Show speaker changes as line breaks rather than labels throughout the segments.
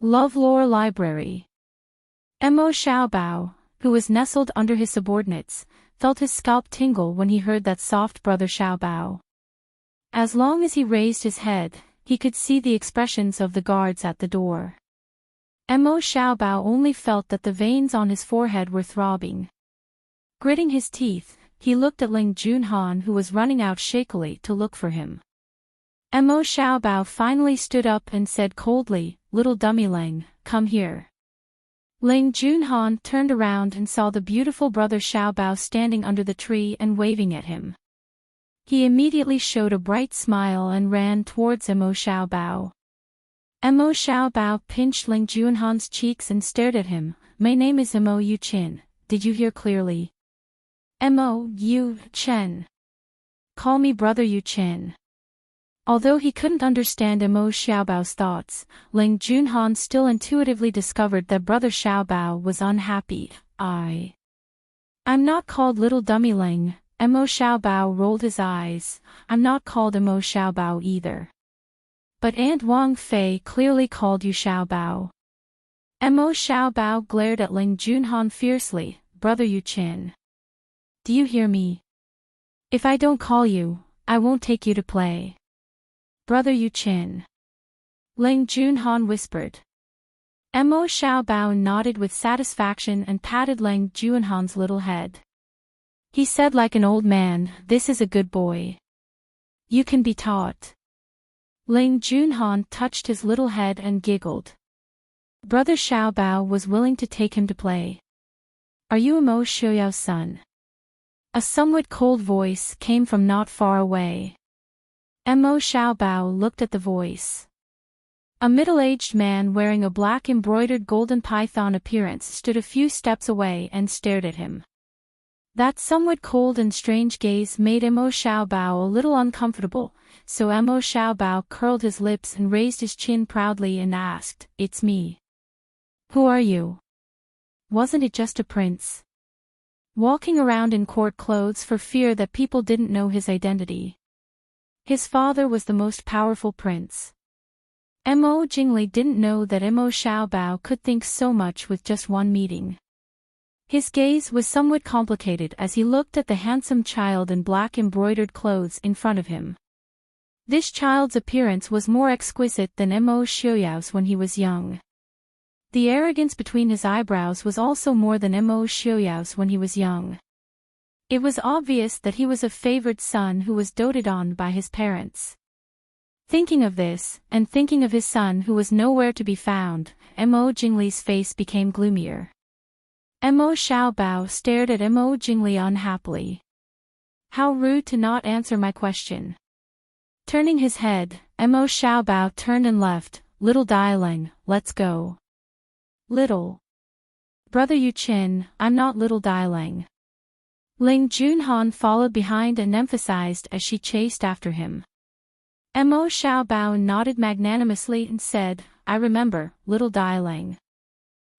LoveLore Library. Mo Xiaobao, who was nestled under his subordinates, felt his scalp tingle when he heard that soft brother Xiaobao. As long as he raised his head, he could see the expressions of the guards at the door. Mo Xiaobao only felt that the veins on his forehead were throbbing. Gritting his teeth, he looked at Ling Junhan, who was running out shakily to look for him. Mo Xiaobao finally stood up and said coldly, "Little dummy Ling, come here." Ling Junhan turned around and saw the beautiful brother Xiaobao standing under the tree and waving at him. He immediately showed a bright smile and ran towards Mo Xiaobao. Mo Xiaobao pinched Ling Junhan's cheeks and stared at him. "My name is Mo Yu Chen, did you hear clearly? Mo Yu Chen. Call me brother Yu Chen." Although he couldn't understand Mo Xiaobao's thoughts, Ling Junhan still intuitively discovered that brother Xiaobao was unhappy. I'm not called little dummy Ling." Mo Xiaobao rolled his eyes. "I'm not called Mo Xiaobao either. But Aunt Wang Fei clearly called you Xiaobao." Mo Xiaobao glared at Ling Junhan fiercely. "Brother Yu Chen. Do you hear me? If I don't call you, I won't take you to play. Brother Yu Chen." Ling Junhan whispered. Mo Xiaobao nodded with satisfaction and patted Ling Junhan's little head. He said like an old man, "This is a good boy. You can be taught." Ling Junhan touched his little head and giggled. Brother Xiaobao was willing to take him to play. "Are you Mo Xiaoyao's son?" A somewhat cold voice came from not far away. Mo Xiaobao looked at the voice. A middle-aged man wearing a black embroidered golden python appearance stood a few steps away and stared at him. That somewhat cold and strange gaze made Mo Xiaobao a little uncomfortable, so Mo Xiaobao curled his lips and raised his chin proudly and asked, "It's me. Who are you? Wasn't it just a prince walking around in court clothes for fear that people didn't know his identity?" His father was the most powerful prince. Mo Jingli didn't know that Mo Xiaobao could think so much with just one meeting. His gaze was somewhat complicated as he looked at the handsome child in black embroidered clothes in front of him. This child's appearance was more exquisite than Mo Xiaoyao's when he was young. The arrogance between his eyebrows was also more than Mo Xiaoyao's when he was young. It was obvious that he was a favored son who was doted on by his parents. Thinking of this, and thinking of his son who was nowhere to be found, Mo Jingli's face became gloomier. Mo Xiaobao stared at Mo Jingli unhappily. "How rude to not answer my question." Turning his head, Mo Xiaobao turned and left. "Little Dailing, let's go." "Little brother Yu Chen, I'm not little Dailing." Ling Junhan followed behind and emphasized as she chased after him. Mo Xiaobao nodded magnanimously and said, "I remember, little Dailing."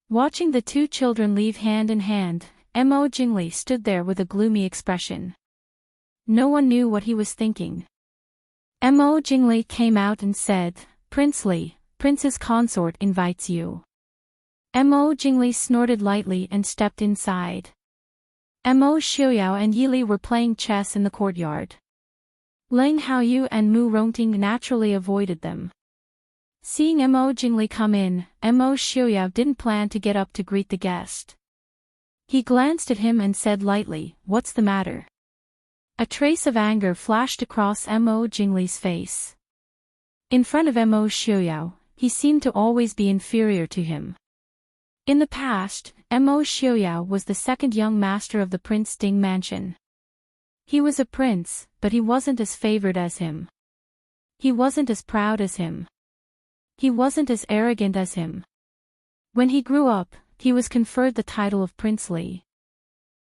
Watching the two children leave hand in hand, Mo Jingli stood there with a gloomy expression. No one knew what he was thinking. Mo Jingli came out and said, "Prince Li, Prince's consort invites you." Mo Jingli snorted lightly and stepped inside. Mo Xiaoyao and Yili were playing chess in the courtyard. Ling Haoyu and Mu Rongting naturally avoided them. Seeing Mo Jingli come in, Mo Xiaoyao didn't plan to get up to greet the guest. He glanced at him and said lightly, "What's the matter?" A trace of anger flashed across Mo Jingli's face. In front of Mo Xiaoyao, he seemed to always be inferior to him. In the past, Mo Xiaoyao was the second young master of the Prince Ding mansion. He was a prince, but he wasn't as favored as him. He wasn't as proud as him. He wasn't as arrogant as him. When he grew up, he was conferred the title of Prince Li.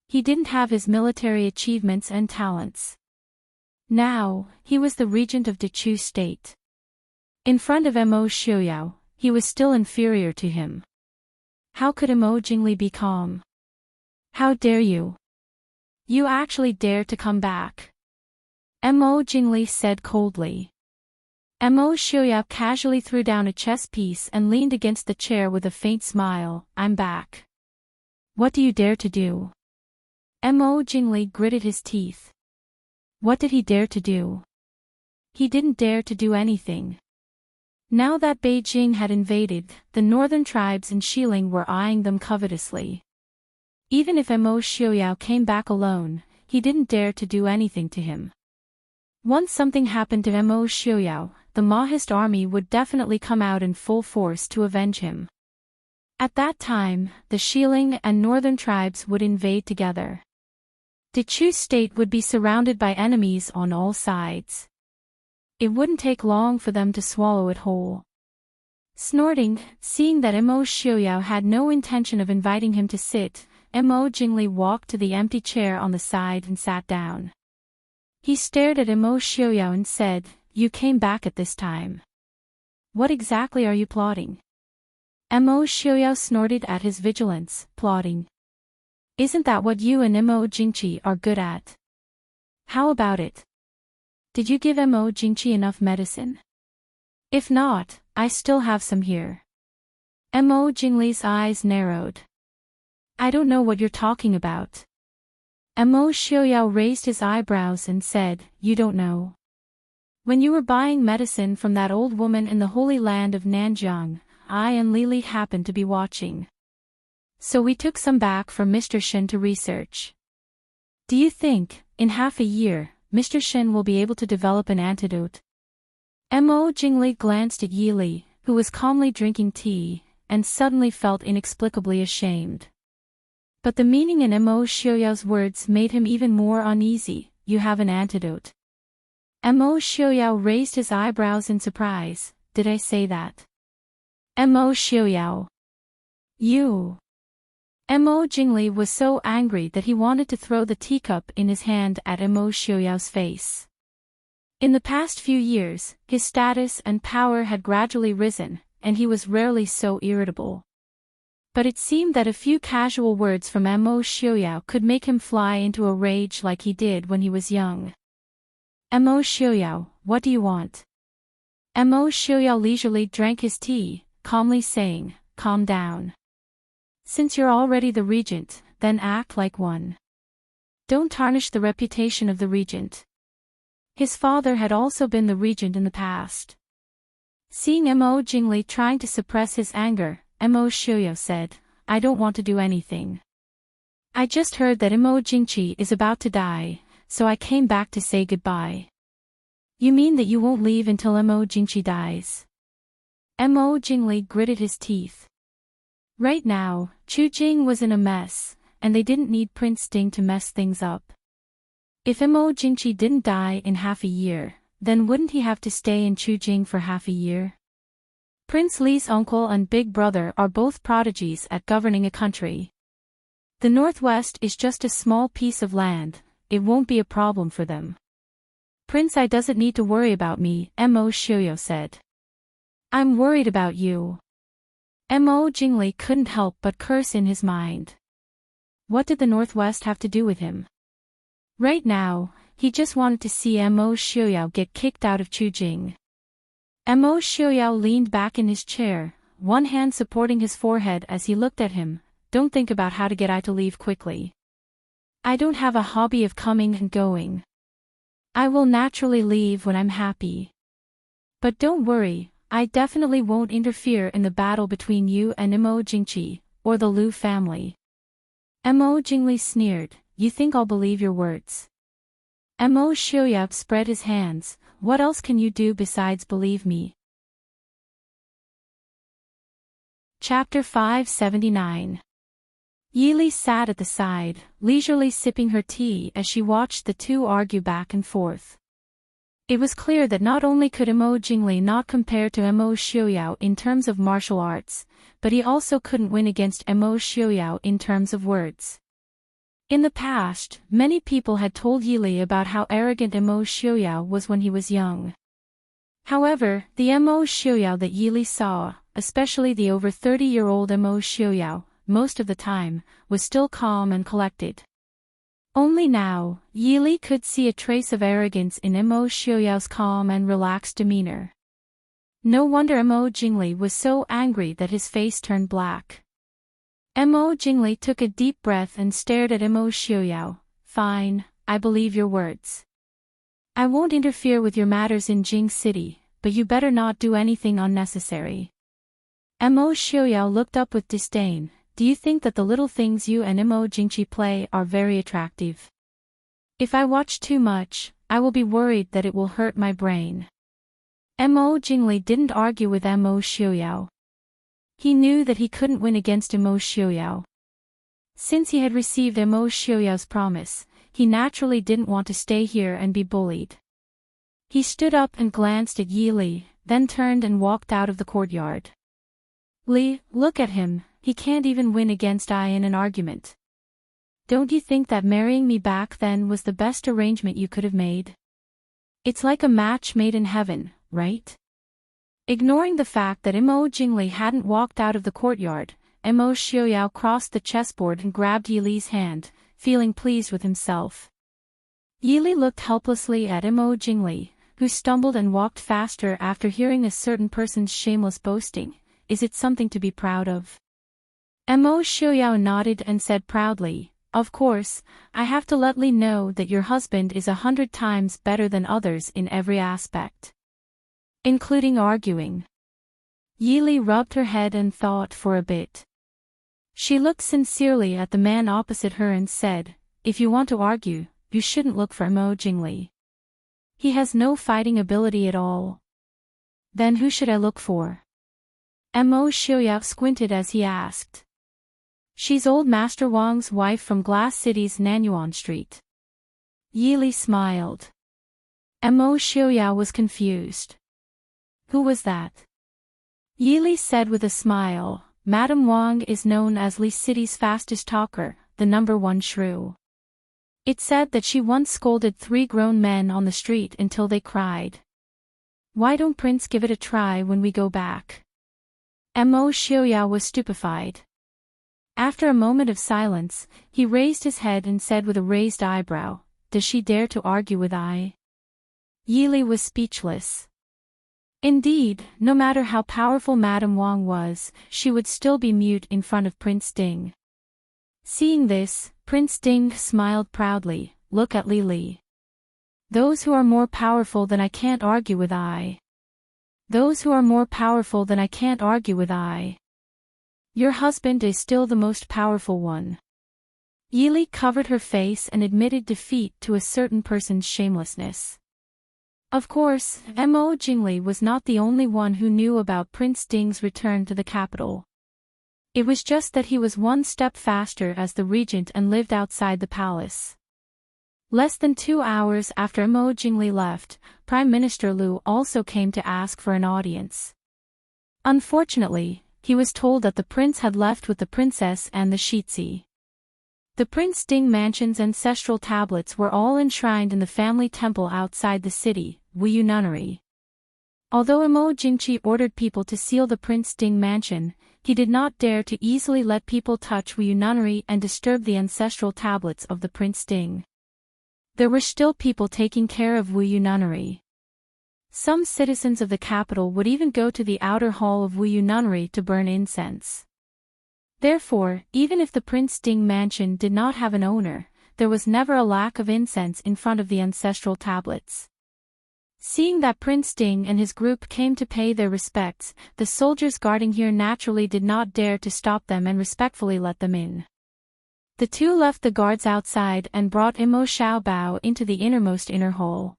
He didn't have his military achievements and talents. Now, he was the regent of Dechu state. In front of Mo Xiaoyao, he was still inferior to him. How could Mo Jingli be calm? "How dare you? You actually dare to come back?" Mo Jingli said coldly. Mo Xiaoyao casually threw down a chess piece and leaned against the chair with a faint smile. I'm back. What do you dare to do? Mo Jingli gritted his teeth. What did he dare to do? He didn't dare to do anything. Now that Beijing had invaded, the northern tribes in Xiling were eyeing them covetously. Even if Mo Xiaoyao came back alone, he didn't dare to do anything to him. Once something happened to Mo Xiaoyao, the Maoist army would definitely come out in full force to avenge him. At that time, the Xiling and northern tribes would invade together. The Chu state would be surrounded by enemies on all sides. It wouldn't take long for them to swallow it whole. Snorting, seeing that Mo Xiaoyao had no intention of inviting him to sit, Mo Jingli walked to the empty chair on the side and sat down. He stared at Mo Xiaoyao and said, You came back at this time. What exactly are you plotting? Mo Xiaoyao snorted at his vigilance. Plotting. Isn't that what you and Mo Jingqi are good at? How about it? Did you give Mo Jingqi enough medicine? If not, I still have some here. Mo Jingli's eyes narrowed. I don't know what you're talking about. Mo Xiaoyao raised his eyebrows and said, You don't know. When you were buying medicine from that old woman in the holy land of Nanjiang, I and Lili happened to be watching. So we took some back from Mr. Shen to research. Do you think, in half a year, Mr. Shen will be able to develop an antidote? Mo Jingli glanced at Yi Li, who was calmly drinking tea, and suddenly felt inexplicably ashamed. But the meaning in Mo Xiaoyao's words made him even more uneasy. You have an antidote. Mo Xiaoyao raised his eyebrows in surprise. Did I say that? Mo Xiaoyao. You. Mo Jingli was so angry that he wanted to throw the teacup in his hand at Mo Xiaoyao's face. In the past few years, his status and power had gradually risen, and he was rarely so irritable. But it seemed that a few casual words from Mo Xiaoyao could make him fly into a rage like he did when he was young. Mo Xiaoyao, what do you want? Mo Xiaoyao leisurely drank his tea, calmly saying, Calm down. Since you're already the regent, then act like one. Don't tarnish the reputation of the regent. His father had also been the regent in the past. Seeing Mo Jingli trying to suppress his anger, Mo Xiaoyao said, I don't want to do anything. I just heard that Mo Jingqi is about to die, so I came back to say goodbye. You mean that you won't leave until Mo Jingqi dies? Mo Jingli gritted his teeth. Right now, Chujing was in a mess, and they didn't need Prince Ding to mess things up. If Mo Jingqi didn't die in half a year, then wouldn't he have to stay in Chujing for half a year? Prince Li's uncle and big brother are both prodigies at governing a country. The northwest is just a small piece of land, it won't be a problem for them. Prince I doesn't need to worry about me, Mo Xiaoyao said. I'm worried about you. Mo Jingli couldn't help but curse in his mind. What did the Northwest have to do with him? Right now, he just wanted to see Mo Xiaoyao get kicked out of Chujing. Mo Xiaoyao leaned back in his chair, one hand supporting his forehead as he looked at him. Don't think about how to get I to leave quickly. I don't have a hobby of coming and going. I will naturally leave when I'm happy. But don't worry, I definitely won't interfere in the battle between you and Mo Jingqi, or the Lu family. Mo Jingli sneered, You think I'll believe your words? Mo Xiaoyao spread his hands, What else can you do besides believe me? Chapter 579. Yi Li sat at the side, leisurely sipping her tea as she watched the two argue back and forth. It was clear that not only could Mo Jingli not compare to Mo Xiaoyao in terms of martial arts, but he also couldn't win against Mo Xiaoyao in terms of words. In the past, many people had told Yi Li about how arrogant Mo Xiaoyao was when he was young. However, the Mo Xiaoyao that Yi Li saw, especially the over 30-year-old Mo Xiaoyao, most of the time, was still calm and collected. Only now, Yi Li could see a trace of arrogance in Mo Xiaoyao's calm and relaxed demeanor. No wonder Mo Jingli was so angry that his face turned black. Mo Jingli took a deep breath and stared at Mo Xiaoyao. Fine, I believe your words. I won't interfere with your matters in Jing City, but you better not do anything unnecessary. Mo Xiaoyao looked up with disdain. Do you think that the little things you and Mo Jingqi play are very attractive? If I watch too much, I will be worried that it will hurt my brain. Mo Jingli didn't argue with Mo Xiaoyao. He knew that he couldn't win against Mo Xiaoyao. Since he had received Mo Xiaoyao's promise, he naturally didn't want to stay here and be bullied. He stood up and glanced at Yi Li, then turned and walked out of the courtyard. Li, look at him, he can't even win against I in an argument. Don't you think that marrying me back then was the best arrangement you could have made? It's like a match made in heaven, right? Ignoring the fact that Mo Jingli hadn't walked out of the courtyard, Mo Xiaoyao crossed the chessboard and grabbed Yi Li's hand, feeling pleased with himself. Yi Li looked helplessly at Mo Jingli, who stumbled and walked faster after hearing a certain person's shameless boasting. Is it something to be proud of? Mo Xiaoyao nodded and said proudly, of course, I have to let Li know that your husband is 100 times better than others in every aspect. Including arguing. Yi Li rubbed her head and thought for a bit. She looked sincerely at the man opposite her and said, if you want to argue, you shouldn't look for Mo Jingli. He has no fighting ability at all. Then who should I look for? Mo Xiaoyao squinted as he asked. She's old Master Wang's wife from Glass City's Nanyuan Street. Yi Li smiled. Mo Xiaoyao was confused. Who was that? Yi Li said with a smile, Madame Wang is known as Li City's fastest talker, the #1 shrew. It said that she once scolded 3 grown men on the street until they cried. Why don't Prince give it a try when we go back? Mo Xiaoyao was stupefied. After a moment of silence, he raised his head and said with a raised eyebrow, does she dare to argue with I? Yi Li was speechless. Indeed, no matter how powerful Madame Wang was, she would still be mute in front of Prince Ding. Seeing this, Prince Ding smiled proudly, look at Li Li. Those who are more powerful than I can't argue with I. Those who are more powerful than I can't argue with I. Your husband is still the most powerful one. Yi Li covered her face and admitted defeat to a certain person's shamelessness. Of course, Mo Jingli was not the only one who knew about Prince Ding's return to the capital. It was just that he was one step faster as the regent and lived outside the palace. Less than 2 hours after Mo Jingli left, Prime Minister Liu also came to ask for an audience. Unfortunately, he was told that the prince had left with the princess and the Shitzi. The Prince Ding mansion's ancestral tablets were all enshrined in the family temple outside the city, Wuyu Nunnery. Although Mo Jingqi ordered people to seal the Prince Ding mansion, he did not dare to easily let people touch Wuyu Nunnery and disturb the ancestral tablets of the Prince Ding. There were still people taking care of Wuyu Nunnery. Some citizens of the capital would even go to the outer hall of Wuyu Nunnery to burn incense. Therefore, even if the Prince Ding mansion did not have an owner, there was never a lack of incense in front of the ancestral tablets. Seeing that Prince Ding and his group came to pay their respects, the soldiers guarding here naturally did not dare to stop them and respectfully let them in. The two left the guards outside and brought Mo Xiaobao into the innermost inner hall.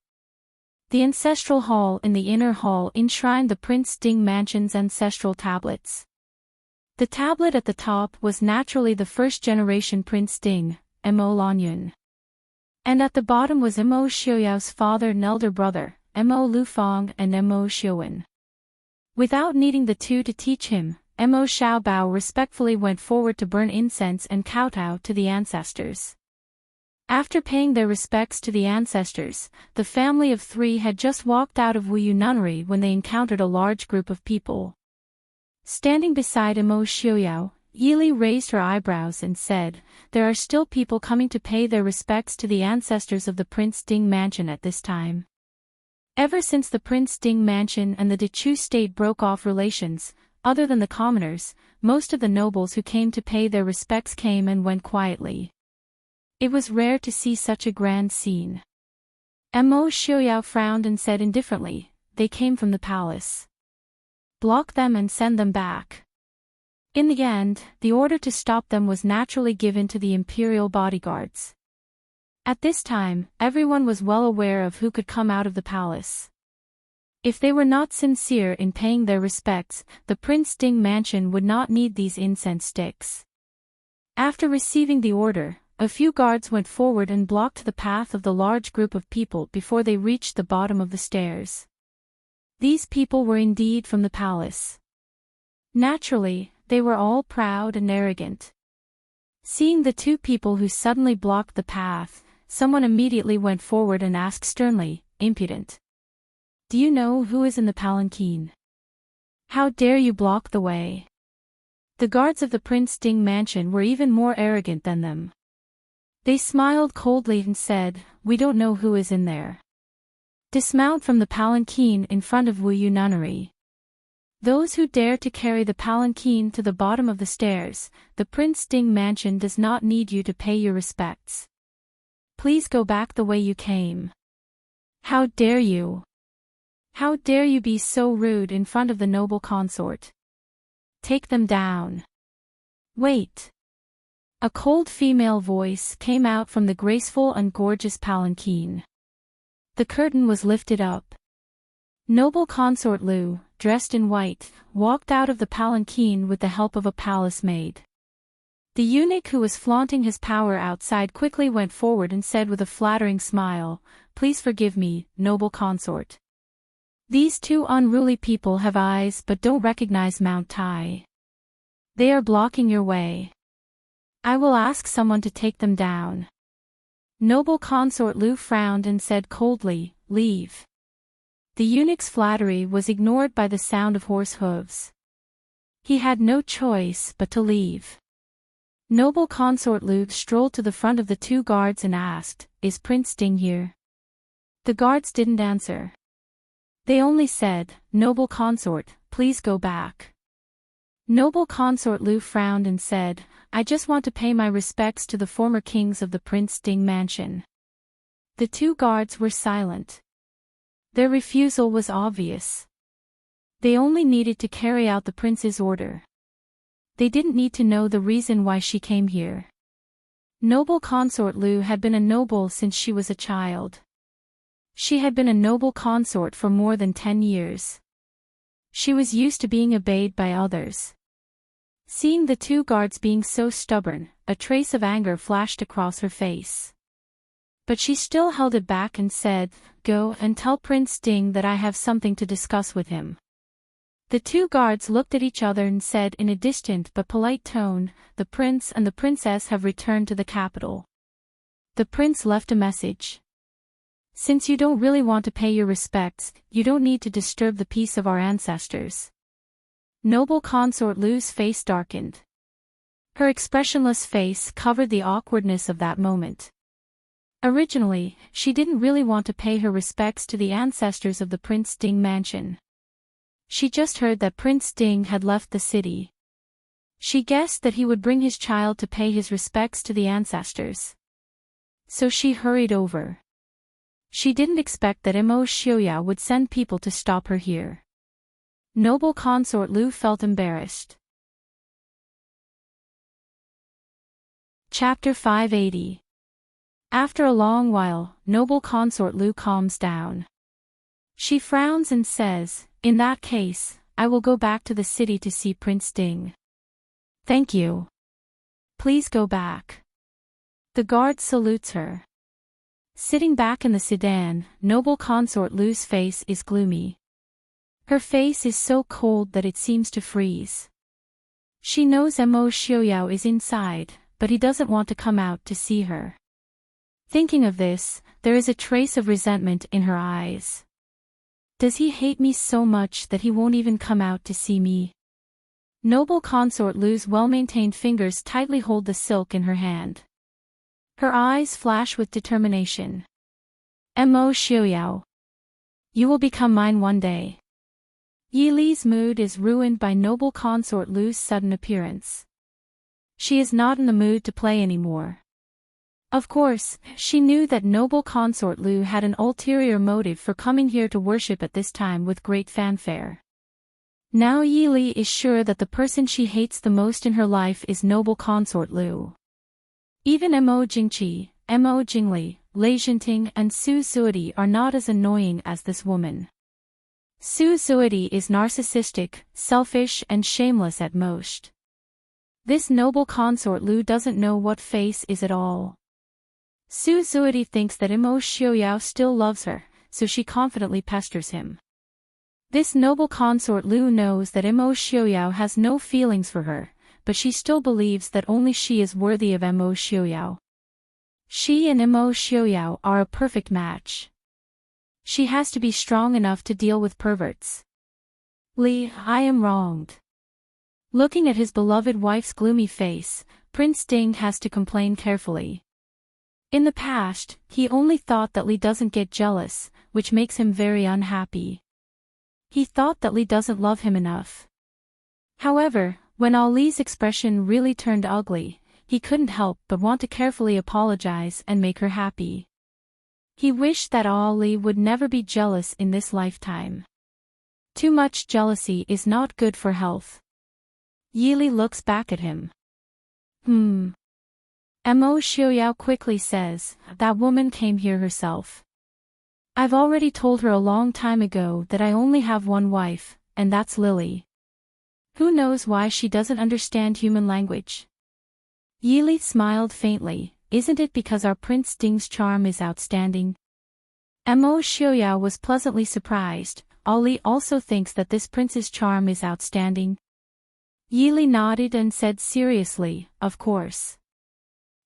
The ancestral hall in the inner hall enshrined the Prince Ding mansion's ancestral tablets. The tablet at the top was naturally the first-generation Prince Ding, Mo Lanyun. And at the bottom was Mo Xiaoyao's father and elder brother, Mo Lufang and Mo Xiuwen. Without needing the two to teach him, Mo Xiaobao respectfully went forward to burn incense and kowtow to the ancestors. After paying their respects to the ancestors, the family of 3 had just walked out of Wuyu Nunnery when they encountered a large group of people. Standing beside Mo Xiaoyao, Yi Li raised her eyebrows and said, there are still people coming to pay their respects to the ancestors of the Prince Ding mansion at this time. Ever since the Prince Ding mansion and the Dechu state broke off relations, other than the commoners, most of the nobles who came to pay their respects came and went quietly. It was rare to see such a grand scene. Mo Xiaoyao frowned and said indifferently, "They came from the palace. Block them and send them back." In the end, the order to stop them was naturally given to the imperial bodyguards. At this time, everyone was well aware of who could come out of the palace. If they were not sincere in paying their respects, the Prince Ding mansion would not need these incense sticks. After receiving the order, a few guards went forward and blocked the path of the large group of people before they reached the bottom of the stairs. These people were indeed from the palace. Naturally, they were all proud and arrogant. Seeing the two people who suddenly blocked the path, someone immediately went forward and asked sternly, "Impudent! Do you know who is in the palanquin? How dare you block the way?" The guards of the Prince Ding mansion were even more arrogant than them. They smiled coldly and said, "We don't know who is in there. Dismount from the palanquin in front of Wu Yu Nunnery. Those who dare to carry the palanquin to the bottom of the stairs, the Prince Ding mansion does not need you to pay your respects. Please go back the way you came. How dare you? How dare you be so rude in front of the noble consort? Take them down." "Wait." A cold female voice came out from the graceful and gorgeous palanquin. The curtain was lifted up. Noble consort Lu, dressed in white, walked out of the palanquin with the help of a palace maid. The eunuch who was flaunting his power outside quickly went forward and said with a flattering smile, "Please forgive me, noble consort. These two unruly people have eyes but don't recognize Mount Tai. They are blocking your way. I will ask someone to take them down." Noble consort Lu frowned and said coldly, "Leave." The eunuch's flattery was ignored by the sound of horse hooves. He had no choice but to leave. Noble consort Lu strolled to the front of the two guards and asked, "Is Prince Ding here?" The guards didn't answer. They only said, "Noble consort, please go back." Noble consort Lu frowned and said, "I just want to pay my respects to the former kings of the Prince Ding mansion." The two guards were silent. Their refusal was obvious. They only needed to carry out the prince's order. They didn't need to know the reason why she came here. Noble consort Lu had been a noble since she was a child. She had been a noble consort for more than 10 years. She was used to being obeyed by others. Seeing the two guards being so stubborn, a trace of anger flashed across her face. But she still held it back and said, "Go and tell Prince Ding that I have something to discuss with him." The two guards looked at each other and said in a distant but polite tone, "The prince and the princess have returned to the capital." The prince left a message. "Since you don't really want to pay your respects, you don't need to disturb the peace of our ancestors." Noble consort Lu's face darkened. Her expressionless face covered the awkwardness of that moment. Originally, she didn't really want to pay her respects to the ancestors of the Prince Ding mansion. She just heard that Prince Ding had left the city. She guessed that he would bring his child to pay his respects to the ancestors. So she hurried over. She didn't expect that Mo Xiaoyao would send people to stop her here. Noble consort Lu felt embarrassed. Chapter 580. After a long while, noble consort Lu calms down. She frowns and says, "In that case, I will go back to the city to see Prince Ding." "Thank you. Please go back." The guard salutes her. Sitting back in the sedan, noble consort Lu's face is gloomy. Her face is so cold that it seems to freeze. She knows Mo Xiaoyao is inside, but he doesn't want to come out to see her. Thinking of this, there is a trace of resentment in her eyes. Does he hate me so much that he won't even come out to see me? Noble consort Lu's well-maintained fingers tightly hold the silk in her hand. Her eyes flash with determination. Mo Xiaoyao. You will become mine one day. Yi Li's mood is ruined by noble consort Lu's sudden appearance. She is not in the mood to play anymore. Of course, she knew that noble consort Lu had an ulterior motive for coming here to worship at this time with great fanfare. Now Yi Li is sure that the person she hates the most in her life is noble consort Lu. Even Mo Jingqi, Mo Jingli, Lei Jinting and Su Zuidi are not as annoying as this woman. Su Zuidi is narcissistic, selfish and shameless at most. This noble consort Lu doesn't know what face is at all. Su Zuidi thinks that Mo Xiaoyao still loves her, so she confidently pesters him. This noble consort Lu knows that Mo Xiaoyao has no feelings for her, but she still believes that only she is worthy of Mo Xiaoyao. She and Mo Xiaoyao are a perfect match. She has to be strong enough to deal with perverts. Li, I am wronged. Looking at his beloved wife's gloomy face, Prince Ding has to complain carefully. In the past, he only thought that Li doesn't get jealous, which makes him very unhappy. He thought that Li doesn't love him enough. However, when Li's expression really turned ugly, he couldn't help but want to carefully apologize and make her happy. He wished that Li would never be jealous in this lifetime. Too much jealousy is not good for health. Yi Li looks back at him. Mo Xiaoyao quickly says, that woman came here herself. I've already told her a long time ago that I only have one wife, and that's Lily. Who knows why she doesn't understand human language? Yi Li smiled faintly. Isn't it because our Prince Ding's charm is outstanding? Mo Xiaoyao was pleasantly surprised. Li also thinks that this prince's charm is outstanding. Yi Li nodded and said seriously, of course.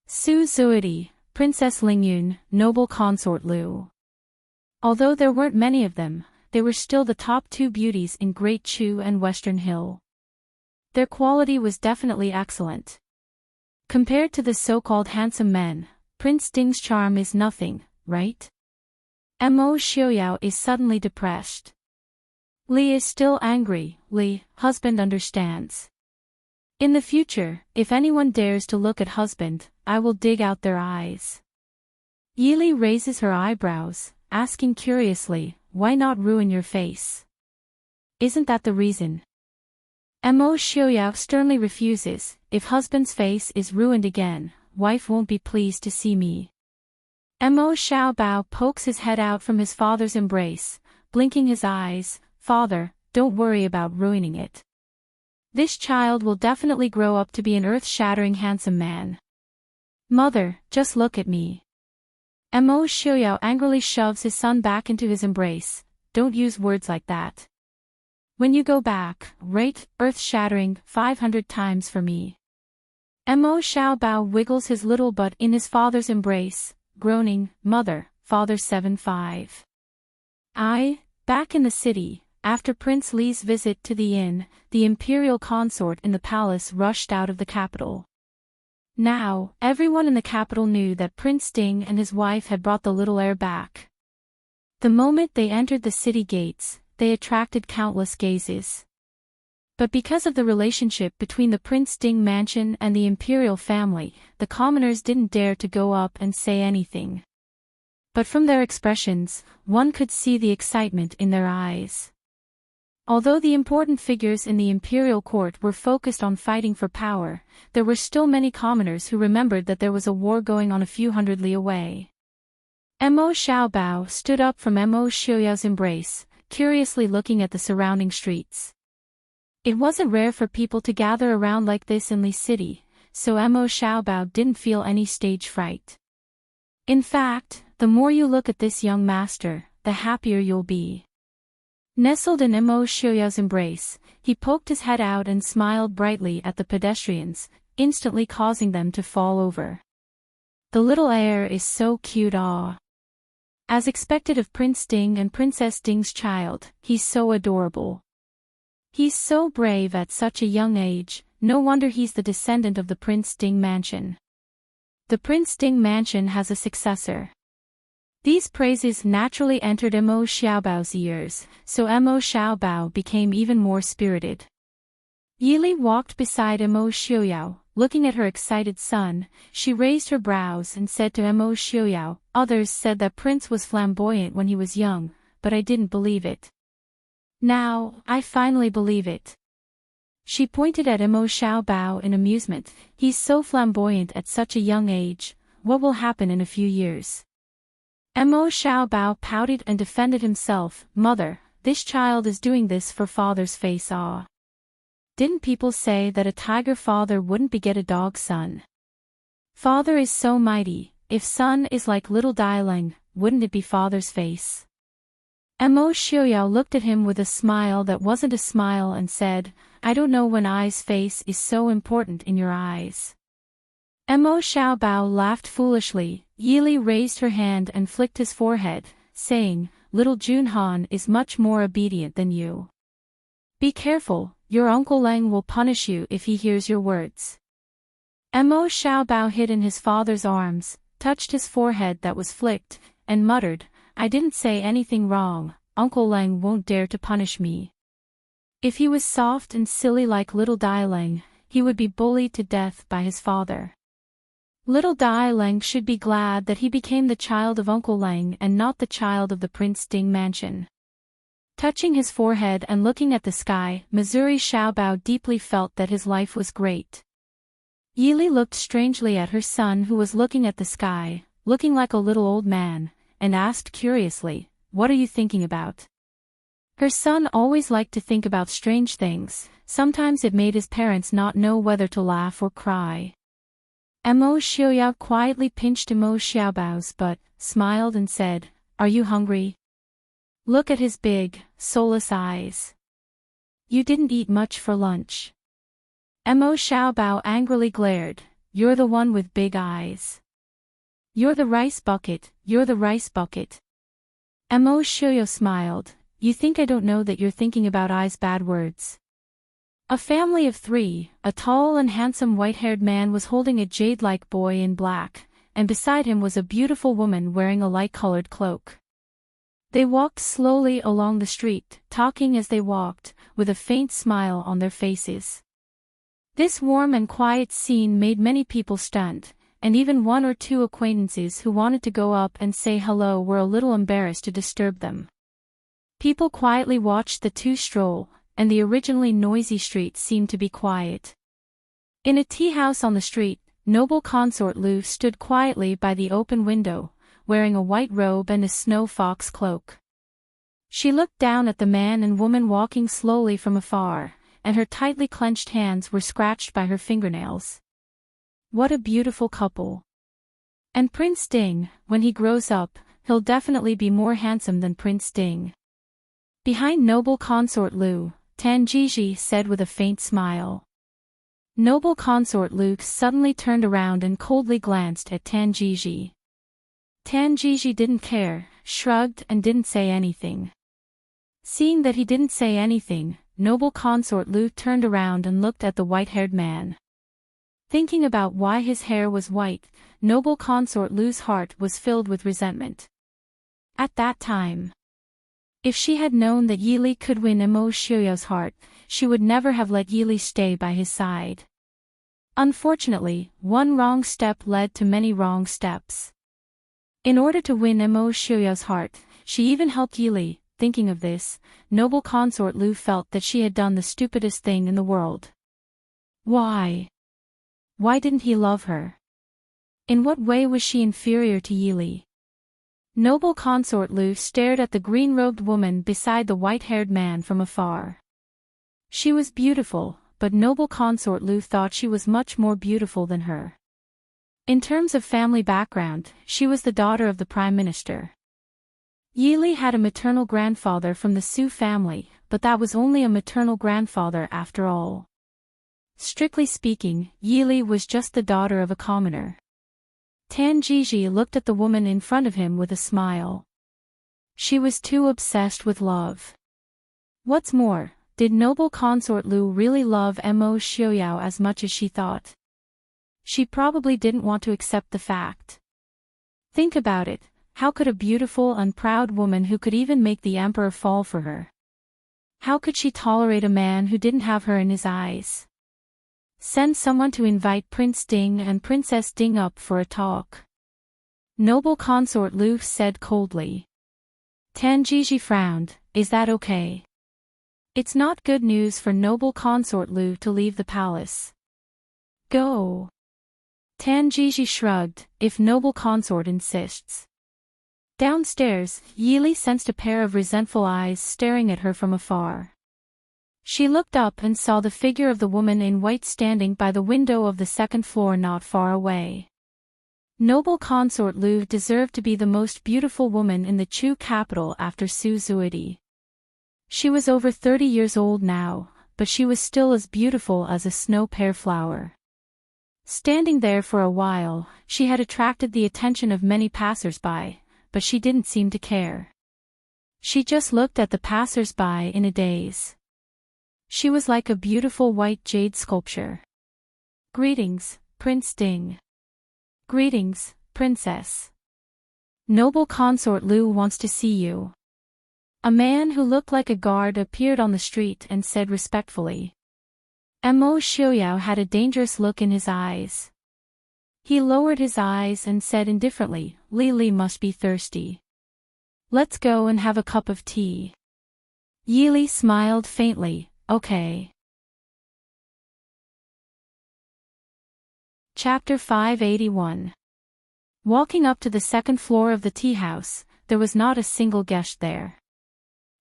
Su Zuidi, Princess Lingyun, noble consort Lu. Although there weren't many of them, they were still the top two beauties in Great Chu and Western Hill. Their quality was definitely excellent. Compared to the so-called handsome men, Prince Ding's charm is nothing, right? Mo Xiaoyao is suddenly depressed. Li is still angry. Li, husband understands. In the future, if anyone dares to look at husband, I will dig out their eyes. Yi Li raises her eyebrows, asking curiously, why not ruin your face? Isn't that the reason? Mo Xiaoyao sternly refuses. If husband's face is ruined again, wife won't be pleased to see me. Mo Xiaobao pokes his head out from his father's embrace, blinking his eyes. Father, don't worry about ruining it. This child will definitely grow up to be an earth-shattering handsome man. Mother, just look at me. Mo Xiaoyao angrily shoves his son back into his embrace. Don't use words like that. When you go back, rate earth-shattering 500 times for me. Mo Xiaobao wiggles his little butt in his father's embrace, groaning, Mother, Father 7-5. Back in the city, after Prince Li's visit to the inn, the imperial consort in the palace rushed out of the capital. Now, everyone in the capital knew that Prince Ding and his wife had brought the little heir back. The moment they entered the city gates, they attracted countless gazes. But because of the relationship between the Prince Ding mansion and the imperial family, the commoners didn't dare to go up and say anything. But from their expressions, one could see the excitement in their eyes. Although the important figures in the imperial court were focused on fighting for power, there were still many commoners who remembered that there was a war going on a few hundred li away. Mo Xiaobao stood up from Mo Xiaoyao's embrace, curiously looking at the surrounding streets. It wasn't rare for people to gather around like this in Li City, so Mo Xiaobao didn't feel any stage fright. In fact, the more you look at this young master, the happier you'll be. Nestled in Mo Xiaoyao's embrace, he poked his head out and smiled brightly at the pedestrians, instantly causing them to fall over. The little heir is so cute. As expected of Prince Ding and Princess Ding's child, he's so adorable. He's so brave at such a young age, no wonder he's the descendant of the Prince Ding mansion. The Prince Ding mansion has a successor. These praises naturally entered Mo Xiaobao's ears, so Mo Xiaobao became even more spirited. Yili walked beside Mo Xiaoyao, looking at her excited son. She raised her brows and said to Mo Xiaoyao, "Others said that Prince was flamboyant when he was young, but I didn't believe it. Now, I finally believe it." She pointed at Mo Xiaobao in amusement. "He's so flamboyant at such a young age. What will happen in a few years?" Mo Xiaobao pouted and defended himself. "Mother, this child is doing this for father's face awe. Didn't people say that a tiger father wouldn't beget a dog son? Father is so mighty, if son is like little Dialing, wouldn't it be father's face?" Mo Xiaoyao looked at him with a smile that wasn't a smile and said, "I don't know when I's face is so important in your eyes." Mo Xiaobao laughed foolishly. Yili raised her hand and flicked his forehead, saying, "Little Junhan is much more obedient than you. Be careful, your Uncle Lang will punish you if he hears your words." Mo Xiaobao hid in his father's arms, touched his forehead that was flicked, and muttered, "I didn't say anything wrong, Uncle Lang won't dare to punish me. If he was soft and silly like little Dialing, he would be bullied to death by his father. Little Dialing should be glad that he became the child of Uncle Lang and not the child of the Prince Ding mansion." Touching his forehead and looking at the sky, Missouri Xiaobao deeply felt that his life was great. Yili looked strangely at her son who was looking at the sky, looking like a little old man, and asked curiously, "What are you thinking about?" Her son always liked to think about strange things. Sometimes it made his parents not know whether to laugh or cry. Mo Xiaoyao quietly pinched Mo Xiaobao's butt, smiled and said, "Are you hungry? Look at his big, soulless eyes. You didn't eat much for lunch." Mo Xiaobao angrily glared, "You're the one with big eyes. You're the rice bucket, you're the rice bucket." Mo Xiaoyao smiled, "You think I don't know that you're thinking about I's bad words." A family of 3, a tall and handsome white-haired man was holding a jade-like boy in black, and beside him was a beautiful woman wearing a light-colored cloak. They walked slowly along the street, talking as they walked, with a faint smile on their faces. This warm and quiet scene made many people stunned, and even 1 or 2 acquaintances who wanted to go up and say hello were a little embarrassed to disturb them. People quietly watched the two stroll, and the originally noisy street seemed to be quiet. In a tea house on the street, noble consort Lu stood quietly by the open window, wearing a white robe and a snow fox cloak. She looked down at the man and woman walking slowly from afar, and her tightly clenched hands were scratched by her fingernails. What a beautiful couple. And Prince Ding, when he grows up, he'll definitely be more handsome than Prince Ding. Behind noble consort Lu, Tan Jiji said with a faint smile. Noble consort Lu suddenly turned around and coldly glanced at Tan Jiji. Tan Jiji didn't care, shrugged and didn't say anything. Seeing that he didn't say anything, noble consort Lu turned around and looked at the white-haired man. Thinking about why his hair was white, noble consort Lu's heart was filled with resentment. At that time, if she had known that Yili could win Mo Xiaoyao's heart, she would never have let Yili stay by his side. Unfortunately, one wrong step led to many wrong steps. In order to win Mo Xiaoyao's heart, she even helped Yili. Thinking of this, noble consort Lu felt that she had done the stupidest thing in the world. Why? Why didn't he love her? In what way was she inferior to Yili? Noble consort Lu stared at the green-robed woman beside the white-haired man from afar. She was beautiful, but noble consort Lu thought she was much more beautiful than her. In terms of family background, she was the daughter of the Prime Minister. Yili had a maternal grandfather from the Su family, but that was only a maternal grandfather after all. Strictly speaking, Yili was just the daughter of a commoner. Tan Jiji looked at the woman in front of him with a smile. She was too obsessed with love. What's more, did noble consort Lu really love Mo Xiaoyao as much as she thought? She probably didn't want to accept the fact. Think about it, How could a beautiful and proud woman who could even make the emperor fall for her? How could she tolerate a man who didn't have her in his eyes? Send someone to invite Prince Ding and Princess Ding up for a talk. Noble consort Lu said coldly. Tan Jiji frowned. Is that okay? It's not good news for noble consort Lu to leave the palace. Go. Tan Jiji shrugged. If noble consort insists. Downstairs, Yili sensed a pair of resentful eyes staring at her from afar. She looked up and saw the figure of the woman in white standing by the window of the second floor not far away. Noble consort Lu deserved to be the most beautiful woman in the Chu capital after Su Zuidi. She was over 30 years old now, but she was still as beautiful as a snow pear flower. Standing there for a while, she had attracted the attention of many passers-by, but she didn't seem to care. She just looked at the passers-by in a daze. She was like a beautiful white jade sculpture. Greetings, Prince Ding. Greetings, Princess. Noble consort Lu wants to see you. A man who looked like a guard appeared on the street and said respectfully. Mo Xiaoyao had a dangerous look in his eyes. He lowered his eyes and said indifferently, Li Li must be thirsty. Let's go and have a cup of tea. Yili smiled faintly, okay. Chapter 581. Walking up to the second floor of the tea house, there was not a single guest there.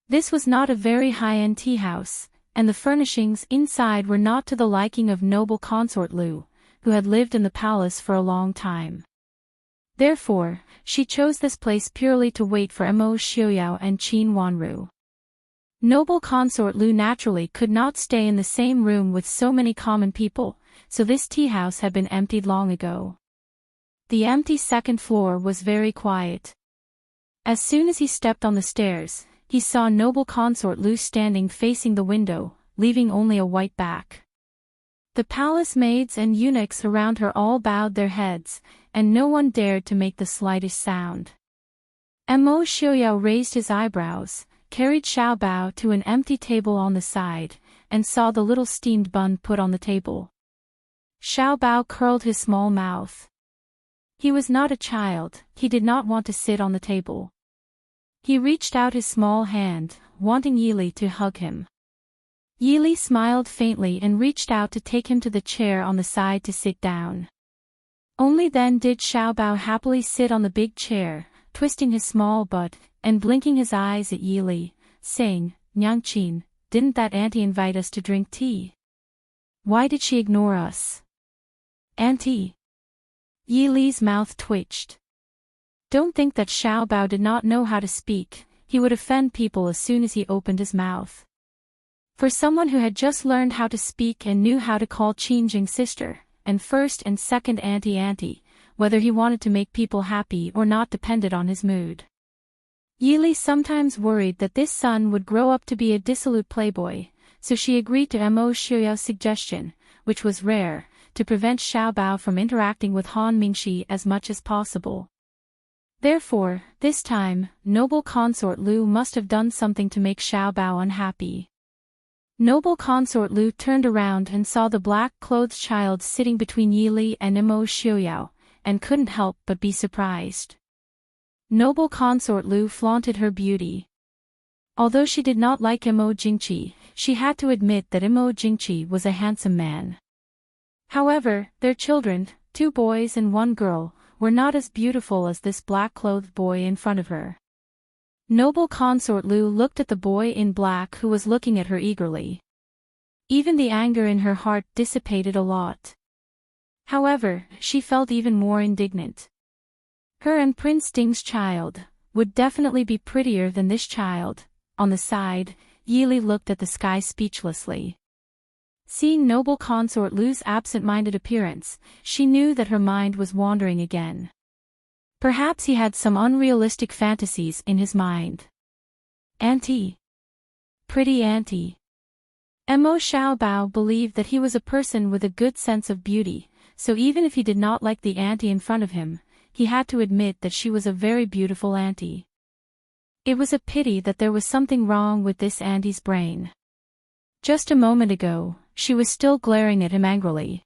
This was not a very high-end tea house, and the furnishings inside were not to the liking of noble consort Lu, who had lived in the palace for a long time. Therefore, she chose this place purely to wait for Mo Xiaoyao and Qin Wanru. Noble consort Lu naturally could not stay in the same room with so many common people, so this tea house had been emptied long ago. The empty second floor was very quiet. As soon as he stepped on the stairs, he saw noble consort Lu standing facing the window, leaving only a white back. The palace maids and eunuchs around her all bowed their heads, and no one dared to make the slightest sound. Mo Xiaoyao raised his eyebrows, carried Xiao Bao to an empty table on the side, and saw the little steamed bun put on the table. Xiao Bao curled his small mouth. He was not a child, he did not want to sit on the table. He reached out his small hand, wanting Yili to hug him. Yili smiled faintly and reached out to take him to the chair on the side to sit down. Only then did Xiao Bao happily sit on the big chair, twisting his small butt, and blinking his eyes at Yili, saying, Nyangqin, didn't that auntie invite us to drink tea? Why did she ignore us? Auntie? Yili's mouth twitched. Don't think that Xiao Bao did not know how to speak, he would offend people as soon as he opened his mouth. For someone who had just learned how to speak and knew how to call Qinjing sister, and first and second auntie, whether he wanted to make people happy or not depended on his mood. Yili sometimes worried that this son would grow up to be a dissolute playboy, so she agreed to Mo Xiaoyao's suggestion, which was rare, to prevent Xiao Bao from interacting with Han Mingxi as much as possible. Therefore, this time, noble consort Lu must have done something to make Xiao Bao unhappy. Noble consort Lu turned around and saw the black-clothed child sitting between Yili and Mo Xiaoyao, and couldn't help but be surprised. Noble consort Lu flaunted her beauty. Although she did not like Mo Jingqi, she had to admit that Mo Jingqi was a handsome man. However, their children, 2 boys and 1 girl, were not as beautiful as this black-clothed boy in front of her. Noble consort Lu looked at the boy in black who was looking at her eagerly. Even the anger in her heart dissipated a lot. However, she felt even more indignant. Her and Prince Ding's child would definitely be prettier than this child. On the side, Yili looked at the sky speechlessly. Seeing noble consort Lu's absent-minded appearance, she knew that her mind was wandering again. Perhaps he had some unrealistic fantasies in his mind. Auntie. Pretty auntie. Mo Xiaobao believed that he was a person with a good sense of beauty, so even if he did not like the auntie in front of him, he had to admit that she was a very beautiful auntie. It was a pity that there was something wrong with this auntie's brain. Just a moment ago, she was still glaring at him angrily.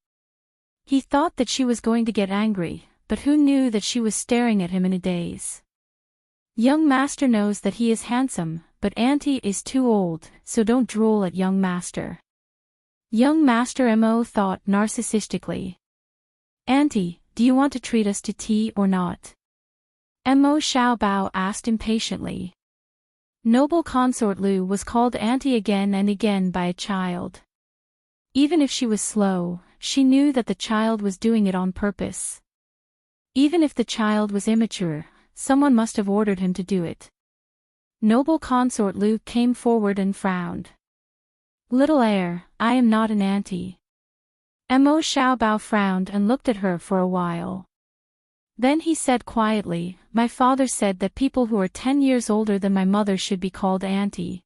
He thought that she was going to get angry, but who knew that she was staring at him in a daze. Young master knows that he is handsome, but auntie is too old, so don't drool at young master. Young master Mo thought narcissistically. Auntie, do you want to treat us to tea or not? Mo Xiaobao asked impatiently. Noble consort Lu was called auntie again and again by a child. Even if she was slow, she knew that the child was doing it on purpose. Even if the child was immature, someone must have ordered him to do it. Noble consort Lu came forward and frowned. Little heir, I am not an auntie. Mo Xiaobao frowned and looked at her for a while. Then he said quietly, my father said that people who are 10 years older than my mother should be called auntie.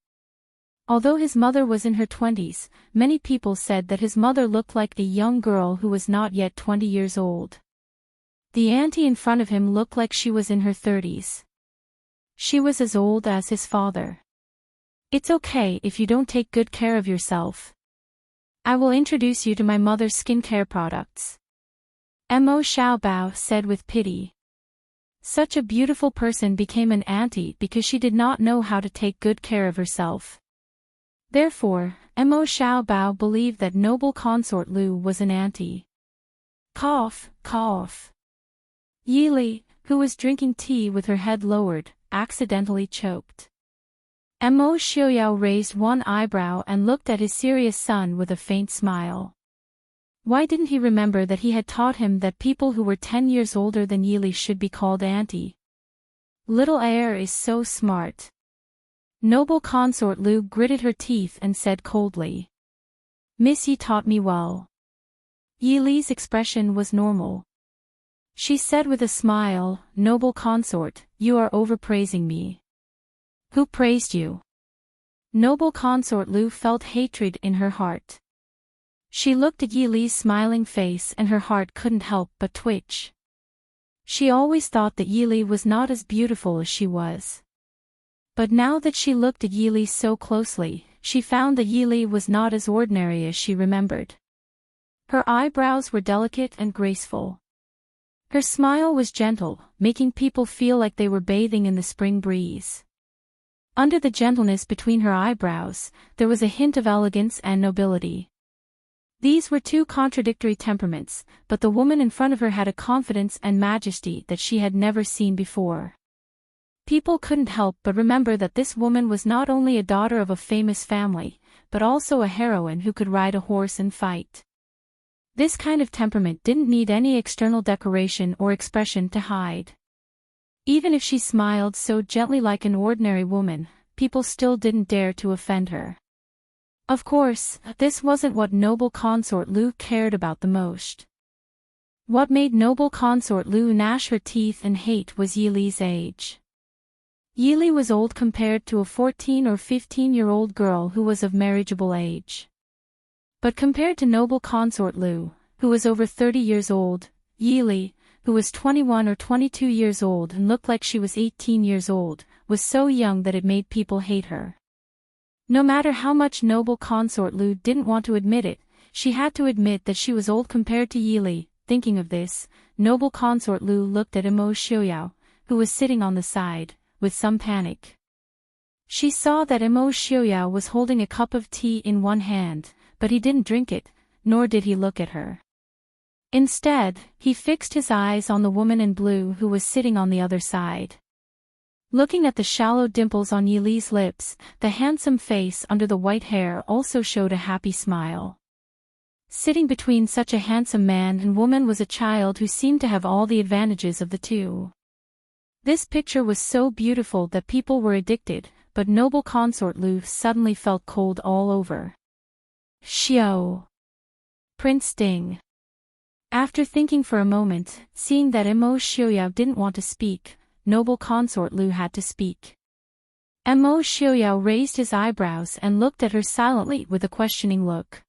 Although his mother was in her 20s, many people said that his mother looked like the young girl who was not yet 20 years old. The auntie in front of him looked like she was in her 30s. She was as old as his father. It's okay if you don't take good care of yourself. I will introduce you to my mother's skincare products. Mo Xiaobao said with pity. Such a beautiful person became an auntie because she did not know how to take good care of herself. Therefore, Mo Xiaobao believed that noble consort Lu was an auntie. Cough, cough. Yili, who was drinking tea with her head lowered, accidentally choked. Mo Xiaoyao raised one eyebrow and looked at his serious son with a faint smile. Why didn't he remember that he had taught him that people who were 10 years older than Yili should be called auntie? Little heir is so smart. Noble consort Lu gritted her teeth and said coldly. Miss Yi taught me well. Yili's expression was normal. She said with a smile, noble consort, you are overpraising me. Who praised you? Noble consort Lu felt hatred in her heart. She looked at Yili's smiling face and her heart couldn't help but twitch. She always thought that Yili was not as beautiful as she was. But now that she looked at Yili so closely, she found that Yili was not as ordinary as she remembered. Her eyebrows were delicate and graceful. Her smile was gentle, making people feel like they were bathing in the spring breeze. Under the gentleness between her eyebrows, there was a hint of elegance and nobility. These were two contradictory temperaments, but the woman in front of her had a confidence and majesty that she had never seen before. People couldn't help but remember that this woman was not only a daughter of a famous family, but also a heroine who could ride a horse and fight. This kind of temperament didn't need any external decoration or expression to hide. Even if she smiled so gently like an ordinary woman, people still didn't dare to offend her. Of course, this wasn't what noble consort Lu cared about the most. What made noble consort Lu gnash her teeth and hate was Yili's age. Yili was old compared to a 14 or 15-year-old girl who was of marriageable age. But compared to noble consort Lu, who was over 30 years old, Yili, who was 21 or 22 years old and looked like she was 18 years old, was so young that it made people hate her. No matter how much noble consort Lu didn't want to admit it, she had to admit that she was old compared to Yili. Thinking of this, noble consort Lu looked at Mo Xiaoyao, who was sitting on the side, with some panic. She saw that Mo Xiaoyao was holding a cup of tea in one hand, but he didn't drink it, nor did he look at her. Instead, he fixed his eyes on the woman in blue who was sitting on the other side. Looking at the shallow dimples on Yili's lips, the handsome face under the white hair also showed a happy smile. Sitting between such a handsome man and woman was a child who seemed to have all the advantages of the two. This picture was so beautiful that people were addicted, but noble consort Lu suddenly felt cold all over. Xiao. Prince Ding. After thinking for a moment, seeing that Mo Xiaoyao didn't want to speak, noble consort Lu had to speak. Mo Xiaoyao raised his eyebrows and looked at her silently with a questioning look.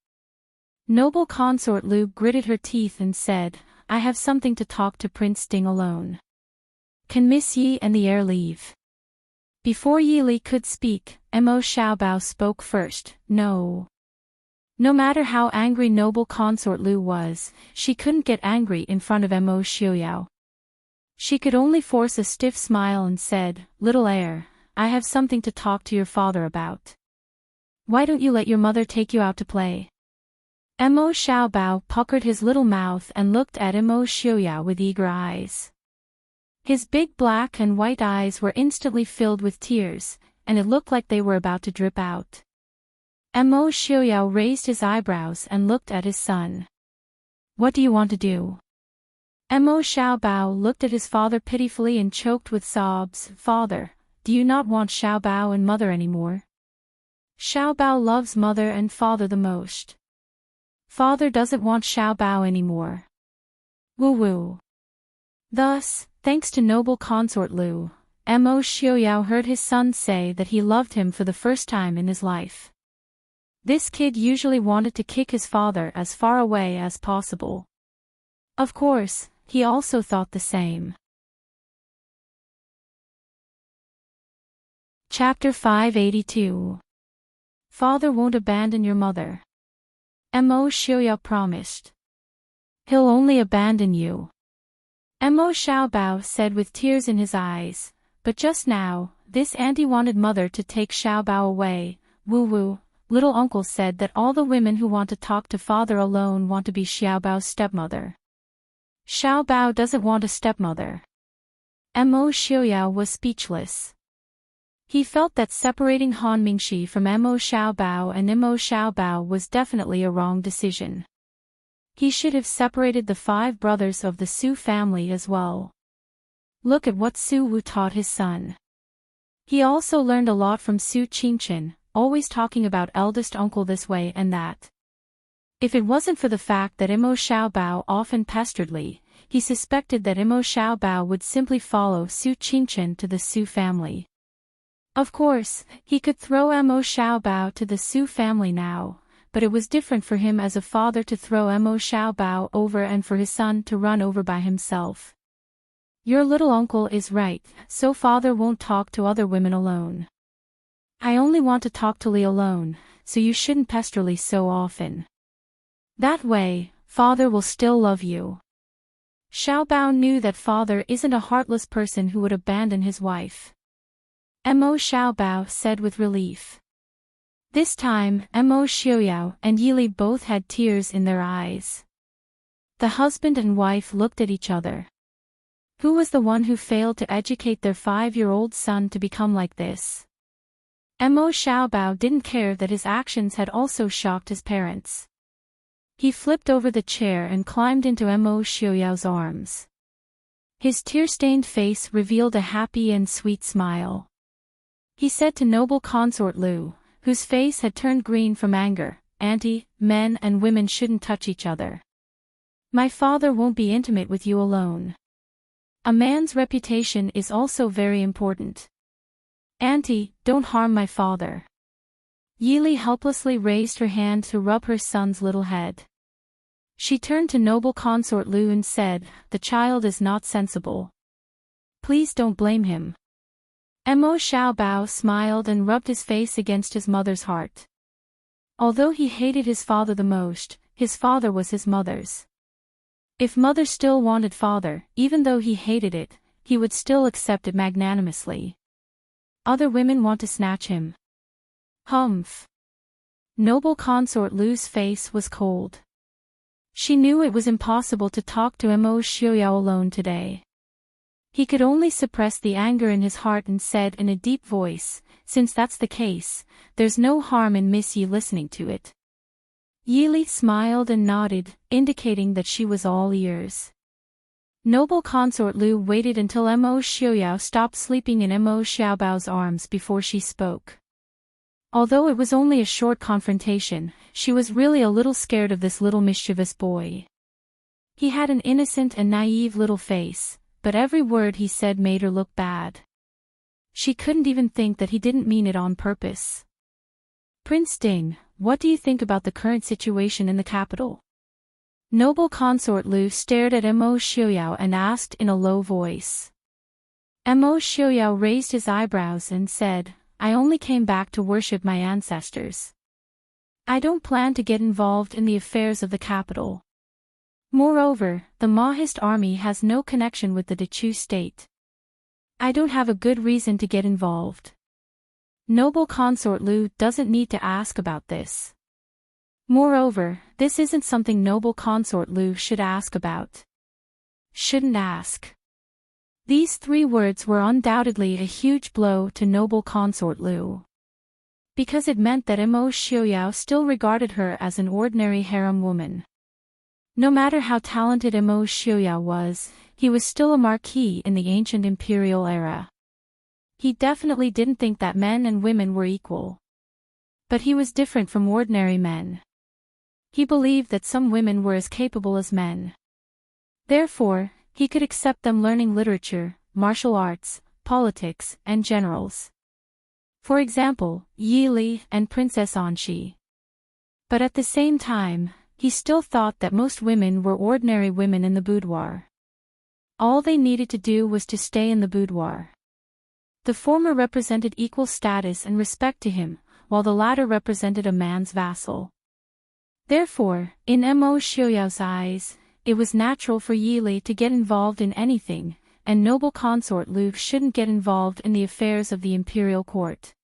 Noble consort Lu gritted her teeth and said, I have something to talk to Prince Ding alone. Can Miss Yi and the heir leave? Before Yi Li could speak, Mo Xiaobao spoke first. No. No matter how angry noble consort Lu was, she couldn't get angry in front of Mo Xiaoyao. She could only force a stiff smile and said, "Little heir, I have something to talk to your father about. Why don't you let your mother take you out to play?" Mo Xiaobao puckered his little mouth and looked at Mo Xiaoyao with eager eyes. His big black and white eyes were instantly filled with tears, and it looked like they were about to drip out. Mo Xiaoyao raised his eyebrows and looked at his son. "What do you want to do?" Mo Xiaobao looked at his father pitifully and choked with sobs. "Father, do you not want Xiaobao and mother anymore? Xiaobao loves mother and father the most. Father doesn't want Xiaobao anymore." Woo-woo. Thus, thanks to noble consort Lu, Mo Xiaoyao heard his son say that he loved him for the first time in his life. This kid usually wanted to kick his father as far away as possible. Of course, he also thought the same. Chapter 582. Father won't abandon your mother. Mo Xiaoyao promised. He'll only abandon you. Mo Xiaobao said with tears in his eyes, but just now, this auntie wanted mother to take Xiaobao away. Woo-woo, little uncle said that all the women who want to talk to father alone want to be Xiaobao's stepmother. Xiaobao doesn't want a stepmother. Mo Xiaoyao was speechless. He felt that separating Han Mingxi from Mo Xiaobao and Mo Xiaobao was definitely a wrong decision. He should have separated the 5 brothers of the Su family as well. Look at what Su Wu taught his son. He also learned a lot from Su Qingchen, always talking about eldest uncle this way and that. If it wasn't for the fact that Mo Xiaobao often pestered Li, he suspected that Mo Xiaobao would simply follow Su Qingchen to the Su family. Of course, he could throw Mo Xiaobao to the Su family now, but it was different for him as a father to throw Mo Xiaobao over and for his son to run over by himself. Your little uncle is right, so father won't talk to other women alone. I only want to talk to Li alone, so you shouldn't pester Li so often. That way, father will still love you. Xiaobao knew that father isn't a heartless person who would abandon his wife. Mo Xiaobao said with relief. This time, Mo Xiaoyao and Yi Li both had tears in their eyes. The husband and wife looked at each other. Who was the one who failed to educate their 5-year-old son to become like this? Mo Xiaobao didn't care that his actions had also shocked his parents. He flipped over the chair and climbed into Mo Xiaoyao's arms. His tear-stained face revealed a happy and sweet smile. He said to noble consort Lu, whose face had turned green from anger, "Auntie, men and women shouldn't touch each other. My father won't be intimate with you alone. A man's reputation is also very important. Auntie, don't harm my father." Yi Li helplessly raised her hand to rub her son's little head. She turned to noble consort Lu and said, "The child is not sensible. Please don't blame him." Mo Xiaobao smiled and rubbed his face against his mother's heart. Although he hated his father the most, his father was his mother's. If mother still wanted father, even though he hated it, he would still accept it magnanimously. Other women want to snatch him. Humph. Noble consort Lu's face was cold. She knew it was impossible to talk to Mo Xiaoyao alone today. He could only suppress the anger in his heart and said in a deep voice, "Since that's the case, there's no harm in Miss Yi listening to it." Yi Li smiled and nodded, indicating that she was all ears. Noble consort Lu waited until Mo Xiaoyao stopped sleeping in Mo Xiaobao's arms before she spoke. Although it was only a short confrontation, she was really a little scared of this little mischievous boy. He had an innocent and naive little face, but every word he said made her look bad. She couldn't even think that he didn't mean it on purpose. "Prince Ding, what do you think about the current situation in the capital?" Noble consort Lu stared at Mo Xiaoyao and asked in a low voice. Mo Xiaoyao raised his eyebrows and said, I only came back to worship my ancestors. I don't plan to get involved in the affairs of the capital. Moreover, the Mahist army has no connection with the Dechu state. I don't have a good reason to get involved. Noble consort Lu doesn't need to ask about this. Moreover, this isn't something noble consort Lu should ask about. Shouldn't ask. These 3 words were undoubtedly a huge blow to noble consort Lu. Because it meant that Mo Xiaoyao still regarded her as an ordinary harem woman. No matter how talented Mo Xiaoyao was, he was still a marquis in the ancient imperial era. He definitely didn't think that men and women were equal. But he was different from ordinary men. He believed that some women were as capable as men. Therefore, he could accept them learning literature, martial arts, politics, and generals. For example, Yi Li and Princess Anxi. But at the same time, he still thought that most women were ordinary women in the boudoir. All they needed to do was to stay in the boudoir. The former represented equal status and respect to him, while the latter represented a man's vassal. Therefore, in Mo Xiaoyao's eyes, it was natural for Yi Li to get involved in anything, and noble consort Lu shouldn't get involved in the affairs of the imperial court.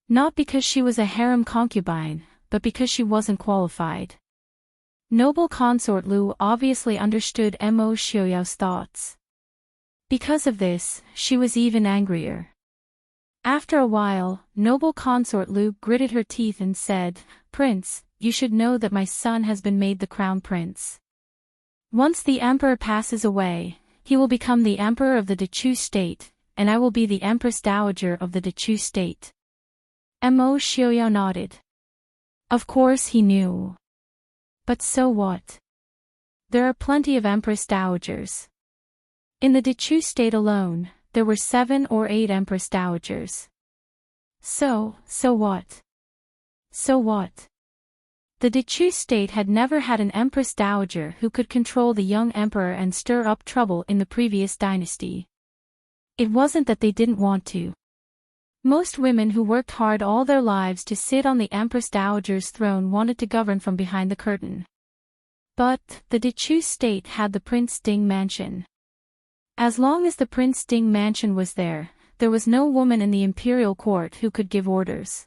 Not because she was a harem concubine, but because she wasn't qualified. Noble consort Lu obviously understood Mo Xiaoyao's thoughts. Because of this, she was even angrier. After a while, noble consort Lu gritted her teeth and said, Prince, you should know that my son has been made the crown prince. Once the emperor passes away, he will become the emperor of the Dechu state, and I will be the empress dowager of the Dechu state. Mo Xiaoyao nodded. Of course he knew. But so what? There are plenty of empress dowagers. In the Dechu state alone, there were 7 or 8 empress dowagers. So what? So what? The Dechu state had never had an empress dowager who could control the young emperor and stir up trouble in the previous dynasty. It wasn't that they didn't want to. Most women who worked hard all their lives to sit on the empress dowager's throne wanted to govern from behind the curtain. But, the Dechu state had the Prince Ding mansion. As long as the Prince Ding mansion was there was no woman in the imperial court who could give orders.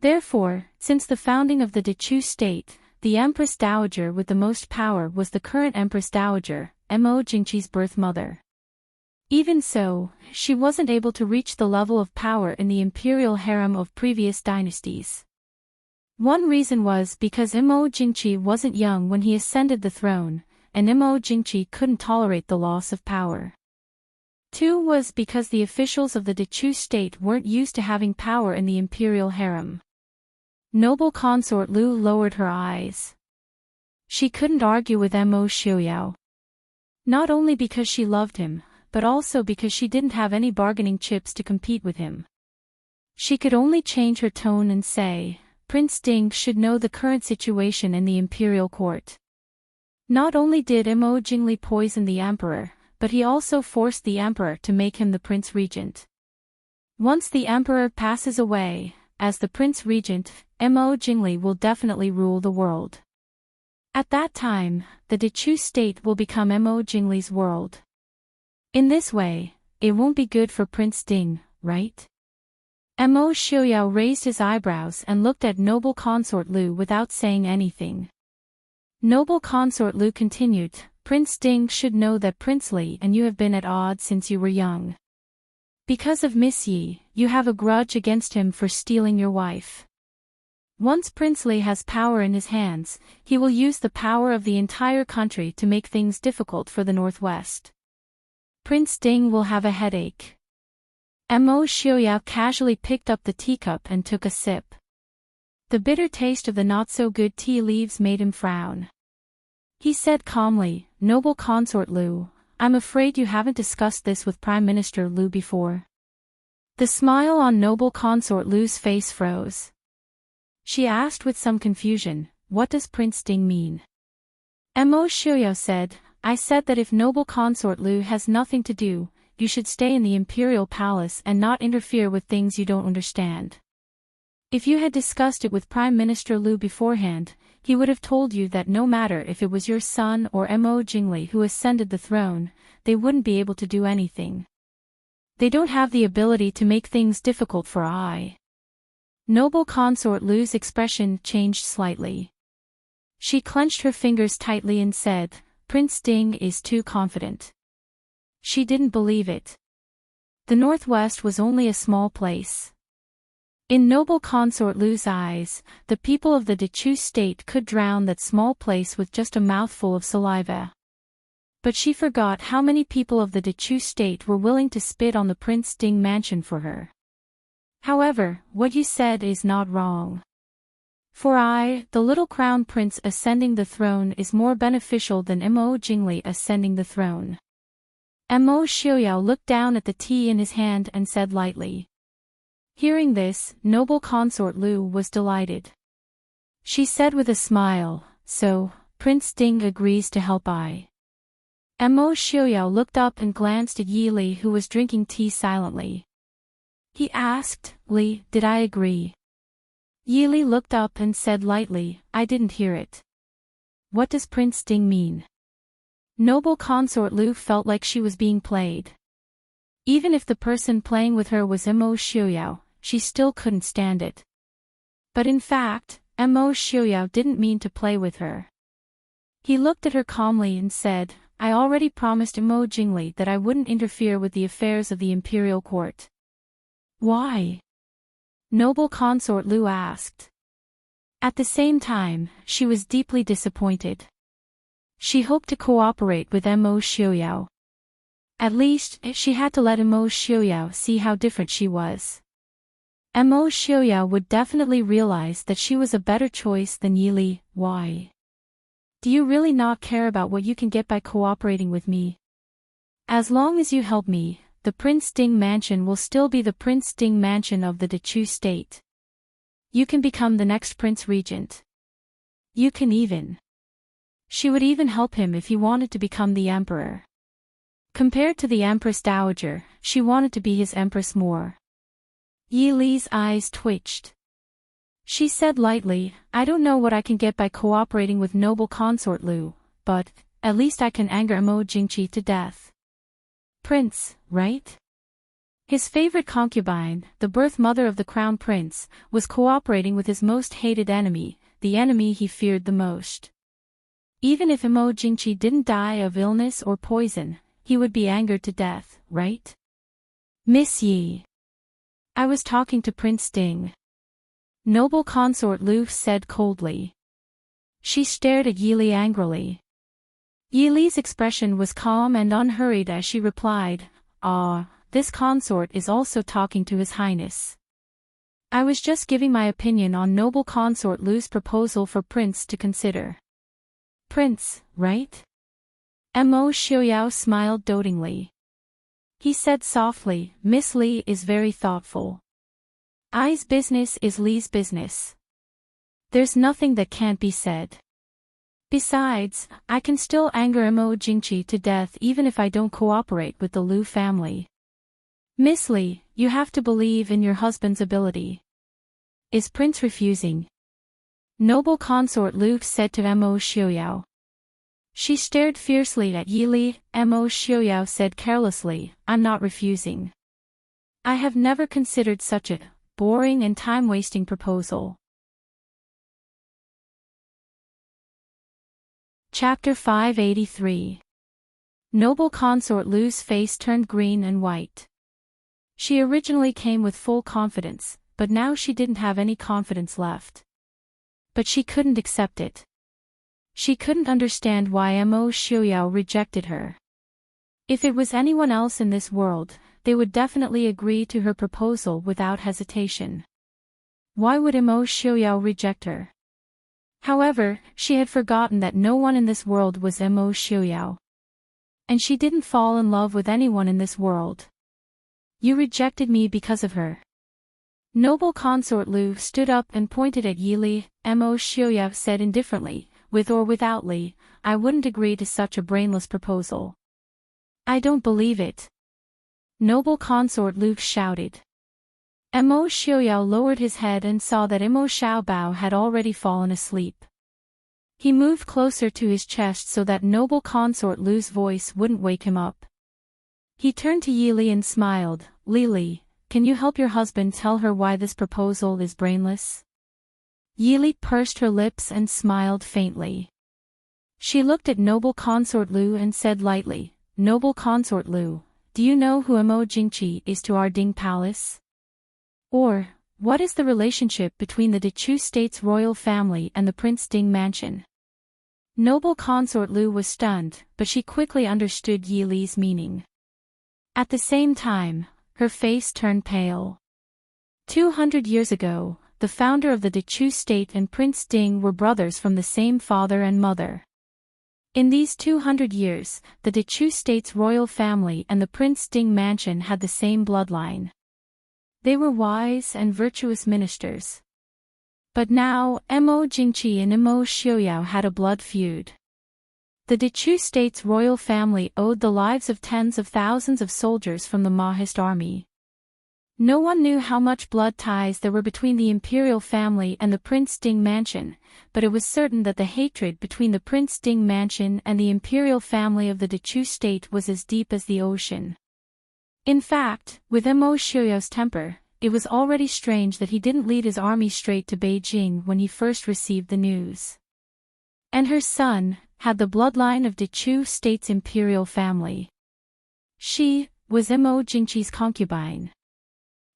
Therefore, since the founding of the Dechu state, the Empress Dowager with the most power was the current Empress Dowager, Mo Jingqi's birth mother. Even so, she wasn't able to reach the level of power in the imperial harem of previous dynasties. One reason was because Mo Jingqi wasn't young when he ascended the throne, and Mo Jingqi couldn't tolerate the loss of power. 2 was because the officials of the Dechu state weren't used to having power in the imperial harem. Noble consort Lu lowered her eyes. She couldn't argue with Mo Xiaoyao. Not only because she loved him, but also because she didn't have any bargaining chips to compete with him. She could only change her tone and say, Prince Ding should know the current situation in the imperial court. Not only did Mo Jingli poison the emperor, but he also forced the emperor to make him the prince regent. Once the emperor passes away, as the prince regent, Mo Jingli will definitely rule the world. At that time, the Dechu state will become Mo Jingli's world. In this way, it won't be good for Prince Ding, right? Mo Xiaoyao raised his eyebrows and looked at noble consort Lu without saying anything. Noble consort Lu continued, Prince Ding should know that Prince Li and you have been at odds since you were young. Because of Miss Yi, you have a grudge against him for stealing your wife. Once Prince Li has power in his hands, he will use the power of the entire country to make things difficult for the Northwest. Prince Ding will have a headache. Mo Xiaoyao casually picked up the teacup and took a sip. The bitter taste of the not-so-good tea leaves made him frown. He said calmly, Noble consort Lu, I'm afraid you haven't discussed this with Prime Minister Lu before. The smile on noble consort Lu's face froze. She asked with some confusion, what does Prince Ding mean? Mo Xiuyao said, I said that if noble consort Lu has nothing to do, you should stay in the imperial palace and not interfere with things you don't understand. If you had discussed it with Prime Minister Lu beforehand, he would have told you that no matter if it was your son or Mo Jingli who ascended the throne, they wouldn't be able to do anything. They don't have the ability to make things difficult for I. Noble consort Lu's expression changed slightly. She clenched her fingers tightly and said, Prince Ding is too confident. She didn't believe it. The Northwest was only a small place. In noble consort Lu's eyes, the people of the Dechu state could drown that small place with just a mouthful of saliva. But she forgot how many people of the Dechu state were willing to spit on the Prince Ding mansion for her. However, what you said is not wrong. For I, the little crown prince ascending the throne is more beneficial than Mo Jingli ascending the throne. Mo Xiuyao looked down at the tea in his hand and said lightly. Hearing this, noble consort Lu was delighted. She said with a smile, so, Prince Ding agrees to help I. Mo Xiuyao looked up and glanced at Yi Li who was drinking tea silently. He asked, Li, did I agree? Yi Li looked up and said lightly, I didn't hear it. What does Prince Ding mean? Noble consort Lu felt like she was being played. Even if the person playing with her was Mo Xiuyao, she still couldn't stand it. But in fact, Mo Xiuyao didn't mean to play with her. He looked at her calmly and said, I already promised Mo Jingli that I wouldn't interfere with the affairs of the imperial court. Why? Noble consort Lu asked. At the same time, she was deeply disappointed. She hoped to cooperate with Mo Xiuyao. At least, she had to let Mo Xiuyao see how different she was. Mo Xiuyao would definitely realize that she was a better choice than Yi Li. Why? Do you really not care about what you can get by cooperating with me? As long as you help me, the Prince Ding mansion will still be the Prince Ding mansion of the Dechu state. You can become the next Prince Regent. You can even. She would even help him if he wanted to become the Emperor. Compared to the Empress Dowager, she wanted to be his Empress more. Yi Li's eyes twitched. She said lightly, I don't know what I can get by cooperating with noble consort Lu, but, at least I can anger Mo Jingqi to death. Prince, right? His favorite concubine, the birth mother of the crown prince, was cooperating with his most hated enemy, the enemy he feared the most. Even if Mo Jingqi didn't die of illness or poison, he would be angered to death, right? Miss Yi. I was talking to Prince Ding. Noble consort Lu said coldly. She stared at Yi Li angrily. Yi Li's expression was calm and unhurried as she replied, this consort is also talking to His Highness. I was just giving my opinion on noble consort Lu's proposal for Prince to consider. Prince, right? Mo Xiuyao smiled dotingly. He said softly, Miss Li is very thoughtful. I's business is Li's business. There's nothing that can't be said. Besides, I can still anger Mo Jingqi to death even if I don't cooperate with the Lu family. Miss Li, you have to believe in your husband's ability. Is Prince refusing? Noble consort Lu said to Mo Xiuyao. She stared fiercely at Yi Li. Mo Xiuyao said carelessly, I'm not refusing. I have never considered such a boring and time-wasting proposal. Chapter 583. Noble consort Lu's face turned green and white. She originally came with full confidence, but now she didn't have any confidence left. But she couldn't accept it. She couldn't understand why Mo Xiuyao rejected her. If it was anyone else in this world, they would definitely agree to her proposal without hesitation. Why would Mo Xiuyao reject her? However, she had forgotten that no one in this world was Mo Xiuyao. And she didn't fall in love with anyone in this world. You rejected me because of her. Noble consort Lu stood up and pointed at Yi Li. Mo Xiuyao said indifferently, with or without Li, I wouldn't agree to such a brainless proposal. I don't believe it. Noble consort Lu shouted. Mo Xiaoyao lowered his head and saw that Mo Xiaobao had already fallen asleep. He moved closer to his chest so that noble consort Lu's voice wouldn't wake him up. He turned to Yi Li and smiled. Li, can you help your husband tell her why this proposal is brainless? Yi Li pursed her lips and smiled faintly. She looked at noble consort Lu and said lightly, Noble consort Lu, do you know who Mo Jingqi is to our Ding Palace? Or, what is the relationship between the Dechu State's royal family and the Prince Ding mansion? Noble consort Lu was stunned, but she quickly understood Yi Li's meaning. At the same time, her face turned pale. 200 years ago, the founder of the Dechu State and Prince Ding were brothers from the same father and mother. In these 200 years, the Dechu State's royal family and the Prince Ding mansion had the same bloodline. They were wise and virtuous ministers. But now, Mo Jingqi and Mo Xiaoyao had a blood feud. The Dechu State's royal family owed the lives of tens of thousands of soldiers from the Mahist army. No one knew how much blood ties there were between the imperial family and the Prince Ding mansion, but it was certain that the hatred between the Prince Ding mansion and the imperial family of the Dechu State was as deep as the ocean. In fact, with Mo Xiaoyao's temper, it was already strange that he didn't lead his army straight to Beijing when he first received the news. And her son had the bloodline of Dechu State's imperial family. She was Mo Jingqi's concubine.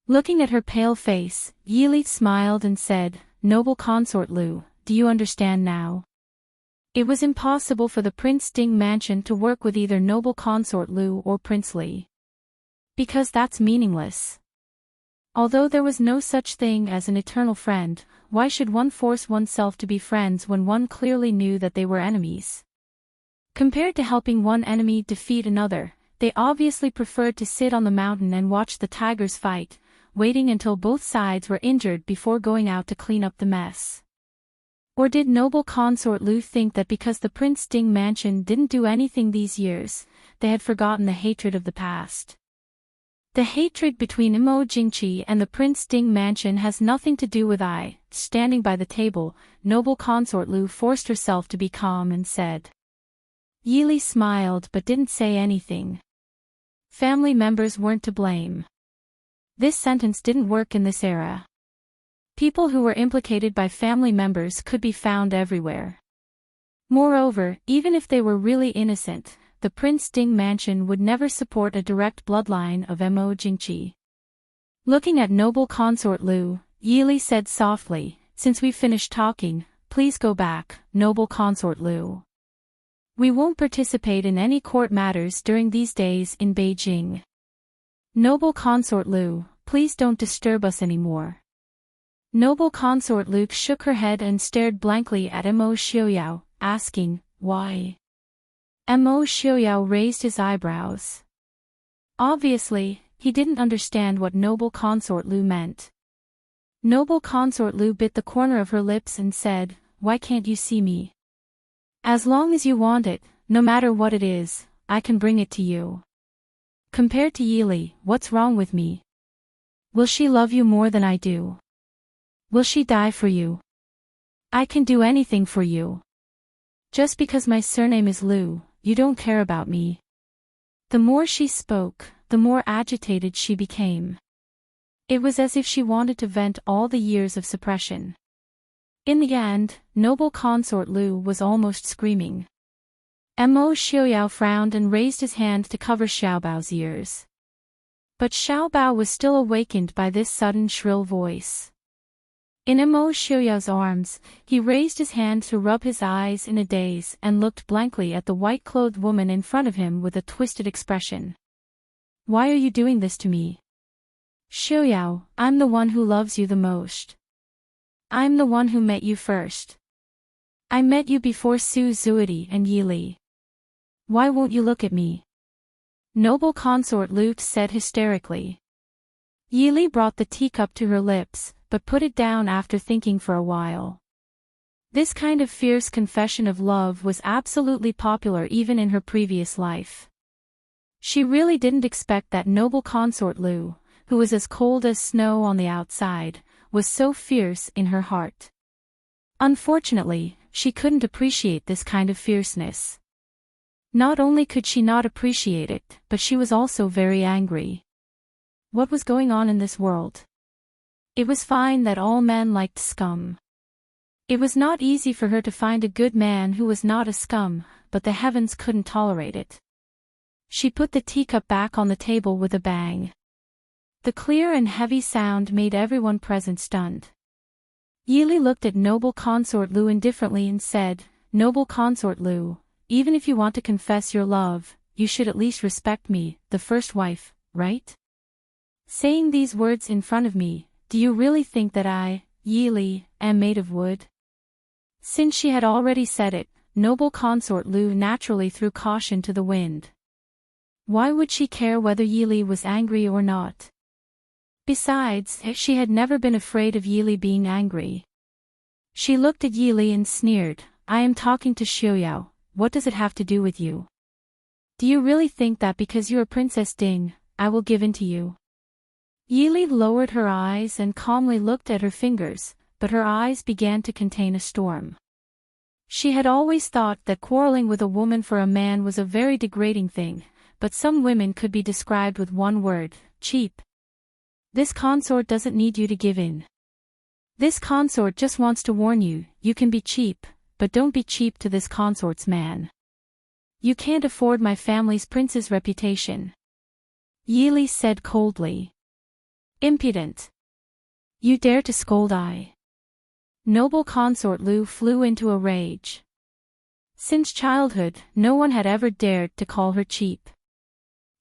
Looking at her pale face, Yi Li smiled and said, Noble consort Lu, do you understand now? It was impossible for the Prince Ding mansion to work with either noble consort Lu or Prince Li. Because that's meaningless. Although there was no such thing as an eternal friend, why should one force oneself to be friends when one clearly knew that they were enemies? Compared to helping one enemy defeat another, they obviously preferred to sit on the mountain and watch the tigers fight, waiting until both sides were injured before going out to clean up the mess. Or did noble consort Lu think that because the Prince Ding mansion didn't do anything these years, they had forgotten the hatred of the past? The hatred between Mo Jingqi and the Prince Ding mansion has nothing to do with I. Standing by the table, noble consort Lu forced herself to be calm and said. Yi Li smiled but didn't say anything. Family members weren't to blame. This sentence didn't work in this era. People who were implicated by family members could be found everywhere. Moreover, even if they were really innocent, the Prince Ding mansion would never support a direct bloodline of Mo Jingqi. Looking at noble consort Lu, Yi Li said softly, Since we've finished talking, please go back, noble consort Lu. We won't participate in any court matters during these days in Beijing. Noble consort Lu, please don't disturb us anymore. Noble consort Lu shook her head and stared blankly at Mo Xiaoyao, asking, Why? Mo Xiaoyao raised his eyebrows. Obviously, he didn't understand what noble consort Lu meant. Noble consort Lu bit the corner of her lips and said, Why can't you see me? As long as you want it, no matter what it is, I can bring it to you. Compared to Yi Li, what's wrong with me? Will she love you more than I do? Will she die for you? I can do anything for you. Just because my surname is Lu, you don't care about me. The more she spoke, the more agitated she became. It was as if she wanted to vent all the years of suppression. In the end, noble consort Lu was almost screaming. Mo Xiaoyao frowned and raised his hand to cover Xiaobao's ears. But Xiaobao was still awakened by this sudden shrill voice. In Mo Xiaoyao's arms, he raised his hand to rub his eyes in a daze and looked blankly at the white-clothed woman in front of him with a twisted expression. Why are you doing this to me? Xiaoyao, I'm the one who loves you the most. I'm the one who met you first. I met you before Su Zuidi and Yi Li. Why won't you look at me? Noble consort Lu said hysterically. Yi Li brought the teacup to her lips, but put it down after thinking for a while. This kind of fierce confession of love was absolutely popular even in her previous life. She really didn't expect that noble consort Lu, who was as cold as snow on the outside, was so fierce in her heart. Unfortunately, she couldn't appreciate this kind of fierceness. Not only could she not appreciate it, but she was also very angry. What was going on in this world? It was fine that all men liked scum. It was not easy for her to find a good man who was not a scum, but the heavens couldn't tolerate it. She put the teacup back on the table with a bang. The clear and heavy sound made everyone present stunned. Yili looked at noble consort Lu indifferently and said, "Noble consort Lu, even if you want to confess your love, you should at least respect me, the first wife, right? Saying these words in front of me, do you really think that I, Yili, am made of wood?" Since she had already said it, noble consort Lu naturally threw caution to the wind. Why would she care whether Yili was angry or not? Besides, she had never been afraid of Yili being angry. She looked at Yili and sneered, "I am talking to Xiaoyao, what does it have to do with you? Do you really think that because you're Princess Ding, I will give in to you?" Yili lowered her eyes and calmly looked at her fingers, but her eyes began to contain a storm. She had always thought that quarreling with a woman for a man was a very degrading thing, but some women could be described with one word, cheap. This consort doesn't need you to give in. This consort just wants to warn you, you can be cheap, but don't be cheap to this consort's man. You can't afford my family's prince's reputation. Yili said coldly. Impudent. You dare to scold I. Noble consort Lu flew into a rage. Since childhood, no one had ever dared to call her cheap.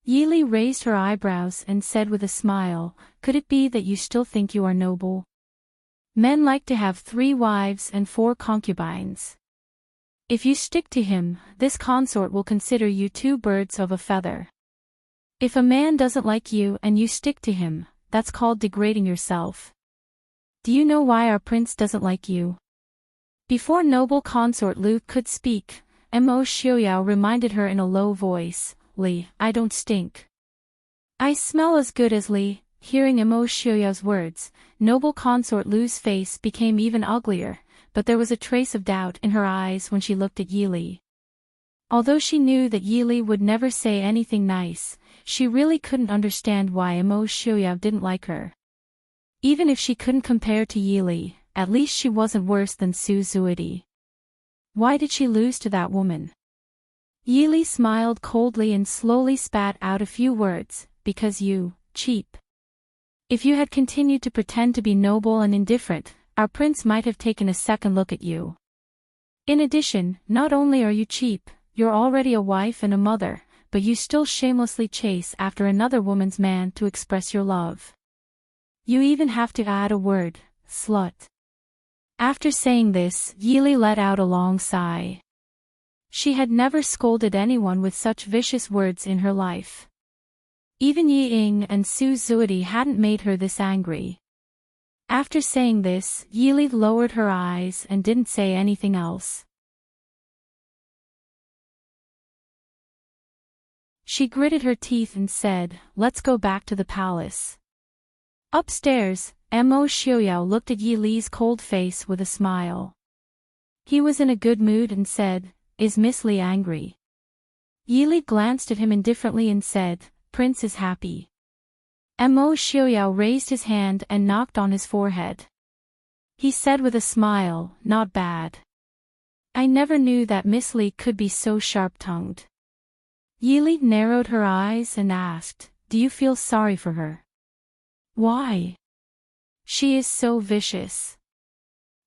Yili raised her eyebrows and said with a smile, "Could it be that you still think you are noble? Men like to have 3 wives and 4 concubines. If you stick to him, this consort will consider you 2 birds of a feather. If a man doesn't like you and you stick to him, that's called degrading yourself. Do you know why our prince doesn't like you?" Before noble consort Lu could speak, Mo Xiaoyao reminded her in a low voice, "Li, I don't stink. I smell as good as Li." Hearing Mo Xiaoyao's words, noble consort Lu's face became even uglier, but there was a trace of doubt in her eyes when she looked at Yili. Although she knew that Yili would never say anything nice, she really couldn't understand why Mo Xiaoyao didn't like her. Even if she couldn't compare to Yili, at least she wasn't worse than Su Zuidi. Why did she lose to that woman? Yili smiled coldly and slowly spat out a few words, "Because you, cheap. If you had continued to pretend to be noble and indifferent, our prince might have taken a second look at you. In addition, not only are you cheap, you're already a wife and a mother, but you still shamelessly chase after another woman's man to express your love. You even have to add a word, slut." After saying this, Yili let out a long sigh. She had never scolded anyone with such vicious words in her life. Even Yi Ying and Su Zuidi hadn't made her this angry. After saying this, Yili lowered her eyes and didn't say anything else. She gritted her teeth and said, "Let's go back to the palace." Upstairs, Mo Xiaoyao looked at Yili's cold face with a smile. He was in a good mood and said, "Is Miss Li angry?" Yili glanced at him indifferently and said, "Prince is happy." Mo Xiaoyao raised his hand and knocked on his forehead. He said with a smile, "Not bad. I never knew that Miss Li could be so sharp-tongued." Yili narrowed her eyes and asked, "Do you feel sorry for her?" "Why? She is so vicious."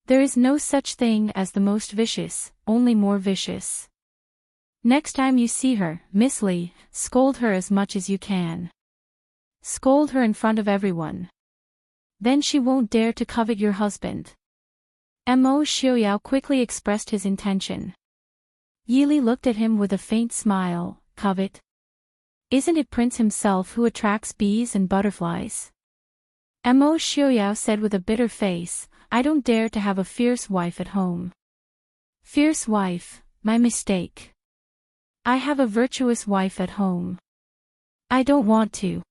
"There is no such thing as the most vicious, only more vicious. Next time you see her, Miss Li, scold her as much as you can. Scold her in front of everyone. Then she won't dare to covet your husband." Mo Xiaoyao quickly expressed his intention. Yili looked at him with a faint smile. "Covet? Isn't it Prince himself who attracts bees and butterflies?" Mo Xiaoyao said with a bitter face, "I don't dare to have a fierce wife at home. Fierce wife, my mistake. I have a virtuous wife at home. I don't want to.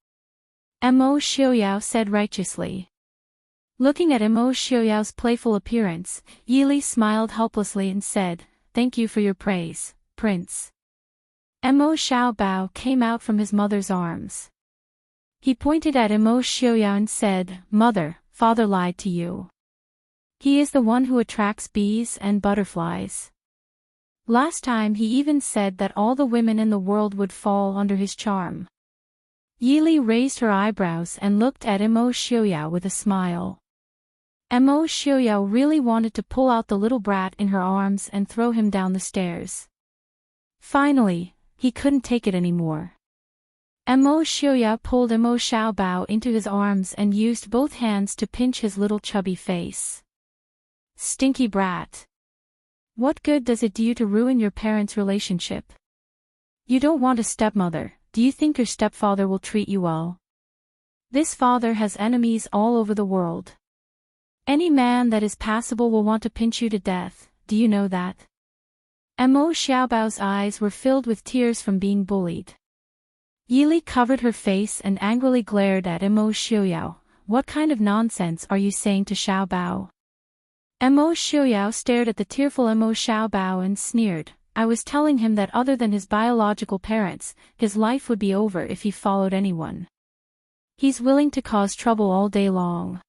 Mo Xiaoyao said righteously. Looking at Mo Xiaoyao's playful appearance, Yili smiled helplessly and said, "Thank you for your praise, Prince." Mo Xiaobao came out from his mother's arms. He pointed at Mo Xiaoyao and said, "Mother, father lied to you. He is the one who attracts bees and butterflies. Last time he even said that all the women in the world would fall under his charm." Yili raised her eyebrows and looked at Mo Xiaoyao with a smile. Mo Xiaoyao really wanted to pull out the little brat in her arms and throw him down the stairs. Finally, he couldn't take it anymore. Mo Xiaoyao pulled Mo Xiaobao into his arms and used both hands to pinch his little chubby face. Stinky brat. What good does it do you to ruin your parents' relationship? You don't want a stepmother, do you think your stepfather will treat you well? This father has enemies all over the world. Any man that is passable will want to pinch you to death, do you know that? Mo Xiaobao's eyes were filled with tears from being bullied. Yili covered her face and angrily glared at Mo Xiaoyao. "What kind of nonsense are you saying to Xiaobao?" Mo Xiaoyao stared at the tearful Mo Xiaobao and sneered. "I was telling him that other than his biological parents, his life would be over if he followed anyone. He's willing to cause trouble all day long."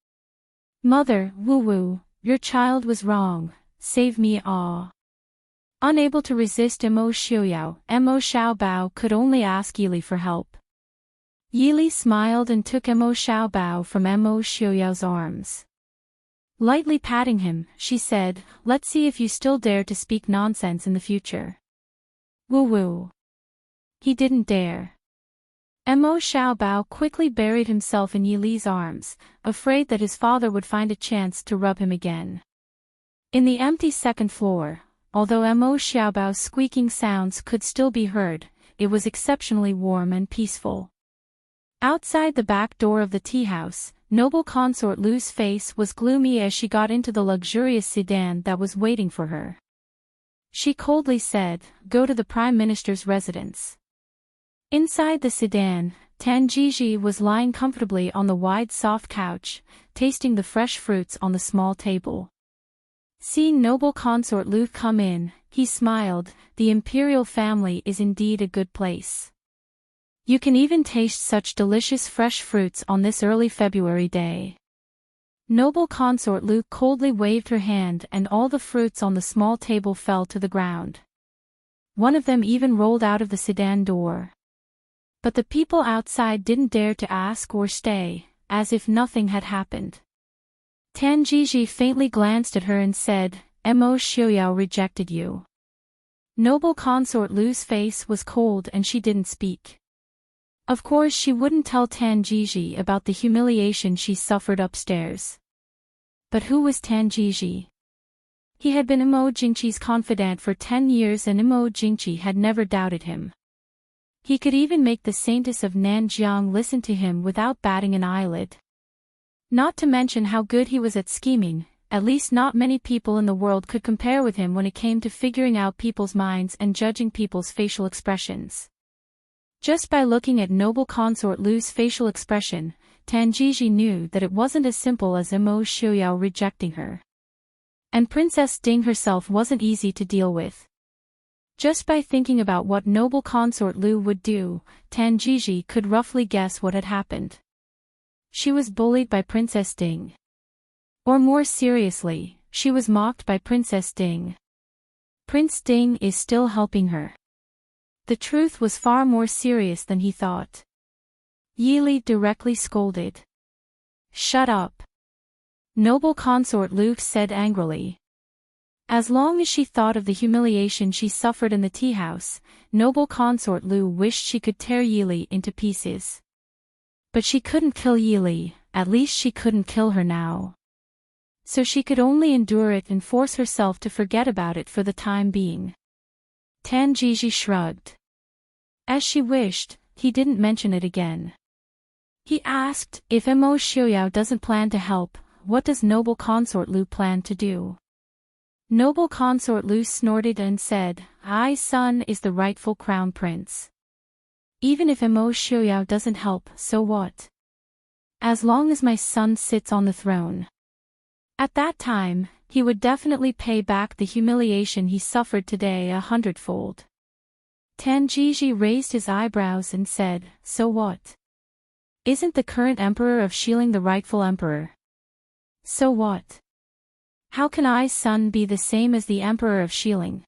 "Mother, woo-woo, your child was wrong, save me ah." Unable to resist Mo Xiaoyao, Mo Xiaobao could only ask Yili for help. Yili smiled and took Mo Xiaobao from Mo Xiaoyao's arms. Lightly patting him, she said, "Let's see if you still dare to speak nonsense in the future." Woo-woo. He didn't dare. Mo Xiaobao quickly buried himself in Yili's arms, afraid that his father would find a chance to rub him again. In the empty second floor, although Mo Xiaobao's squeaking sounds could still be heard, it was exceptionally warm and peaceful. Outside the back door of the tea house, noble consort Lu's face was gloomy as she got into the luxurious sedan that was waiting for her. She coldly said, "Go to the Prime Minister's residence." Inside the sedan, Tan Jiji was lying comfortably on the wide soft couch, tasting the fresh fruits on the small table. Seeing noble consort Lu come in, he smiled. "The imperial family is indeed a good place. You can even taste such delicious fresh fruits on this early February day." Noble consort Lu coldly waved her hand and all the fruits on the small table fell to the ground. One of them even rolled out of the sedan door. But the people outside didn't dare to ask or stay, as if nothing had happened. Tan Jiji faintly glanced at her and said, "Mo Xiaoyao rejected you." Noble consort Lu's face was cold and she didn't speak. Of course she wouldn't tell Tan Jiji about the humiliation she suffered upstairs. But who was Tan Jiji? He had been Mo Jingqi's confidant for 10 years and Mo Jingqi had never doubted him. He could even make the Saintess of Nanjiang listen to him without batting an eyelid. Not to mention how good he was at scheming, at least not many people in the world could compare with him when it came to figuring out people's minds and judging people's facial expressions. Just by looking at noble consort Lu's facial expression, Tan Jiji knew that it wasn't as simple as Mo Xiaoyao rejecting her. And Princess Ding herself wasn't easy to deal with. Just by thinking about what noble consort Lu would do, Tan Jiji could roughly guess what had happened. She was bullied by Princess Ding. Or more seriously, she was mocked by Princess Ding. Prince Ding is still helping her. The truth was far more serious than he thought. Yili directly scolded. "Shut up!" Noble consort Lu said angrily. As long as she thought of the humiliation she suffered in the tea house, noble consort Lu wished she could tear Yili into pieces. But she couldn't kill Yili, at least she couldn't kill her now. So she could only endure it and force herself to forget about it for the time being. Tan Jiji shrugged. As she wished, he didn't mention it again. He asked, "If Mo Xiaoyao doesn't plan to help, what does noble consort Lu plan to do?" Noble consort Lu snorted and said, "I son is the rightful crown prince. Even if Mo Xiuyao doesn't help, so what? As long as my son sits on the throne. At that time, he would definitely pay back the humiliation he suffered today 100-fold. Tan Jiji raised his eyebrows and said, "So what? Isn't the current emperor of Xiling the rightful emperor? So what? How can I son be the same as the emperor of Xiling?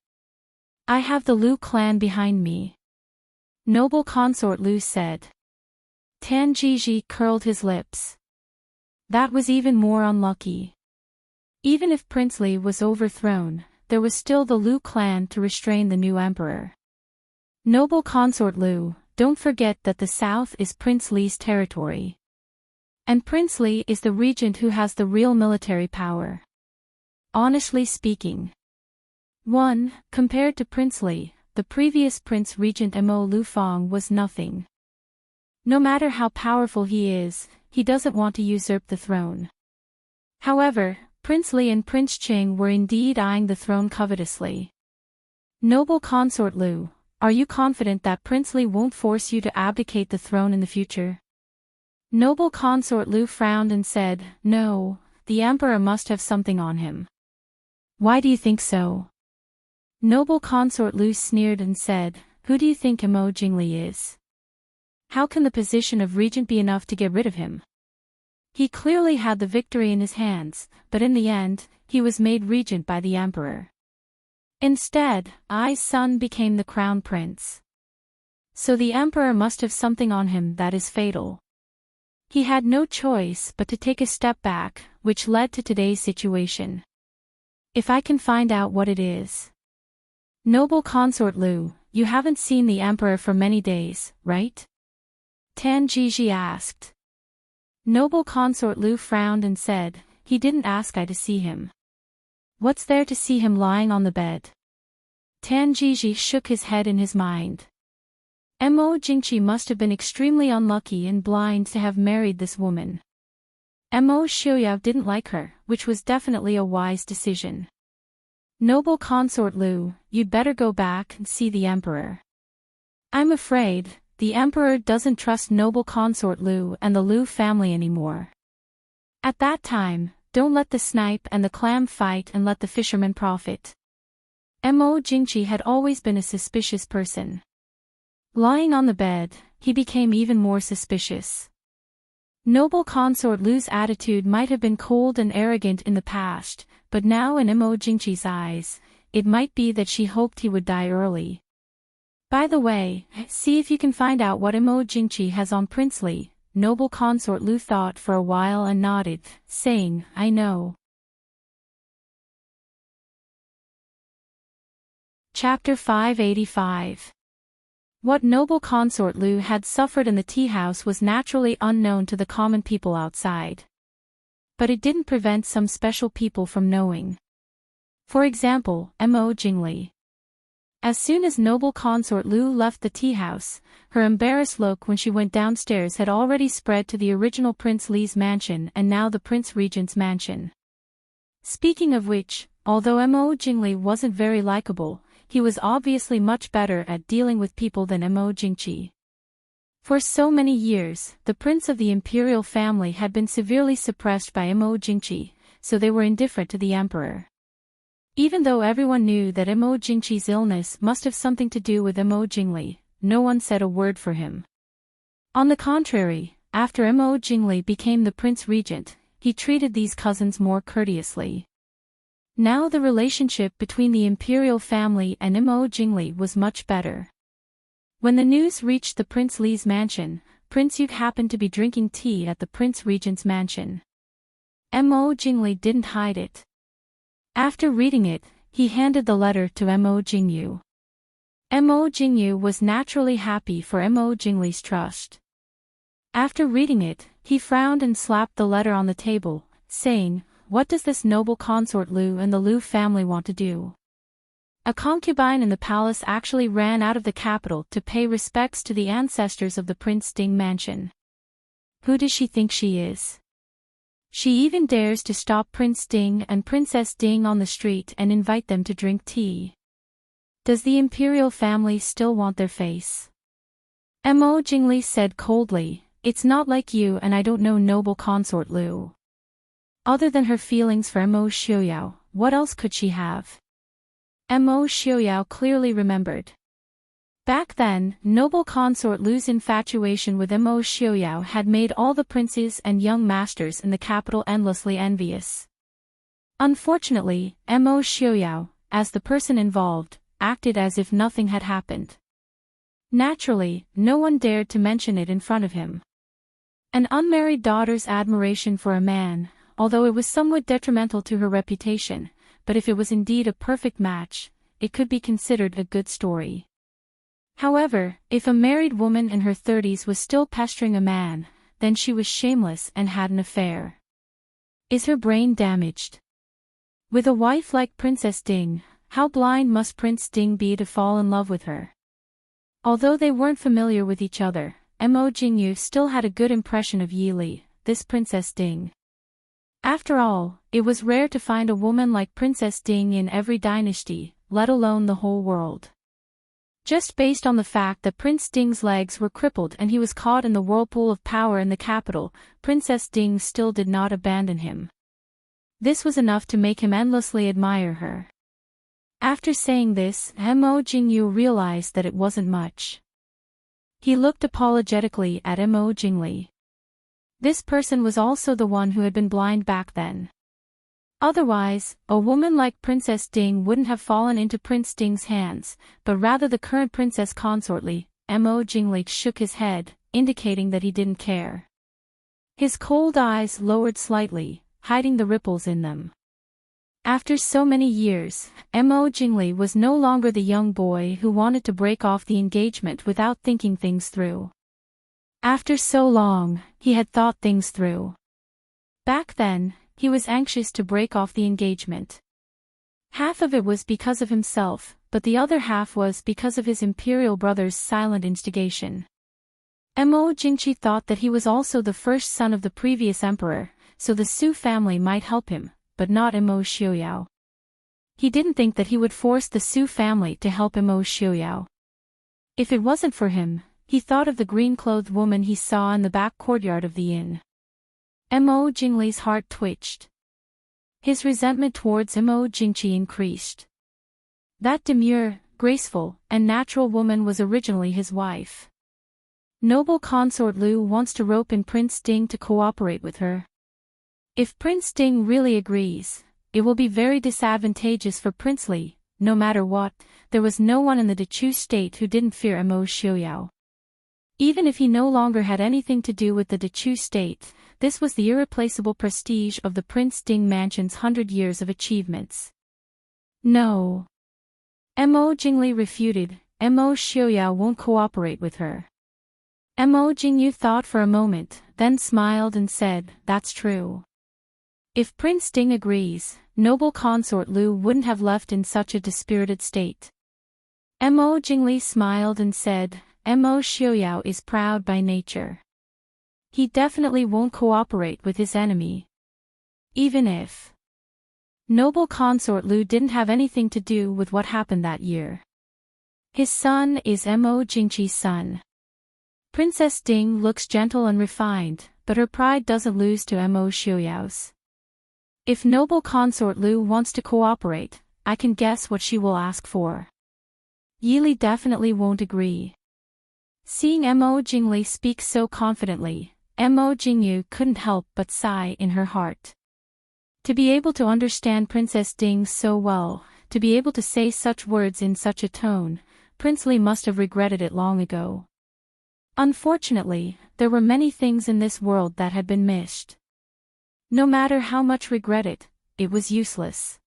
I have the Lu clan behind me." Noble consort Lu said. Tan Jiji curled his lips. That was even more unlucky. Even if Prince Li was overthrown, there was still the Lu clan to restrain the new emperor. Noble consort Lu, don't forget that the south is Prince Li's territory. And Prince Li is the regent who has the real military power. Honestly speaking. 1. Compared to Prince Li, the previous Prince Regent Mo Lufang was nothing. No matter how powerful he is, he doesn't want to usurp the throne. However, Prince Li and Prince Qing were indeed eyeing the throne covetously. Noble consort Lu, are you confident that Prince Li won't force you to abdicate the throne in the future? Noble consort Lu frowned and said, "No, the emperor must have something on him." "Why do you think so?" Noble consort Lu sneered and said, "Who do you think Mo Jingli is? How can the position of regent be enough to get rid of him? He clearly had the victory in his hands, but in the end, he was made regent by the emperor. Instead, I's son became the crown prince. So the emperor must have something on him that is fatal. He had no choice but to take a step back, which led to today's situation. If I can find out what it is." Noble consort Lu, you haven't seen the emperor for many days, right? Tan Jiji asked. Noble consort Lu frowned and said, "He didn't ask I to see him. What's there to see him lying on the bed?" Tan Jiji shook his head in his mind. Mo Jingqi must have been extremely unlucky and blind to have married this woman. Mo Xiuyao didn't like her, which was definitely a wise decision. Noble consort Lu, you'd better go back and see the emperor. I'm afraid, the emperor doesn't trust noble consort Lu and the Lu family anymore. At that time, don't let the snipe and the clam fight and let the fisherman profit. Mo Jingqi had always been a suspicious person. Lying on the bed, he became even more suspicious. Noble consort Lu's attitude might have been cold and arrogant in the past, but now in Mo Jingqi's eyes, it might be that she hoped he would die early. By the way, see if you can find out what Mo Jingqi has on Prince Li. Noble consort Lu thought for a while and nodded, saying, "I know." Chapter 585. What noble consort Lu had suffered in the tea house was naturally unknown to the common people outside. But it didn't prevent some special people from knowing. For example, Mo Jingli. As soon as noble consort Lu left the tea house, her embarrassed look when she went downstairs had already spread to the original Prince Li's mansion and now the Prince Regent's mansion. Speaking of which, although Mo Jingli wasn't very likable, he was obviously much better at dealing with people than Mo Jingqi. For so many years, the prince of the imperial family had been severely suppressed by Mo Jingqi, so they were indifferent to the emperor. Even though everyone knew that Mo Jingqi's illness must have something to do with Mo Jingli, no one said a word for him. On the contrary, after Mo Jingli became the prince regent, he treated these cousins more courteously. Now the relationship between the imperial family and Mo Jingli was much better. When the news reached the Prince Li's mansion, Prince Yuk happened to be drinking tea at the Prince Regent's mansion. Mo Jingli didn't hide it. After reading it, he handed the letter to Mo Jingyu. Mo Jingyu was naturally happy for Mo Jingli's trust. After reading it, he frowned and slapped the letter on the table, saying, "What does this noble consort Lu and the Lu family want to do?" A concubine in the palace actually ran out of the capital to pay respects to the ancestors of the Prince Ding mansion. Who does she think she is? She even dares to stop Prince Ding and Princess Ding on the street and invite them to drink tea. Does the imperial family still want their face? Mo Jingli said coldly, "It's not like you, and I don't know noble consort Lu. Other than her feelings for Mo Xiuyao, what else could she have?" Mo Xiuyao clearly remembered. Back then, noble consort Lu's infatuation with Mo Xiuyao had made all the princes and young masters in the capital endlessly envious. Unfortunately, Mo Xiuyao, as the person involved, acted as if nothing had happened. Naturally, no one dared to mention it in front of him. An unmarried daughter's admiration for a man, although it was somewhat detrimental to her reputation, but if it was indeed a perfect match, it could be considered a good story. However, if a married woman in her 30s was still pestering a man, then she was shameless and had an affair. Is her brain damaged? With a wife like Princess Ding, how blind must Prince Ding be to fall in love with her? Although they weren't familiar with each other, Mo Jingyu still had a good impression of Yi Li, this Princess Ding. After all, it was rare to find a woman like Princess Ding in every dynasty, let alone the whole world. Just based on the fact that Prince Ding's legs were crippled and he was caught in the whirlpool of power in the capital, Princess Ding still did not abandon him. This was enough to make him endlessly admire her. After saying this, Mo Jingyu realized that it wasn't much. He looked apologetically at Mo Jingli. This person was also the one who had been blind back then. Otherwise, a woman like Princess Ding wouldn't have fallen into Prince Ding's hands, but rather the current princess consort Li. Mo Jingli shook his head, indicating that he didn't care. His cold eyes lowered slightly, hiding the ripples in them. After so many years, Mo Jingli was no longer the young boy who wanted to break off the engagement without thinking things through. After so long, he had thought things through. Back then, he was anxious to break off the engagement. Half of it was because of himself, but the other half was because of his imperial brother's silent instigation. Mo Jingqi thought that he was also the first son of the previous emperor, so the Su family might help him, but not Mo Xiuyao. He didn't think that he would force the Su family to help Mo Xiuyao. If it wasn't for him, he thought of the green-clothed woman he saw in the back courtyard of the inn. Mo Jingli's heart twitched. His resentment towards Mo Jingqi increased. That demure, graceful, and natural woman was originally his wife. Noble consort Lu wants to rope in Prince Ding to cooperate with her. If Prince Ding really agrees, it will be very disadvantageous for Prince Li. No matter what, there was no one in the Dechu state who didn't fear Mo Xiuyao. Even if he no longer had anything to do with the Dechu state, this was the irreplaceable prestige of the Prince Ding mansion's 100 years of achievements. No. Mo Jingli refuted, Mo Xiuyao won't cooperate with her. Mo Jingyu thought for a moment, then smiled and said, that's true. If Prince Ding agrees, noble consort Lu wouldn't have left in such a dispirited state. Mo Jingli smiled and said, Mo Xiuyao is proud by nature. He definitely won't cooperate with his enemy. Even if noble consort Lu didn't have anything to do with what happened that year. His son is Mo Jingqi's son. Princess Ding looks gentle and refined, but her pride doesn't lose to Mo Xiuyao's. If noble consort Lu wants to cooperate, I can guess what she will ask for. Yi Li definitely won't agree. Seeing Mo Jingli speak so confidently, Mo Jingyu couldn't help but sigh in her heart. To be able to understand Princess Ding so well, to be able to say such words in such a tone, Prince Li must have regretted it long ago. Unfortunately, there were many things in this world that had been missed. No matter how much regret it was useless.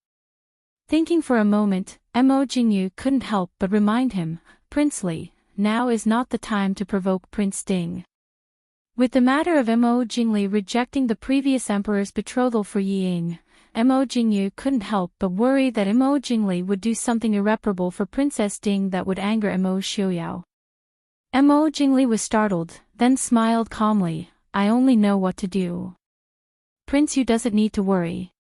Thinking for a moment, Mo Jingyu couldn't help but remind him, Prince Li, now is not the time to provoke Prince Ding. With the matter of Mo Jingli rejecting the previous emperor's betrothal for Yi Ying, Mo Jingyu couldn't help but worry that Mo Jingli would do something irreparable for Princess Ding that would anger Mo Xiuyao. Mo Jingli was startled, then smiled calmly, I only know what to do. Prince Yu doesn't need to worry.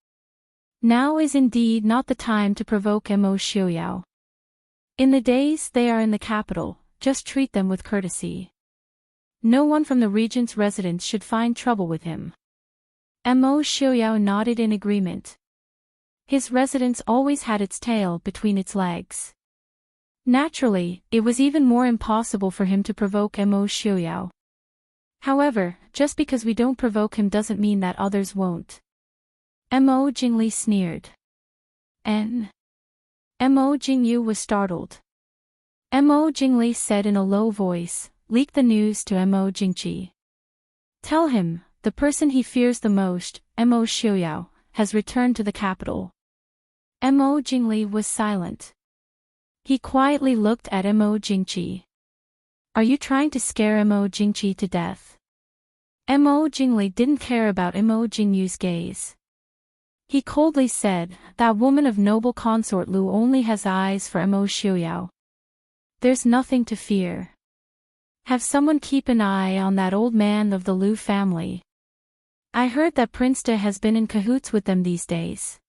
Now is indeed not the time to provoke Mo Xiuyao. In the days they are in the capital, just treat them with courtesy. No one from the regent's residence should find trouble with him. Mo Xiuyao nodded in agreement. His residence always had its tail between its legs. Naturally, it was even more impossible for him to provoke Mo Xiuyao. However, just because we don't provoke him doesn't mean that others won't. Mo Jingli sneered. Mo Jingyu was startled. Mo Jingli said in a low voice, leak the news to Mo Jingqi. Tell him, the person he fears the most, Mo Xiuyao, has returned to the capital. Mo Jingli was silent. He quietly looked at Mo Jingqi. Are you trying to scare Mo Jingqi to death? Mo Jingli didn't care about Mo Jingyu's gaze. He coldly said, that woman of noble consort Lu only has eyes for Mo Xiuyao. There's nothing to fear. Have someone keep an eye on that old man of the Lu family. I heard that Prince De has been in cahoots with them these days.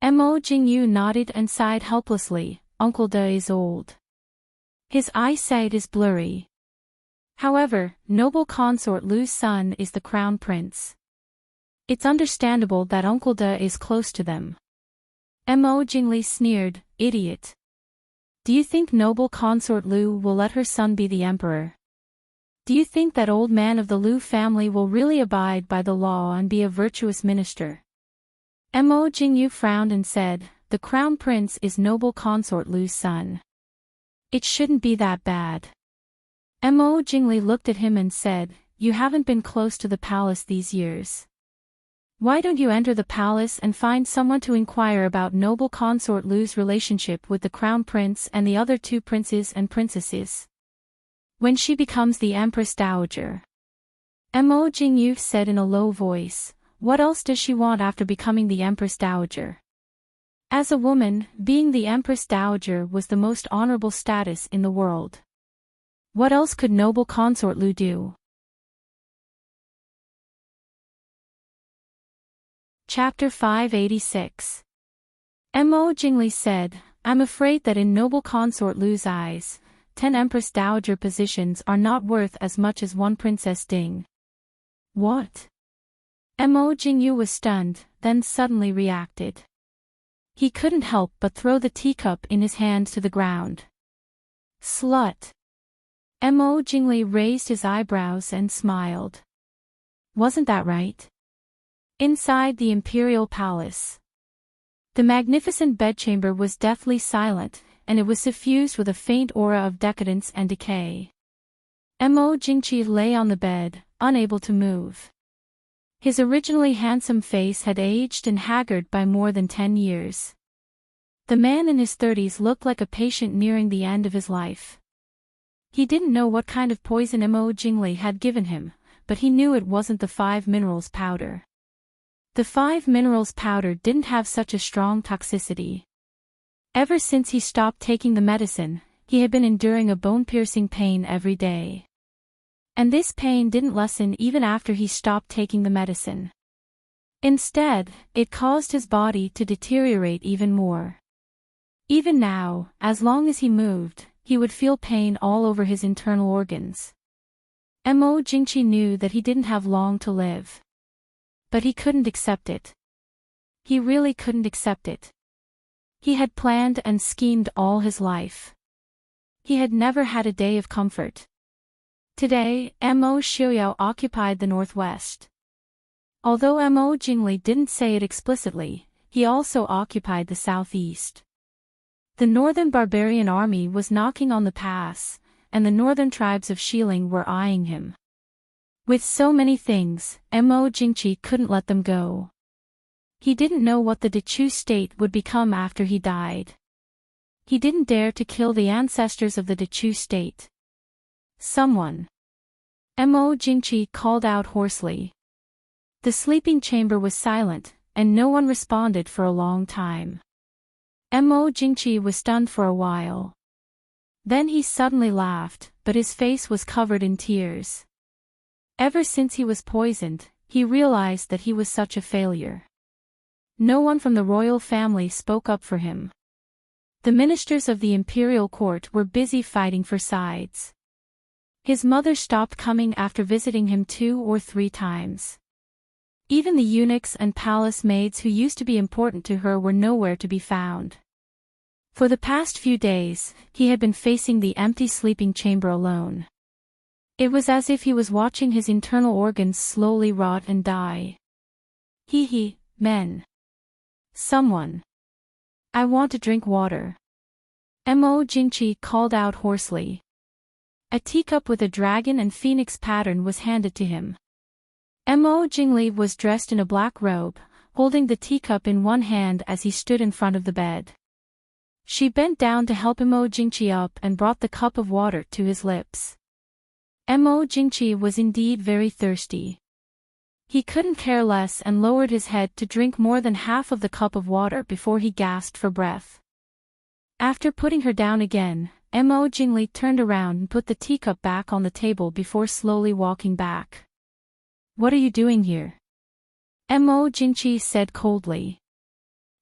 Mo Jingyu nodded and sighed helplessly. Uncle De is old. His eyesight is blurry. However, noble consort Lu's son is the crown prince. It's understandable that Uncle De is close to them. Mo Jingli sneered, idiot. Do you think noble consort Lu will let her son be the emperor? Do you think that old man of the Lu family will really abide by the law and be a virtuous minister? Mo Jingyu frowned and said, the crown prince is noble consort Lu's son. It shouldn't be that bad. Mo Jingli looked at him and said, you haven't been close to the palace these years. Why don't you enter the palace and find someone to inquire about noble consort Lu's relationship with the crown prince and the other two princes and princesses? When she becomes the Empress Dowager. Mo Jingyu said in a low voice, what else does she want after becoming the Empress Dowager? As a woman, being the Empress Dowager was the most honorable status in the world. What else could noble consort Lu do? Chapter 586. Mo Jingli said, I'm afraid that in noble consort Lu's eyes, 10 Empress Dowager positions are not worth as much as one Princess Ding. What? Mo Jingyu was stunned, then suddenly reacted. He couldn't help but throw the teacup in his hand to the ground. Slut. Mo Jingli raised his eyebrows and smiled. Wasn't that right? Inside the imperial palace. The magnificent bedchamber was deathly silent, and it was suffused with a faint aura of decadence and decay. Mo Jingqi lay on the bed, unable to move. His originally handsome face had aged and haggard by more than 10 years. The man in his 30s looked like a patient nearing the end of his life. He didn't know what kind of poison Mo Jingli had given him, but he knew it wasn't the 5 minerals powder. The 5 minerals powder didn't have such a strong toxicity. Ever since he stopped taking the medicine, he had been enduring a bone-piercing pain every day. And this pain didn't lessen even after he stopped taking the medicine. Instead, it caused his body to deteriorate even more. Even now, as long as he moved, he would feel pain all over his internal organs. Mo Jingqi knew that he didn't have long to live. But he couldn't accept it. He really couldn't accept it. He had planned and schemed all his life. He had never had a day of comfort. Today, Mo Xiuyao occupied the northwest. Although Mo Jingli didn't say it explicitly, he also occupied the southeast. The northern barbarian army was knocking on the pass, and the northern tribes of Xiling were eyeing him. With so many things, Mo Jingqi couldn't let them go. He didn't know what the Dechu state would become after he died. He didn't dare to kill the ancestors of the Dechu state. Someone. Mo Jingqi called out hoarsely. The sleeping chamber was silent, and no one responded for a long time. Mo Jingqi was stunned for a while. Then he suddenly laughed, but his face was covered in tears. Ever since he was poisoned, he realized that he was such a failure. No one from the royal family spoke up for him. The ministers of the imperial court were busy fighting for sides. His mother stopped coming after visiting him 2 or 3 times. Even the eunuchs and palace maids who used to be important to her were nowhere to be found. For the past few days, he had been facing the empty sleeping chamber alone. It was as if he was watching his internal organs slowly rot and die. Men. Someone. I want to drink water. Mo Jingqi called out hoarsely. A teacup with a dragon and phoenix pattern was handed to him. Mo Jingli was dressed in a black robe, holding the teacup in one hand as he stood in front of the bed. She bent down to help Mo Jingqi up and brought the cup of water to his lips. Mo Jingqi was indeed very thirsty. He couldn't care less and lowered his head to drink more than half of the cup of water before he gasped for breath. After putting her down again, Mo Jingli turned around and put the teacup back on the table before slowly walking back. What are you doing here? Mo Jingqi said coldly.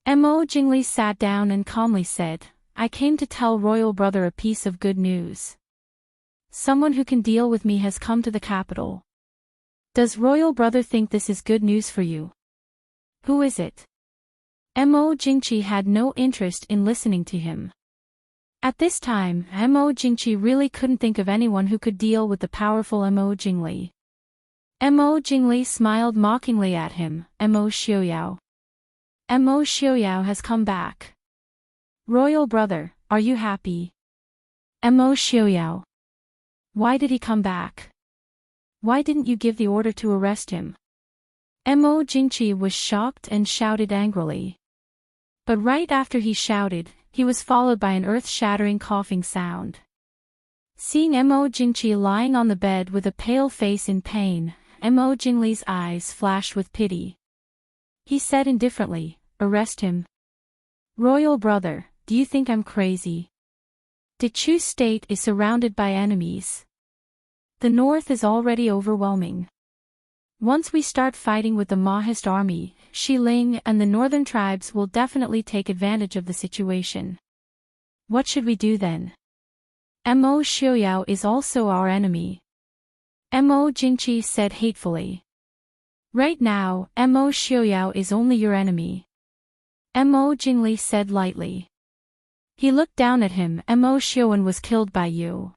Mo Jingli sat down and calmly said, I came to tell royal brother a piece of good news. Someone who can deal with me has come to the capital. Does royal brother think this is good news for you? Who is it? Mo Jingqi had no interest in listening to him. At this time, Mo Jingqi really couldn't think of anyone who could deal with the powerful Mo Jingli. Mo Jingli smiled mockingly at him. Mo Xiaoyao. Mo Xiaoyao has come back. Royal brother, are you happy? Mo Xiaoyao. Why did he come back? Why didn't you give the order to arrest him? Mo Jingqi was shocked and shouted angrily. But right after he shouted, he was followed by an earth-shattering coughing sound. Seeing Mo Jingqi lying on the bed with a pale face in pain, Mo Jingli's eyes flashed with pity. He said indifferently, arrest him. Royal brother, do you think I'm crazy? The Chu state is surrounded by enemies. The north is already overwhelming. Once we start fighting with the Mahist army, Xiling and the northern tribes will definitely take advantage of the situation. What should we do then? Mo Xiaoyao is also our enemy. Mo Jingqi said hatefully. Right now, Mo Xiaoyao is only your enemy. Mo Jingli said lightly. He looked down at him. Mo Xiaoyan was killed by you.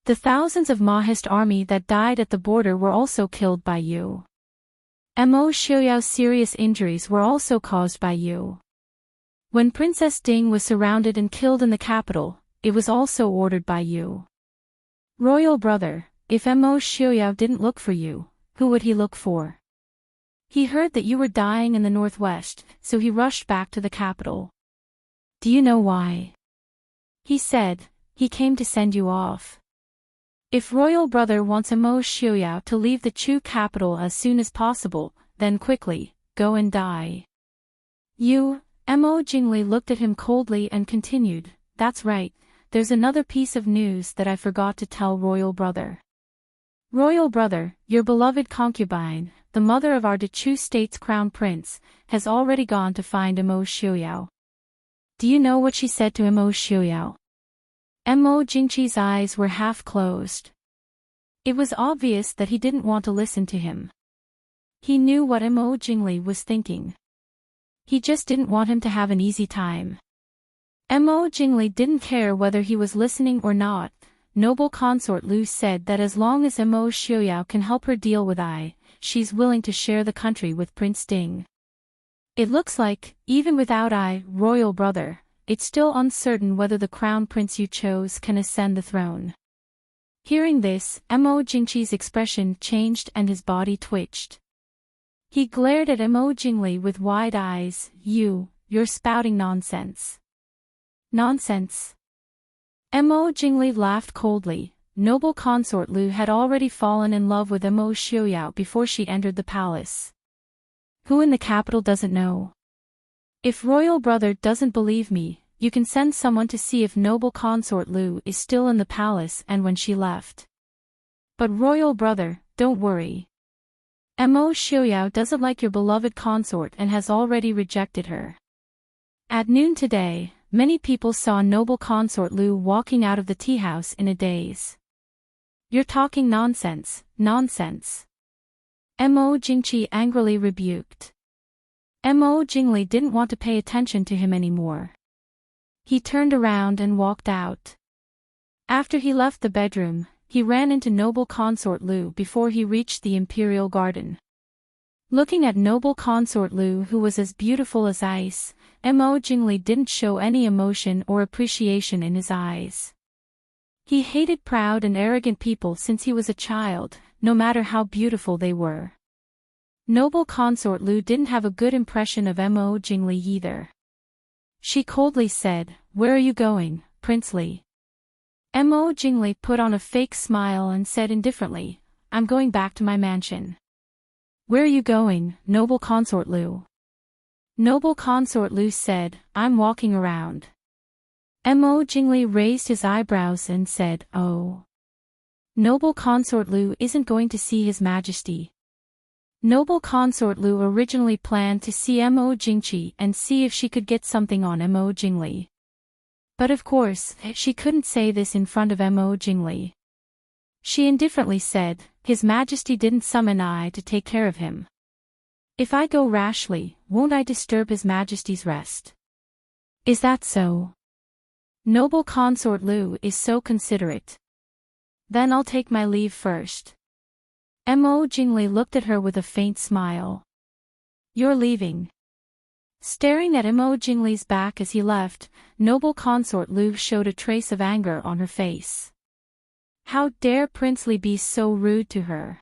The thousands of Mahist army that died at the border were also killed by you. Mo Xiaoyao's serious injuries were also caused by you. When Princess Ding was surrounded and killed in the capital, it was also ordered by you. Royal brother, if Mo Xiaoyao didn't look for you, who would he look for? He heard that you were dying in the northwest, so he rushed back to the capital. Do you know why? He said, he came to send you off. If royal brother wants Mo Xiaoyao to leave the Chu capital as soon as possible, then quickly, go and die. You, Mo Jingli looked at him coldly and continued, that's right, there's another piece of news that I forgot to tell royal brother. Royal brother, your beloved concubine, the mother of our Chu state's crown prince, has already gone to find Mo Xiaoyao. Do you know what she said to Mo Xiaoyao? Mo Jingqi's eyes were half closed. It was obvious that he didn't want to listen to him. He knew what Mo Jingli was thinking. He just didn't want him to have an easy time. Mo Jingli didn't care whether he was listening or not. Noble consort Lu said that as long as Mo Xiaoyao can help her deal with she's willing to share the country with Prince Ding. It looks like, even without royal brother, it's still uncertain whether the crown prince you chose can ascend the throne. Hearing this, Mo Jingqi's expression changed and his body twitched. He glared at Mo Jingli with wide eyes. You're spouting nonsense. Nonsense. Mo Jingli laughed coldly. Noble consort Lu had already fallen in love with Mo Xiaoyao before she entered the palace. Who in the capital doesn't know? If royal brother doesn't believe me, you can send someone to see if noble consort Lu is still in the palace and when she left. But royal brother, don't worry. Mo Xiaoyao doesn't like your beloved consort and has already rejected her. At noon today, many people saw noble consort Lu walking out of the tea house in a daze. You're talking nonsense, nonsense. Mo Jingqi angrily rebuked. Mo Jingli didn't want to pay attention to him anymore. He turned around and walked out. After he left the bedroom, he ran into noble consort Lu before he reached the imperial garden. Looking at noble consort Lu, who was as beautiful as ice, Mo Jingli didn't show any emotion or appreciation in his eyes. He hated proud and arrogant people since he was a child, no matter how beautiful they were. Noble consort Lu didn't have a good impression of Mo Jingli either. She coldly said, "Where are you going, Prince Li?" Mo Jingli put on a fake smile and said indifferently, "I'm going back to my mansion." "Where are you going, noble consort Lu?" Noble consort Lu said, "I'm walking around." Mo Jingli raised his eyebrows and said, "Oh. Noble consort Lu isn't going to see His Majesty." Noble consort Lu originally planned to see Mo Jingqi and see if she could get something on Mo Jingli. But of course, she couldn't say this in front of Mo Jingli. She indifferently said, "His Majesty didn't summon I to take care of him. If I go rashly, won't I disturb His Majesty's rest?" "Is that so?" Noble consort Lu is so considerate. "Then I'll take my leave first." Mo Jingli looked at her with a faint smile. "You're leaving?" Staring at Mo Jingli's back as he left, noble consort Lu showed a trace of anger on her face. How dare Prince Li be so rude to her?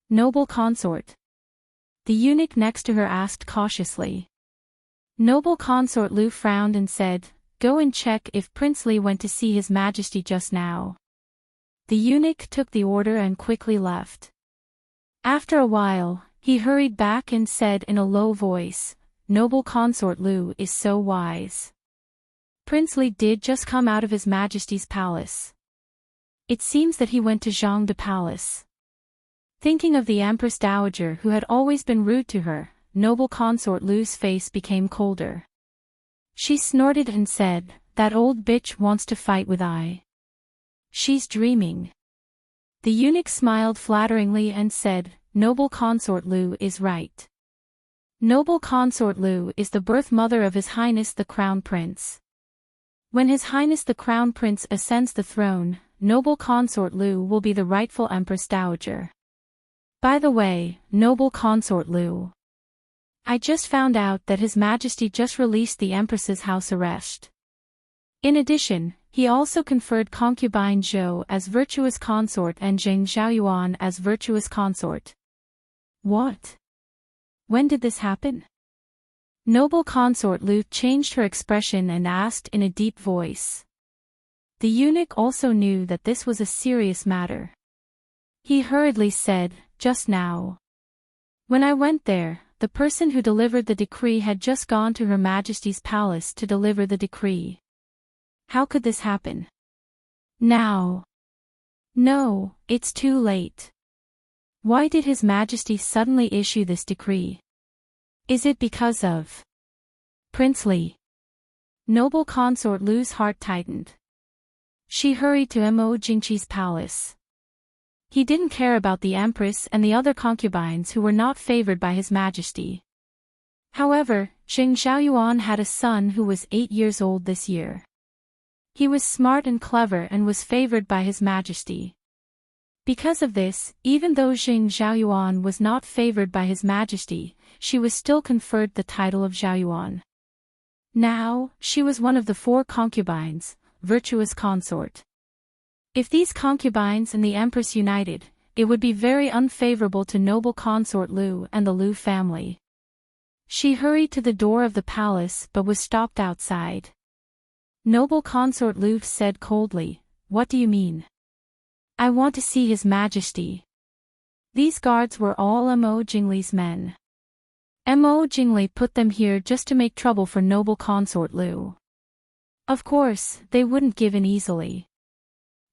"Noble consort?" the eunuch next to her asked cautiously. Noble consort Lu frowned and said, "Go and check if Prince Li went to see His Majesty just now." The eunuch took the order and quickly left. After a while, he hurried back and said in a low voice, "Noble consort Lu is so wise. Prince Li did just come out of His Majesty's palace. It seems that he went to Zhangde Palace." Thinking of the Empress Dowager who had always been rude to her, noble consort Lu's face became colder. She snorted and said, "That old bitch wants to fight with I. She's dreaming." The eunuch smiled flatteringly and said, "Noble consort Lu is right. Noble consort Lu is the birth mother of His Highness the Crown Prince. When His Highness the Crown Prince ascends the throne, noble consort Lu will be the rightful Empress Dowager. By the way, noble consort Lu, I just found out that His Majesty just released the Empress's house arrest. In addition, he also conferred concubine Zhou as virtuous consort and Zheng Xiaoyuan as virtuous consort." "What? When did this happen?" Noble consort Lu changed her expression and asked in a deep voice. The eunuch also knew that this was a serious matter. He hurriedly said, "Just now. When I went there, the person who delivered the decree had just gone to Her Majesty's palace to deliver the decree." "How could this happen now?" "No, it's too late. Why did His Majesty suddenly issue this decree? Is it because of Prince Li?" Noble consort Lu's heart tightened. She hurried to Mo Jingqi's palace. He didn't care about the Empress and the other concubines who were not favored by His Majesty. However, Zheng Xiaoyuan had a son who was 8 years old this year. He was smart and clever and was favored by His Majesty. Because of this, even though Zheng Xiaoyuan was not favored by His Majesty, she was still conferred the title of Xiaoyuan. Now, she was one of the 4 concubines, virtuous consort. If these concubines and the Empress united, it would be very unfavorable to noble consort Lu and the Lu family. She hurried to the door of the palace but was stopped outside. Noble consort Lu said coldly, "What do you mean?" "I want to see His Majesty." These guards were all Mo Jingli's men. Mo Jingli put them here just to make trouble for noble consort Lu. Of course, they wouldn't give in easily.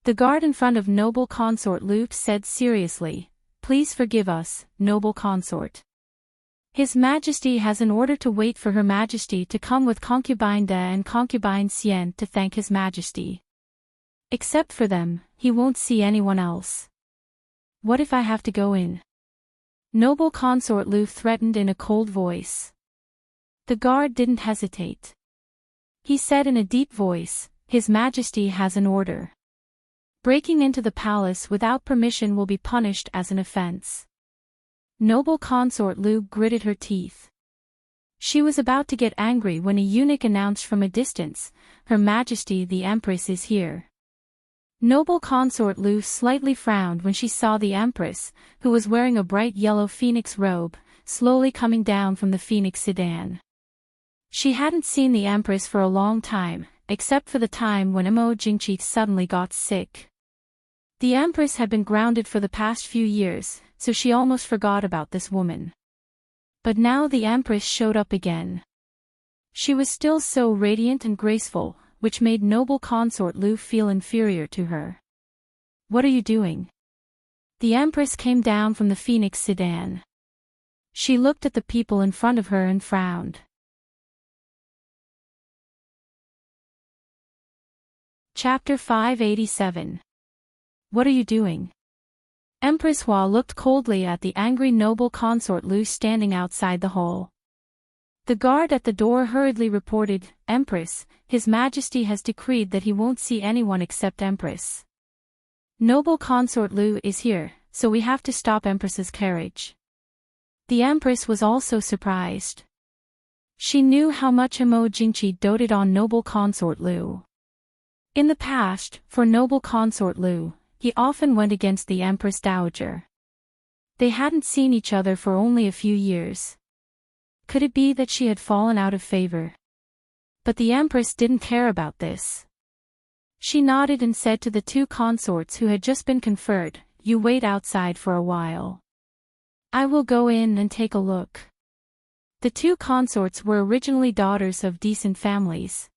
The guard in front of noble consort Lu said seriously, please forgive us, noble consort. His Majesty has an order to wait for Her Majesty to come with concubine De and concubine Cien to thank His Majesty. Except for them, he won't see anyone else. What if I have to go in? Noble consort Lu threatened in a cold voice. The guard didn't hesitate. He said in a deep voice, His Majesty has an order. Breaking into the palace without permission will be punished as an offense. Noble consort Lu gritted her teeth. She was about to get angry when a eunuch announced from a distance, Her Majesty the Empress is here. Noble consort Lu slightly frowned when she saw the Empress, who was wearing a bright yellow phoenix robe, slowly coming down from the phoenix sedan. She hadn't seen the Empress for a long time, except for the time when Mo Jingqi suddenly got sick. The Empress had been grounded for the past few years, so she almost forgot about this woman. But now the Empress showed up again. She was still so radiant and graceful, which made noble consort Lu feel inferior to her. What are you doing? The Empress came down from the phoenix sedan. She looked at the people in front of her and frowned. Chapter 587. What are you doing? Empress Hua looked coldly at the angry noble consort Lu standing outside the hall. The guard at the door hurriedly reported, Empress, His Majesty has decreed that he won't see anyone except Empress. Noble consort Lu is here, so we have to stop Empress's carriage. The Empress was also surprised. She knew how much Mo Jingqi doted on noble consort Lu. In the past, for noble consort Lu, he often went against the Empress Dowager. They hadn't seen each other for only a few years. Could it be that she had fallen out of favor? But the Empress didn't care about this. She nodded and said to the two consorts who had just been conferred, You wait outside for a while. I will go in and take a look. The two consorts were originally daughters of decent families.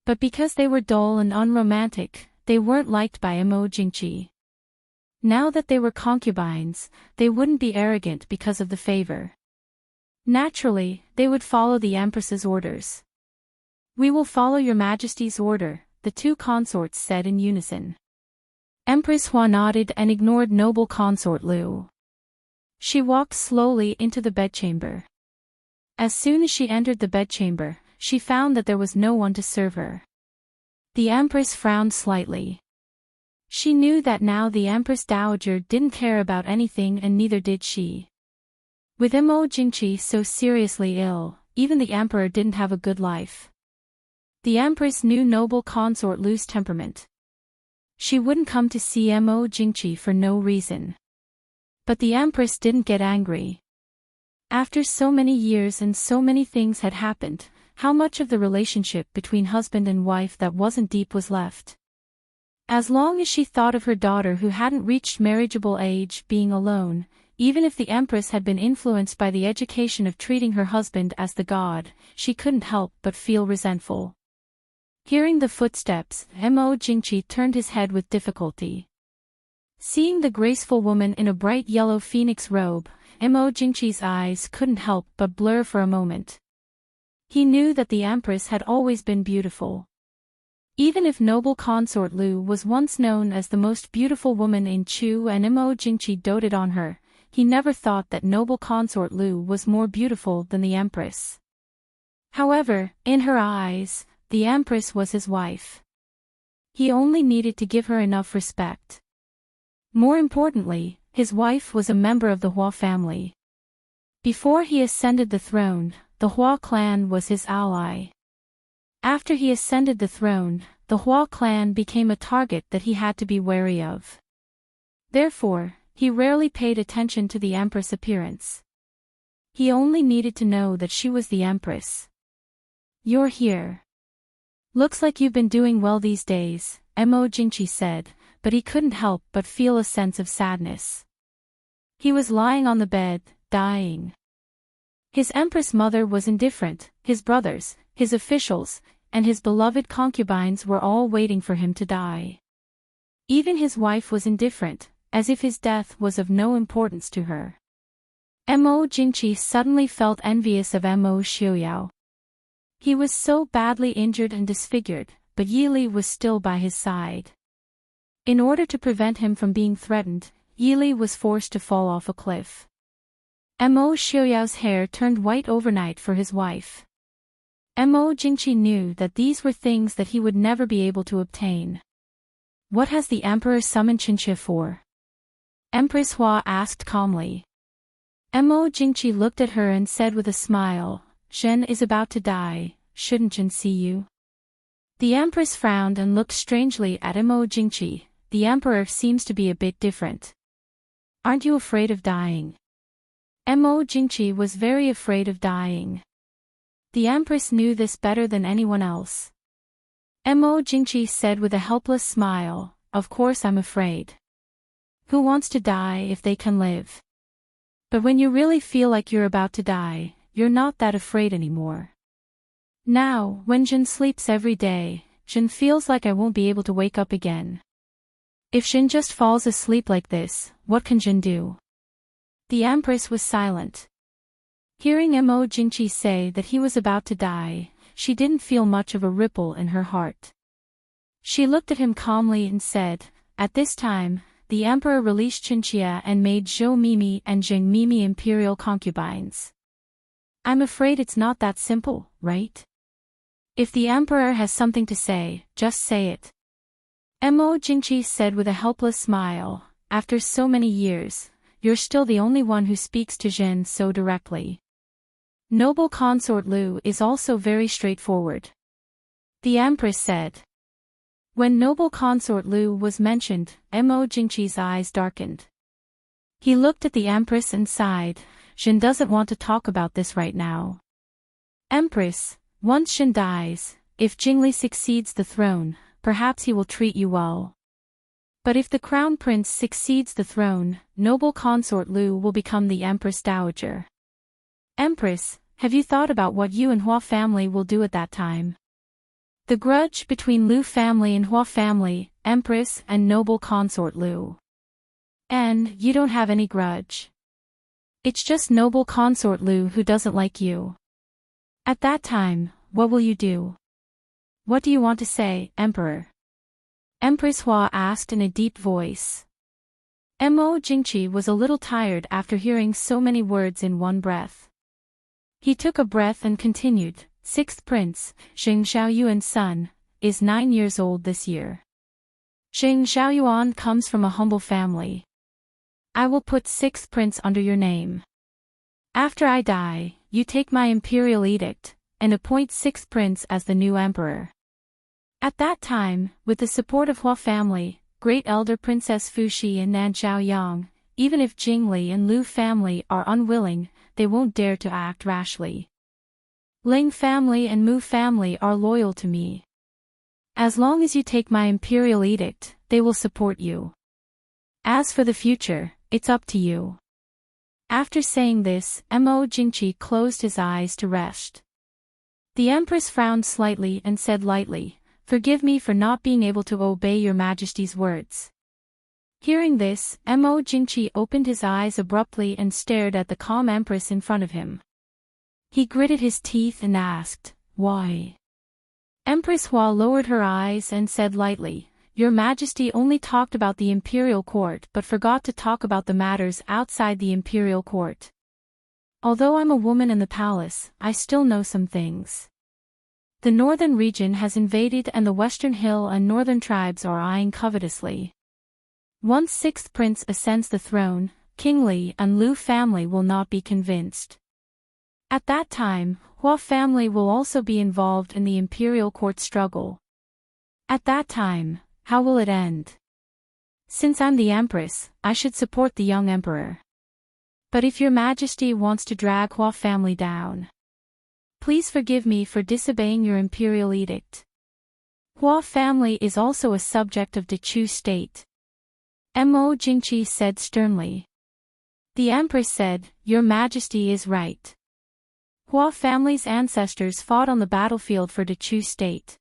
But because they were dull and unromantic, they weren't liked by Mo Jingqi. Now that they were concubines, they wouldn't be arrogant because of the favor. Naturally, they would follow the Empress's orders. We will follow Your Majesty's order, the two consorts said in unison. Empress Hua nodded and ignored noble consort Lu. She walked slowly into the bedchamber. As soon as she entered the bedchamber, she found that there was no one to serve her. The Empress frowned slightly. She knew that now the Empress Dowager didn't care about anything and neither did she. With Mo Jingqi so seriously ill, even the Emperor didn't have a good life. The Empress knew noble consort Lu's temperament. She wouldn't come to see Mo Jingqi for no reason. But the Empress didn't get angry. After so many years and so many things had happened, how much of the relationship between husband and wife that wasn't deep was left? As long as she thought of her daughter who hadn't reached marriageable age being alone, even if the Empress had been influenced by the education of treating her husband as the god, she couldn't help but feel resentful. Hearing the footsteps, Mo Jingqi turned his head with difficulty. Seeing the graceful woman in a bright yellow phoenix robe, Mo Jingqi's eyes couldn't help but blur for a moment. He knew that the Empress had always been beautiful. Even if noble consort Lu was once known as the most beautiful woman in Chu and Mo Jingqi doted on her, he never thought that noble consort Lu was more beautiful than the Empress. However, in her eyes, the Empress was his wife. He only needed to give her enough respect. More importantly, his wife was a member of the Hua family. Before he ascended the throne, the Hua clan was his ally. After he ascended the throne, the Hua clan became a target that he had to be wary of. Therefore, he rarely paid attention to the Empress' appearance. He only needed to know that she was the Empress. You're here. Looks like you've been doing well these days, Mo Jingqi said, but he couldn't help but feel a sense of sadness. He was lying on the bed, dying. His Empress mother was indifferent, his brothers, his officials, and his beloved concubines were all waiting for him to die. Even his wife was indifferent, as if his death was of no importance to her. Mo Jingqi suddenly felt envious of Mo Xiaoyao. He was so badly injured and disfigured, but Yili was still by his side. In order to prevent him from being threatened, Yili was forced to fall off a cliff. Mo Xiaoyao's hair turned white overnight for his wife. Mo Jingqi knew that these were things that he would never be able to obtain. What has the emperor summoned Qinxia for? Empress Hua asked calmly. Mo Jingqi looked at her and said with a smile, Zhen is about to die, shouldn't Zhen see you? The empress frowned and looked strangely at Mo Jingqi. The emperor seems to be a bit different. Aren't you afraid of dying? Mo Jingqi was very afraid of dying. The empress knew this better than anyone else. Mo Jingqi said with a helpless smile, of course I'm afraid. Who wants to die if they can live? But when you really feel like you're about to die, you're not that afraid anymore. Now, when Jin sleeps every day, Jin feels like I won't be able to wake up again. If Jin just falls asleep like this, what can Jin do? The empress was silent. Hearing Mo Jingqi say that he was about to die, she didn't feel much of a ripple in her heart. She looked at him calmly and said, at this time, the emperor released Qinxia and made Zhou Mimi and Jing Mimi imperial concubines. I'm afraid it's not that simple, right? If the emperor has something to say, just say it. Mo Jingqi said with a helpless smile, after so many years, you're still the only one who speaks to Zhen so directly. Noble consort Lu is also very straightforward. The empress said. When noble consort Lu was mentioned, Mo Jingqi's eyes darkened. He looked at the empress and sighed, Zhen doesn't want to talk about this right now. Empress, once Zhen dies, if Jingli succeeds the throne, perhaps he will treat you well. But if the crown prince succeeds the throne, noble consort Lu will become the empress dowager. Empress, have you thought about what you and Hua family will do at that time? The grudge between Lu family and Hua family, empress and noble consort Lu. And you don't have any grudge. It's just noble consort Lu who doesn't like you. At that time, what will you do? What do you want to say, emperor? Empress Hua asked in a deep voice. Mo Jingqi was a little tired after hearing so many words in one breath. He took a breath and continued, Sixth Prince, Xing Xiaoyuan's son, is 9 years old this year. Xing Xiaoyuan comes from a humble family. I will put Sixth Prince under your name. After I die, you take my imperial edict, and appoint Sixth Prince as the new emperor. At that time, with the support of Hua family, Great Elder Princess Fuxi and Nan Xiaoyang, even if Jingli and Lu family are unwilling, they won't dare to act rashly. Ling family and Mu family are loyal to me. As long as you take my imperial edict, they will support you. As for the future, it's up to you. After saying this, Mo Jingqi closed his eyes to rest. The empress frowned slightly and said lightly, Forgive me for not being able to obey your majesty's words. Hearing this, Mo Jingqi opened his eyes abruptly and stared at the calm empress in front of him. He gritted his teeth and asked, Why? Empress Hua lowered her eyes and said lightly, Your Majesty only talked about the imperial court but forgot to talk about the matters outside the imperial court. Although I'm a woman in the palace, I still know some things. The northern region has invaded and the western hill and northern tribes are eyeing covetously. Once Sixth Prince ascends the throne, King Li and Lu family will not be convinced. At that time, Hua family will also be involved in the imperial court struggle. At that time, how will it end? Since I'm the empress, I should support the young emperor. But if your majesty wants to drag Hua family down, please forgive me for disobeying your imperial edict. Hua family is also a subject of the Chu state. Mo Jingqi said sternly. The empress said, Your majesty is right. Hua family's ancestors fought on the battlefield for the Chu state.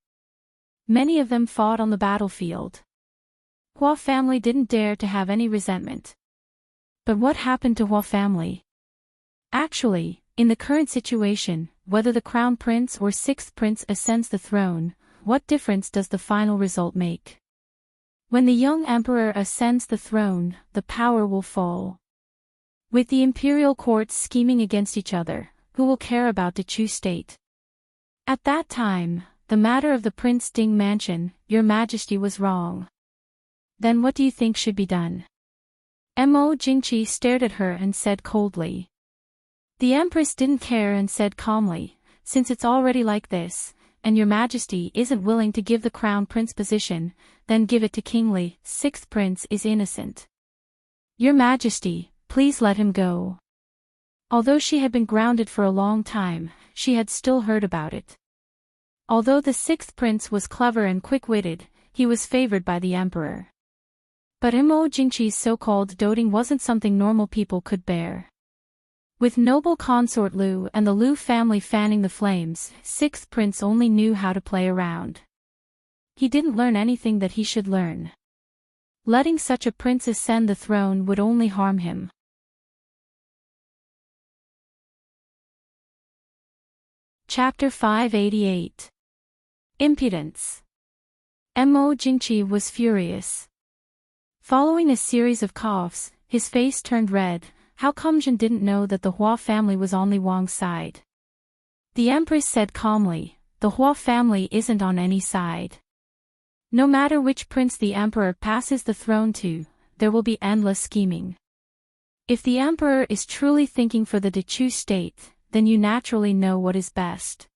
Many of them fought on the battlefield. Hua family didn't dare to have any resentment. But what happened to Hua family? Actually, in the current situation, whether the crown prince or sixth prince ascends the throne, what difference does the final result make? When the young emperor ascends the throne, the power will fall. With the imperial courts scheming against each other, who will care about the Chu state? At that time, the matter of the Prince Ding mansion, Your Majesty was wrong. Then what do you think should be done? Mo Jingqi stared at her and said coldly. The Empress didn't care and said calmly, since it's already like this, and Your Majesty isn't willing to give the crown prince position, then give it to King Li. Sixth prince is innocent. Your Majesty, please let him go. Although she had been grounded for a long time, she had still heard about it. Although the sixth prince was clever and quick-witted, he was favored by the emperor. But Mo Jingqi's so-called doting wasn't something normal people could bear. With noble consort Lu and the Lu family fanning the flames, sixth prince only knew how to play around. He didn't learn anything that he should learn. Letting such a prince ascend the throne would only harm him. Chapter 588. Impudence. Mo Jingqi was furious. Following a series of coughs, his face turned red. How come Jin didn't know that the Hua family was on Li Wang's side? The Empress said calmly, the Hua family isn't on any side. No matter which prince the emperor passes the throne to, there will be endless scheming. If the emperor is truly thinking for the Chu state, then you naturally know what is best.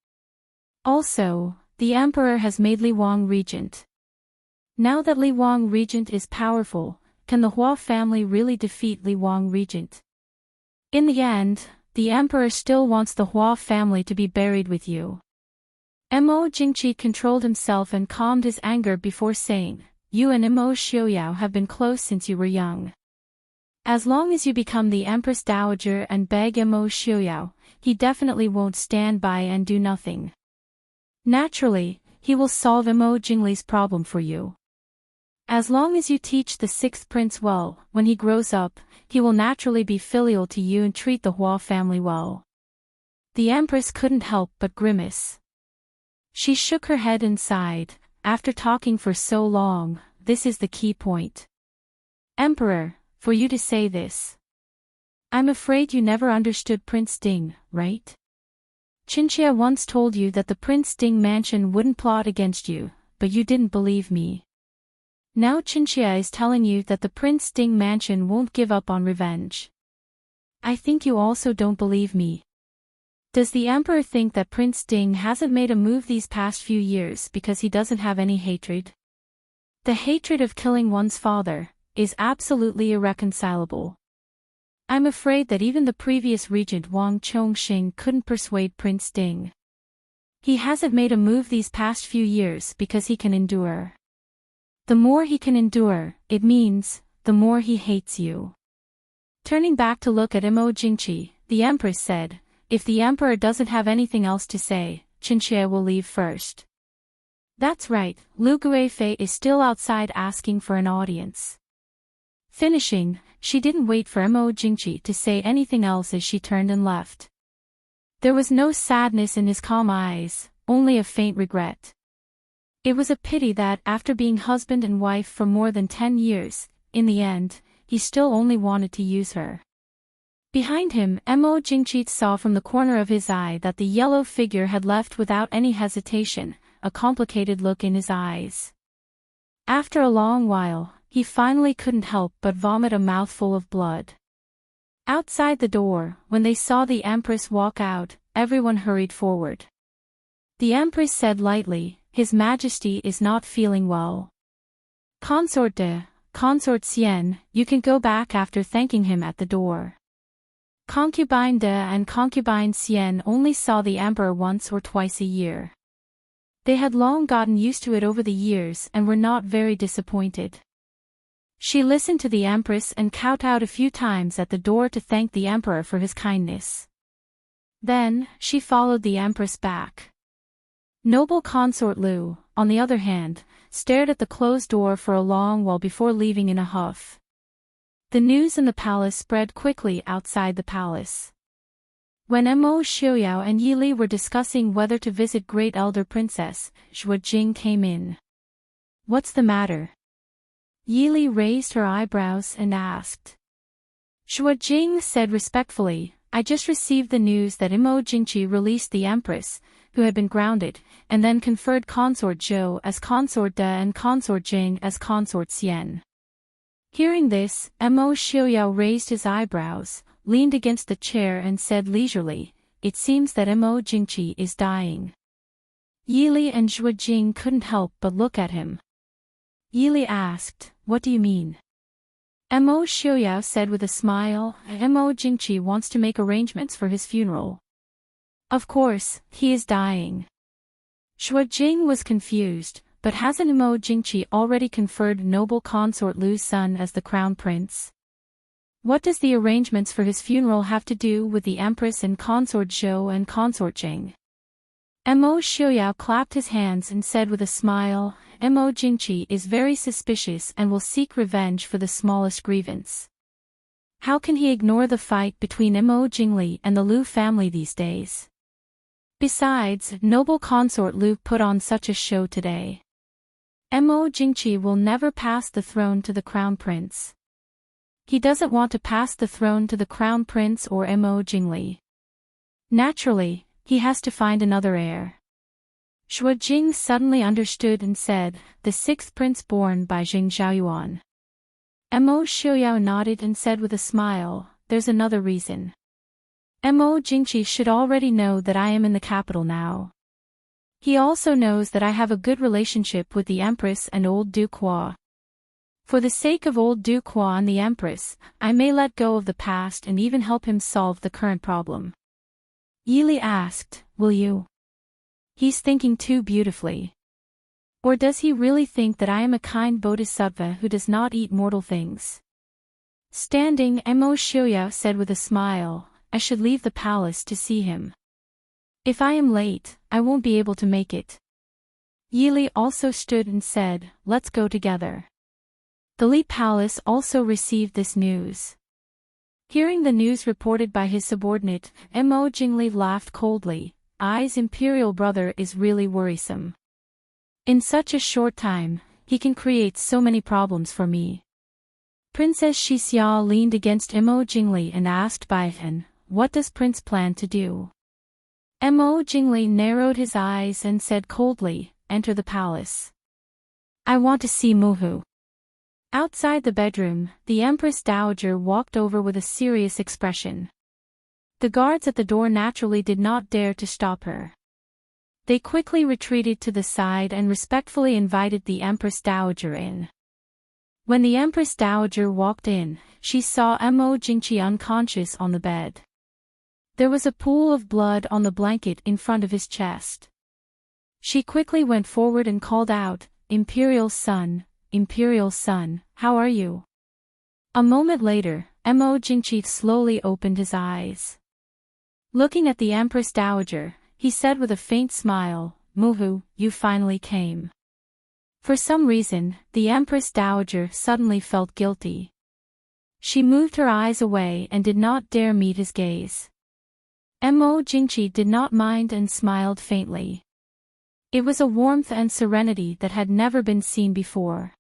Also, the emperor has made Li Wang regent. Now that Li Wang regent is powerful, can the Hua family really defeat Li Wang regent? In the end, the emperor still wants the Hua family to be buried with you. Mo Jingqi controlled himself and calmed his anger before saying, you and Mo Xiaoyao have been close since you were young. As long as you become the Empress Dowager and beg Mo Xiaoyao, he definitely won't stand by and do nothing. Naturally, he will solve Mo Jingli's problem for you. As long as you teach the sixth prince well, when he grows up, he will naturally be filial to you and treat the Hua family well. The Empress couldn't help but grimace. She shook her head and sighed. After talking for so long, this is the key point. Emperor, for you to say this. I'm afraid you never understood Prince Ding, right? Qinxia once told you that the Prince Ding mansion wouldn't plot against you, but you didn't believe me. Now Qinxia is telling you that the Prince Ding mansion won't give up on revenge. I think you also don't believe me. Does the Emperor think that Prince Ding hasn't made a move these past few years because he doesn't have any hatred? The hatred of killing one's father is absolutely irreconcilable. I'm afraid that even the previous regent Wang Chongqing couldn't persuade Prince Ding. He hasn't made a move these past few years because he can endure. The more he can endure, it means, the more he hates you. Turning back to look at Mo Jingqi, the Empress said, if the Emperor doesn't have anything else to say, Qinxia will leave first. That's right, Lu Guifei is still outside asking for an audience. Finishing, she didn't wait for Mo Jingqi to say anything else as she turned and left. There was no sadness in his calm eyes, only a faint regret. It was a pity that, after being husband and wife for more than 10 years, in the end, he still only wanted to use her. Behind him, Mo Jingqi saw from the corner of his eye that the yellow figure had left without any hesitation, a complicated look in his eyes. After a long while, he finally couldn't help but vomit a mouthful of blood. Outside the door, when they saw the Empress walk out, everyone hurried forward. The Empress said lightly, His Majesty is not feeling well. Consort Xian, you can go back after thanking him at the door. Concubine De and Concubine Xian only saw the Emperor once or twice a year. They had long gotten used to it over the years and were not very disappointed. She listened to the Empress and kowtowed a few times at the door to thank the Emperor for his kindness. Then, she followed the Empress back. Noble Consort Lu, on the other hand, stared at the closed door for a long while before leaving in a huff. The news in the palace spread quickly outside the palace. When Mo Xiaoyao and Yi Li were discussing whether to visit Great Elder Princess, Zhuo Jing came in. "What's the matter?" Yi Li raised her eyebrows and asked. Zhuo Jing said respectfully, "I just received the news that Mo Jingqi released the Empress, who had been grounded, and then conferred Consort Zhou as Consort De and Consort Jing as Consort Xian." Hearing this, Mo Xiaoyao raised his eyebrows, leaned against the chair and said leisurely, "It seems that Mo Jingqi is dying." Yi Li and Zhuo Jing couldn't help but look at him. Yi Li asked, "What do you mean?" Mo Xiaoyao said with a smile, "Mo Jingqi wants to make arrangements for his funeral." "Of course, he is dying." Zhuo Jing was confused, but hasn't Mo Jingqi already conferred noble consort Lu's son as the crown prince? What does the arrangements for his funeral have to do with the Empress and Consort Zhou and Consort Jing? Mo Xiaoyao clapped his hands and said with a smile, "Mo Jingqi is very suspicious and will seek revenge for the smallest grievance. How can he ignore the fight between Mo Jingli and the Lu family these days? Besides, noble consort Lu put on such a show today. Mo Jingqi will never pass the throne to the crown prince. He doesn't want to pass the throne to the crown prince or Mo Jingli. Naturally, he has to find another heir." Zhuo Jing suddenly understood and said, "The sixth prince born by Jing Zhaoyuan." Mo Xiaoyao nodded and said with a smile, "There's another reason. Mo Jingqi should already know that I am in the capital now. He also knows that I have a good relationship with the Empress and old Duke Hua. For the sake of old Duke Hua and the Empress, I may let go of the past and even help him solve the current problem." Yi Li asked, "Will you?" "He's thinking too beautifully. Or does he really think that I am a kind bodhisattva who does not eat mortal things?" Standing, Mo Xiaoyao said with a smile, "I should leave the palace to see him. If I am late, I won't be able to make it." Yi Li also stood and said, "Let's go together." The Li Palace also received this news. Hearing the news reported by his subordinate, Mo Jingli laughed coldly. "I's imperial brother is really worrisome. In such a short time, he can create so many problems for me." Princess Xixia leaned against Mo Jingli and asked Baihan, "What does Prince plan to do?" Mo Jingli narrowed his eyes and said coldly, "Enter the palace. I want to see Muhu." Outside the bedroom, the Empress Dowager walked over with a serious expression. The guards at the door naturally did not dare to stop her. They quickly retreated to the side and respectfully invited the Empress Dowager in. When the Empress Dowager walked in, she saw Mo Jingqi unconscious on the bed. There was a pool of blood on the blanket in front of his chest. She quickly went forward and called out, Imperial son, how are you?" A moment later, Mo Jingqi slowly opened his eyes. Looking at the Empress Dowager, he said with a faint smile, "Muhu, you finally came." For some reason, the Empress Dowager suddenly felt guilty. She moved her eyes away and did not dare meet his gaze. Mo Jingqi did not mind and smiled faintly. It was a warmth and serenity that had never been seen before.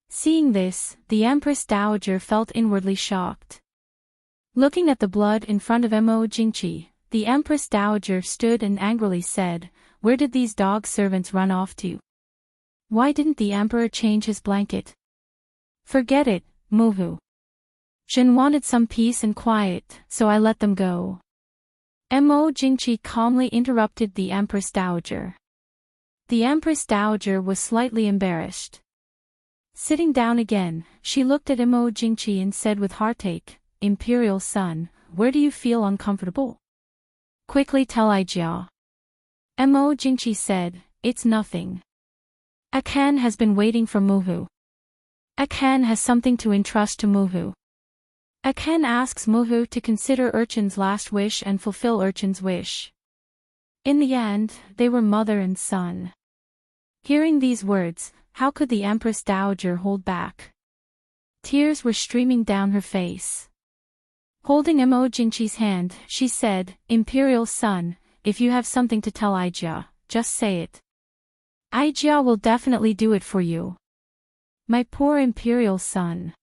Seeing this, the Empress Dowager felt inwardly shocked. Looking at the blood in front of Mo Jingqi, the Empress Dowager stood and angrily said, "Where did these dog servants run off to? Why didn't the Emperor change his blanket?" "Forget it, Muhu. Jin wanted some peace and quiet, so I let them go." Mo Jingqi calmly interrupted the Empress Dowager. The Empress Dowager was slightly embarrassed. Sitting down again, she looked at Mo Jingqi and said with heartache, "Imperial son, where do you feel uncomfortable? Quickly tell Ijia." Mo Jingqi said, "It's nothing. Akan has been waiting for Muhu. Akan has something to entrust to Muhu. Akan asks Muhu to consider Urchin's last wish and fulfill Urchin's wish." In the end, they were mother and son. Hearing these words, how could the Empress Dowager hold back? Tears were streaming down her face. Holding Mo Jingqi's hand, she said, "Imperial son, if you have something to tell Aijia, just say it. Aijia will definitely do it for you." "My poor imperial son."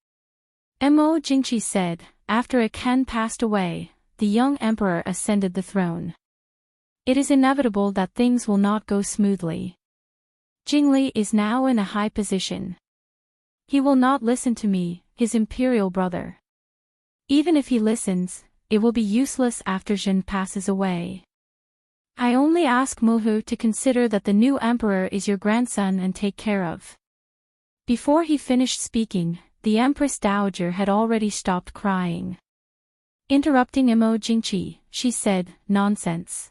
Mo Jingqi said. After Ken passed away, the young emperor ascended the throne. It is inevitable that things will not go smoothly. Jingli is now in a high position. He will not listen to me, his imperial brother. Even if he listens, it will be useless after Jin passes away. I only ask Muhu to consider that the new emperor is your grandson and take care of. Before he finished speaking, the Empress Dowager had already stopped crying. Interrupting Mo Jingqi, she said, "Nonsense.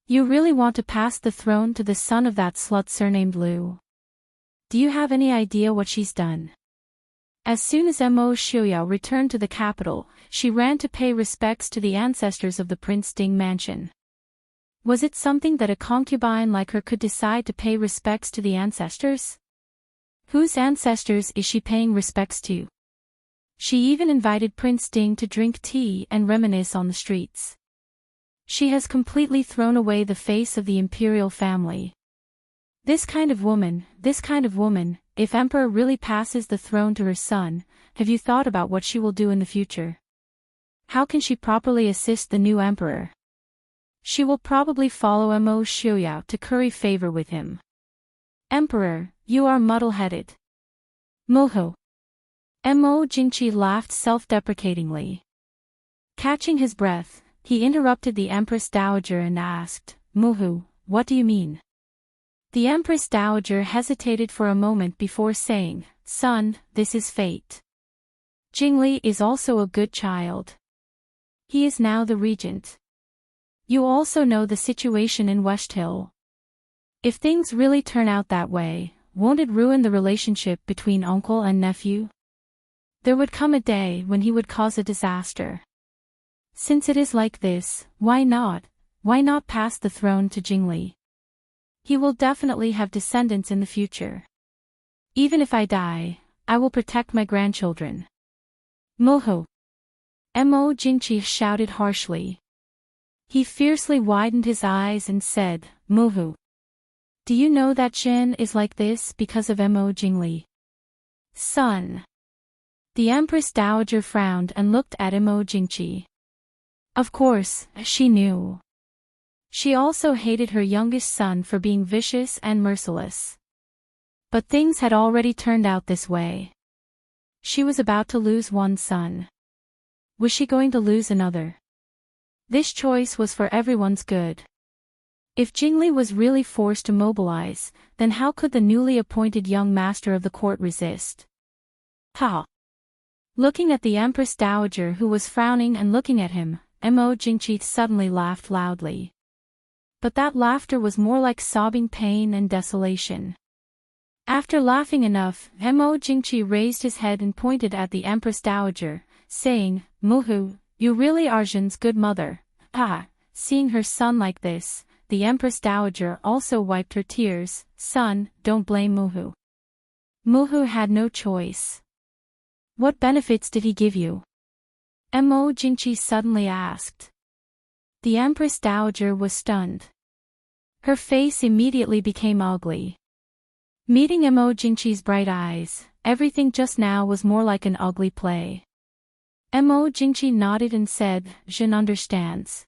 You really want to pass the throne to the son of that slut surnamed Lu? Do you have any idea what she's done?" As soon as Mo Xiuyao returned to the capital, she ran to pay respects to the ancestors of the Prince Ding mansion. Was it something that a concubine like her could decide to pay respects to the ancestors? Whose ancestors is she paying respects to? She even invited Prince Ding to drink tea and reminisce on the streets. She has completely thrown away the face of the imperial family. This kind of woman, if Emperor really passes the throne to her son, have you thought about what she will do in the future? How can she properly assist the new emperor? She will probably follow Mo Xiuyao to curry favor with him. Emperor, you are muddle-headed. Moho. Mo Jingqi laughed self-deprecatingly. Catching his breath, he interrupted the Empress Dowager and asked, "Muhu, what do you mean?" The Empress Dowager hesitated for a moment before saying, "Son, this is fate. Jingli is also a good child. He is now the regent. You also know the situation in West Hill. If things really turn out that way, won't it ruin the relationship between uncle and nephew? There would come a day when he would cause a disaster. Since it is like this, why not pass the throne to Jingli? He will definitely have descendants in the future. Even if I die, I will protect my grandchildren." Moho. Mo Jingqi shouted harshly. He fiercely widened his eyes and said, "Mohu. Do you know that Jin is like this because of Mo Jingli? Son." The Empress Dowager frowned and looked at Mo Jingqi. Of course, she knew. She also hated her youngest son for being vicious and merciless. But things had already turned out this way. She was about to lose one son. Was she going to lose another? This choice was for everyone's good. If Jingli was really forced to mobilize, then how could the newly appointed young master of the court resist? Ha! Looking at the Empress Dowager who was frowning and looking at him, Mo Jingqi suddenly laughed loudly. But that laughter was more like sobbing pain and desolation. After laughing enough, Mo Jingqi raised his head and pointed at the Empress Dowager, saying, "Muhu, you really are Jin's good mother." Ah! Seeing her son like this, the Empress Dowager also wiped her tears. "Son, don't blame Muhu. Muhu had no choice." "What benefits did he give you?" Mo Jingqi suddenly asked. The Empress Dowager was stunned. Her face immediately became ugly. Meeting Mo Jingqi's bright eyes, everything just now was more like an ugly play. Mo Jingqi nodded and said, "Jin understands."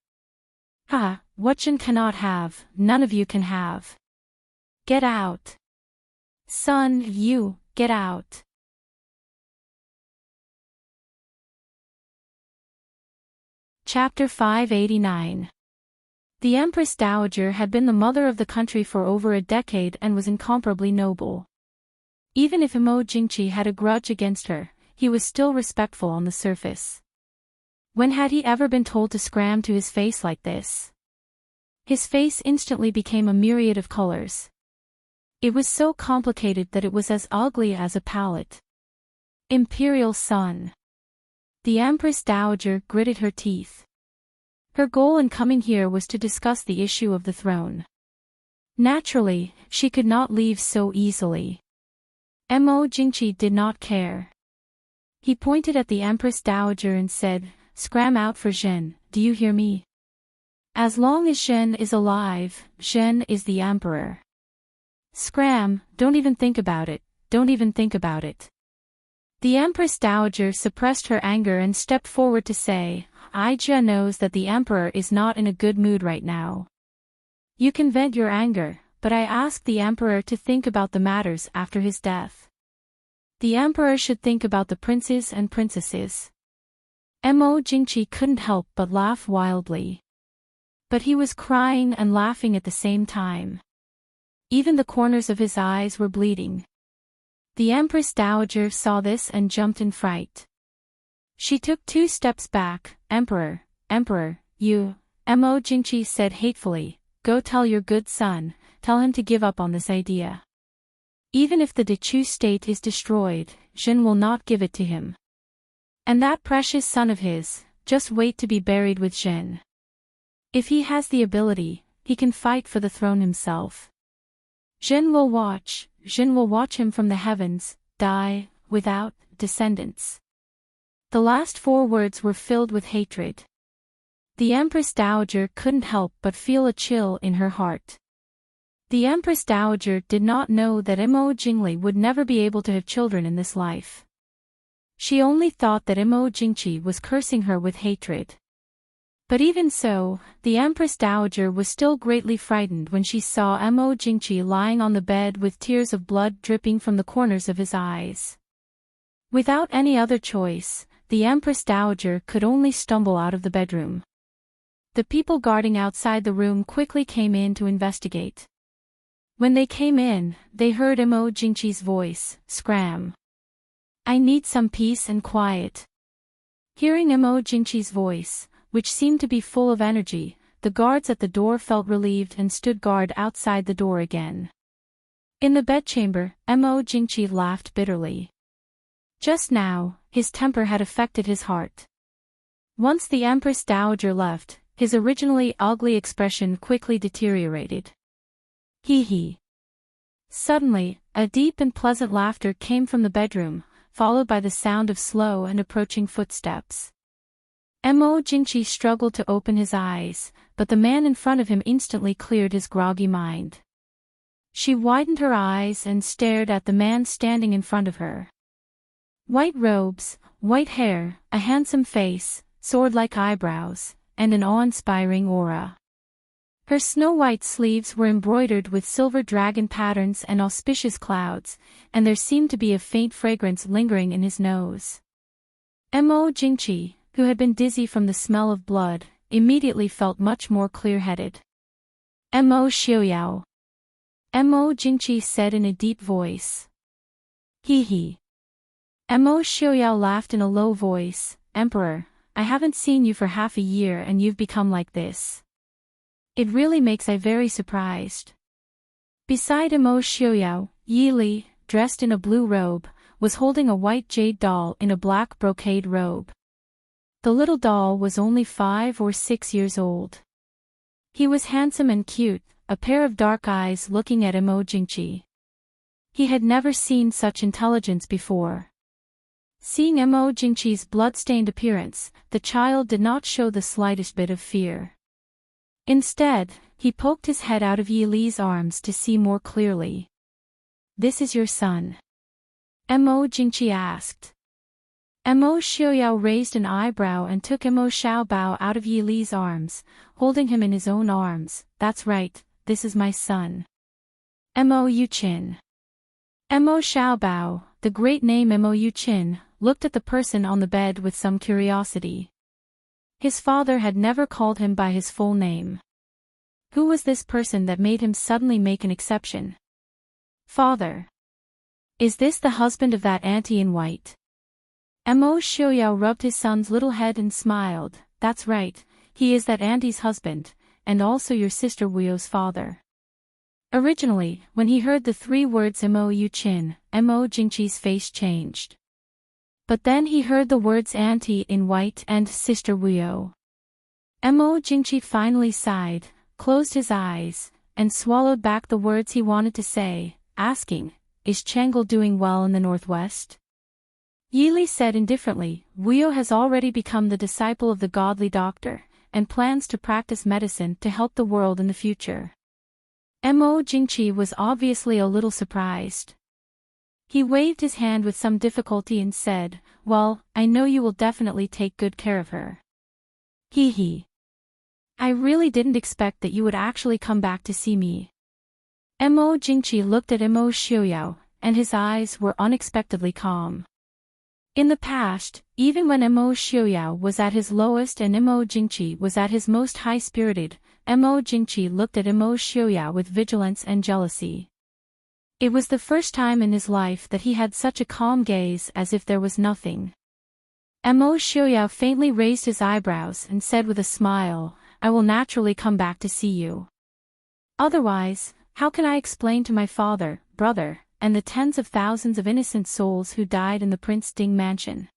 "Ha, what Jin cannot have, none of you can have. Get out. Son, you, get out." Chapter 589. The Empress Dowager had been the mother of the country for over a decade and was incomparably noble. Even if Mo Jingqi had a grudge against her, he was still respectful on the surface. When had he ever been told to scram to his face like this? His face instantly became a myriad of colors. It was so complicated that it was as ugly as a palette. Imperial son. The Empress Dowager gritted her teeth. Her goal in coming here was to discuss the issue of the throne. Naturally, she could not leave so easily. Mo Jingqi did not care. He pointed at the Empress Dowager and said, "Scram out for Zhen, do you hear me? As long as Zhen is alive, Zhen is the emperor. Scram, don't even think about it, don't even think about it." The Empress Dowager suppressed her anger and stepped forward to say, "Ija knows that the emperor is not in a good mood right now. You can vent your anger, but I ask the emperor to think about the matters after his death. The emperor should think about the princes and princesses." Mo Jingqi couldn't help but laugh wildly. But he was crying and laughing at the same time. Even the corners of his eyes were bleeding. The Empress Dowager saw this and jumped in fright. She took 2 steps back. "Emperor, Emperor, you," Mo Jingqi said hatefully, "go tell your good son, tell him to give up on this idea. Even if the Dechu state is destroyed, Zhen will not give it to him. And that precious son of his, just wait to be buried with Zhen. If he has the ability, he can fight for the throne himself. Zhen will watch him from the heavens, die, without descendants." The last 4 words were filled with hatred. The Empress Dowager couldn't help but feel a chill in her heart. The Empress Dowager did not know that Mo Jingli would never be able to have children in this life. She only thought that Mo Jingqi was cursing her with hatred. But even so, the Empress Dowager was still greatly frightened when she saw Mo Jingqi lying on the bed with tears of blood dripping from the corners of his eyes. Without any other choice, the Empress Dowager could only stumble out of the bedroom. The people guarding outside the room quickly came in to investigate. When they came in, they heard Mo Jingqi's voice, "Scram. I need some peace and quiet." Hearing Mo Jingqi's voice, which seemed to be full of energy, the guards at the door felt relieved and stood guard outside the door again. In the bedchamber, Mo Jingqi laughed bitterly. Just now, his temper had affected his heart. Once the Empress Dowager left, his originally ugly expression quickly deteriorated. "Hee hee." Suddenly, a deep and pleasant laughter came from the bedroom, followed by the sound of slow and approaching footsteps. Mo Jingqi struggled to open his eyes, but the man in front of him instantly cleared his groggy mind. She widened her eyes and stared at the man standing in front of her. White robes, white hair, a handsome face, sword-like eyebrows, and an awe-inspiring aura. Her snow-white sleeves were embroidered with silver dragon patterns and auspicious clouds, and there seemed to be a faint fragrance lingering in his nose. Mo Jingqi, who had been dizzy from the smell of blood, immediately felt much more clear-headed. "Mo Xiaoyao," Mo Jingqi said in a deep voice. "Hee hee." Mo Xiaoyao laughed in a low voice, "Emperor, I haven't seen you for half a year and you've become like this. It really makes I very surprised." Beside Mo Xiaoyao, Yi Li, dressed in a blue robe, was holding a white jade doll in a black brocade robe. The little doll was only 5 or 6 years old. He was handsome and cute, a pair of dark eyes looking at Mo Jingqi. He had never seen such intelligence before. Seeing Mo Jingqi's blood-stained appearance, the child did not show the slightest bit of fear. Instead, he poked his head out of Yi Li's arms to see more clearly. "This is your son?" Mo Jingqi asked. Mo Xiaoyao raised an eyebrow and took Mo Xiaobao out of Yi Li's arms, holding him in his own arms. "That's right, this is my son. Mo Yuqin." Mo Xiaobao, the great name Mo Yuqin, looked at the person on the bed with some curiosity. His father had never called him by his full name. Who was this person that made him suddenly make an exception? "Father. Is this the husband of that auntie in white?" Mo Xiaoyao rubbed his son's little head and smiled. "That's right, he is that auntie's husband, and also your sister Wuyo's father." Originally, when he heard the 3 words Mo Yuqin, Mo Jingqi's face changed. But then he heard the words auntie in white and sister Wuyo. Mo Jingqi finally sighed, closed his eyes, and swallowed back the words he wanted to say, asking, is Chang'e doing well in the northwest? Yili said indifferently, Wuyo has already become the disciple of the godly doctor, and plans to practice medicine to help the world in the future. Mo Jingqi was obviously a little surprised. He waved his hand with some difficulty and said, well, I know you will definitely take good care of her. Hee hee. I really didn't expect that you would actually come back to see me. Mo Jingqi looked at Mo Xiaoyao, and his eyes were unexpectedly calm. In the past, even when Mo Xiaoyao was at his lowest and Mo Jingqi was at his most high-spirited, Mo Jingqi looked at Mo Xiaoyao with vigilance and jealousy. It was the first time in his life that he had such a calm gaze as if there was nothing. Mo Xiaoyao faintly raised his eyebrows and said with a smile, I will naturally come back to see you. Otherwise, how can I explain to my father, brother, and the tens of thousands of innocent souls who died in the Prince Ding mansion?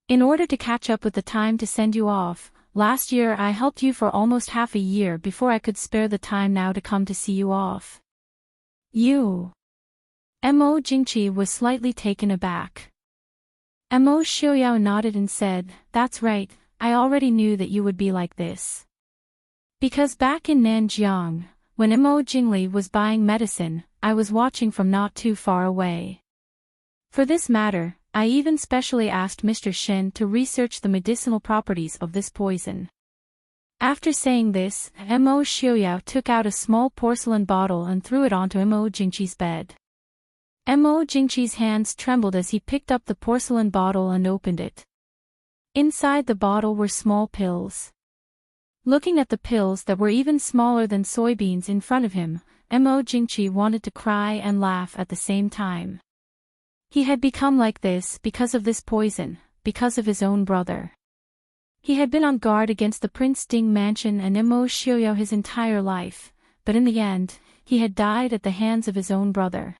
In order to catch up with the time to send you off, last year I helped you for almost half a year before I could spare the time now to come to see you off. You. Mo Jingqi was slightly taken aback. Mo Xiaoyao nodded and said, that's right, I already knew that you would be like this. Because back in Nanjiang, when Mo Jingli was buying medicine, I was watching from not too far away. For this matter, I even specially asked Mr. Shen to research the medicinal properties of this poison. After saying this, Mo Xiaoyao took out a small porcelain bottle and threw it onto Mo Jingqi's bed. Mo Jingqi's hands trembled as he picked up the porcelain bottle and opened it. Inside the bottle were small pills. Looking at the pills that were even smaller than soybeans in front of him, Mo Jingqi wanted to cry and laugh at the same time. He had become like this because of this poison, because of his own brother. He had been on guard against the Prince Ding mansion and Mo Xiaoyao his entire life, but in the end, he had died at the hands of his own brother.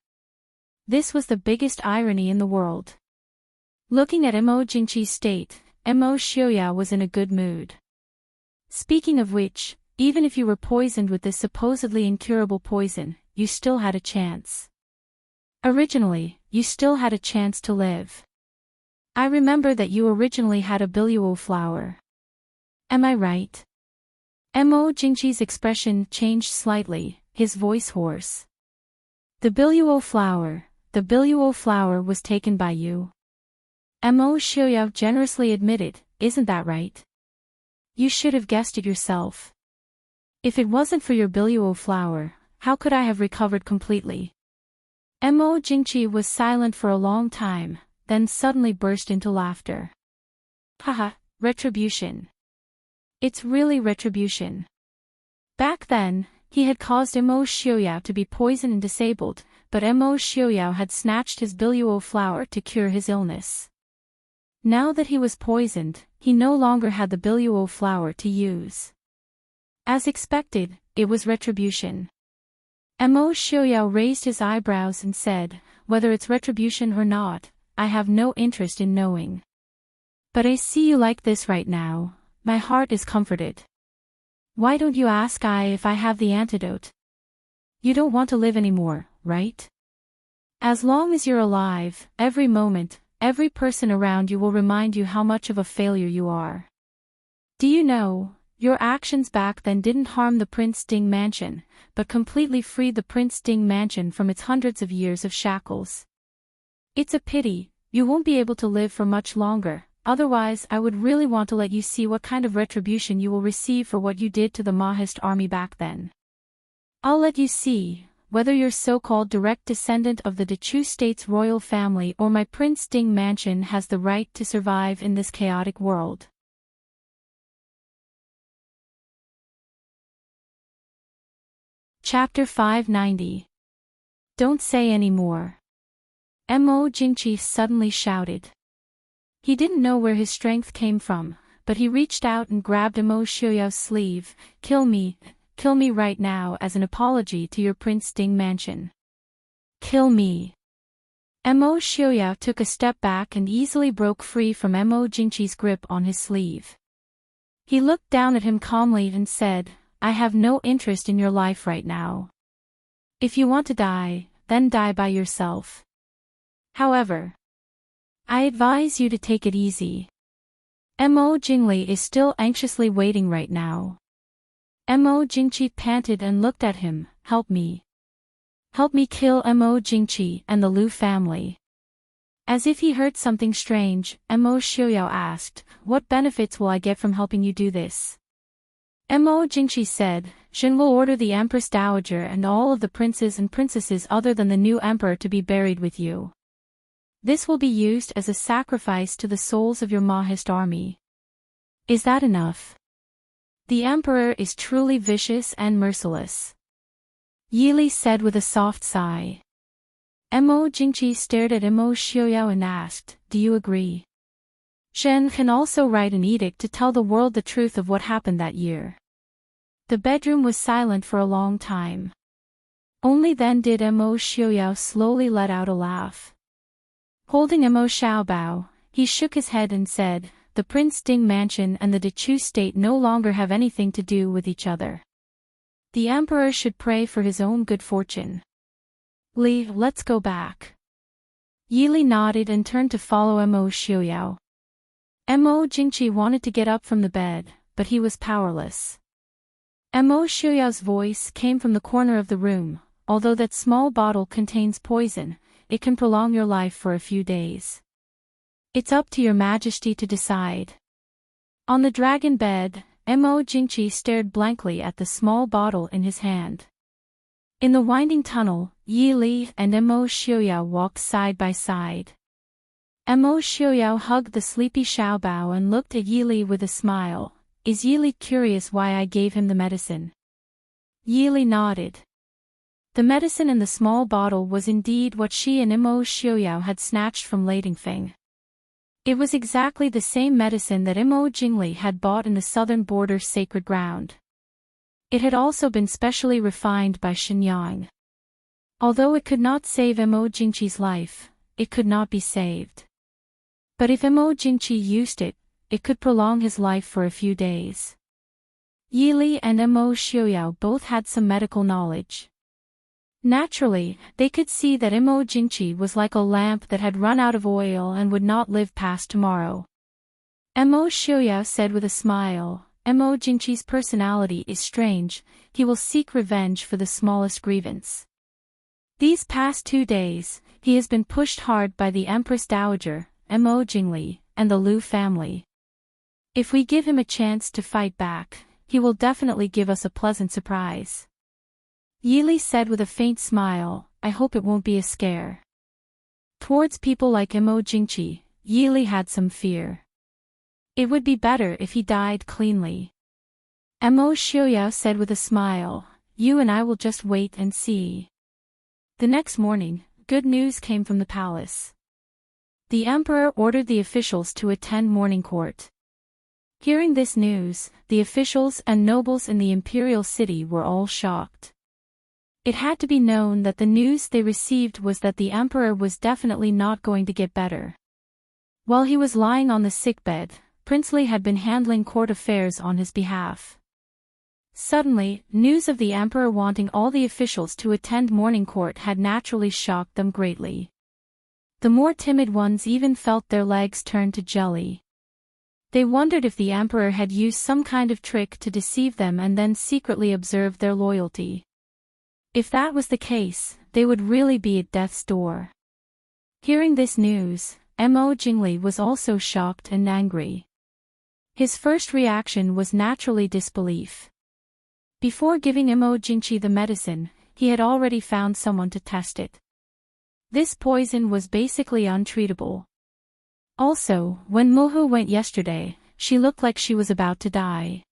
This was the biggest irony in the world. Looking at Mo Jingqi's state, Mo Xiaoyao was in a good mood. Speaking of which, even if you were poisoned with this supposedly incurable poison, you still had a chance. Originally, you still had a chance to live. I remember that you originally had a biluo flower. Am I right? Mo Jingqi's expression changed slightly, his voice hoarse. The biluo flower was taken by you. Mo Xiaoyao generously admitted, isn't that right? You should have guessed it yourself. If it wasn't for your biluo flower, how could I have recovered completely? Mo Jingqi was silent for a long time, then suddenly burst into laughter. Haha, retribution. It's really retribution. Back then, he had caused Mo Xiaoyao to be poisoned and disabled, but Mo Xiaoyao had snatched his biluo flower to cure his illness. Now that he was poisoned, he no longer had the biluo flower to use. As expected, it was retribution. Mo Xiaoyao raised his eyebrows and said, whether it's retribution or not, I have no interest in knowing. But I see you like this right now, my heart is comforted. Why don't you ask if I have the antidote? You don't want to live anymore, right? As long as you're alive, every moment, every person around you will remind you how much of a failure you are. Do you know, your actions back then didn't harm the Prince Ding mansion, but completely freed the Prince Ding mansion from its hundreds of years of shackles. It's a pity, you won't be able to live for much longer, otherwise I would really want to let you see what kind of retribution you will receive for what you did to the Mahist army back then. I'll let you see, whether you're so-called direct descendant of the Dechu state's royal family or my Prince Ding mansion has the right to survive in this chaotic world. Chapter 590. Don't say any more. Mo Jingqi suddenly shouted. He didn't know where his strength came from, but he reached out and grabbed Mo Xiaoyao's sleeve. Kill me right now as an apology to your Prince Ding mansion. Kill me. Mo Xiaoyao took a step back and easily broke free from Mo Jingqi's grip on his sleeve. He looked down at him calmly and said, I have no interest in your life right now. If you want to die, then die by yourself. However, I advise you to take it easy. Mo Jingli is still anxiously waiting right now. Mo Jingqi panted and looked at him. Help me. Help me kill Mo Jingqi and the Lu family. As if he heard something strange, Mo Xiuyao asked, what benefits will I get from helping you do this? Mo Jingqi said, Shen will order the Empress Dowager and all of the princes and princesses other than the new emperor to be buried with you. This will be used as a sacrifice to the souls of your Mahist army. Is that enough? The emperor is truly vicious and merciless. Yili said with a soft sigh. Mo Jingqi stared at Mo Xiuyao and asked, do you agree? Shen can also write an edict to tell the world the truth of what happened that year. The bedroom was silent for a long time. Only then did Mo Xiuyao slowly let out a laugh. Holding Mo Xiaobao, he shook his head and said, the Prince Ding mansion and the Dechu state no longer have anything to do with each other. The emperor should pray for his own good fortune. Li, let's go back. Yili nodded and turned to follow Mo Xiuyao. Mo Jingqi wanted to get up from the bed, but he was powerless. Mo Xiuyao's voice came from the corner of the room, although that small bottle contains poison, it can prolong your life for a few days. It's up to your majesty to decide. On the dragon bed, Mo Jingqi stared blankly at the small bottle in his hand. In the winding tunnel, Yi Li and Mo Xiuyao walked side by side. Mo Xiuyao hugged the sleepy Xiaobao and looked at Yi Li with a smile. Is Yi Li curious why I gave him the medicine? Yi Li nodded. The medicine in the small bottle was indeed what she and Mo Xiuyao had snatched from Ladingfeng. It was exactly the same medicine that Mo Jingli had bought in the southern border sacred ground. It had also been specially refined by Shenyang. Although it could not save Mo Jingqi's life, it could not be saved. But if Mo Jingqi used it, it could prolong his life for a few days. Yi Li and Mo Xiuyao both had some medical knowledge. Naturally, they could see that Mo Jingqi was like a lamp that had run out of oil and would not live past tomorrow. Mo Xiuyao said with a smile, Mo Jingqi's personality is strange, he will seek revenge for the smallest grievance. These past 2 days, he has been pushed hard by the Empress Dowager, Mo Jingli, and the Lu family. If we give him a chance to fight back, he will definitely give us a pleasant surprise. Yi Li said with a faint smile, I hope it won't be a scare. Towards people like Mo Jingqi, Yi Li had some fear. It would be better if he died cleanly. Mo Xiuyao said with a smile, you and I will just wait and see. The next morning, good news came from the palace. The emperor ordered the officials to attend morning court. Hearing this news, the officials and nobles in the imperial city were all shocked. It had to be known that the news they received was that the emperor was definitely not going to get better. While he was lying on the sickbed, Prince Li had been handling court affairs on his behalf. Suddenly, news of the emperor wanting all the officials to attend morning court had naturally shocked them greatly. The more timid ones even felt their legs turn to jelly. They wondered if the emperor had used some kind of trick to deceive them and then secretly observed their loyalty. If that was the case, they would really be at death's door. Hearing this news, Mo Jingli was also shocked and angry. His first reaction was naturally disbelief. Before giving Mo Jingqi the medicine, he had already found someone to test it. This poison was basically untreatable. Also, when Mohu went yesterday, she looked like she was about to die.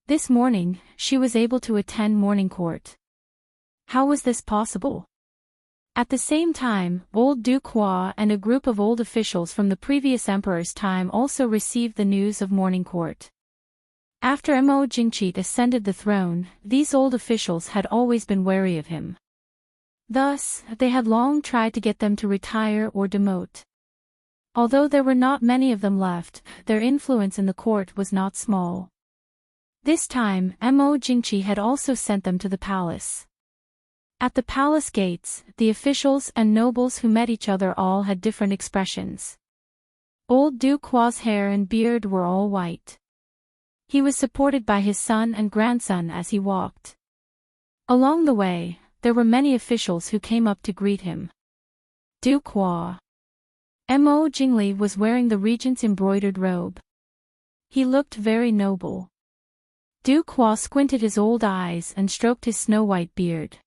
This morning, she was able to attend morning court. How was this possible? At the same time, old Duke Hua and a group of old officials from the previous emperor's time also received the news of morning court. After Mo Jingqi ascended the throne, these old officials had always been wary of him. Thus, they had long tried to get them to retire or demote. Although there were not many of them left, their influence in the court was not small. This time, Mo Jingqi had also sent them to the palace. At the palace gates, the officials and nobles who met each other all had different expressions. Old Duquois' hair and beard were all white. He was supported by his son and grandson as he walked. Along the way, there were many officials who came up to greet him. Duquois. Mo Jingli was wearing the regent's embroidered robe. He looked very noble. Duquois squinted his old eyes and stroked his snow-white beard.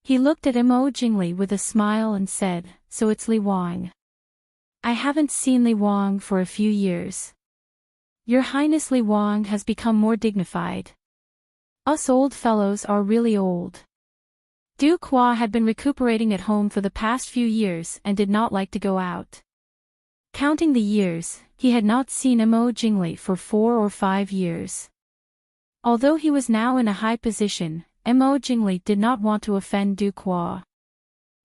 He looked at Mo Jingli with a smile and said, "So it's Li Wang. I haven't seen Li Wang for a few years. Your Highness Li Wang has become more dignified. Us old fellows are really old." Duquois had been recuperating at home for the past few years and did not like to go out. Counting the years, he had not seen Mo Jingli for 4 or 5 years. Although he was now in a high position, Mo Jingli did not want to offend Duquois.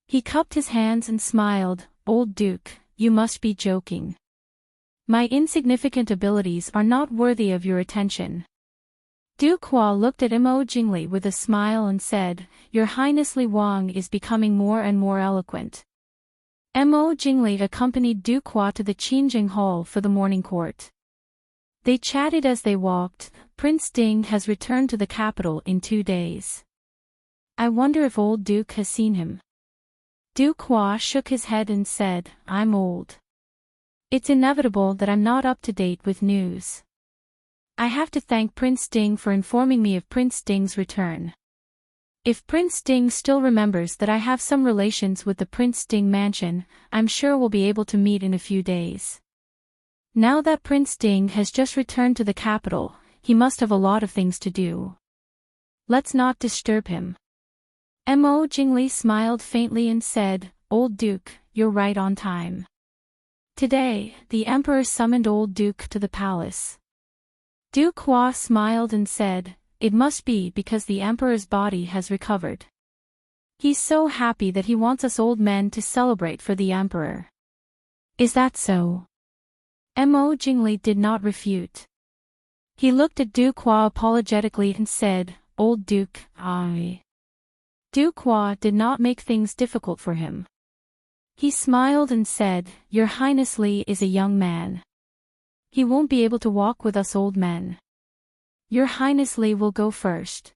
He cupped his hands and smiled, "Old Duke, you must be joking. My insignificant abilities are not worthy of your attention." Duquois looked at Mo Jingli with a smile and said, "Your Highness Li Wang is becoming more and more eloquent." Mo Jingli accompanied Duquois to the Qingjing Hall for the morning court. They chatted as they walked. "Prince Ding has returned to the capital in 2 days. I wonder if old Duke has seen him." Duquois shook his head and said, "I'm old. It's inevitable that I'm not up to date with news. I have to thank Prince Ding for informing me of Prince Ding's return. If Prince Ding still remembers that I have some relations with the Prince Ding mansion, I'm sure we'll be able to meet in a few days. Now that Prince Ding has just returned to the capital, he must have a lot of things to do. Let's not disturb him." Mo Jingli smiled faintly and said, "Old Duke, you're right on time. Today, the Emperor summoned old Duke to the palace." Duquois smiled and said, "It must be because the Emperor's body has recovered. He's so happy that he wants us old men to celebrate for the Emperor." "Is that so?" Mo Jingli did not refute. He looked at Duquois apologetically and said, "Old Duke, I." Duquois did not make things difficult for him. He smiled and said, "Your Highness Li is a young man. He won't be able to walk with us old men. Your Highness Li will go first."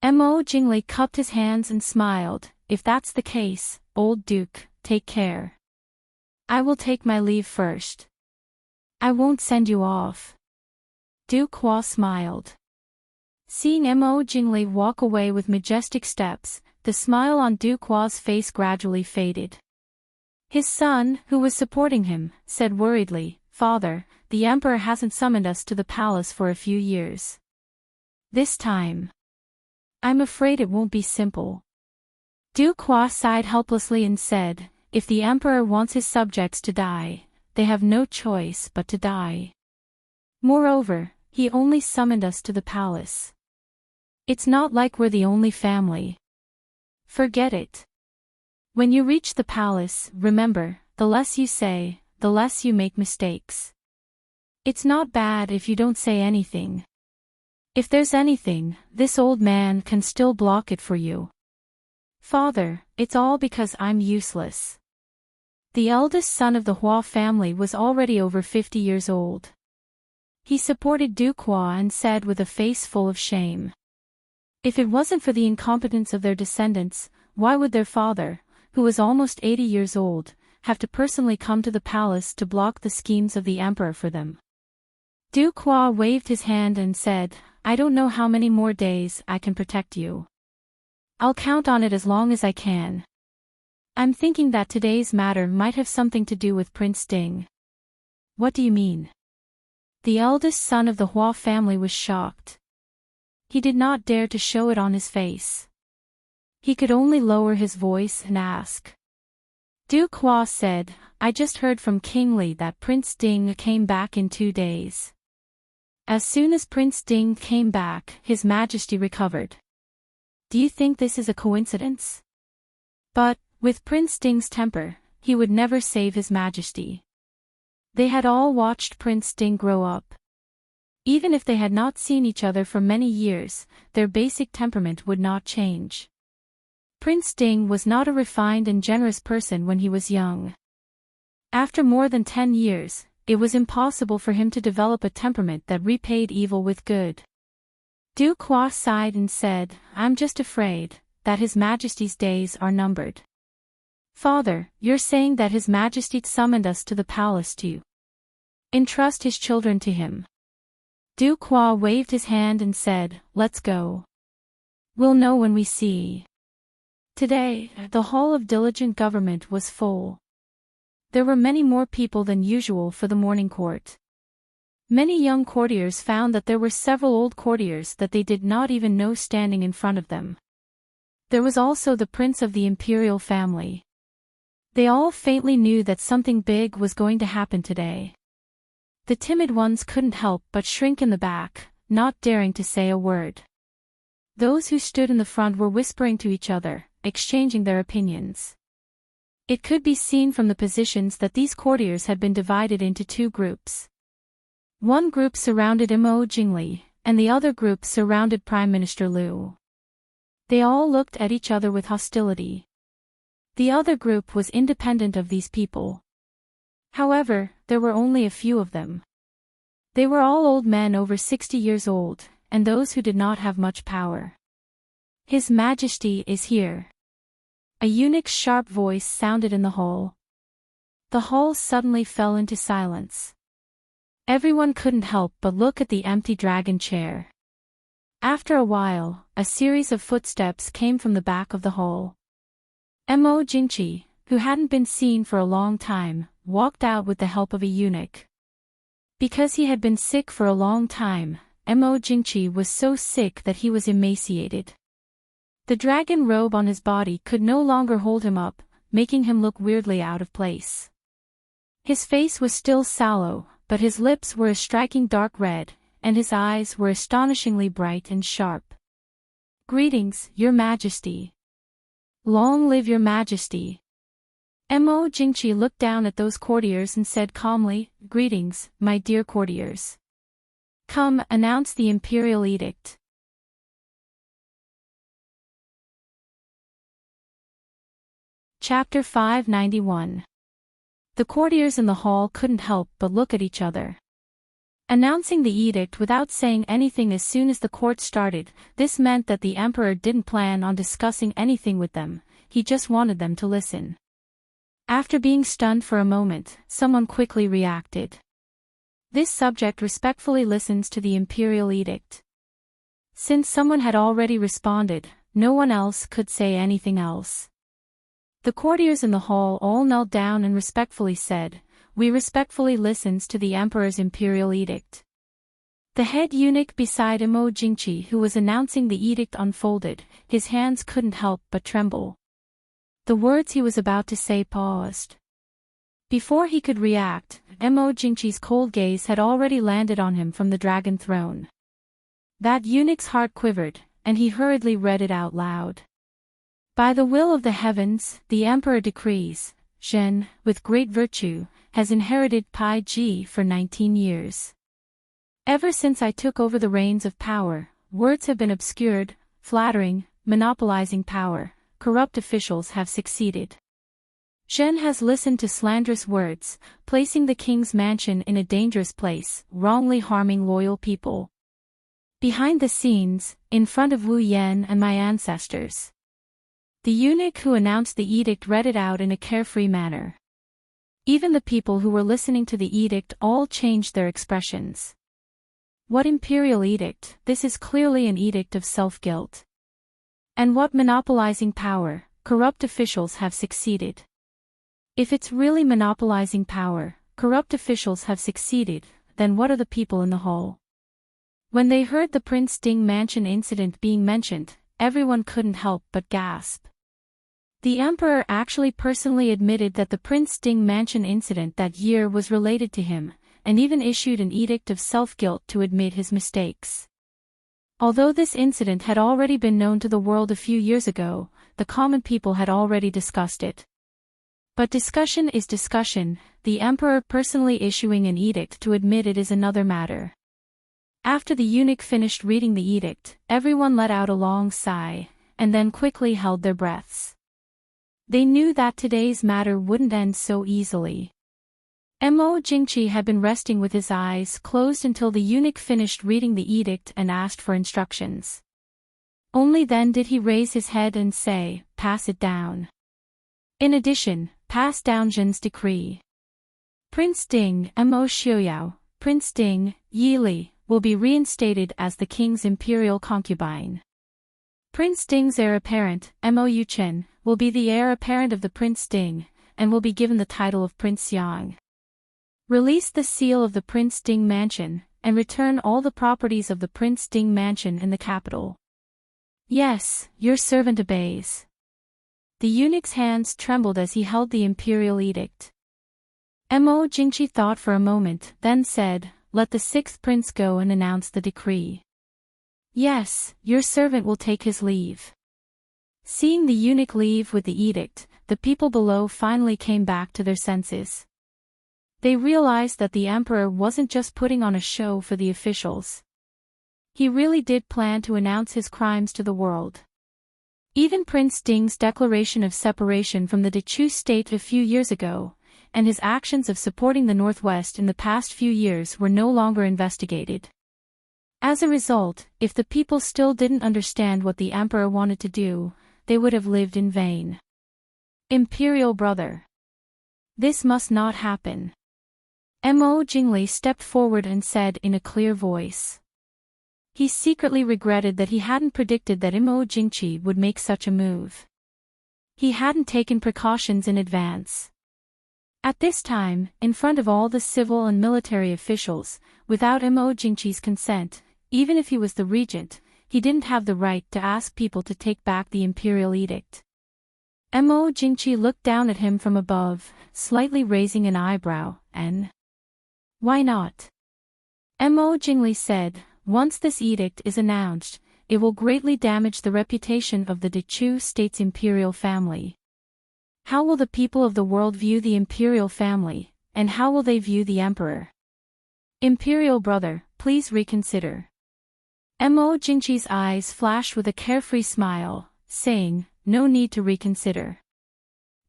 Mo Jingli cupped his hands and smiled, "If that's the case, old Duke, take care. I will take my leave first. I won't send you off." Duquois smiled. Seeing Mo Jingli walk away with majestic steps, the smile on Duquois' face gradually faded. His son, who was supporting him, said worriedly, "Father, the Emperor hasn't summoned us to the palace for a few years. This time, I'm afraid it won't be simple." Duquois sighed helplessly and said, "If the Emperor wants his subjects to die, they have no choice but to die. Moreover, he only summoned us to the palace. It's not like we're the only family. Forget it. When you reach the palace, remember, the less you say, the less you make mistakes. It's not bad if you don't say anything. If there's anything, this old man can still block it for you. Father, it's all because I'm useless." The eldest son of the Hua family was already over 50 years old. He supported Duquois and said with a face full of shame, "If it wasn't for the incompetence of their descendants, why would their father, who was almost 80 years old, have to personally come to the palace to block the schemes of the Emperor for them?" Duquois waved his hand and said, "I don't know how many more days I can protect you. I'll count on it as long as I can. I'm thinking that today's matter might have something to do with Prince Ding." "What do you mean?" The eldest son of the Hua family was shocked. He did not dare to show it on his face. He could only lower his voice and ask. Duquois said, "I just heard from King Li that Prince Ding came back in 2 days. As soon as Prince Ding came back, His Majesty recovered. Do you think this is a coincidence? But, with Prince Ding's temper, he would never save His Majesty." They had all watched Prince Ding grow up. Even if they had not seen each other for many years, their basic temperament would not change. Prince Ding was not a refined and generous person when he was young. After more than 10 years, it was impossible for him to develop a temperament that repaid evil with good. Du Qua sighed and said, "I'm just afraid that His Majesty's days are numbered." "Father, you're saying that His Majesty summoned us to the palace to entrust his children to him?" Du Qua waved his hand and said, "Let's go. We'll know when we see." Today, the hall of diligent government was full. There were many more people than usual for the morning court. Many young courtiers found that there were several old courtiers that they did not even know standing in front of them. There was also the prince of the imperial family. They all faintly knew that something big was going to happen today. The timid ones couldn't help but shrink in the back, not daring to say a word. Those who stood in the front were whispering to each other, exchanging their opinions. It could be seen from the positions that these courtiers had been divided into two groups. One group surrounded Imo Jingli, and the other group surrounded Prime Minister Liu. They all looked at each other with hostility. The other group was independent of these people. However, there were only a few of them. They were all old men over 60 years old, and those who did not have much power. "His Majesty is here." A eunuch's sharp voice sounded in the hall. The hall suddenly fell into silence. Everyone couldn't help but look at the empty dragon chair. After a while, a series of footsteps came from the back of the hall. Mo Jingqi, who hadn't been seen for a long time, walked out with the help of a eunuch. Because he had been sick for a long time, Mo Jingqi was so sick that he was emaciated. The dragon robe on his body could no longer hold him up, making him look weirdly out of place. His face was still sallow, but his lips were a striking dark red, and his eyes were astonishingly bright and sharp. "Greetings, Your Majesty." "Long live Your Majesty." Mo Jingqi looked down at those courtiers and said calmly, "Greetings, my dear courtiers. Come, announce the imperial edict." Chapter 591. The courtiers in the hall couldn't help but look at each other. Announcing the edict without saying anything as soon as the court started, this meant that the emperor didn't plan on discussing anything with them, he just wanted them to listen. After being stunned for a moment, someone quickly reacted. This subject respectfully listens to the imperial edict. Since someone had already responded, no one else could say anything else. The courtiers in the hall all knelt down and respectfully said, "We respectfully listens to the emperor's imperial edict." The head eunuch beside Mo Jingqi, who was announcing the edict, unfolded, his hands couldn't help but tremble. The words he was about to say paused. Before he could react, Mo Jingqi's cold gaze had already landed on him from the dragon throne. That eunuch's heart quivered, and he hurriedly read it out loud. "By the will of the heavens, the emperor decrees, Zhen, with great virtue, has inherited Pai Ji for 19 years. Ever since I took over the reins of power, words have been obscured, flattering, monopolizing power, corrupt officials have succeeded. Zhen has listened to slanderous words, placing the king's mansion in a dangerous place, wrongly harming loyal people. Behind the scenes, in front of Wu Yan and my ancestors." The eunuch who announced the edict read it out in a carefree manner. Even the people who were listening to the edict all changed their expressions. What imperial edict? This is clearly an edict of self-guilt. And what monopolizing power? Corrupt officials have succeeded. If it's really monopolizing power, corrupt officials have succeeded, then what are the people in the hall? When they heard the Prince Ding mansion incident being mentioned, everyone couldn't help but gasp. The emperor actually personally admitted that the Prince Ding mansion incident that year was related to him, and even issued an edict of self-guilt to admit his mistakes. Although this incident had already been known to the world a few years ago, the common people had already discussed it. But discussion is discussion, the emperor personally issuing an edict to admit it is another matter. After the eunuch finished reading the edict, everyone let out a long sigh, and then quickly held their breaths. They knew that today's matter wouldn't end so easily. Mo Jingqi had been resting with his eyes closed until the eunuch finished reading the edict and asked for instructions. Only then did he raise his head and say, "Pass it down. In addition, pass down Jin's decree. Prince Ding, Mo Xiuyao, Prince Ding, Yili, will be reinstated as the king's imperial concubine. Prince Ding's heir apparent, Mo Yuchen, will be the heir apparent of the Prince Ding, and will be given the title of Prince Yang. Release the seal of the Prince Ding mansion, and return all the properties of the Prince Ding mansion in the capital." "Yes, your servant obeys." The eunuch's hands trembled as he held the imperial edict. Mo Jingqi thought for a moment, then said, "Let the sixth prince go and announce the decree." "Yes, your servant will take his leave." Seeing the eunuch leave with the edict, the people below finally came back to their senses. They realized that the emperor wasn't just putting on a show for the officials. He really did plan to announce his crimes to the world. Even Prince Ding's declaration of separation from the Dechu state a few years ago, and his actions of supporting the Northwest in the past few years were no longer investigated. As a result, if the people still didn't understand what the emperor wanted to do, they would have lived in vain. Imperial brother. This must not happen. Mo Jingli stepped forward and said in a clear voice. He secretly regretted that he hadn't predicted that Mo Jingqi would make such a move. He hadn't taken precautions in advance. At this time, in front of all the civil and military officials, without Mo Jingqi's consent, even if he was the regent, he didn't have the right to ask people to take back the imperial edict. Mo Jingqi looked down at him from above, slightly raising an eyebrow, and "Why not?" Mo Jingli said, "Once this edict is announced, it will greatly damage the reputation of the Dechu state's imperial family. How will the people of the world view the imperial family, and how will they view the emperor? Imperial brother, please reconsider." Mo Jingqi's eyes flashed with a carefree smile, saying, "No need to reconsider.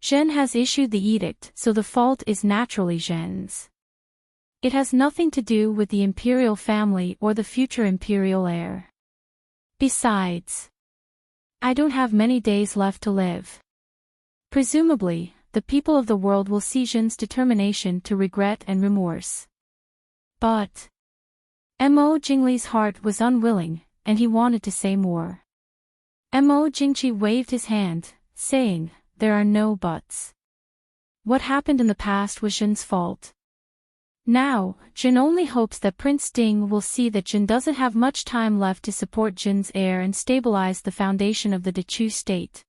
Zhen has issued the edict, so the fault is naturally Zhen's. It has nothing to do with the imperial family or the future imperial heir. Besides, I don't have many days left to live. Presumably, the people of the world will see Zhen's determination to regret and remorse." But Mo Jingli's heart was unwilling, and he wanted to say more. Mo Jingqi waved his hand, saying, "There are no buts. What happened in the past was Zhen's fault. Now, Zhen only hopes that Prince Ding will see that Zhen doesn't have much time left to support Zhen's heir and stabilize the foundation of the Dechu state."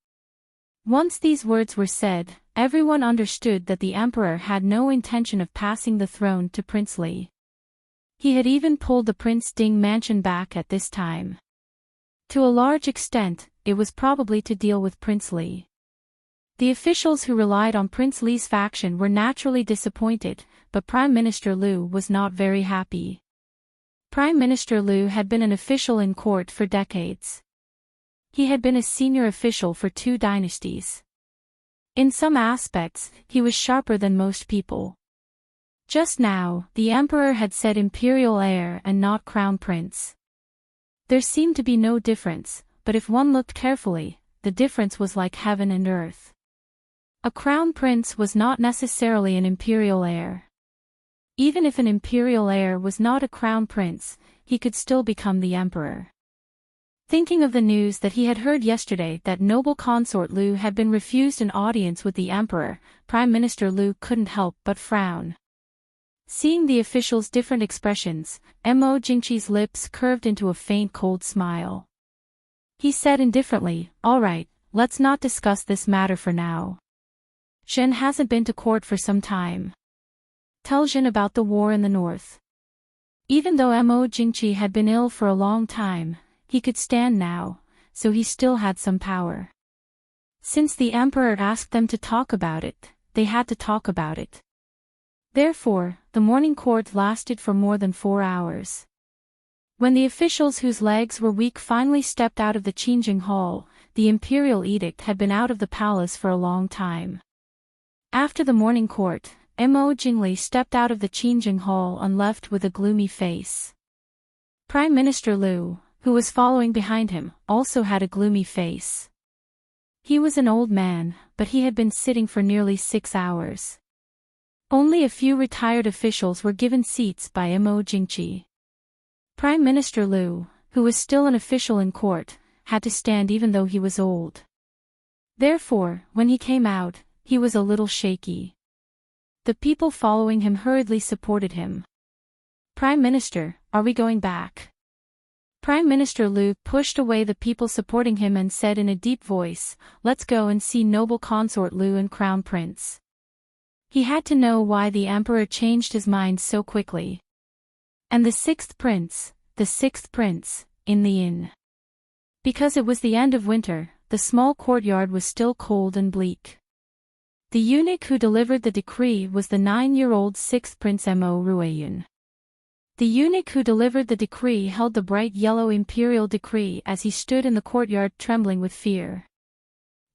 Once these words were said, everyone understood that the emperor had no intention of passing the throne to Prince Li. He had even pulled the Prince Ding mansion back at this time. To a large extent, it was probably to deal with Prince Li. The officials who relied on Prince Li's faction were naturally disappointed, but Prime Minister Liu was not very happy. Prime Minister Liu had been an official in court for decades. He had been a senior official for 2 dynasties. In some aspects, he was sharper than most people. Just now, the emperor had said imperial heir and not crown prince. There seemed to be no difference, but if one looked carefully, the difference was like heaven and earth. A crown prince was not necessarily an imperial heir. Even if an imperial heir was not a crown prince, he could still become the emperor. Thinking of the news that he had heard yesterday that noble consort Liu had been refused an audience with the emperor, Prime Minister Liu couldn't help but frown. Seeing the officials' different expressions, Mo Jingqi's lips curved into a faint cold smile. He said indifferently, "All right, let's not discuss this matter for now. Zhen hasn't been to court for some time. Tell Zhen about the war in the north." Even though Mo Jingqi had been ill for a long time, he could stand now, so he still had some power. Since the emperor asked them to talk about it, they had to talk about it. Therefore, the morning court lasted for more than 4 hours. When the officials whose legs were weak finally stepped out of the changing hall, the imperial edict had been out of the palace for a long time. After the morning court, Mo Jingli stepped out of the Qingjing Hall and left with a gloomy face. Prime Minister Liu, who was following behind him, also had a gloomy face. He was an old man, but he had been sitting for nearly 6 hours. Only a few retired officials were given seats by Mo Jingqi. Prime Minister Liu, who was still an official in court, had to stand even though he was old. Therefore, when he came out, he was a little shaky. The people following him hurriedly supported him. "Prime Minister, are we going back?" Prime Minister Liu pushed away the people supporting him and said in a deep voice, "Let's go and see noble consort Liu and Crown Prince." He had to know why the emperor changed his mind so quickly. And the sixth prince, in the inn. Because it was the end of winter, the small courtyard was still cold and bleak. The eunuch who delivered the decree was the 9-year-old sixth prince Mo Ruiyun. The eunuch who delivered the decree held the bright yellow imperial decree as he stood in the courtyard trembling with fear.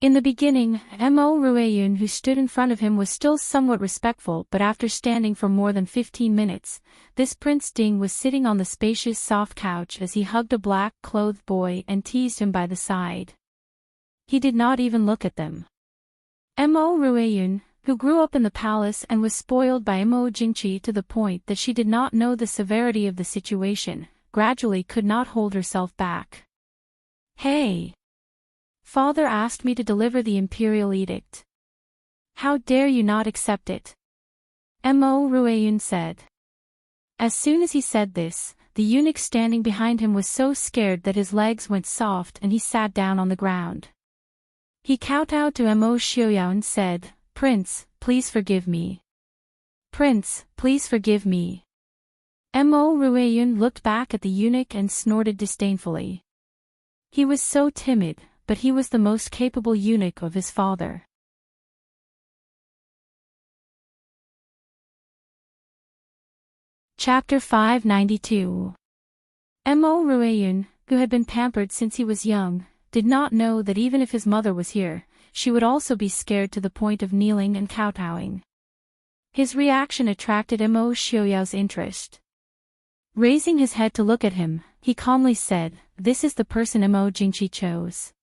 In the beginning, Mo Ruiyun who stood in front of him was still somewhat respectful, but after standing for more than 15 minutes, this Prince Ding was sitting on the spacious soft couch as he hugged a black-clothed boy and teased him by the side. He did not even look at them. Mo Ruiyun, who grew up in the palace and was spoiled by Mo Jingqi to the point that she did not know the severity of the situation, gradually could not hold herself back. "Hey! Father asked me to deliver the imperial edict. How dare you not accept it?" Mo Ruiyun said. As soon as he said this, the eunuch standing behind him was so scared that his legs went soft and he sat down on the ground. He kowtowed to Mo Xiaoyao and said, "Prince, please forgive me. Prince, please forgive me." Mo Ruiyun looked back at the eunuch and snorted disdainfully. He was so timid, but he was the most capable eunuch of his father. Chapter 592. Mo Ruiyun, who had been pampered since he was young, did not know that even if his mother was here, she would also be scared to the point of kneeling and kowtowing. His reaction attracted Mo Xiaoyao's interest. Raising his head to look at him, he calmly said, "This is the person Mo Jingqi chose."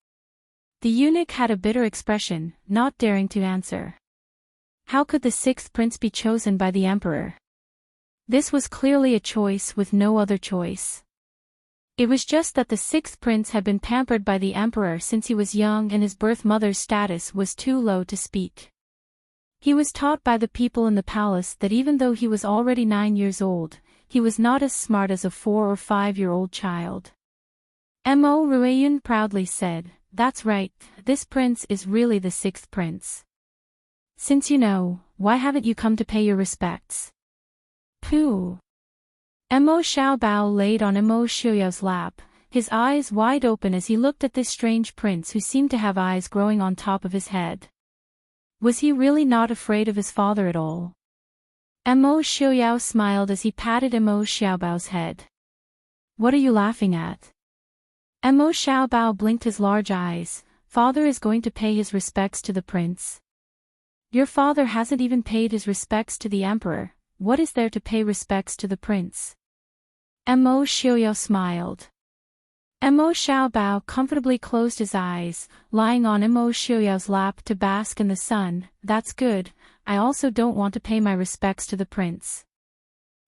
The eunuch had a bitter expression, not daring to answer. How could the sixth prince be chosen by the emperor? This was clearly a choice with no other choice. It was just that the sixth prince had been pampered by the emperor since he was young and his birth mother's status was too low to speak. He was taught by the people in the palace that even though he was already 9 years old, he was not as smart as a 4 or 5-year-old child. Mo Ruiyun proudly said, "That's right, this prince is really the sixth prince. Since you know, why haven't you come to pay your respects?" Pooh! Mo Xiaobao laid on Mo Xiaoyao's lap, his eyes wide open as he looked at this strange prince who seemed to have eyes growing on top of his head. Was he really not afraid of his father at all? Mo Xiaoyao smiled as he patted Mo Xiaobao's head. "What are you laughing at?" Mo Xiaobao blinked his large eyes. "Father is going to pay his respects to the prince. Your father hasn't even paid his respects to the emperor. What is there to pay respects to the prince?" Mo Xiaoyao smiled. Mo Xiaobao comfortably closed his eyes, lying on Mo Xiaoyao's lap to bask in the sun. "That's good, I also don't want to pay my respects to the prince."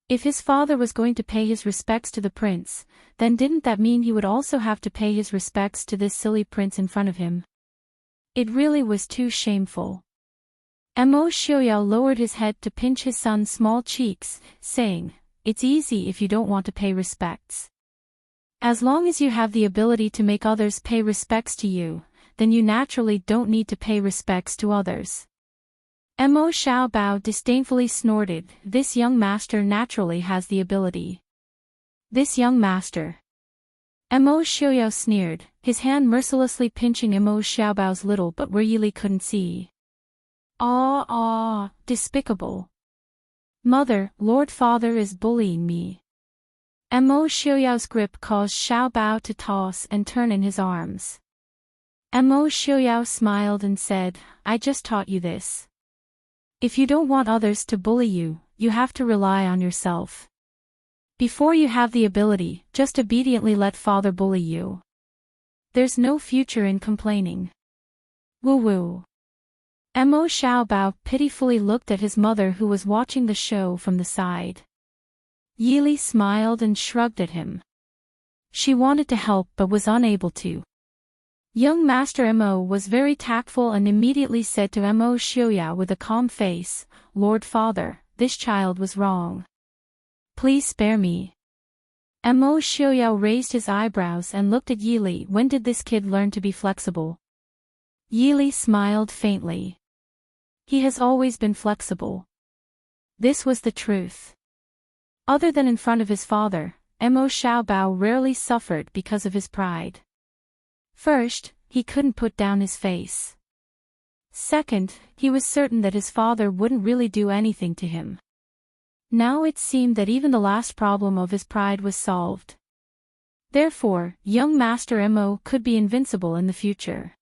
If his father was going to pay his respects to the prince, then didn't that mean he would also have to pay his respects to this silly prince in front of him? It really was too shameful. Mo Xiaoyao lowered his head to pinch his son's small cheeks, saying, "It's easy if you don't want to pay respects. As long as you have the ability to make others pay respects to you, then you naturally don't need to pay respects to others." Mo Xiaobao disdainfully snorted, "This young master naturally has the ability." This young master. Mo Xiaoyao sneered, his hand mercilessly pinching Mo Xiaobao's little but where Yili couldn't see. Despicable. Mother, Lord Father is bullying me." Mo Xiaoyao's grip caused Xiaobao to toss and turn in his arms. Mo Xiaoyao smiled and said, I just taught you this. If you don't want others to bully you, you have to rely on yourself. Before you have the ability, just obediently let father bully you. There's no future in complaining. Woo-woo. Mo Xiaobao pitifully looked at his mother who was watching the show from the side. Yili smiled and shrugged at him. She wanted to help but was unable to. Young Master Mo was very tactful and immediately said to Mo Xiaoyao with a calm face, Lord Father, this child was wrong. Please spare me. Mo Xiaoyao raised his eyebrows and looked at Yili. When did this kid learn to be flexible? Yili smiled faintly. He has always been flexible. This was the truth. Other than in front of his father, Mo Xiaobao rarely suffered because of his pride. First, he couldn't put down his face. Second, he was certain that his father wouldn't really do anything to him. Now it seemed that even the last problem of his pride was solved. Therefore, young Master Mo could be invincible in the future.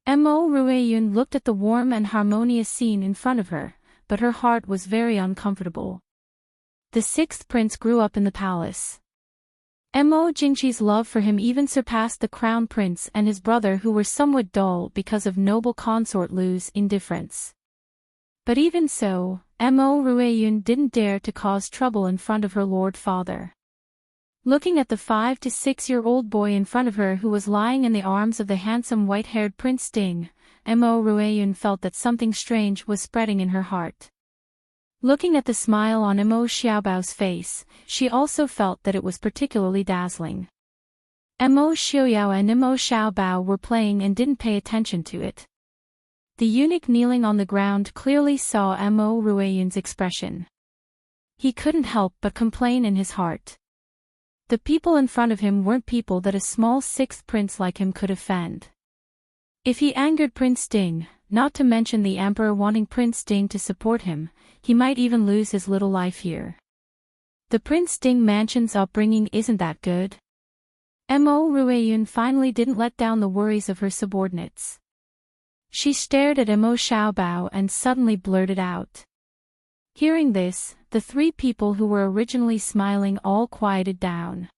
Mo Ruiyun looked at the warm and harmonious scene in front of her, but her heart was very uncomfortable. The sixth prince grew up in the palace. Mo Jingqi's love for him even surpassed the crown prince and his brother, who were somewhat dull because of noble consort Lu's indifference. But even so, Mo Ruiyun didn't dare to cause trouble in front of her lord father. Looking at the 5 to 6-year-old boy in front of her who was lying in the arms of the handsome white-haired Prince Ding, Mo Ruiyun felt that something strange was spreading in her heart. Looking at the smile on Mo Xiaobao's face, she also felt that it was particularly dazzling. Mo Xiaoyao and Mo Xiaobao were playing and didn't pay attention to it. The eunuch kneeling on the ground clearly saw Mo Ruiyun's expression. He couldn't help but complain in his heart. The people in front of him weren't people that a small sixth prince like him could offend. If he angered Prince Ding, not to mention the emperor wanting Prince Ding to support him, he might even lose his little life here. The Prince Ding mansion's upbringing isn't that good. Mo Ruiyun finally didn't let down the worries of her subordinates. She stared at Mo Xiaobao and suddenly blurted out. Hearing this, the three people who were originally smiling all quieted down.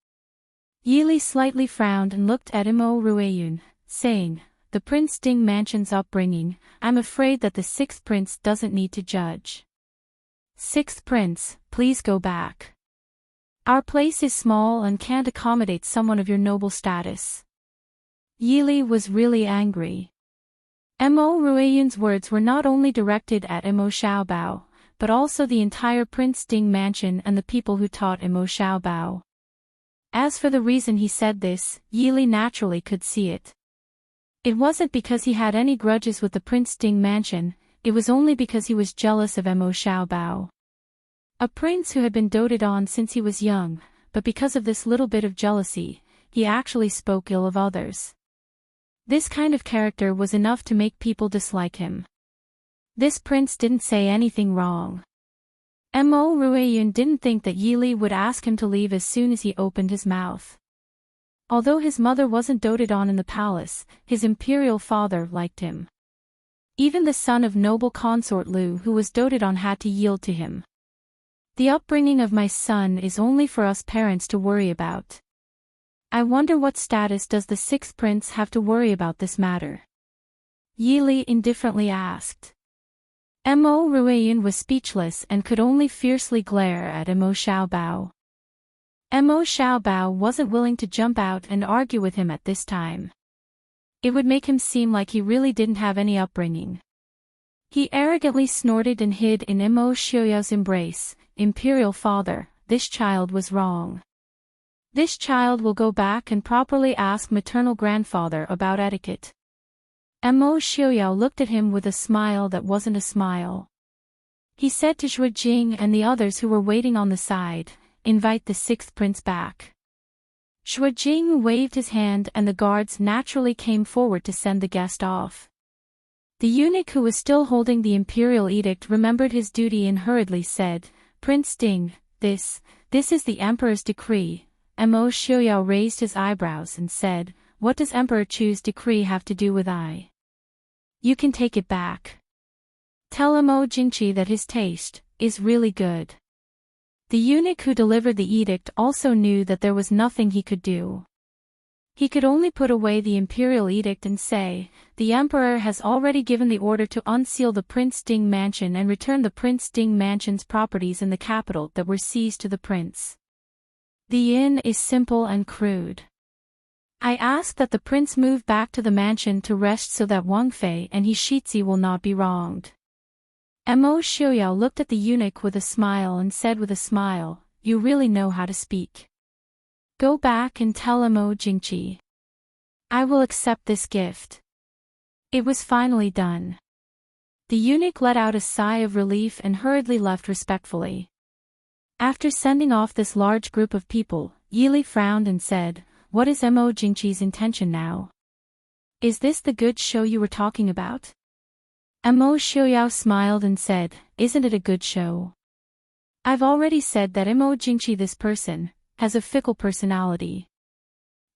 Yili slightly frowned and looked at Mo Ruiyun, saying, The Prince Ding mansion's upbringing, I'm afraid that the sixth prince doesn't need to judge. Sixth prince, please go back. Our place is small and can't accommodate someone of your noble status. Yili was really angry. Mo Ruiyun's words were not only directed at Mo Xiaobao, but also the entire Prince Ding mansion and the people who taught Mo Xiaobao. As for the reason he said this, Yili naturally could see it. It wasn't because he had any grudges with the Prince Ding mansion, it was only because he was jealous of Mo Xiaobao. A prince who had been doted on since he was young, but because of this little bit of jealousy, he actually spoke ill of others. This kind of character was enough to make people dislike him. This prince didn't say anything wrong. Mo Ruiyun didn't think that Yili would ask him to leave as soon as he opened his mouth. Although his mother wasn't doted on in the palace, his imperial father liked him. Even the son of noble consort Lu who was doted on had to yield to him. The upbringing of my son is only for us parents to worry about. I wonder what status does the sixth prince have to worry about this matter? Yili indifferently asked. Mo Ruiyun was speechless and could only fiercely glare at Mo Xiaobao. Mo Xiaobao wasn't willing to jump out and argue with him at this time. It would make him seem like he really didn't have any upbringing. He arrogantly snorted and hid in Mo Xiaoyao's embrace. Imperial father, this child was wrong. This child will go back and properly ask maternal grandfather about etiquette. Mo Xiaoyao looked at him with a smile that wasn't a smile. He said to Xue Jing and the others who were waiting on the side, invite the sixth prince back. Xue Jing waved his hand and the guards naturally came forward to send the guest off. The eunuch who was still holding the imperial edict remembered his duty and hurriedly said, Prince Ding, this is the emperor's decree. Mo Xiaoyao raised his eyebrows and said, what does Emperor Chu's decree have to do with I? You can take it back. Tell Mo Jingqi that his taste is really good. The eunuch who delivered the edict also knew that there was nothing he could do. He could only put away the imperial edict and say, the emperor has already given the order to unseal the Prince Ding mansion and return the Prince Ding mansion's properties in the capital that were seized to the prince. The inn is simple and crude. I ask that the prince move back to the mansion to rest so that Wang Fei and He Shizhi will not be wronged. Mo Xiuyao looked at the eunuch with a smile and said with a smile, you really know how to speak. Go back and tell Mo Jingqi. I will accept this gift. It was finally done. The eunuch let out a sigh of relief and hurriedly left respectfully. After sending off this large group of people, Yili frowned and said, what is Mo Jingqi's intention now? Is this the good show you were talking about? Mo Xiuyao smiled and said, isn't it a good show? I've already said that Mo Jingqi, this person, has a fickle personality.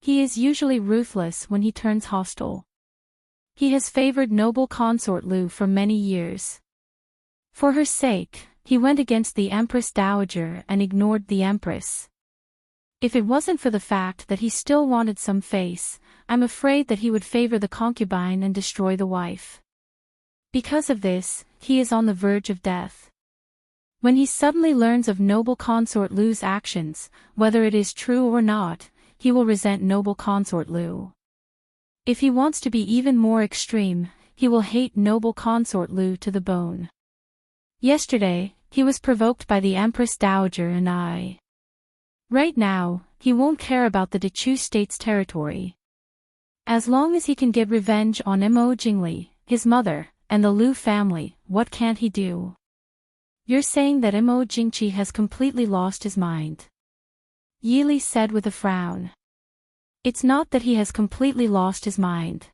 He is usually ruthless when he turns hostile. He has favored noble consort Lu for many years. For her sake, he went against the Empress Dowager and ignored the Empress. If it wasn't for the fact that he still wanted some face, I'm afraid that he would favor the concubine and destroy the wife. Because of this, he is on the verge of death. When he suddenly learns of noble consort Lu's actions, whether it is true or not, he will resent noble consort Lu. If he wants to be even more extreme, he will hate noble consort Lu to the bone. Yesterday, he was provoked by the Empress Dowager and I. Right now, he won't care about the Dechu state's territory. As long as he can get revenge on Mo Jingli, his mother, and the Lu family, what can't he do? You're saying that Mo Jingqi has completely lost his mind. Yili said with a frown. It's not that he has completely lost his mind.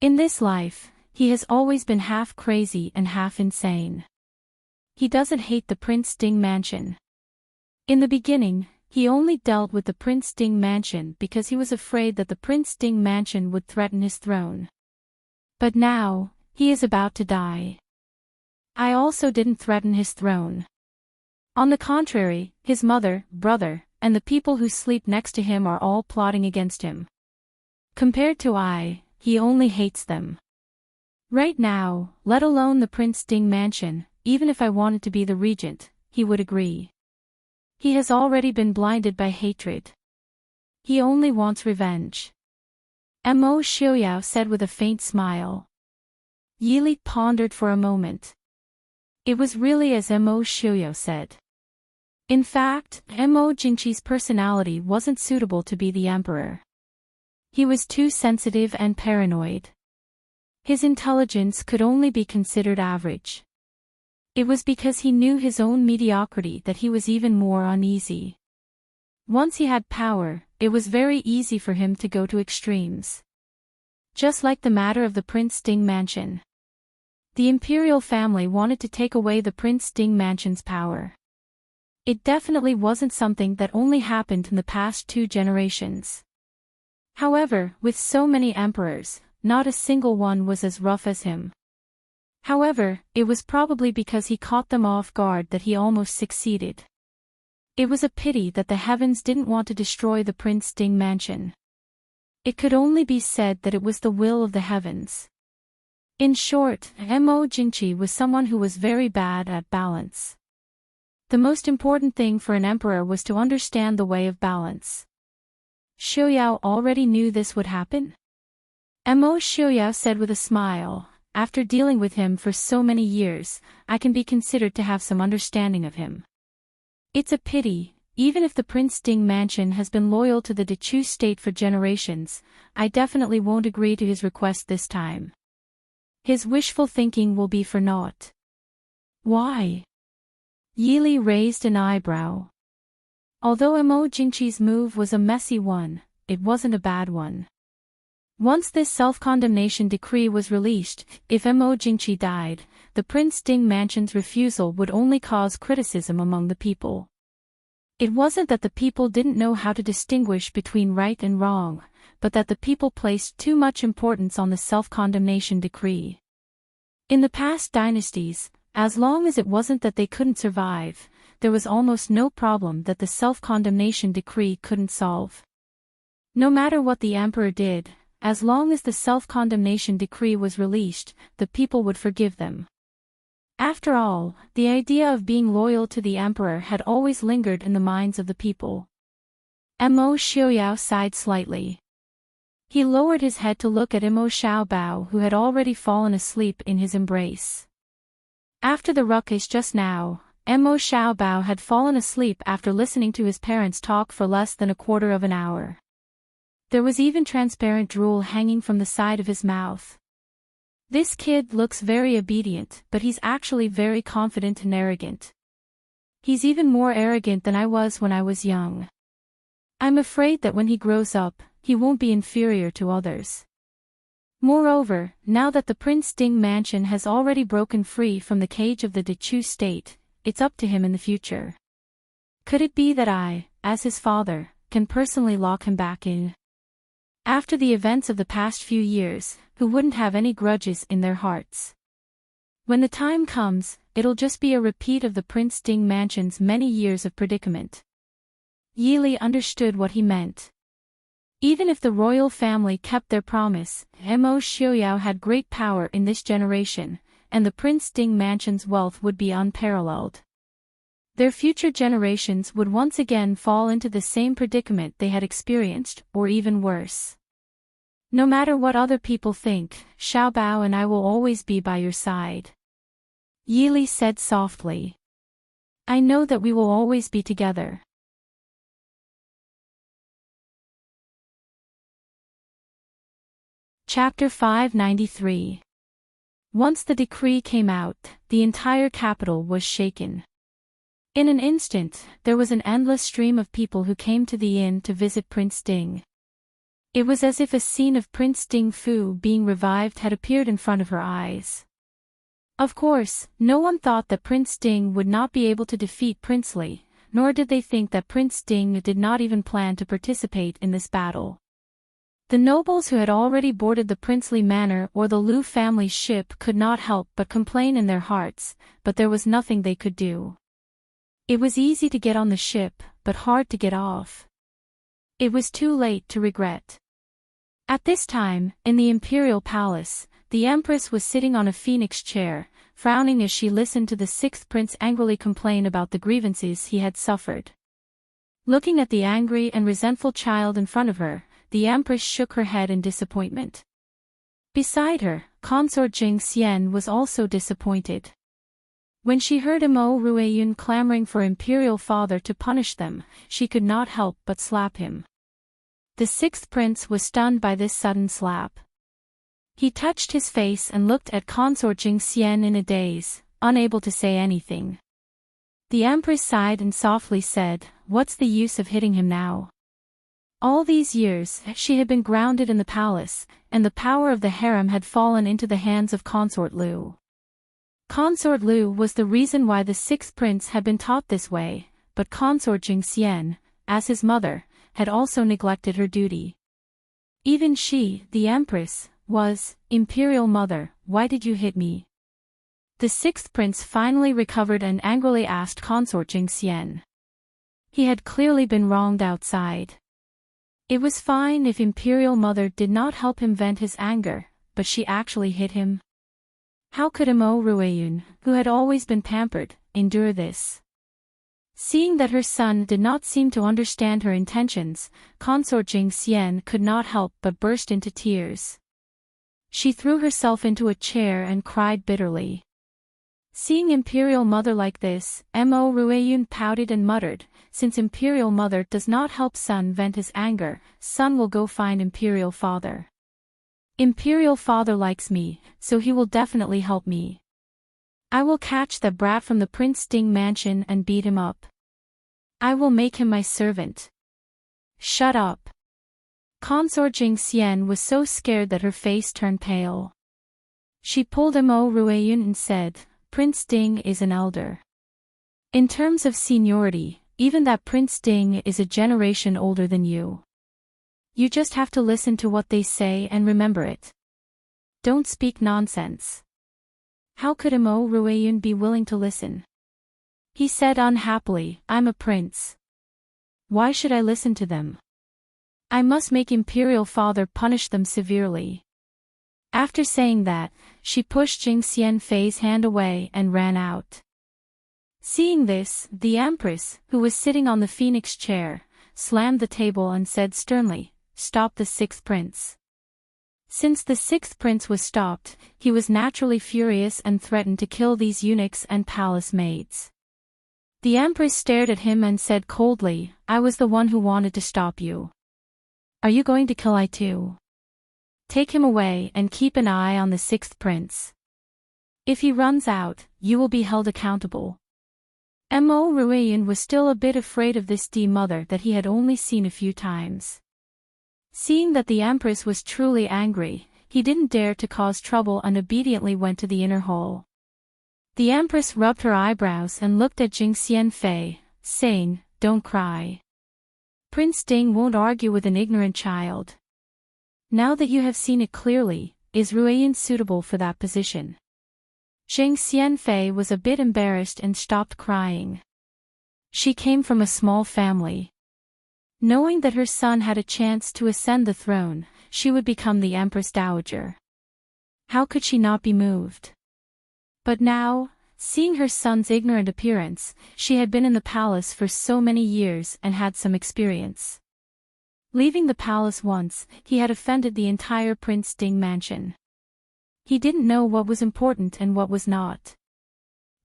In this life, he has always been half crazy and half insane. He doesn't hate the Prince Ding mansion. In the beginning, he only dealt with the Prince Ding mansion because he was afraid that the Prince Ding mansion would threaten his throne. But now, he is about to die. I also didn't threaten his throne. On the contrary, his mother, brother, and the people who sleep next to him are all plotting against him. Compared to I, he only hates them. Right now, let alone the Prince Ding mansion, even if I wanted to be the regent, he would agree. He has already been blinded by hatred. He only wants revenge. Mo Xiuyao said with a faint smile. Yili pondered for a moment. It was really as Mo Xiuyao said. In fact, Mo Jingqi's personality wasn't suitable to be the emperor. He was too sensitive and paranoid. His intelligence could only be considered average. It was because he knew his own mediocrity that he was even more uneasy. Once he had power, it was very easy for him to go to extremes. Just like the matter of the Prince Ding mansion. The imperial family wanted to take away the Prince Ding mansion's power. It definitely wasn't something that only happened in the past 2 generations. However, with so many emperors, not a single one was as rough as him. However, it was probably because he caught them off guard that he almost succeeded. It was a pity that the heavens didn't want to destroy the Prince Ding mansion. It could only be said that it was the will of the heavens. In short, Mo Jingqi was someone who was very bad at balance. The most important thing for an emperor was to understand the way of balance. Xiuyao already knew this would happen? Mo Xiuyao said with a smile, after dealing with him for so many years, I can be considered to have some understanding of him. It's a pity, even if the Prince Ding mansion has been loyal to the Dechu state for generations, I definitely won't agree to his request this time. His wishful thinking will be for naught. Why? Yili raised an eyebrow. Although Mo Jingqi's move was a messy one, it wasn't a bad one. Once this self-condemnation decree was released, if Mo Jingqi died, the Prince Ding mansion's refusal would only cause criticism among the people. It wasn't that the people didn't know how to distinguish between right and wrong, but that the people placed too much importance on the self-condemnation decree. In the past dynasties, as long as it wasn't that they couldn't survive, there was almost no problem that the self-condemnation decree couldn't solve. No matter what the emperor did, as long as the self-condemnation decree was released, the people would forgive them. After all, the idea of being loyal to the emperor had always lingered in the minds of the people. Mo Xiaoyao sighed slightly. He lowered his head to look at Mo Xiaobao, who had already fallen asleep in his embrace. After the ruckus just now, Mo Xiaobao had fallen asleep after listening to his parents talk for less than a quarter of an hour. There was even transparent drool hanging from the side of his mouth. This kid looks very obedient, but he's actually very confident and arrogant. He's even more arrogant than I was when I was young. I'm afraid that when he grows up, he won't be inferior to others. Moreover, now that the Prince Ding mansion has already broken free from the cage of the Dechu state, it's up to him in the future. Could it be that I, as his father, can personally lock him back in? After the events of the past few years, who wouldn't have any grudges in their hearts? When the time comes, it'll just be a repeat of the Prince Ding mansion's many years of predicament. Yi Li understood what he meant. Even if the royal family kept their promise, Mo Xiaoyao had great power in this generation, and the Prince Ding mansion's wealth would be unparalleled. Their future generations would once again fall into the same predicament they had experienced, or even worse. No matter what other people think, Xiaobao and I will always be by your side. Yi Li said softly. I know that we will always be together. Chapter 593. Once the decree came out, the entire capital was shaken. In an instant, there was an endless stream of people who came to the inn to visit Prince Ding. It was as if a scene of Prince Ding Fu being revived had appeared in front of her eyes. Of course, no one thought that Prince Ding would not be able to defeat Prince Li, nor did they think that Prince Ding did not even plan to participate in this battle. The nobles who had already boarded the princely manor or the Lu family's ship could not help but complain in their hearts, but there was nothing they could do. It was easy to get on the ship, but hard to get off. It was too late to regret. At this time, in the imperial palace, the empress was sitting on a phoenix chair, frowning as she listened to the sixth prince angrily complain about the grievances he had suffered. Looking at the angry and resentful child in front of her, the empress shook her head in disappointment. Beside her, consort Jing Xian was also disappointed. When she heard Mo Ruiyun clamoring for imperial father to punish them, she could not help but slap him. The sixth prince was stunned by this sudden slap. He touched his face and looked at consort Jing Xian in a daze, unable to say anything. The empress sighed and softly said, "What's the use of hitting him now?" All these years, she had been grounded in the palace, and the power of the harem had fallen into the hands of Consort Lu. Consort Lu was the reason why the sixth prince had been taught this way, but Consort Jing Xian, as his mother, had also neglected her duty. Even she, the empress, was, "Imperial mother, why did you hit me?" The sixth prince finally recovered and angrily asked Consort Jing Xian. He had clearly been wronged outside. It was fine if Imperial Mother did not help him vent his anger, but she actually hit him. How could Mo Ruiyun, who had always been pampered, endure this? Seeing that her son did not seem to understand her intentions, Consort Jing Xian could not help but burst into tears. She threw herself into a chair and cried bitterly. Seeing Imperial Mother like this, Mo Ruiyun pouted and muttered, "Since Imperial Mother does not help son vent his anger, son will go find Imperial Father. Imperial Father likes me, so he will definitely help me. I will catch that brat from the Prince Ding mansion and beat him up. I will make him my servant." "Shut up." Consort Jing Xian was so scared that her face turned pale. She pulled Mo Ruiyun and said, "Prince Ding is an elder. In terms of seniority, even that Prince Ding is a generation older than you. You just have to listen to what they say and remember it. Don't speak nonsense. How could Imo Rueyun be willing to listen? He said unhappily, I'm a prince. Why should I listen to them? I must make Imperial Father punish them severely. After saying that, she pushed Jing Xianfei's hand away and ran out. Seeing this, the Empress, who was sitting on the phoenix chair, slammed the table and said sternly, Stop the sixth prince. Since the sixth prince was stopped, he was naturally furious and threatened to kill these eunuchs and palace maids. The Empress stared at him and said coldly, I was the one who wanted to stop you. Are you going to kill I too? Take him away and keep an eye on the sixth prince. If he runs out, you will be held accountable. Mo Rueyun was still a bit afraid of this mother that he had only seen a few times. Seeing that the Empress was truly angry, he didn't dare to cause trouble and obediently went to the inner hall. The Empress rubbed her eyebrows and looked at Jing Xianfei, saying, Don't cry. Prince Ding won't argue with an ignorant child. Now that you have seen it clearly, is Rueyun suitable for that position? Jing Xianfei was a bit embarrassed and stopped crying. She came from a small family. Knowing that her son had a chance to ascend the throne, she would become the Empress Dowager. How could she not be moved? But now, seeing her son's ignorant appearance, she had been in the palace for so many years and had some experience. Leaving the palace once, he had offended the entire Prince Ding mansion. He didn't know what was important and what was not.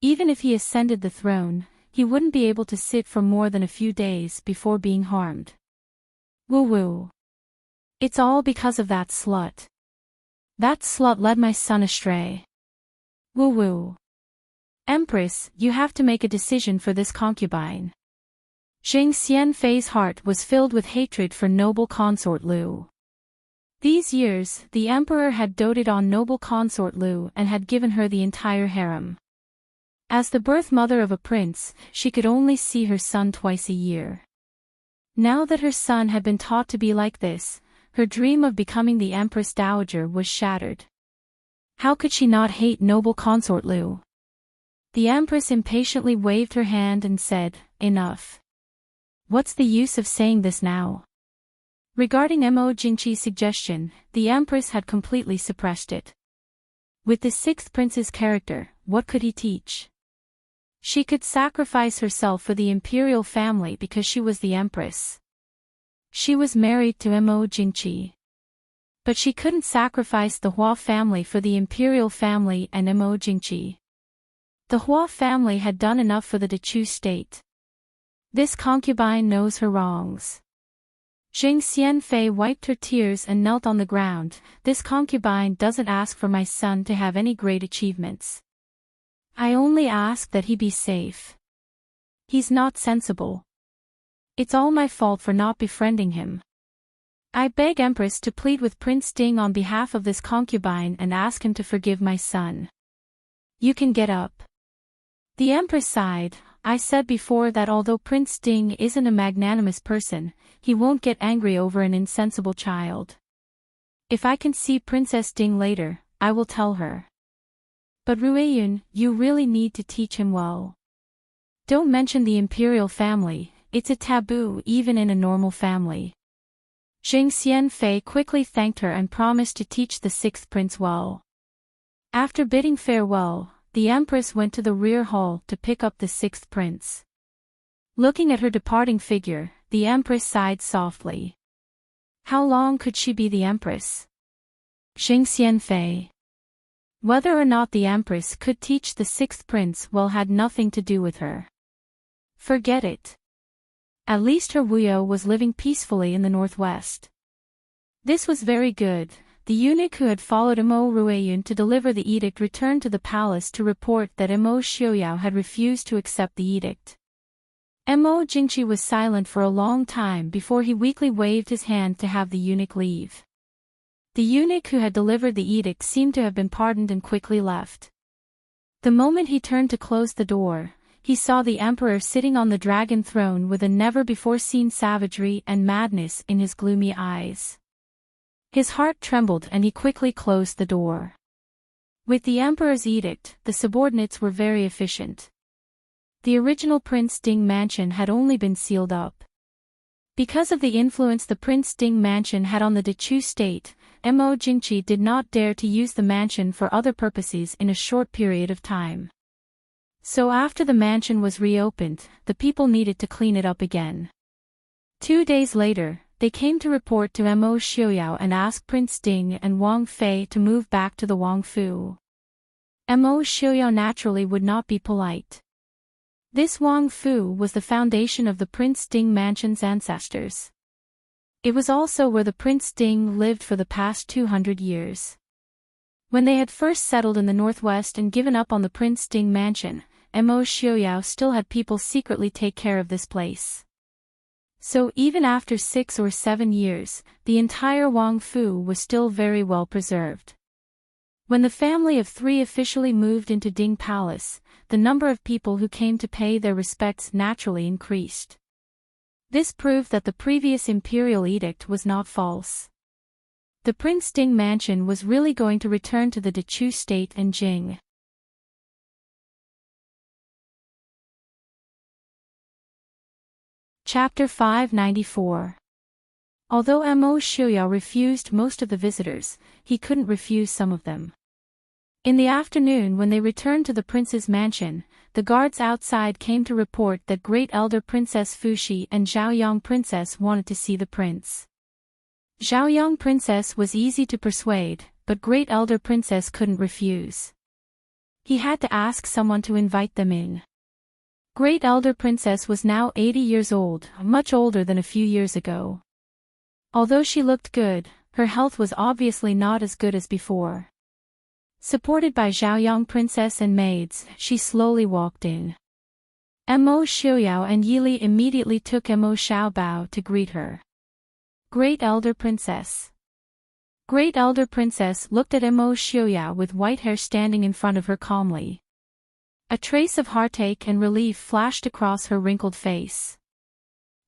Even if he ascended the throne, he wouldn't be able to sit for more than a few days before being harmed. Woo-woo. It's all because of that slut. That slut led my son astray. Woo-woo. Empress, you have to make a decision for this concubine. Jing Xianfei's heart was filled with hatred for noble consort Lu. These years, the emperor had doted on noble consort Lu and had given her the entire harem. As the birth mother of a prince, she could only see her son twice a year. Now that her son had been taught to be like this, her dream of becoming the Empress Dowager was shattered. How could she not hate noble consort Lu? The Empress impatiently waved her hand and said, Enough. What's the use of saying this now? Regarding Mo Jingqi's suggestion, the Empress had completely suppressed it. With the sixth prince's character, what could he teach? She could sacrifice herself for the imperial family because she was the Empress. She was married to Mo Jingqi. But she couldn't sacrifice the Hua family for the imperial family and Mo Jingqi. The Hua family had done enough for the Dechu state. This concubine knows her wrongs. Jing Xianfei wiped her tears and knelt on the ground. This concubine doesn't ask for my son to have any great achievements. I only ask that he be safe. He's not sensible. It's all my fault for not befriending him. I beg Empress to plead with Prince Ding on behalf of this concubine and ask him to forgive my son. You can get up. The Empress sighed. I said before that although Prince Ding isn't a magnanimous person, he won't get angry over an insensible child. If I can see Princess Ding later, I will tell her. But Rueyun, you really need to teach him well. Don't mention the imperial family, it's a taboo even in a normal family. Jing Xianfei quickly thanked her and promised to teach the sixth prince well. After bidding farewell, the Empress went to the rear hall to pick up the sixth prince. Looking at her departing figure, the Empress sighed softly. How long could she be the Empress? Jing Xianfei. Whether or not the Empress could teach the sixth prince well had nothing to do with her. Forget it. At least her Wuyo was living peacefully in the northwest. This was very good. The eunuch who had followed Mo Rueyun to deliver the edict returned to the palace to report that Mo Xiuyao had refused to accept the edict. Mo Jingqi was silent for a long time before he weakly waved his hand to have the eunuch leave. The eunuch who had delivered the edict seemed to have been pardoned and quickly left. The moment he turned to close the door, he saw the emperor sitting on the dragon throne with a never-before-seen savagery and madness in his gloomy eyes. His heart trembled and he quickly closed the door. With the emperor's edict, the subordinates were very efficient. The original Prince Ding mansion had only been sealed up. Because of the influence the Prince Ding mansion had on the Dechu state, Mo Jingqi did not dare to use the mansion for other purposes in a short period of time. So after the mansion was reopened, the people needed to clean it up again. 2 days later, they came to report to Mo Xiuyao and asked Prince Ding and Wang Fei to move back to the Wangfu. Mo Xiuyao naturally would not be polite. This Wangfu was the foundation of the Prince Ding mansion's ancestors. It was also where the Prince Ding lived for the past 200 years. When they had first settled in the northwest and given up on the Prince Ding mansion, Mo Xiuyao still had people secretly take care of this place. So even after 6 or 7 years, the entire Wangfu was still very well preserved. When the family of 3 officially moved into Ding Palace, the number of people who came to pay their respects naturally increased. This proved that the previous imperial edict was not false. The Prince Ding mansion was really going to return to the Dechu state and Jing. Chapter 594. Although Mo Xiuyao refused most of the visitors, he couldn't refuse some of them. In the afternoon when they returned to the prince's mansion, the guards outside came to report that Great Elder Princess Fuxi and Zhaoyang Princess wanted to see the prince. Zhaoyang Princess was easy to persuade, but Great Elder Princess couldn't refuse. He had to ask someone to invite them in. Great Elder Princess was now 80 years old, much older than a few years ago. Although she looked good, her health was obviously not as good as before. Supported by Zhaoyang Princess and maids, she slowly walked in. Mo Xiuyao and Yili immediately took Mo Xiaobao to greet her. Great Elder Princess. Great Elder Princess looked at Mo Xiuyao with white hair standing in front of her calmly. A trace of heartache and relief flashed across her wrinkled face.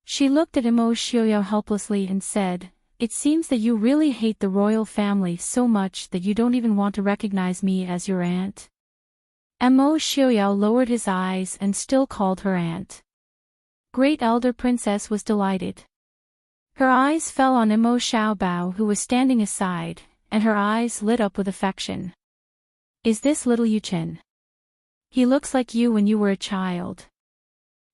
She looked at Mo Xiuyao helplessly and said, "It seems that you really hate the royal family so much that you don't even want to recognize me as your aunt." Mo Xiuyao lowered his eyes and still called her aunt. Great Elder Princess was delighted. Her eyes fell on Mo Xiaobao who was standing aside, and her eyes lit up with affection. "Is this little Yuchen? He looks like you when you were a child."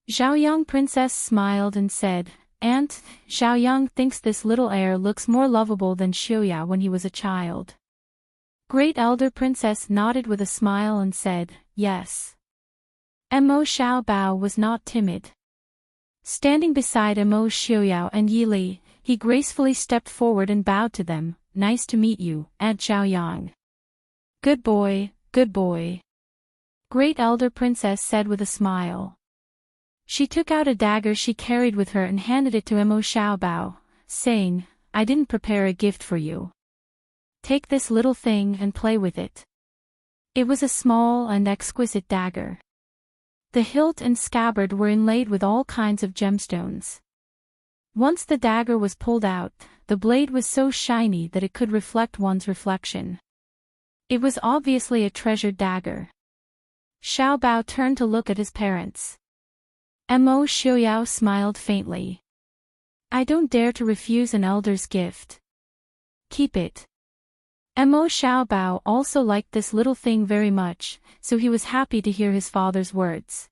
Zhaoyang Princess smiled and said, "Aunt, Zhaoyang thinks this little heir looks more lovable than Xiuyao when he was a child." Great Elder Princess nodded with a smile and said, "Yes." Mo Xiaobao was not timid. Standing beside Mo Xiuyao and Yili, he gracefully stepped forward and bowed to them. "Nice to meet you, Aunt Zhaoyang." "Good boy, good boy," Great Elder Princess said with a smile. She took out a dagger she carried with her and handed it to Mo Xiaobao, saying, "I didn't prepare a gift for you. Take this little thing and play with it." It was a small and exquisite dagger. The hilt and scabbard were inlaid with all kinds of gemstones. Once the dagger was pulled out, the blade was so shiny that it could reflect one's reflection. It was obviously a treasured dagger. Xiaobao turned to look at his parents. Mo Xiuyao smiled faintly. "I don't dare to refuse an elder's gift. Keep it." Mo Xiaobao also liked this little thing very much, so he was happy to hear his father's words.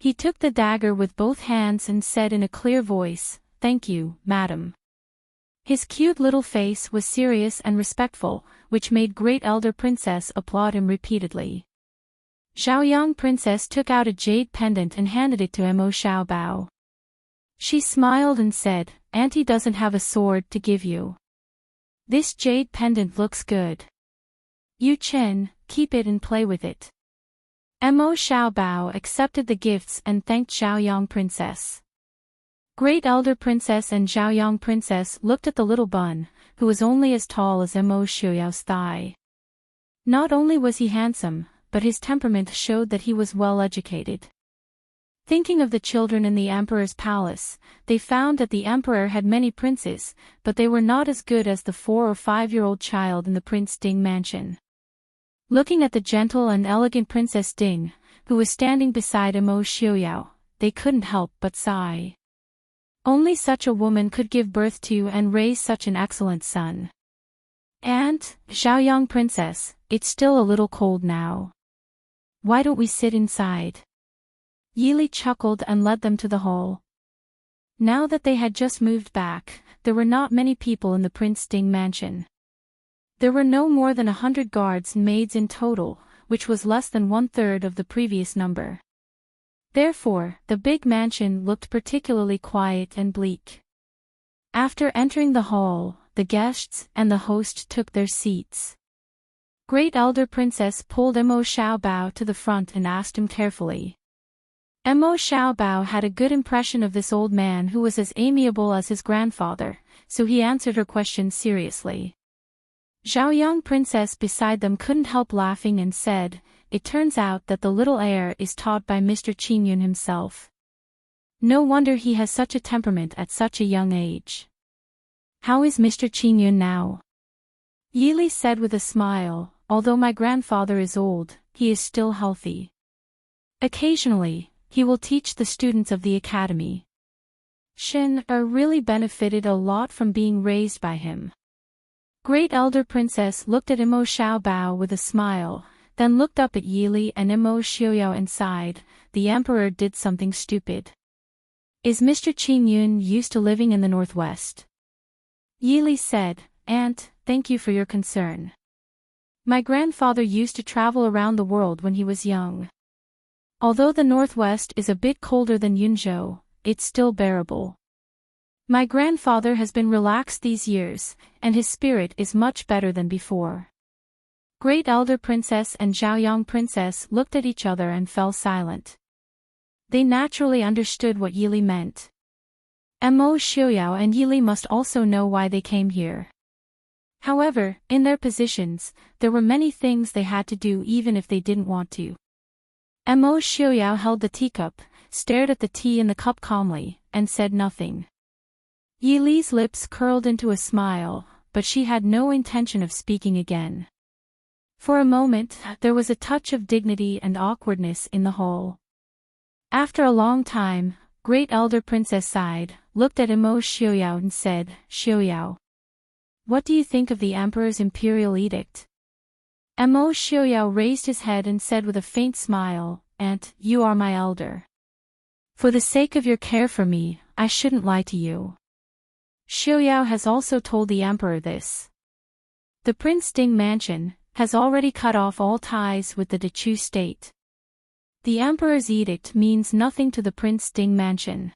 He took the dagger with both hands and said in a clear voice, "Thank you, madam." His cute little face was serious and respectful, which made Great Elder Princess applaud him repeatedly. Zhaoyang Princess took out a jade pendant and handed it to Mo Xiaobao. She smiled and said, "Auntie doesn't have a sword to give you. This jade pendant looks good. Yu Chen, keep it and play with it." Mo Xiaobao accepted the gifts and thanked Zhaoyang Princess. Great Elder Princess and Zhaoyang Princess looked at the little bun, who was only as tall as Mo Xiuyao's thigh. Not only was he handsome, but his temperament showed that he was well educated. Thinking of the children in the emperor's palace, they found that the emperor had many princes, but they were not as good as the 4 or 5-year-old child in the Prince Ding mansion. Looking at the gentle and elegant Princess Ding, who was standing beside Imo Xiaoyao, they couldn't help but sigh. Only such a woman could give birth to and raise such an excellent son. And, Xiaoyang Princess, it's still a little cold now. Why don't we sit inside? Yili chuckled and led them to the hall. Now that they had just moved back, there were not many people in the Prince Ding mansion. There were no more than 100 guards and maids in total, which was less than 1/3 of the previous number. Therefore, the big mansion looked particularly quiet and bleak. After entering the hall, the guests and the host took their seats. Great Elder Princess pulled Imo Xiaobao to the front and asked him carefully. Imo Xiaobao had a good impression of this old man who was as amiable as his grandfather, so he answered her question seriously. Xiaoyang Princess beside them couldn't help laughing and said, "It turns out that the little heir is taught by Mr. Qingyun himself. No wonder he has such a temperament at such a young age." "How is Mr. Qingyun now?" Yili said with a smile, "Although my grandfather is old, he is still healthy. Occasionally, he will teach the students of the academy. Shin really benefited a lot from being raised by him." Great Elder Princess looked at Imo Xiaobao with a smile, then looked up at Yili and Imo Xiaoyao and sighed, "The emperor did something stupid. Is Mr. Qingyun used to living in the northwest?" Yili said, "Aunt, thank you for your concern. My grandfather used to travel around the world when he was young. Although the northwest is a bit colder than Yunzhou, it's still bearable. My grandfather has been relaxed these years, and his spirit is much better than before." Great Elder Princess and Xiaoyang Princess looked at each other and fell silent. They naturally understood what Yili meant. Imo Xiaoyao and Yili must also know why they came here. However, in their positions, there were many things they had to do even if they didn't want to. Imo Xiaoyao held the teacup, stared at the tea in the cup calmly, and said nothing. Yili's lips curled into a smile, but she had no intention of speaking again. For a moment, there was a touch of dignity and awkwardness in the hall. After a long time, Great Elder Princess sighed, looked at Imo Xiaoyao and said, "Xiaoyao, what do you think of the Emperor's imperial edict?" Imo Xiaoyao raised his head and said with a faint smile, "Aunt, you are my elder. For the sake of your care for me, I shouldn't lie to you. Xiaoyao has also told the emperor this. The Prince Ding mansion has already cut off all ties with the Dechu state. The emperor's edict means nothing to the Prince Ding mansion."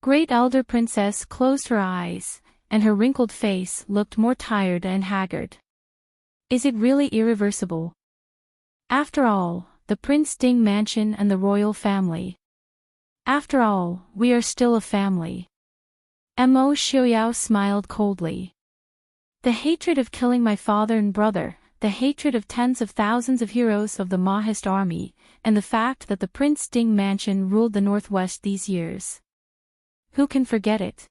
Great Elder Princess closed her eyes, and her wrinkled face looked more tired and haggard. "Is it really irreversible? After all, the Prince Ding mansion and the royal family. After all, we are still a family." Imo Xiaoyao smiled coldly. "The hatred of killing my father and brother, the hatred of tens of thousands of heroes of the Mahist army, and the fact that the Prince Ding mansion ruled the northwest these years. Who can forget it?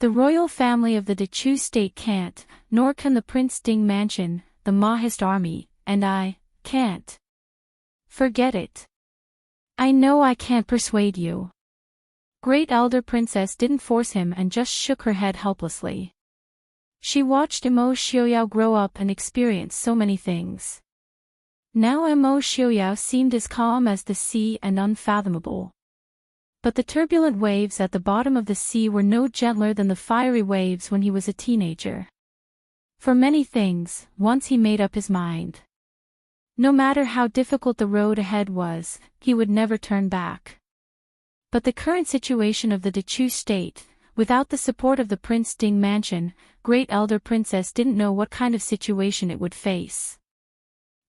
The royal family of the Dechu state can't, nor can the Prince Ding mansion, the Mahist army, and I can't forget it. I know I can't persuade you." Great Elder Princess didn't force him and just shook her head helplessly. She watched Imo Xiaoyao grow up and experience so many things. Now Imo Xiaoyao seemed as calm as the sea and unfathomable. But the turbulent waves at the bottom of the sea were no gentler than the fiery waves when he was a teenager. For many things, once he made up his mind. No matter how difficult the road ahead was, he would never turn back. But the current situation of the Dechu state, without the support of the Prince Ding mansion, Great Elder Princess didn't know what kind of situation it would face.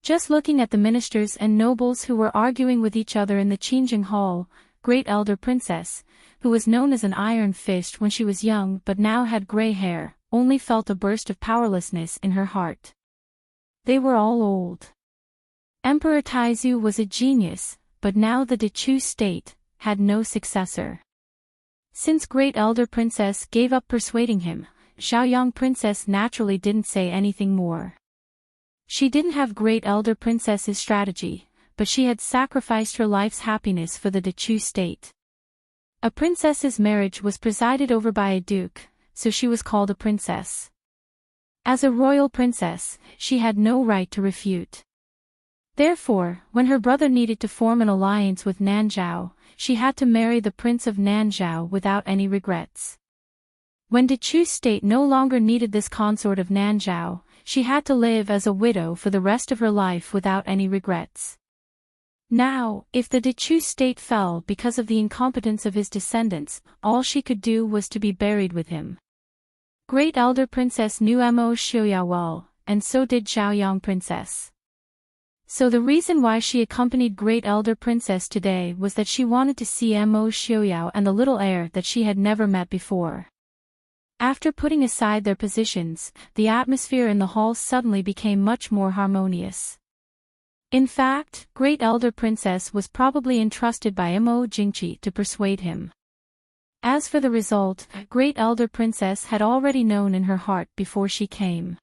Just looking at the ministers and nobles who were arguing with each other in the Qingjing Hall, Great Elder Princess, who was known as an iron fist when she was young but now had gray hair, only felt a burst of powerlessness in her heart. They were all old. Emperor Taizu was a genius, but now the Dechu state, had no successor. Since Great Elder Princess gave up persuading him, Xiaoyang Princess naturally didn't say anything more. She didn't have Great Elder Princess's strategy, but she had sacrificed her life's happiness for the Dechu state. A princess's marriage was presided over by a duke, so she was called a princess. As a royal princess, she had no right to refute. Therefore, when her brother needed to form an alliance with Nanzhao, she had to marry the prince of Nanzhao without any regrets. When Dechu's state no longer needed this consort of Nanzhao, she had to live as a widow for the rest of her life without any regrets. Now, if the Dechu state fell because of the incompetence of his descendants, all she could do was to be buried with him. Great Elder Princess knew Mo Xiuyao well, and so did Xiaoyang Princess. So the reason why she accompanied Great Elder Princess today was that she wanted to see Mo Xiuyao and the little heir that she had never met before. After putting aside their positions, the atmosphere in the hall suddenly became much more harmonious. In fact, Great Elder Princess was probably entrusted by Mo Jingqi to persuade him. As for the result, Great Elder Princess had already known in her heart before she came.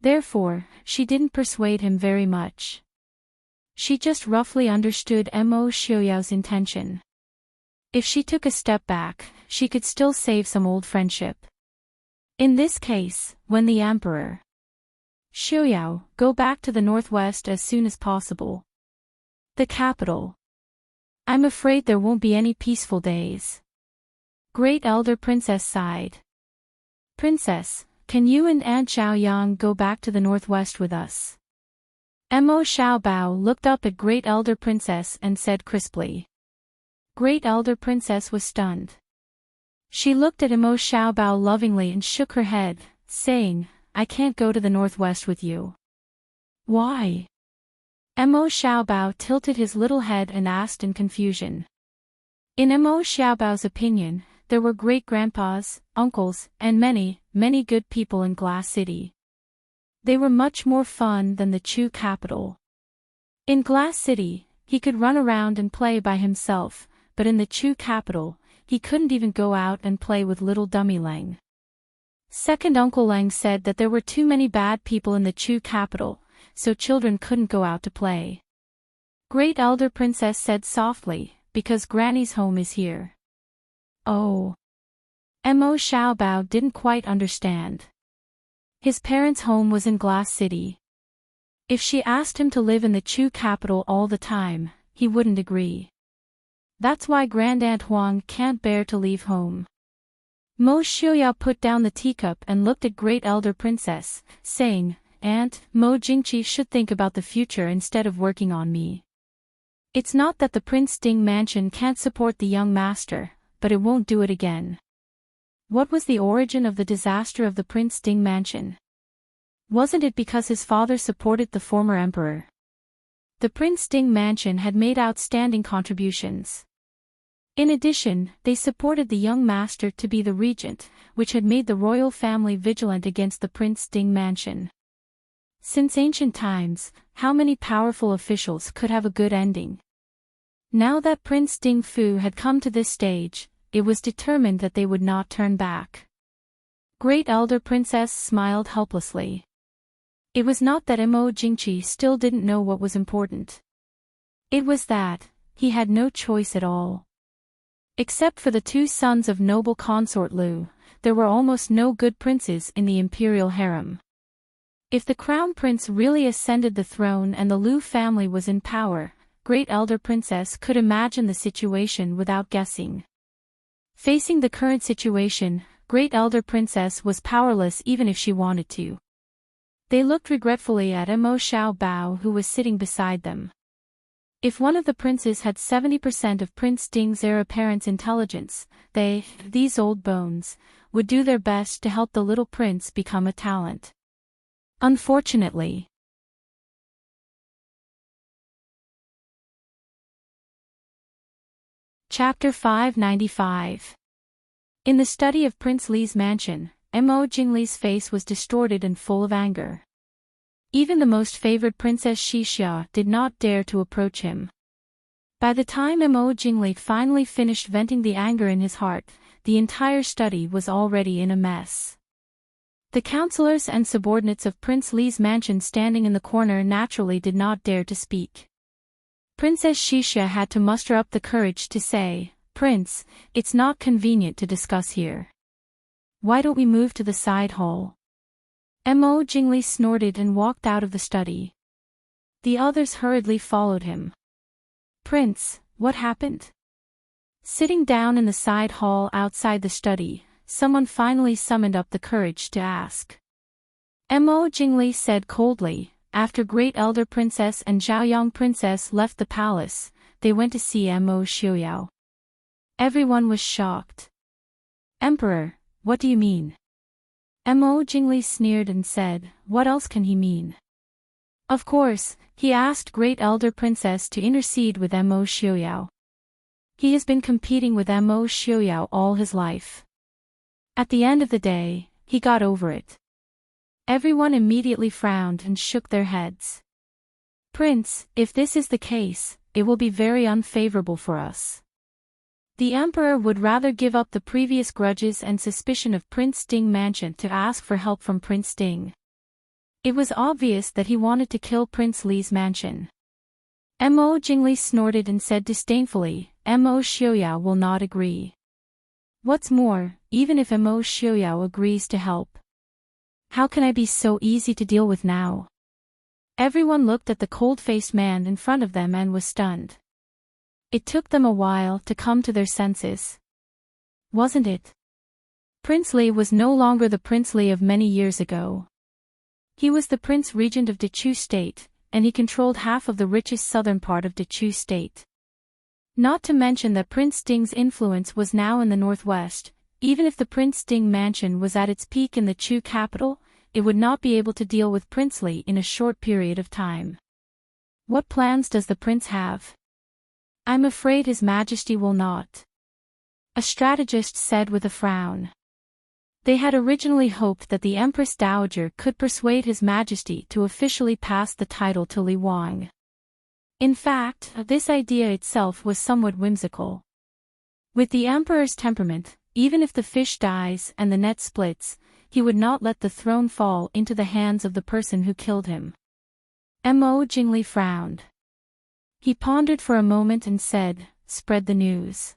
Therefore, she didn't persuade him very much. She just roughly understood Mo Xiuyao's intention. If she took a step back, she could still save some old friendship. In this case, when the emperor Xiuyao, go back to the northwest as soon as possible. The capital. I'm afraid there won't be any peaceful days. Great Elder Princess sighed. Princess, can you and Aunt Xiaoyang go back to the northwest with us? Mo Xiaobao looked up at Great Elder Princess and said crisply. Great Elder Princess was stunned. She looked at Mo Xiaobao lovingly and shook her head, saying, I can't go to the northwest with you. Why? Mo Xiaobao tilted his little head and asked in confusion. In Mo Xiaobao's opinion, there were great-grandpas, uncles, and many, many good people in Glass City. They were much more fun than the Chu capital. In Glass City, he could run around and play by himself, but in the Chu capital, he couldn't even go out and play with little dummy Lang. Second Uncle Lang said that there were too many bad people in the Chu capital, so children couldn't go out to play. Great Elder Princess said softly, because Granny's home is here. Oh. Mo Xiaobao didn't quite understand. His parents' home was in Glass City. If she asked him to live in the Chu capital all the time, he wouldn't agree. That's why Grand Aunt Huang can't bear to leave home. Mo Xiuyao put down the teacup and looked at Great Elder Princess, saying, Aunt, Mo Jingqi should think about the future instead of working on me. It's not that the Prince Ding mansion can't support the young master, but it won't do it again. What was the origin of the disaster of the Prince Ding mansion? Wasn't it because his father supported the former emperor? The Prince Ding mansion had made outstanding contributions. In addition, they supported the young master to be the regent, which had made the royal family vigilant against the Prince Ding mansion. Since ancient times, how many powerful officials could have a good ending? Now that Prince Ding Fu had come to this stage, it was determined that they would not turn back. Great Elder Princess smiled helplessly. It was not that Mo Jingqi still didn't know what was important. It was that he had no choice at all. Except for the two sons of noble consort Lu, there were almost no good princes in the imperial harem. If the crown prince really ascended the throne and the Lu family was in power, Great Elder Princess could imagine the situation without guessing. Facing the current situation, Great Elder Princess was powerless even if she wanted to. They looked regretfully at Mo Xiaobao who was sitting beside them. If one of the princes had 70% of Prince Ding's heir apparent's intelligence, they, these old bones, would do their best to help the little prince become a talent. Unfortunately. Chapter 595. In the study of Prince Li's mansion, Mo Jingli's face was distorted and full of anger. Even the most favored Princess Xixia did not dare to approach him. By the time Mo Jingli finally finished venting the anger in his heart, the entire study was already in a mess. The counselors and subordinates of Prince Li's mansion standing in the corner naturally did not dare to speak. Princess Xixia had to muster up the courage to say, "Prince, it's not convenient to discuss here. Why don't we move to the side hall?" Mo Jingli snorted and walked out of the study. The others hurriedly followed him. "Prince, what happened?" Sitting down in the side hall outside the study, someone finally summoned up the courage to ask. Mo Jingli said coldly, "After Great Elder Princess and Zhaoyang Princess left the palace, they went to see Mo Xiuyao." Everyone was shocked. "Emperor, what do you mean?" Mo Jingli sneered and said, "What else can he mean? Of course, he asked Great Elder Princess to intercede with Mo Xiuyao. He has been competing with Mo Xiuyao all his life. At the end of the day, he got over it." Everyone immediately frowned and shook their heads. "Prince, if this is the case, it will be very unfavorable for us. The emperor would rather give up the previous grudges and suspicion of Prince Ding Mansion to ask for help from Prince Ding. It was obvious that he wanted to kill Prince Li's mansion." Mo Jingli snorted and said disdainfully, "Mo Xiuyao will not agree. What's more, even if Mo Xiuyao agrees to help, how can I be so easy to deal with now?" Everyone looked at the cold-faced man in front of them and was stunned. It took them a while to come to their senses. Wasn't it? Prince Li was no longer the Prince Li of many years ago. He was the Prince Regent of Dechu State, and he controlled half of the richest southern part of Dechu State. Not to mention that Prince Ding's influence was now in the northwest. Even if the Prince Ding mansion was at its peak in the Chu capital, it would not be able to deal with Prince Li in a short period of time. What plans does the prince have? I'm afraid His Majesty will not. A strategist said with a frown. They had originally hoped that the Empress Dowager could persuade His Majesty to officially pass the title to Li Wang. In fact, this idea itself was somewhat whimsical. With the emperor's temperament, even if the fish dies and the net splits, he would not let the throne fall into the hands of the person who killed him. Mo Jingli frowned. He pondered for a moment and said, "Spread the news.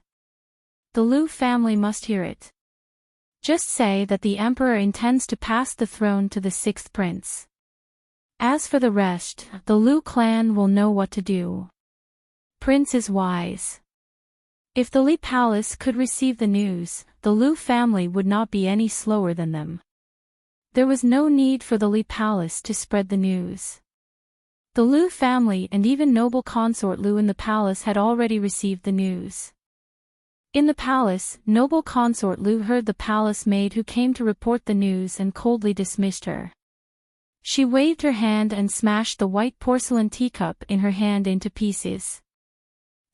The Liu family must hear it. Just say that the emperor intends to pass the throne to the sixth prince. As for the rest, the Liu clan will know what to do. Prince is wise." If the Li Palace could receive the news, the Liu family would not be any slower than them. There was no need for the Li Palace to spread the news. The Liu family and even noble consort Liu in the palace had already received the news. In the palace, noble consort Liu heard the palace maid who came to report the news and coldly dismissed her. She waved her hand and smashed the white porcelain teacup in her hand into pieces.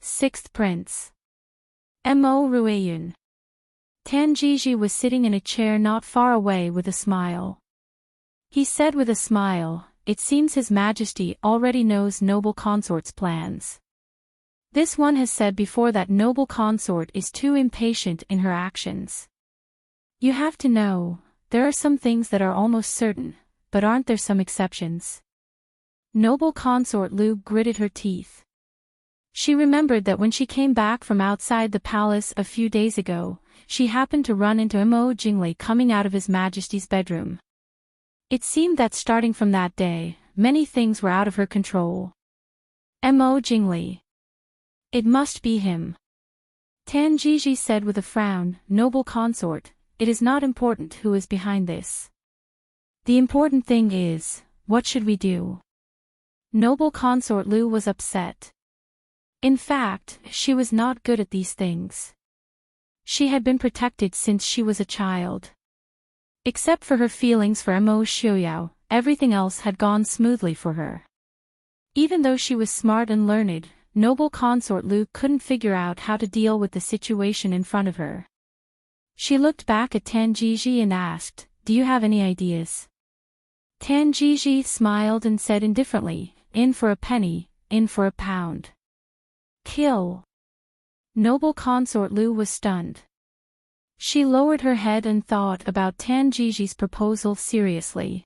Sixth Prince. Mo Ruiyun. Tan Jiji was sitting in a chair not far away with a smile. He said with a smile, "It seems His Majesty already knows noble consort's plans. This one has said before that noble consort is too impatient in her actions. You have to know, there are some things that are almost certain, but aren't there some exceptions?" Noble consort Liu gritted her teeth. She remembered that when she came back from outside the palace a few days ago, she happened to run into Mo Jingli coming out of His Majesty's bedroom. It seemed that starting from that day, many things were out of her control. Mo Jingli. It must be him. Tan Jiji said with a frown, "Noble consort, it is not important who is behind this. The important thing is, what should we do?" Noble consort Liu was upset. In fact, she was not good at these things. She had been protected since she was a child. Except for her feelings for Mo Xiuyao, everything else had gone smoothly for her. Even though she was smart and learned, noble consort Liu couldn't figure out how to deal with the situation in front of her. She looked back at Tan Jiji and asked, "Do you have any ideas?" Tan Jiji smiled and said indifferently, "In for a penny, in for a pound." Kill. Noble consort Lu was stunned. She lowered her head and thought about Tan Jiji's proposal seriously.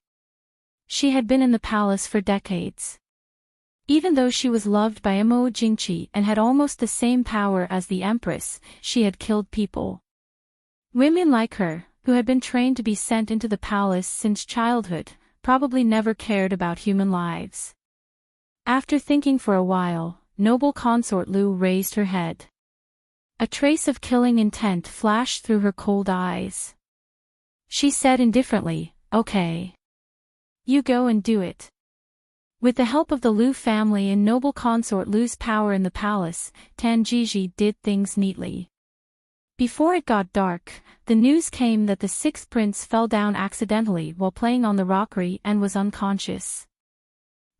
She had been in the palace for decades. Even though she was loved by Mo Jingqi and had almost the same power as the Empress, she had killed people. Women like her, who had been trained to be sent into the palace since childhood, probably never cared about human lives. After thinking for a while, noble consort Lu raised her head. A trace of killing intent flashed through her cold eyes. She said indifferently, "Okay. You go and do it." With the help of the Lu family and noble consort Lu's power in the palace, Tan Jiji did things neatly. Before it got dark, the news came that the sixth prince fell down accidentally while playing on the rockery and was unconscious.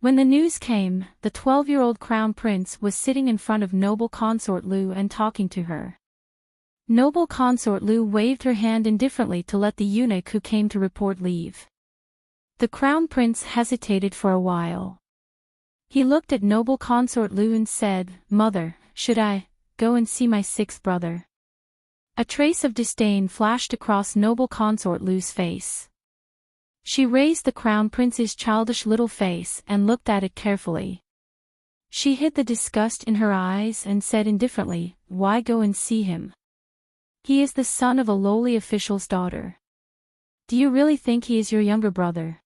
When the news came, the 12-year-old crown prince was sitting in front of noble consort Lu and talking to her. Noble consort Lu waved her hand indifferently to let the eunuch who came to report leave. The crown prince hesitated for a while. He looked at noble consort Lu and said, "Mother, should I go and see my sixth brother?" A trace of disdain flashed across noble consort Lu's face. She raised the crown prince's childish little face and looked at it carefully. She hid the disgust in her eyes and said indifferently, "Why go and see him? He is the son of a lowly official's daughter. Do you really think he is your younger brother?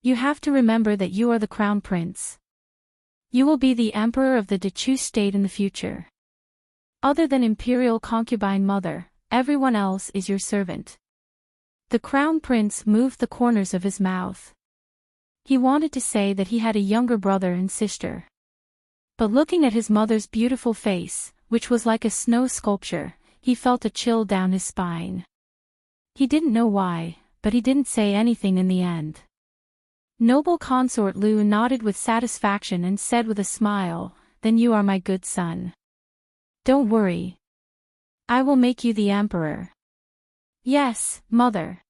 You have to remember that you are the crown prince. You will be the emperor of the Dechu state in the future. Other than imperial concubine mother, everyone else is your servant." The crown prince moved the corners of his mouth. He wanted to say that he had a younger brother and sister. But looking at his mother's beautiful face, which was like a snow sculpture, he felt a chill down his spine. He didn't know why, but he didn't say anything in the end. Noble consort Lu nodded with satisfaction and said with a smile, "Then you are my good son. Don't worry. I will make you the emperor." "Yes, mother."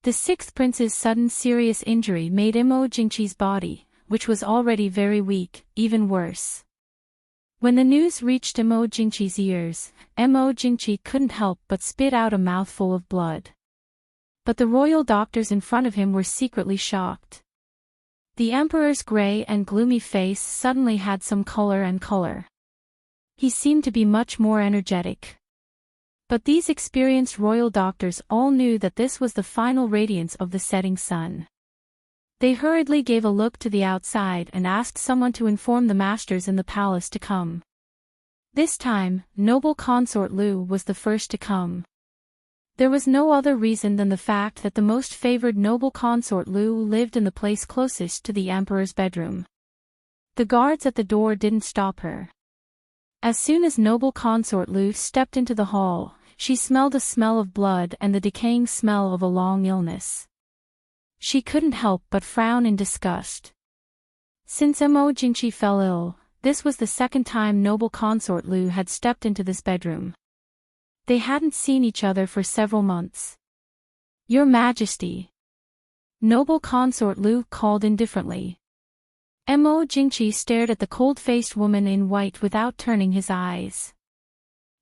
The sixth prince's sudden serious injury made Mo Jingqi's body, which was already very weak, even worse. When the news reached Mo Jingqi's ears, Mo Jingqi couldn't help but spit out a mouthful of blood. But the royal doctors in front of him were secretly shocked. The emperor's gray and gloomy face suddenly had some color. He seemed to be much more energetic. But these experienced royal doctors all knew that this was the final radiance of the setting sun. They hurriedly gave a look to the outside and asked someone to inform the masters in the palace to come. This time, noble consort Lu was the first to come. There was no other reason than the fact that the most favored noble consort Lu lived in the place closest to the emperor's bedroom. The guards at the door didn't stop her. As soon as noble consort Lu stepped into the hall, she smelled a smell of blood and the decaying smell of a long illness. She couldn't help but frown in disgust. Since Mo Jingqi fell ill, this was the second time noble consort Lu had stepped into this bedroom. They hadn't seen each other for several months. "Your Majesty." Noble consort Lu called indifferently. Mo Jingqi stared at the cold-faced woman in white without turning his eyes.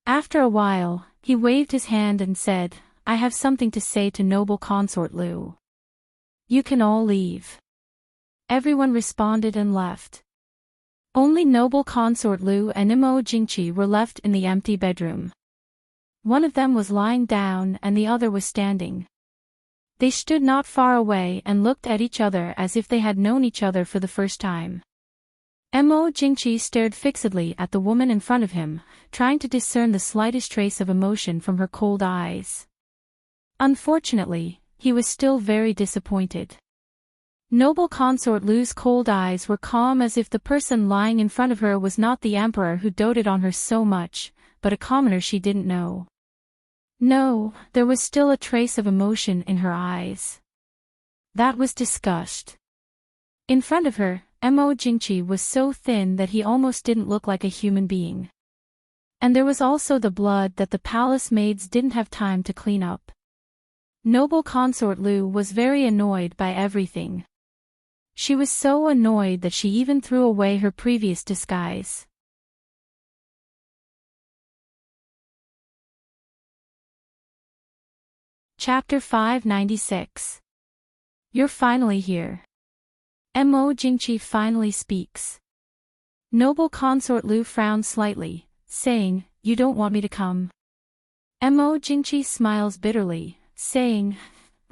After a while, he waved his hand and said, "I have something to say to noble consort Lu. You can all leave." Everyone responded and left. Only noble consort Lu and Mo Jingqi were left in the empty bedroom. One of them was lying down and the other was standing. They stood not far away and looked at each other as if they had known each other for the first time. Mo Jingqi stared fixedly at the woman in front of him, trying to discern the slightest trace of emotion from her cold eyes. Unfortunately, he was still very disappointed. Noble consort Lu's cold eyes were calm as if the person lying in front of her was not the emperor who doted on her so much, but a commoner she didn't know. No, there was still a trace of emotion in her eyes. That was disgust. In front of her, Mo Jingqi was so thin that he almost didn't look like a human being. And there was also the blood that the palace maids didn't have time to clean up. Noble consort Lu was very annoyed by everything. She was so annoyed that she even threw away her previous disguise. Chapter 596. You're finally here. Mo Jingqi finally speaks. Noble consort Lu frowns slightly, saying, "You don't want me to come?" Mo Jingqi smiles bitterly, saying,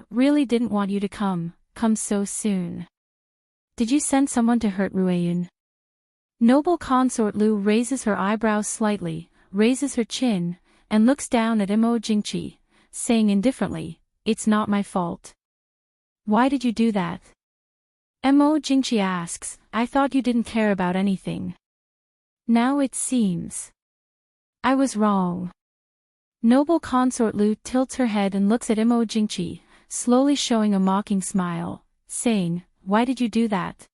"Really didn't want you to come so soon. Did you send someone to hurt Rueyun?" Noble consort Lu raises her eyebrows slightly, raises her chin, and looks down at Mo Jingqi, saying indifferently, "It's not my fault." "Why did you do that?" Mo Jingqi asks, "I thought you didn't care about anything. Now it seems I was wrong." Noble consort Lu tilts her head and looks at Mo Jingqi, slowly showing a mocking smile, saying, "Why did you do that?"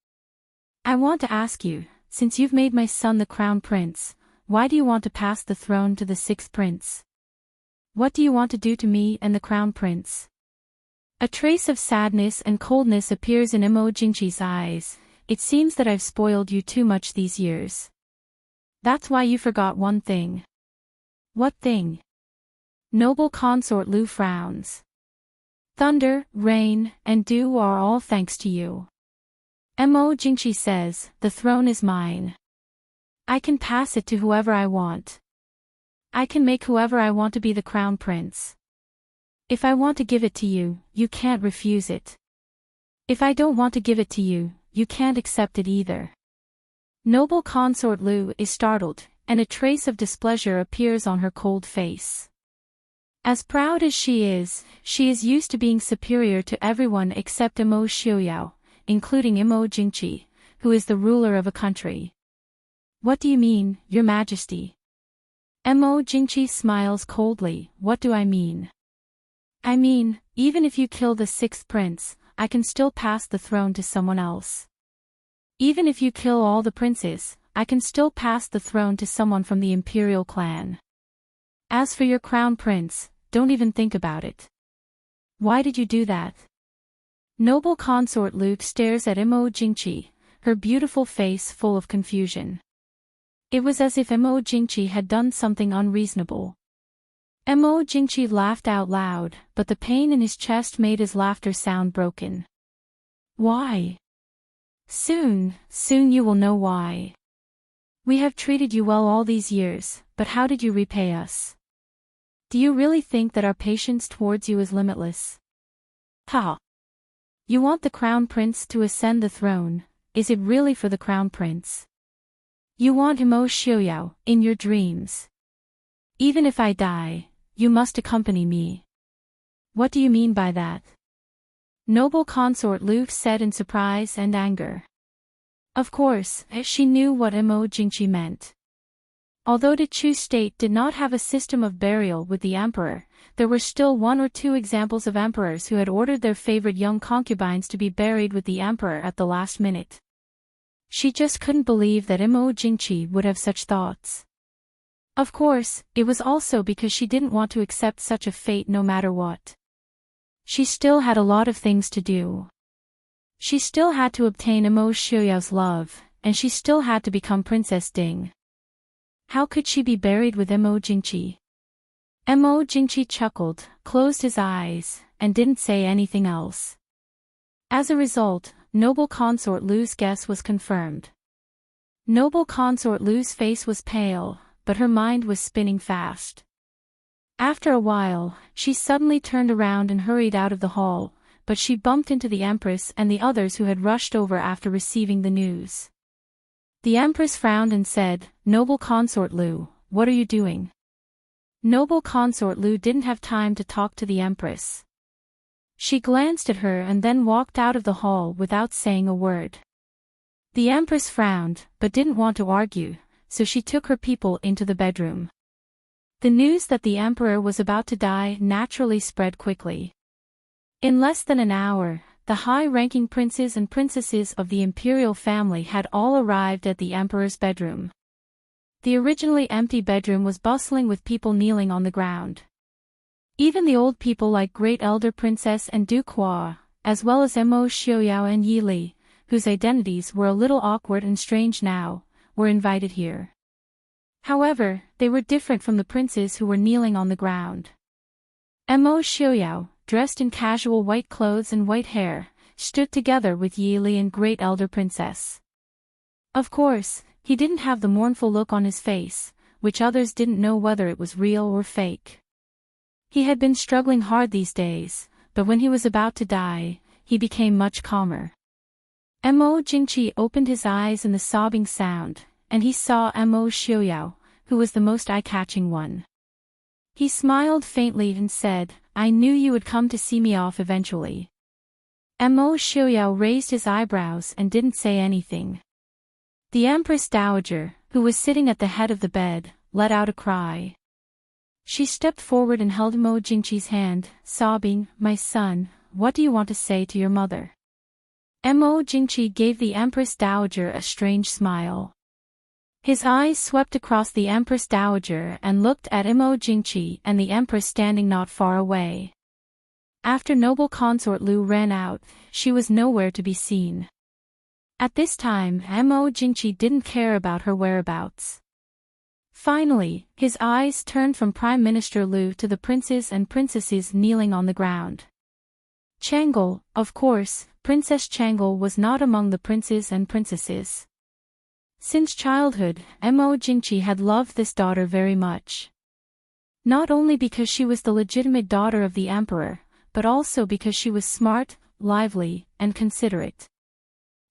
"I want to ask you, since you've made my son the crown prince, why do you want to pass the throne to the sixth prince? What do you want to do to me and the crown prince?" A trace of sadness and coldness appears in Mo Jingqi's eyes. "It seems that I've spoiled you too much these years. That's why you forgot one thing." "What thing?" Noble consort Lu frowns. "Thunder, rain, and dew are all thanks to you." Mo Jingqi says, "The throne is mine. I can pass it to whoever I want. I can make whoever I want to be the crown prince. If I want to give it to you, you can't refuse it. If I don't want to give it to you, you can't accept it either." Noble consort Lu is startled, and a trace of displeasure appears on her cold face. As proud as she is used to being superior to everyone except Mo Xiuyao, including Mo Jingqi, who is the ruler of a country. "What do you mean, Your Majesty?" Mo Jingqi smiles coldly. "What do I mean? I mean, even if you kill the sixth prince, I can still pass the throne to someone else. Even if you kill all the princes, I can still pass the throne to someone from the imperial clan. As for your crown prince, don't even think about it." "Why did you do that?" Noble consort Lu stares at Mo Jingqi, her beautiful face full of confusion. It was as if Mo Jingqi had done something unreasonable. Mo Jingqi laughed out loud, but the pain in his chest made his laughter sound broken. "Why?" Soon you will know why. We have treated you well all these years, but how did you repay us? Do you really think that our patience towards you is limitless? Ha! You want the crown prince to ascend the throne. Is it really for the crown prince? You want Mo Xiuyao in your dreams. Even if I die, you must accompany me. What do you mean by that?" Noble consort Lu said in surprise and anger. Of course, she knew what Mo Jingqi meant. Although the Chu state did not have a system of burial with the emperor, there were still one or two examples of emperors who had ordered their favorite young concubines to be buried with the emperor at the last minute. She just couldn't believe that Mo Jingqi would have such thoughts. Of course, it was also because she didn't want to accept such a fate no matter what. She still had a lot of things to do. She still had to obtain Mo Xiuyao's love, and she still had to become Princess Ding. How could she be buried with Mo Jingqi? Mo Jingqi chuckled, closed his eyes, and didn't say anything else. As a result, Noble consort Lu's guess was confirmed. Noble consort Lu's face was pale, but her mind was spinning fast. After a while, she suddenly turned around and hurried out of the hall, but she bumped into the Empress and the others who had rushed over after receiving the news. The Empress frowned and said, "Noble consort Lu, what are you doing?" Noble consort Lu didn't have time to talk to the Empress. She glanced at her and then walked out of the hall without saying a word. The Empress frowned, but didn't want to argue, so she took her people into the bedroom. The news that the emperor was about to die naturally spread quickly. In less than an hour, the high-ranking princes and princesses of the imperial family had all arrived at the emperor's bedroom. The originally empty bedroom was bustling with people kneeling on the ground. Even the old people like Great Elder Princess and Duke Hua, as well as Mo Xiuyao and Yi Li, whose identities were a little awkward and strange now, were invited here. However, they were different from the princes who were kneeling on the ground. Mo Xiuyao, dressed in casual white clothes and white hair, stood together with Yi Li and Great Elder Princess. Of course, he didn't have the mournful look on his face, which others didn't know whether it was real or fake. He had been struggling hard these days, but when he was about to die, he became much calmer. Mo Jingqi opened his eyes in the sobbing sound, and he saw Mo Xiaoyao, who was the most eye-catching one. He smiled faintly and said, "I knew you would come to see me off eventually." Mo Xiaoyao raised his eyebrows and didn't say anything. The Empress Dowager, who was sitting at the head of the bed, let out a cry. She stepped forward and held Mo Jingqi's hand, sobbing, "My son, what do you want to say to your mother?" Mo Jingqi gave the Empress Dowager a strange smile. His eyes swept across the Empress Dowager and looked at Mo Jingqi and the Empress standing not far away. After noble consort Lu ran out, she was nowhere to be seen. At this time, Mo Jingqi didn't care about her whereabouts. Finally, his eyes turned from Prime Minister Lu to the princes and princesses kneeling on the ground. Changle, of course, Princess Changle was not among the princes and princesses. Since childhood, Mo Jingqi had loved this daughter very much. Not only because she was the legitimate daughter of the emperor, but also because she was smart, lively, and considerate.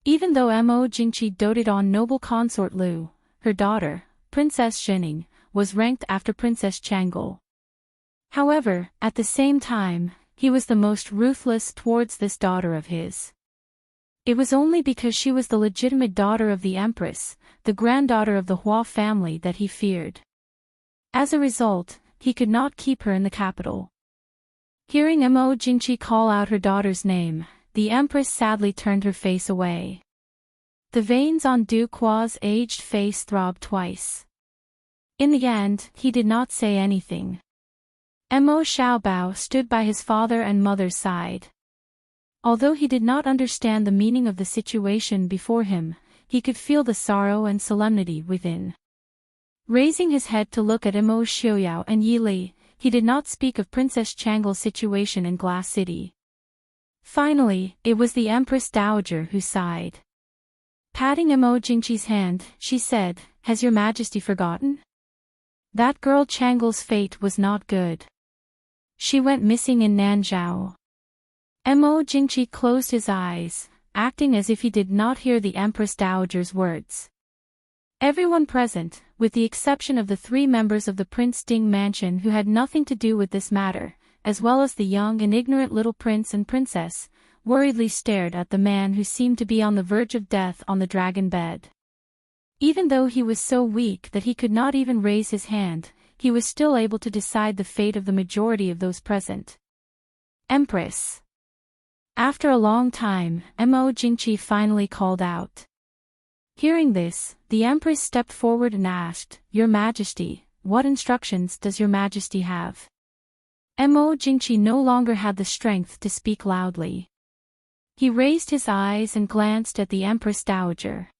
Even though Mo Jingqi doted on noble consort Lu, her daughter, Princess Zhening, was ranked after Princess Changle. However, at the same time, he was the most ruthless towards this daughter of his. It was only because she was the legitimate daughter of the empress, the granddaughter of the Hua family, that he feared. As a result, he could not keep her in the capital. Hearing Mo Jingqi call out her daughter's name, the empress sadly turned her face away. The veins on Du Kuo's aged face throbbed twice. In the end, he did not say anything. Mo Xiaobao stood by his father and mother's side. Although he did not understand the meaning of the situation before him, he could feel the sorrow and solemnity within. Raising his head to look at Mo Xiaoyao and Yi Li, he did not speak of Princess Changle's situation in Glass City. Finally, it was the Empress Dowager who sighed. Patting Mo Jingqi's hand, she said, "Has your Majesty forgotten? That girl Changle's fate was not good. She went missing in Nanzhao." Mo Jingqi closed his eyes, acting as if he did not hear the Empress Dowager's words. Everyone present, with the exception of the 3 members of the Prince Ding mansion who had nothing to do with this matter, as well as the young and ignorant little prince and princess, worriedly stared at the man who seemed to be on the verge of death on the dragon bed. Even though he was so weak that he could not even raise his hand, he was still able to decide the fate of the majority of those present. Empress. After a long time, Mo Jingqi finally called out. Hearing this, the Empress stepped forward and asked, "Your Majesty, what instructions does your Majesty have?" Mo Jingqi no longer had the strength to speak loudly. He raised his eyes and glanced at the Empress Dowager.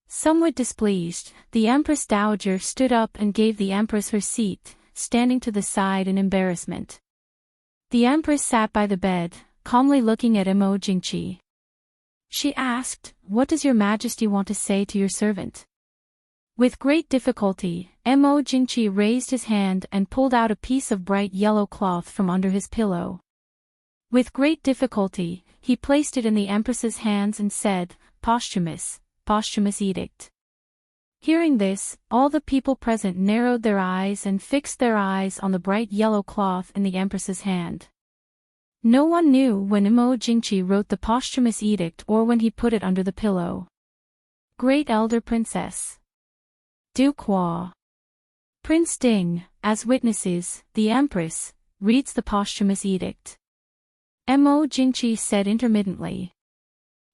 Somewhat displeased, the Empress Dowager stood up and gave the Empress her seat, standing to the side in embarrassment. The Empress sat by the bed, calmly looking at Mo Jingqi. She asked, "What does your Majesty want to say to your servant?" With great difficulty, Mo Jingqi raised his hand and pulled out a piece of bright yellow cloth from under his pillow. With great difficulty, he placed it in the Empress's hands and said, posthumous edict." Hearing this, all the people present narrowed their eyes and fixed their eyes on the bright yellow cloth in the Empress's hand. No one knew when Mo Jingqi wrote the posthumous edict or when he put it under the pillow. Great Elder Princess. Du Kuo. Prince Ding, as witnesses, the Empress, reads the posthumous edict. Mo Jingqi said intermittently.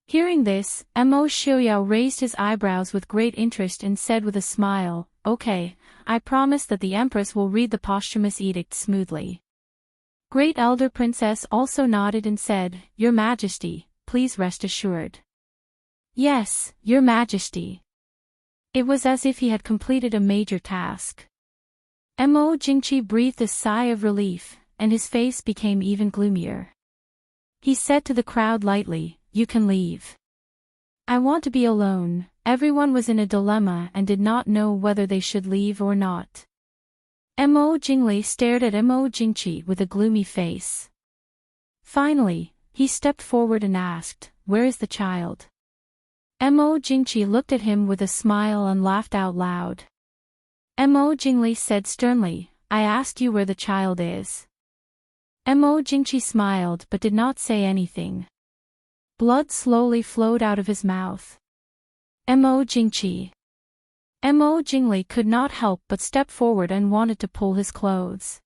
Hearing this, Mo Xiaoyao raised his eyebrows with great interest and said with a smile, "Okay, I promise that the Empress will read the posthumous edict smoothly." Great Elder Princess also nodded and said, "Your Majesty, please rest assured." "Yes, Your Majesty." It was as if he had completed a major task. Mo Jingqi breathed a sigh of relief, and his face became even gloomier. He said to the crowd lightly, "You can leave. I want to be alone." Everyone was in a dilemma and did not know whether they should leave or not. Mo Jingli stared at Mo Jingqi with a gloomy face. Finally, he stepped forward and asked, "Where is the child?" Mo Jingqi looked at him with a smile and laughed out loud. Mo Jingli said sternly, "I asked you where the child is." Mo Jingqi smiled but did not say anything. Blood slowly flowed out of his mouth. Mo Jingqi. Mo Jingli could not help but step forward and wanted to pull his clothes.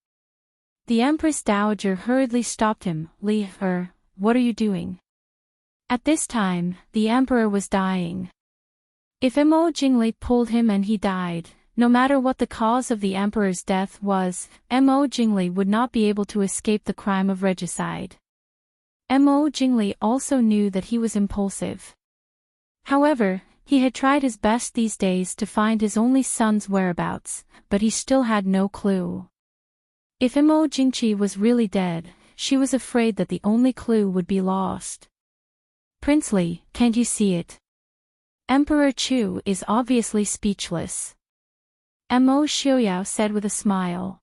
The Empress Dowager hurriedly stopped him. "Leave her, what are you doing?" At this time, the emperor was dying. If Mo Jingli pulled him and he died, no matter what the cause of the emperor's death was, Mo Jingli would not be able to escape the crime of regicide. Mo Jingli also knew that he was impulsive. However, he had tried his best these days to find his only son's whereabouts, but he still had no clue. If Mo Jingqi was really dead, she was afraid that the only clue would be lost. "Princely, can't you see it?" Emperor Chu is obviously speechless. Mo Xiaoyao said with a smile.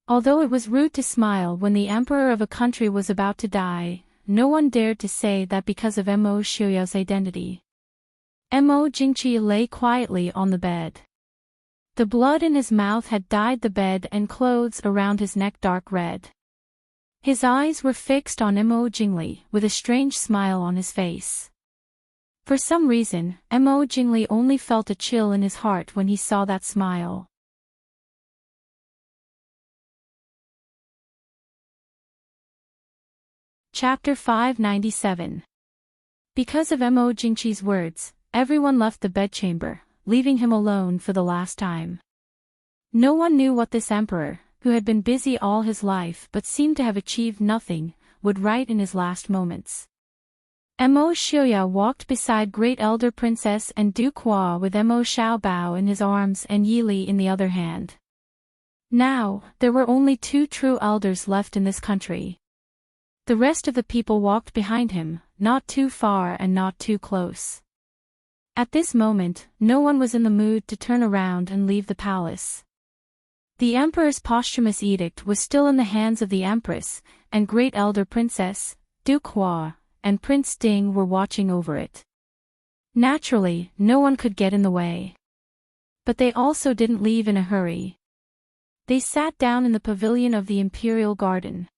Although it was rude to smile when the emperor of a country was about to die, no one dared to say that because of Mo Xiaoyao's identity. Mo Jingqi lay quietly on the bed. The blood in his mouth had dyed the bed and clothes around his neck dark red. His eyes were fixed on Mo Jingli with a strange smile on his face. For some reason, Mo Jingli only felt a chill in his heart when he saw that smile. Chapter 597. Because of Mo Jingqi's words, everyone left the bedchamber, leaving him alone for the last time. No one knew what this emperor, who had been busy all his life but seemed to have achieved nothing, would write in his last moments. Mo Xiaoyao walked beside Great Elder Princess and Duke Hua with Mo Xiaobao in his arms and Yili in the other hand. Now, there were only two true elders left in this country. The rest of the people walked behind him, not too far and not too close. At this moment, no one was in the mood to turn around and leave the palace. The emperor's posthumous edict was still in the hands of the empress, and Great Elder Princess, Duke Hua, and Prince Ding were watching over it. Naturally, no one could get in the way. But they also didn't leave in a hurry. They sat down in the pavilion of the imperial garden.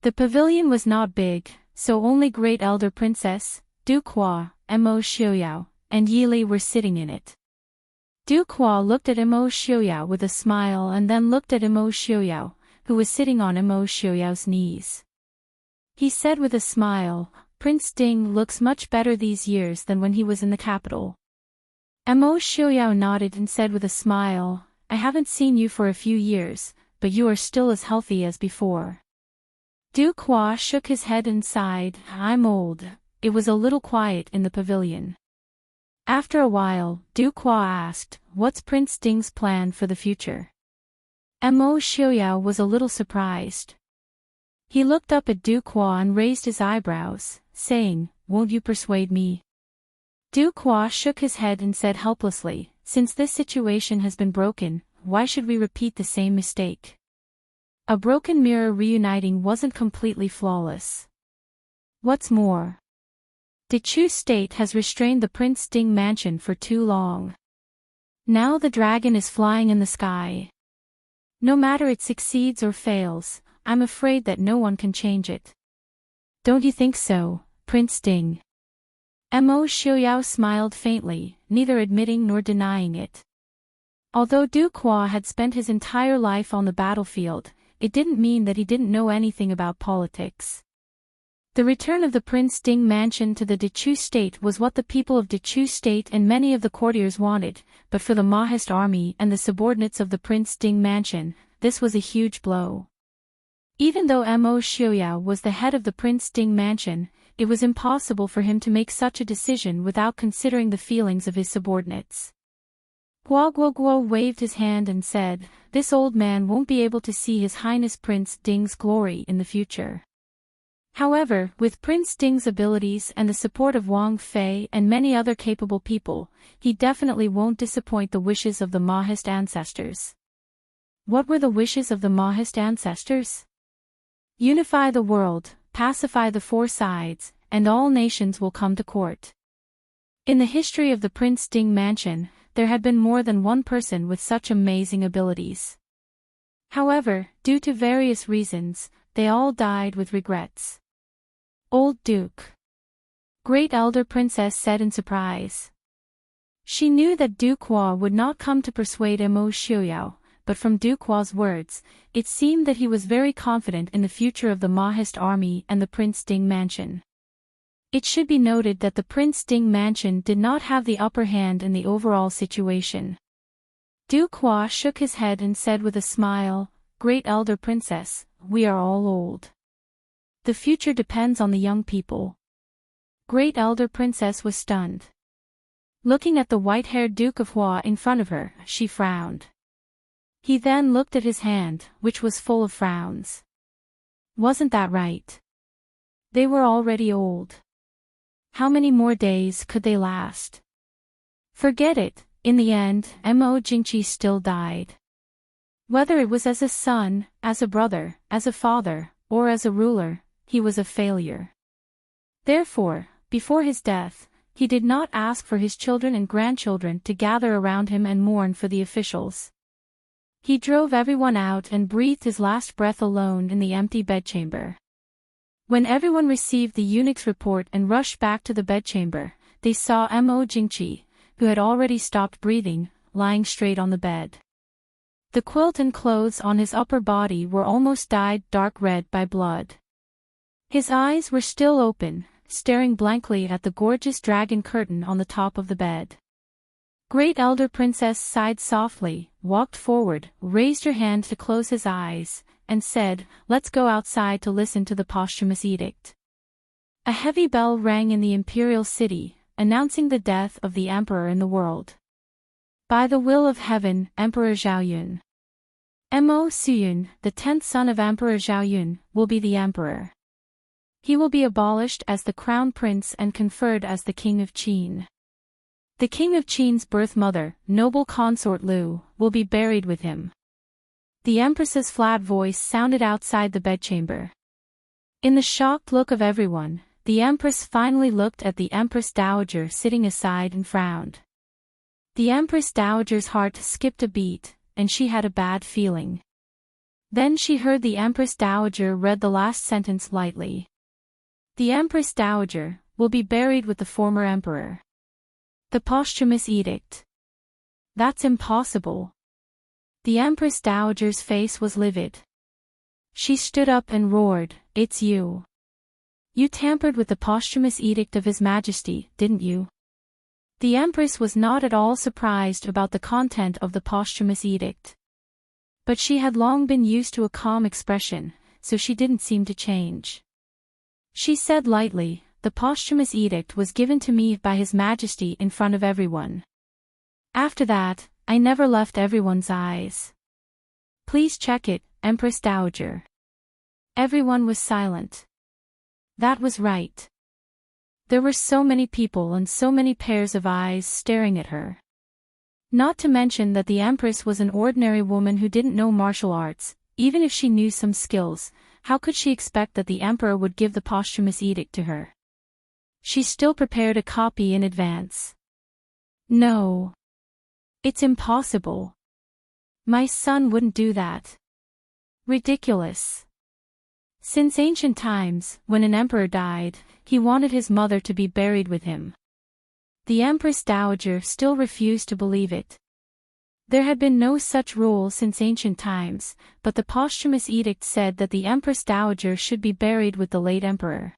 The pavilion was not big, so only Great Elder Princess, Duke Hua, Mo Xiaoyao, and Yili were sitting in it. Duke Hua looked at Mo Xiaoyao with a smile and then looked at Mo Xiaoyao, who was sitting on Mo Xiaoyao's knees. He said with a smile, "Prince Ding looks much better these years than when he was in the capital." Mo Xiaoyao nodded and said with a smile, "I haven't seen you for a few years, but you are still as healthy as before." Duke Hua shook his head and sighed, "I'm old." It was a little quiet in the pavilion. After a while, Duke Hua asked, "What's Prince Ding's plan for the future?" Mo Xiaoyao was a little surprised. He looked up at Duke Hua and raised his eyebrows, saying, "Won't you persuade me?" Duke Hua shook his head and said helplessly, "Since this situation has been broken, why should we repeat the same mistake? A broken mirror reuniting wasn't completely flawless. What's more, the Chu state has restrained the Prince Ding mansion for too long. Now the dragon is flying in the sky. No matter it succeeds or fails, I'm afraid that no one can change it. Don't you think so, Prince Ding?" Mo Xiaoyao smiled faintly, neither admitting nor denying it. Although Duke Hua had spent his entire life on the battlefield, it didn't mean that he didn't know anything about politics. The return of the Prince Ding mansion to the Dechu state was what the people of Dechu state and many of the courtiers wanted, but for the Mahist army and the subordinates of the Prince Ding mansion, this was a huge blow. Even though Mo Xiaoyao was the head of the Prince Ding mansion, it was impossible for him to make such a decision without considering the feelings of his subordinates. Guo waved his hand and said, "This old man won't be able to see His Highness Prince Ding's glory in the future." However, with Prince Ding's abilities and the support of Wang Fei and many other capable people, he definitely won't disappoint the wishes of the Mahist ancestors. What were the wishes of the Mahist ancestors? Unify the world, pacify the four sides, and all nations will come to court. In the history of the Prince Ding mansion, there had been more than one person with such amazing abilities. However, due to various reasons, they all died with regrets. Old Duke. Great Elder Princess said in surprise. She knew that Duke Hua would not come to persuade Mo Xiuyao, but from Duke Hua's words, it seemed that he was very confident in the future of the Mahist army and the Prince Ding mansion. It should be noted that the Prince Ding mansion did not have the upper hand in the overall situation. Duke Hua shook his head and said with a smile, "Great Elder Princess, we are all old. The future depends on the young people." Great Elder Princess was stunned. Looking at the white-haired Duke of Hua in front of her, she frowned. He then looked at his hand, which was full of frowns. Wasn't that right? They were already old. How many more days could they last? Forget it, in the end, Mo Jingqi still died. Whether it was as a son, as a brother, as a father, or as a ruler, he was a failure. Therefore, before his death, he did not ask for his children and grandchildren to gather around him and mourn for the officials. He drove everyone out and breathed his last breath alone in the empty bedchamber. When everyone received the eunuch's report and rushed back to the bedchamber, they saw Mo Jingqi, who had already stopped breathing, lying straight on the bed. The quilt and clothes on his upper body were almost dyed dark red by blood. His eyes were still open, staring blankly at the gorgeous dragon curtain on the top of the bed. Great Elder Princess sighed softly, walked forward, raised her hand to close his eyes, and said, "Let's go outside to listen to the posthumous edict." A heavy bell rang in the imperial city, announcing the death of the emperor in the world. By the will of heaven, Emperor Zhaoyun. Mo Suyun, the 10th son of Emperor Zhaoyun, will be the emperor. He will be abolished as the crown prince and conferred as the king of Qin. The king of Qin's birth mother, noble consort Lu, will be buried with him. The empress's flat voice sounded outside the bedchamber. In the shocked look of everyone, the empress finally looked at the empress dowager sitting aside and frowned. The empress dowager's heart skipped a beat, and she had a bad feeling. Then she heard the empress dowager read the last sentence lightly. The empress dowager will be buried with the former emperor. The posthumous edict. That's impossible. The empress dowager's face was livid. She stood up and roared, "It's you. You tampered with the posthumous edict of His Majesty, didn't you?" The empress was not at all surprised about the content of the posthumous edict. But she had long been used to a calm expression, so she didn't seem to change. She said lightly, "The posthumous edict was given to me by His Majesty in front of everyone. After that, I never left everyone's eyes. Please check it, Empress Dowager." Everyone was silent. That was right. There were so many people and so many pairs of eyes staring at her. Not to mention that the Empress was an ordinary woman who didn't know martial arts. Even if she knew some skills, how could she expect that the Emperor would give the posthumous edict to her? She still prepared a copy in advance. "No. It's impossible. My son wouldn't do that. Ridiculous." Since ancient times, when an emperor died, he wanted his mother to be buried with him. The Empress Dowager still refused to believe it. There had been no such rule since ancient times, but the posthumous edict said that the Empress Dowager should be buried with the late emperor.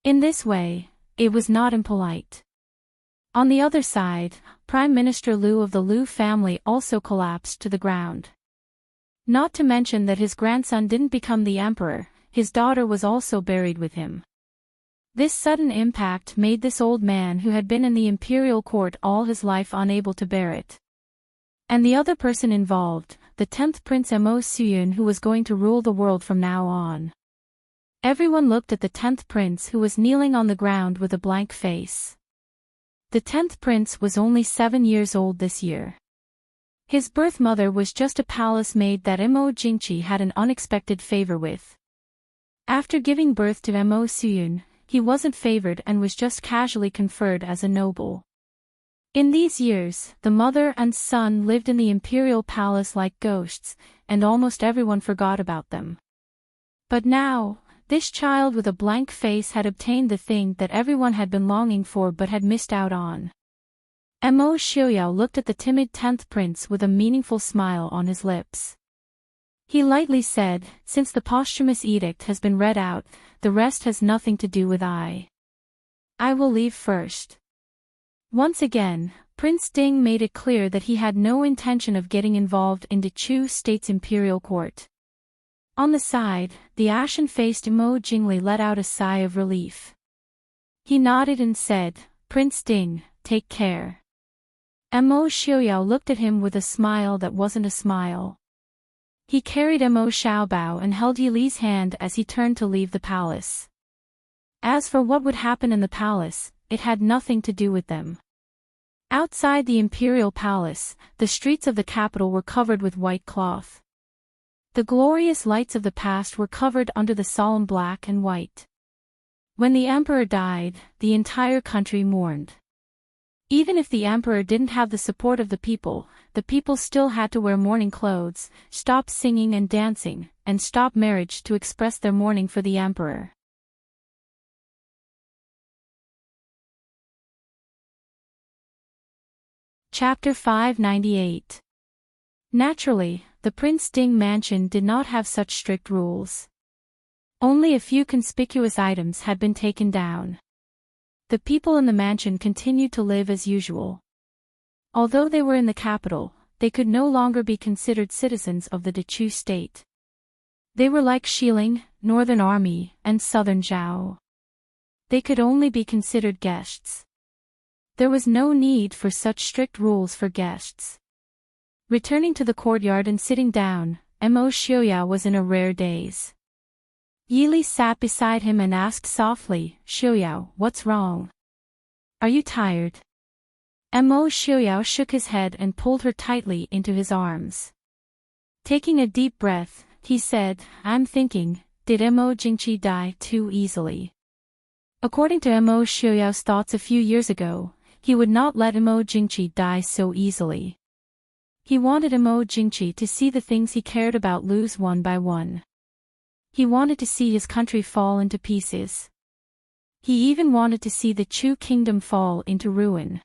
In this way, it was not impolite. On the other side, Prime Minister Liu of the Liu family also collapsed to the ground. Not to mention that his grandson didn't become the emperor, his daughter was also buried with him. This sudden impact made this old man who had been in the imperial court all his life unable to bear it. And the other person involved, the 10th Prince Mo Suyun, who was going to rule the world from now on. Everyone looked at the 10th prince, who was kneeling on the ground with a blank face. The 10th prince was only 7 years old this year. His birth mother was just a palace maid that Mo Jingqi had an unexpected favor with. After giving birth to Mo Suyun, he wasn't favored and was just casually conferred as a noble. In these years, the mother and son lived in the imperial palace like ghosts, and almost everyone forgot about them. But now, this child with a blank face had obtained the thing that everyone had been longing for but had missed out on. Mo Xiaoyao looked at the timid 10th prince with a meaningful smile on his lips. He lightly said, "Since the posthumous edict has been read out, the rest has nothing to do with I will leave first." Once again, Prince Ding made it clear that he had no intention of getting involved in the Chu state's imperial court. On the side, the ashen-faced Mo Jingli let out a sigh of relief. He nodded and said, "Prince Ding, take care." Mo Xiaoyao looked at him with a smile that wasn't a smile. He carried Mo Xiaobao and held Yili's hand as he turned to leave the palace. As for what would happen in the palace, it had nothing to do with them. Outside the imperial palace, the streets of the capital were covered with white cloth. The glorious lights of the past were covered under the solemn black and white. When the emperor died, the entire country mourned. Even if the emperor didn't have the support of the people still had to wear mourning clothes, stop singing and dancing, and stop marriage to express their mourning for the emperor. Chapter 598. Naturally, the Prince Ding mansion did not have such strict rules. Only a few conspicuous items had been taken down. The people in the mansion continued to live as usual. Although they were in the capital, they could no longer be considered citizens of the Dechu state. They were like Xiling, Northern Army, and Southern Zhao. They could only be considered guests. There was no need for such strict rules for guests. Returning to the courtyard and sitting down, Mo Xiaoyao was in a rare daze. Yili sat beside him and asked softly, "Xiaoyao, what's wrong? Are you tired?" Mo Xiaoyao shook his head and pulled her tightly into his arms. Taking a deep breath, he said, "I'm thinking, did Mo Jingqi die too easily?" According to Mo Xiaoyao's thoughts a few years ago, he would not let Mo Jingqi die so easily. He wanted Mo Jingqi to see the things he cared about lose one by one. He wanted to see his country fall into pieces. He even wanted to see the Chu kingdom fall into ruin.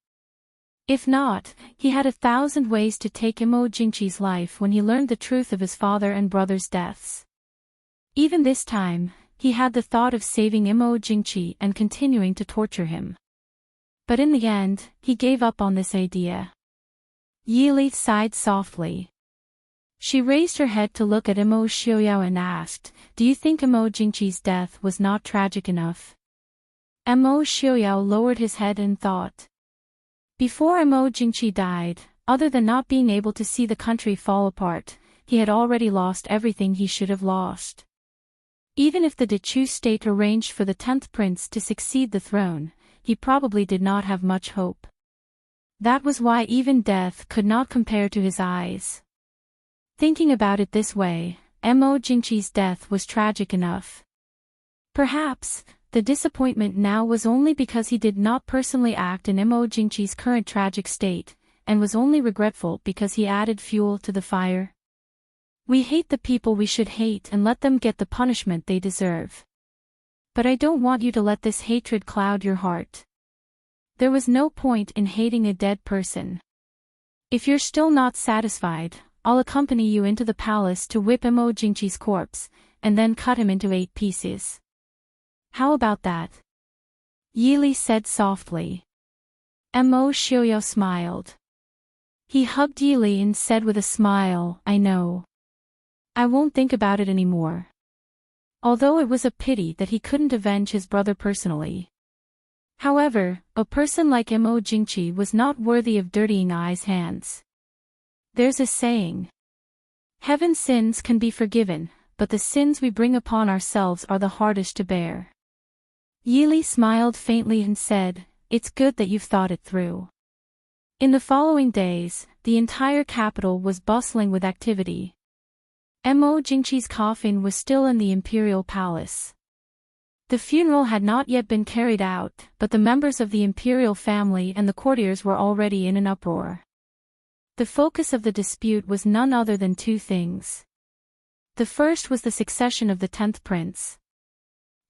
If not, he had 1,000 ways to take Mo Jingqi's life when he learned the truth of his father and brother's deaths. Even this time, he had the thought of saving Mo Jingqi and continuing to torture him. But in the end, he gave up on this idea. Yili sighed softly. She raised her head to look at Mo Xiaoyao and asked, "Do you think Mo Jingqi's death was not tragic enough?" Mo Xiaoyao lowered his head and thought. Before Mo Jingqi died, other than not being able to see the country fall apart, he had already lost everything he should have lost. Even if the Dechu state arranged for the 10th prince to succeed the throne, he probably did not have much hope. That was why even death could not compare to his eyes. Thinking about it this way, Mo Jingqi's death was tragic enough. Perhaps, the disappointment now was only because he did not personally act in Mo Jingqi's current tragic state, and was only regretful because he added fuel to the fire. We hate the people we should hate and let them get the punishment they deserve. But I don't want you to let this hatred cloud your heart. There was no point in hating a dead person. If you're still not satisfied, I'll accompany you into the palace to whip Mo Jingqi's corpse, and then cut him into 8 pieces. How about that? Yili said softly. Mo Xiaoyao smiled. He hugged Yili and said with a smile, "I know. I won't think about it anymore." Although it was a pity that he couldn't avenge his brother personally. However, a person like Mo Jingqi was not worthy of dirtying Ai's hands. There's a saying. Heaven's sins can be forgiven, but the sins we bring upon ourselves are the hardest to bear. Yili smiled faintly and said, "It's good that you've thought it through." In the following days, the entire capital was bustling with activity. Mo Jingqi's coffin was still in the imperial palace. The funeral had not yet been carried out, but the members of the imperial family and the courtiers were already in an uproar. The focus of the dispute was none other than two things. The first was the succession of the 10th prince.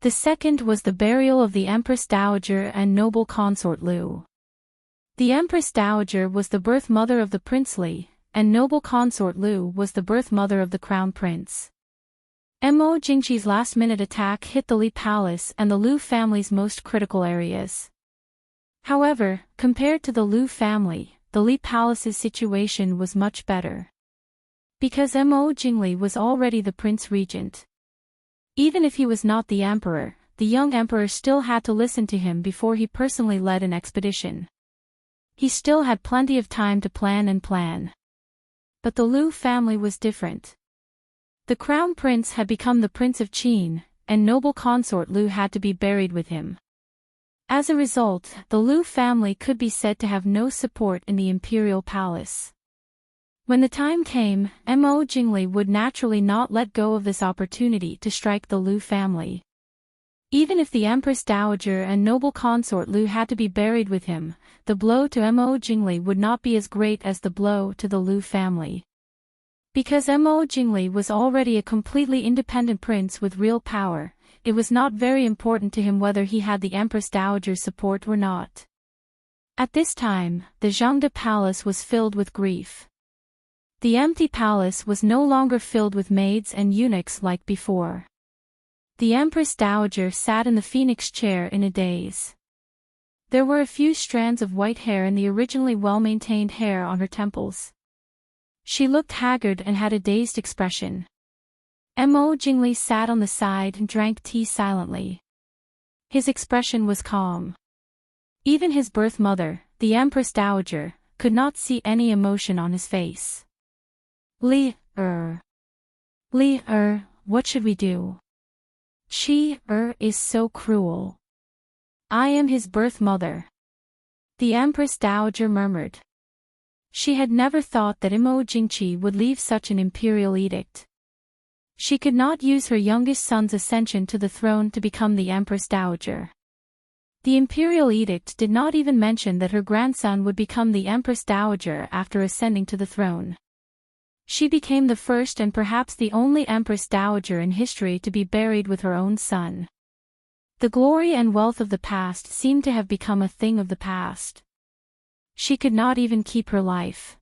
The second was the burial of the Empress Dowager and noble consort Lu. The Empress Dowager was the birth mother of the Prince Li, and noble consort Lu was the birth mother of the Crown Prince. Mo Jingqi's last-minute attack hit the Li Palace and the Lu family's most critical areas. However, compared to the Lu family, the Li Palace's situation was much better. Because Mo Jingli was already the Prince Regent. Even if he was not the emperor, the young emperor still had to listen to him before he personally led an expedition. He still had plenty of time to plan. But the Lu family was different. The crown prince had become the Prince of Qin, and noble consort Lu had to be buried with him. As a result, the Lu family could be said to have no support in the imperial palace. When the time came, Mo Jingli would naturally not let go of this opportunity to strike the Lu family. Even if the Empress Dowager and noble consort Lu had to be buried with him, the blow to Mo Jingli would not be as great as the blow to the Lu family. Because Mo Jingli was already a completely independent prince with real power, it was not very important to him whether he had the Empress Dowager's support or not. At this time, the Zhangde Palace was filled with grief. The empty palace was no longer filled with maids and eunuchs like before. The Empress Dowager sat in the phoenix chair in a daze. There were a few strands of white hair in the originally well-maintained hair on her temples. She looked haggard and had a dazed expression. Mo Jingli sat on the side and drank tea silently. His expression was calm. Even his birth mother, the Empress Dowager, could not see any emotion on his face. Li, what should we do? She, is so cruel. I am his birth mother. The Empress Dowager murmured. She had never thought that Mo Jingqi would leave such an imperial edict. She could not use her youngest son's ascension to the throne to become the Empress Dowager. The imperial edict did not even mention that her grandson would become the Empress Dowager after ascending to the throne. She became the first and perhaps the only Empress Dowager in history to be buried with her own son. The glory and wealth of the past seemed to have become a thing of the past. She could not even keep her life.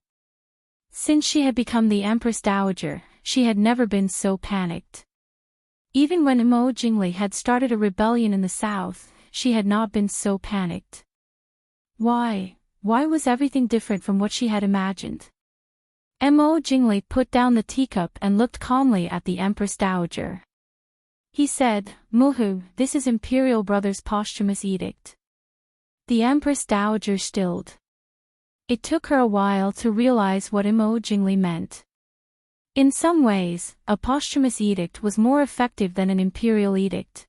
Since she had become the Empress Dowager, she had never been so panicked. Even when Mo Jingli had started a rebellion in the south, she had not been so panicked. Why was everything different from what she had imagined? Mo Jingli put down the teacup and looked calmly at the Empress Dowager. He said, "Muhu, this is Imperial Brother's posthumous edict." The Empress Dowager stilled. It took her a while to realize what Mo Jingli meant. In some ways, a posthumous edict was more effective than an imperial edict.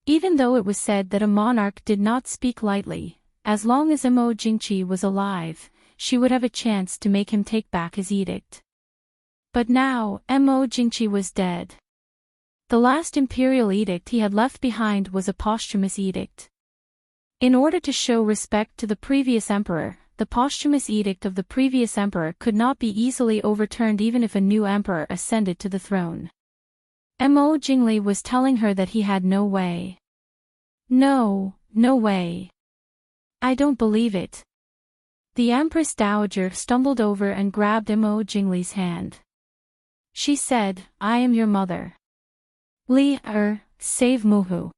Even though it was said that a monarch did not speak lightly, as long as Mo Jingqi was alive, she would have a chance to make him take back his edict. But now, Mo Jingqi was dead. The last imperial edict he had left behind was a posthumous edict. In order to show respect to the previous emperor, the posthumous edict of the previous emperor could not be easily overturned even if a new emperor ascended to the throne. Mo Jingli was telling her that he had no way. No way. I don't believe it. The Empress Dowager stumbled over and grabbed Mo Jingli's hand. She said, "I am your mother. Li, save Muhu.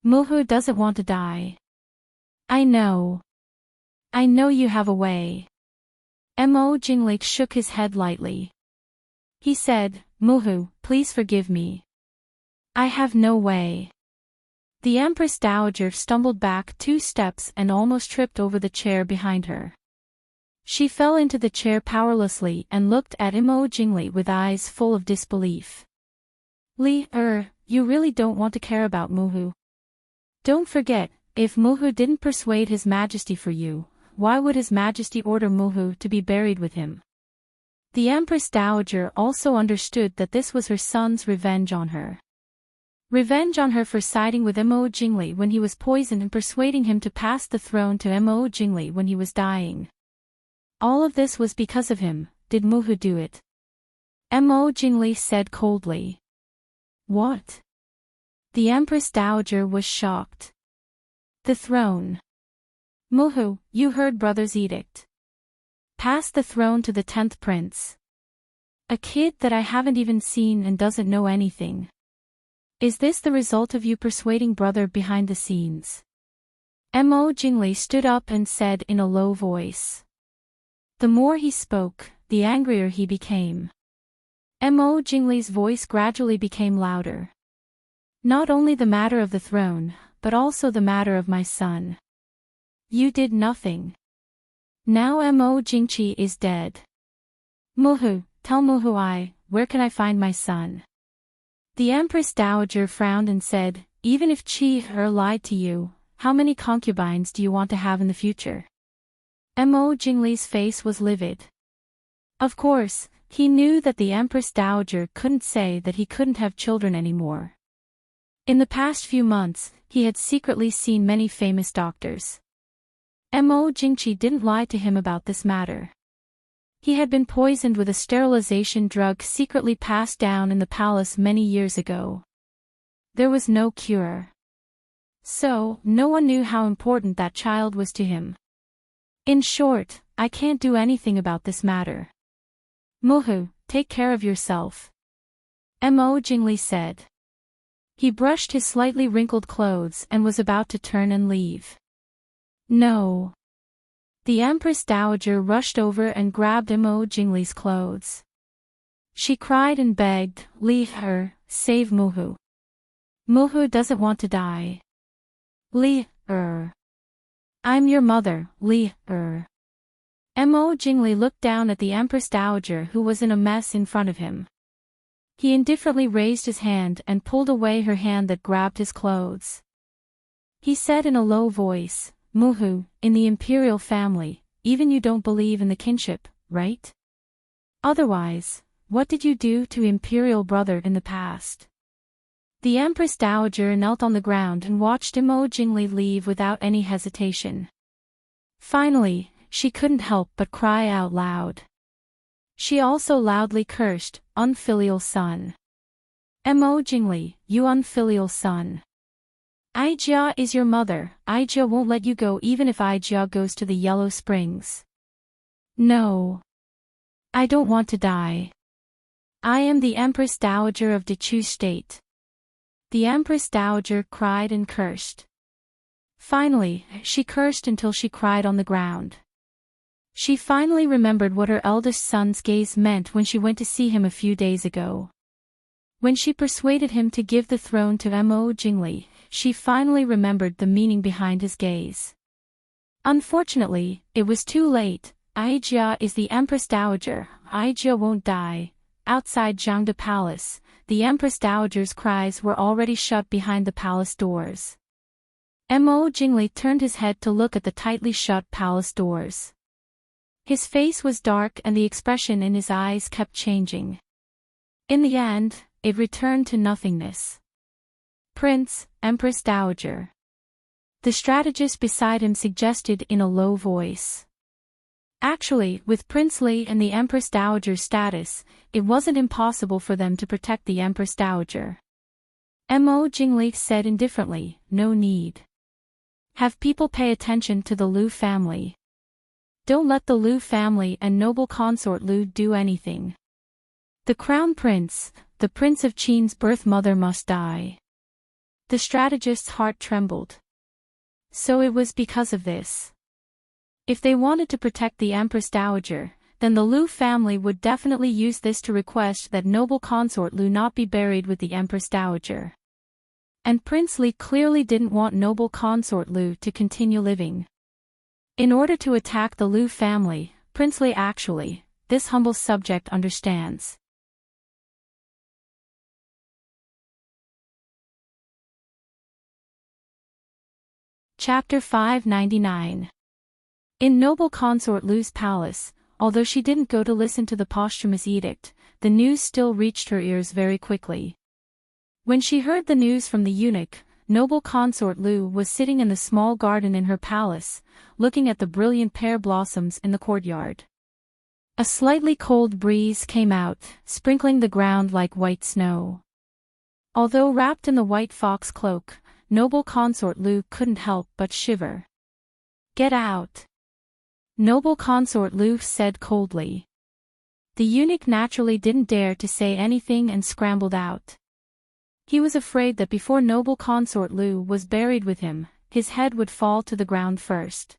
Muhu doesn't want to die. I know you have a way." Mo Jingli shook his head lightly. He said, "Muhu, please forgive me. I have no way." The Empress Dowager stumbled back 2 steps and almost tripped over the chair behind her. She fell into the chair powerlessly and looked at Imo Jingli with eyes full of disbelief. You really don't want to care about Muhu. Don't forget, if Muhu didn't persuade His Majesty for you, why would His Majesty order Muhu to be buried with him? The Empress Dowager also understood that this was her son's revenge on her. Revenge on her for siding with Imo Jingli when he was poisoned and persuading him to pass the throne to Imo Jingli when he was dying. All of this was because of him. Did Muhu do it? Imo Jingli said coldly. What? The Empress Dowager was shocked. The throne. Muhu, you heard brother's edict. Pass the throne to the 10th prince. A kid that I haven't even seen and doesn't know anything. Is this the result of you persuading brother behind the scenes? Imo Jingli stood up and said in a low voice. The more he spoke, the angrier he became. Imo Jingli's voice gradually became louder. Not only the matter of the throne, but also the matter of my son. You did nothing. Now Imo Jingchi is dead. Muhu, tell Muhu where can I find my son? The Empress Dowager frowned and said, even if Chi lied to you, how many concubines do you want to have in the future? Imo Jingli's face was livid. Of course, he knew that the Empress Dowager couldn't say that he couldn't have children anymore. In the past few months, he had secretly seen many famous doctors. Imo Jingchi didn't lie to him about this matter. He had been poisoned with a sterilization drug secretly passed down in the palace many years ago. There was no cure. So, no one knew how important that child was to him. In short, I can't do anything about this matter. Muhu, take care of yourself. Imo Jingli said. He brushed his slightly wrinkled clothes and was about to turn and leave. No. The Empress Dowager rushed over and grabbed Imo Jingli's clothes. She cried and begged, leave her, save Muhu. Muhu doesn't want to die. I'm your mother, Imo Jingli looked down at the Empress Dowager who was in a mess in front of him. He indifferently raised his hand and pulled away her hand that grabbed his clothes. He said in a low voice, Muhu, in the imperial family, even you don't believe in the kinship, right? Otherwise, what did you do to imperial brother in the past? The Empress Dowager knelt on the ground and watched Imo Jingli leave without any hesitation. Finally, she couldn't help but cry out loud. She also loudly cursed, unfilial son. Imo Jingli, you unfilial son. Aijia is your mother. Aijia won't let you go even if Aijia goes to the Yellow Springs. No. I don't want to die. I am the Empress Dowager of Dechu State. The Empress Dowager cried and cursed. Finally, she cursed until she cried on the ground. She finally remembered what her eldest son's gaze meant when she went to see him a few days ago. When she persuaded him to give the throne to Imo Jingli, she finally remembered the meaning behind his gaze. Unfortunately, it was too late. Aijia is the Empress Dowager. Aijia won't die. Outside Jiangda Palace, the Empress Dowager's cries were already shut behind the palace doors. Imo Jingli turned his head to look at the tightly shut palace doors. His face was dark and the expression in his eyes kept changing. In the end, it returned to nothingness. Prince, Empress Dowager. The strategist beside him suggested in a low voice. Actually, with Prince Li and the Empress Dowager's status, it wasn't impossible for them to protect the Empress Dowager. Imo Jingli said indifferently, no need. Have people pay attention to the Lu family. Don't let the Lu family and noble consort Lu do anything. The crown prince, the Prince of Qin's birth mother must die. The strategist's heart trembled. So it was because of this. If they wanted to protect the Empress Dowager, then the Lu family would definitely use this to request that noble consort Lu not be buried with the Empress Dowager. And Prince Li clearly didn't want noble consort Lu to continue living. In order to attack the Lu family, princely actually, this humble subject understands. Chapter 599. In noble consort Lu's palace, although she didn't go to listen to the posthumous edict, the news still reached her ears very quickly. When she heard the news from the eunuch, noble consort Lu was sitting in the small garden in her palace, looking at the brilliant pear blossoms in the courtyard. A slightly cold breeze came out, sprinkling the ground like white snow. Although wrapped in the white fox cloak, noble consort Lu couldn't help but shiver. "Get out!" noble consort Lu said coldly. The eunuch naturally didn't dare to say anything and scrambled out. He was afraid that before noble consort Lu was buried with him, his head would fall to the ground first.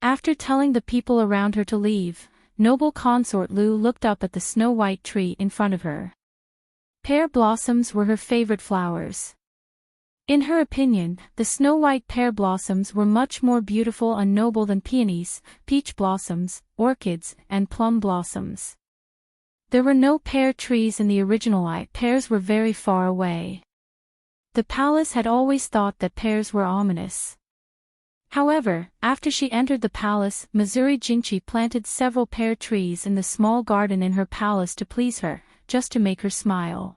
After telling the people around her to leave, noble consort Lu looked up at the snow-white tree in front of her. Pear blossoms were her favorite flowers. In her opinion, the snow-white pear blossoms were much more beautiful and noble than peonies, peach blossoms, orchids, and plum blossoms. There were no pear trees in the original pears were very far away. The palace had always thought that pears were ominous. However, after she entered the palace, Missouri Jingchi planted several pear trees in the small garden in her palace to please her, just to make her smile.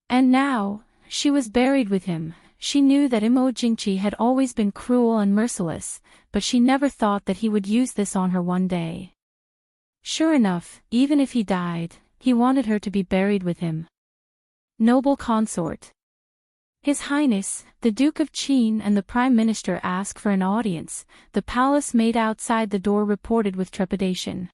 And now, she was buried with him. She knew that Imo Jingchi had always been cruel and merciless, but she never thought that he would use this on her one day. Sure enough, even if he died, he wanted her to be buried with him. Noble consort. His Highness, the Duke of Qin and the Prime Minister ask for an audience, the palace maid outside the door reported with trepidation.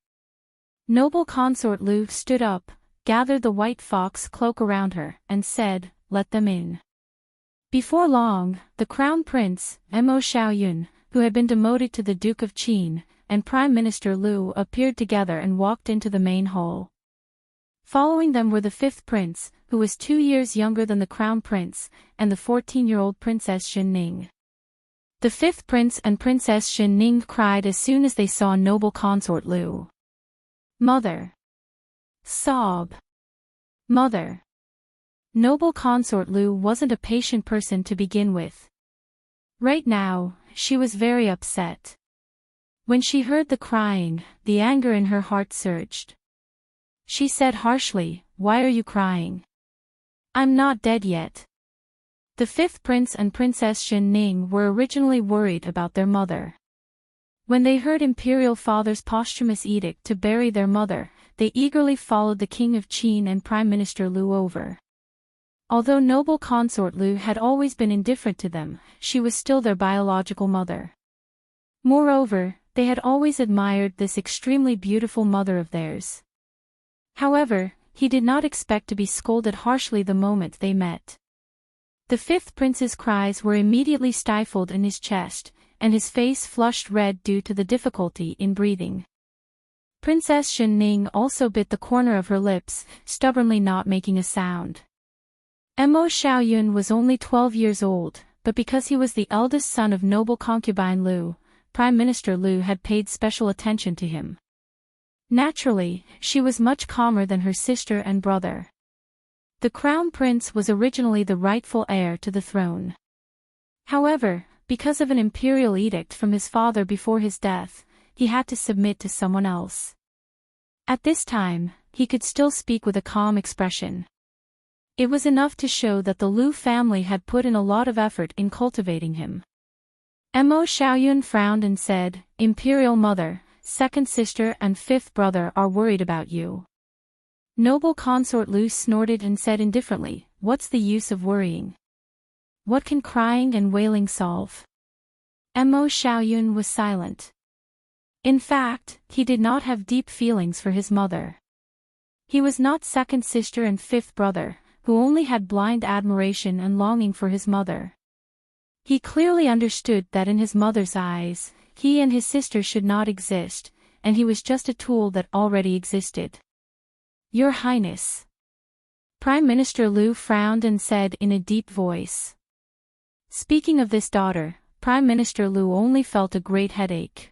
Noble consort Lu stood up, gathered the white fox cloak around her, and said, "Let them in." Before long, the Crown Prince, Mo Xiaoyun, who had been demoted to the Duke of Qin, and Prime Minister Lu appeared together and walked into the main hall. Following them were the fifth prince, who was 2 years younger than the Crown Prince, and the 14-year-old Princess Xin Ning. The fifth prince and Princess Xin Ning cried as soon as they saw noble consort Lu. "Mother!" Sob. "Mother!" Noble consort Lu wasn't a patient person to begin with. Right now, she was very upset. When she heard the crying, the anger in her heart surged. She said harshly, "Why are you crying? I'm not dead yet." The fifth prince and Princess Xin Ning were originally worried about their mother. When they heard Imperial Father's posthumous edict to bury their mother, they eagerly followed the King of Qin and Prime Minister Lu over. Although noble consort Lu had always been indifferent to them, she was still their biological mother. Moreover, they had always admired this extremely beautiful mother of theirs. However, he did not expect to be scolded harshly the moment they met. The fifth prince's cries were immediately stifled in his chest, and his face flushed red due to the difficulty in breathing. Princess Xin Ning also bit the corner of her lips, stubbornly not making a sound. Mo Xiaoyun was only 12 years old, but because he was the eldest son of noble concubine Lu, Prime Minister Lu had paid special attention to him. Naturally, she was much calmer than her sister and brother. The Crown Prince was originally the rightful heir to the throne. However, because of an imperial edict from his father before his death, he had to submit to someone else. At this time, he could still speak with a calm expression. It was enough to show that the Lu family had put in a lot of effort in cultivating him. Mo Xiaoyun frowned and said, "Imperial mother, second sister and fifth brother are worried about you." Noble consort Lu snorted and said indifferently, "What's the use of worrying? What can crying and wailing solve?" Mo Xiaoyun was silent. In fact, he did not have deep feelings for his mother. He was not second sister and fifth brother, who only had blind admiration and longing for his mother. He clearly understood that in his mother's eyes, he and his sister should not exist, and he was just a tool that already existed. "Your Highness." Prime Minister Lu frowned and said in a deep voice. Speaking of this daughter, Prime Minister Lu only felt a great headache.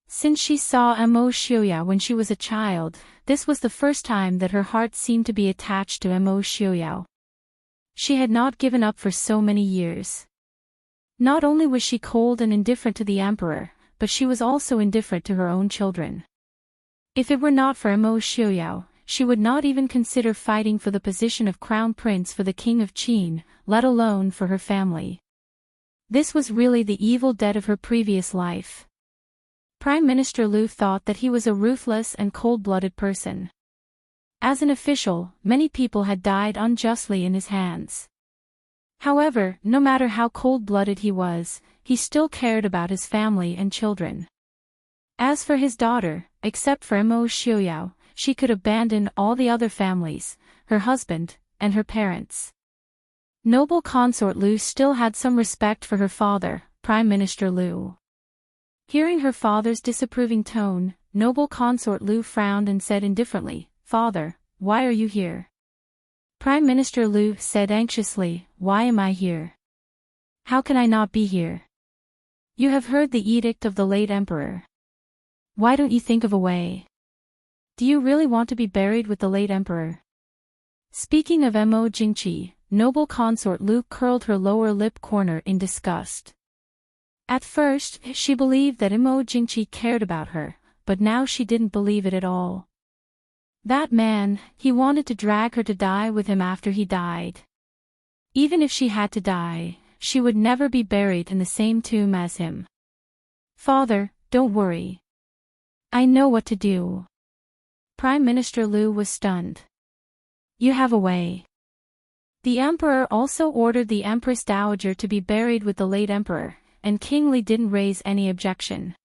Since she saw Mo Xiuya when she was a child, this was the first time that her heart seemed to be attached to Mo Xiuya. She had not given up for so many years. Not only was she cold and indifferent to the emperor, but she was also indifferent to her own children. If it were not for Mo Xiuya, she would not even consider fighting for the position of crown prince for the king of Qin, let alone for her family. This was really the evil debt of her previous life. Prime Minister Liu thought that he was a ruthless and cold-blooded person. As an official, many people had died unjustly in his hands. However, no matter how cold-blooded he was, he still cared about his family and children. As for his daughter, except for Mo Xiuya, she could abandon all the other families, her husband, and her parents. Noble consort Liu still had some respect for her father, Prime Minister Liu. Hearing her father's disapproving tone, noble consort Liu frowned and said indifferently, "Father, why are you here?" Prime Minister Liu said anxiously, "Why am I here? How can I not be here? You have heard the edict of the late emperor. Why don't you think of a way? Do you really want to be buried with the late emperor?" Speaking of Mo Jingqi, noble consort Liu curled her lower lip corner in disgust. At first, she believed that Mo Jingqi cared about her, but now she didn't believe it at all. That man, he wanted to drag her to die with him after he died. Even if she had to die, she would never be buried in the same tomb as him. "Father, don't worry. I know what to do." Prime Minister Liu was stunned. "You have a way." The emperor also ordered the Empress Dowager to be buried with the late emperor, and King Li didn't raise any objection.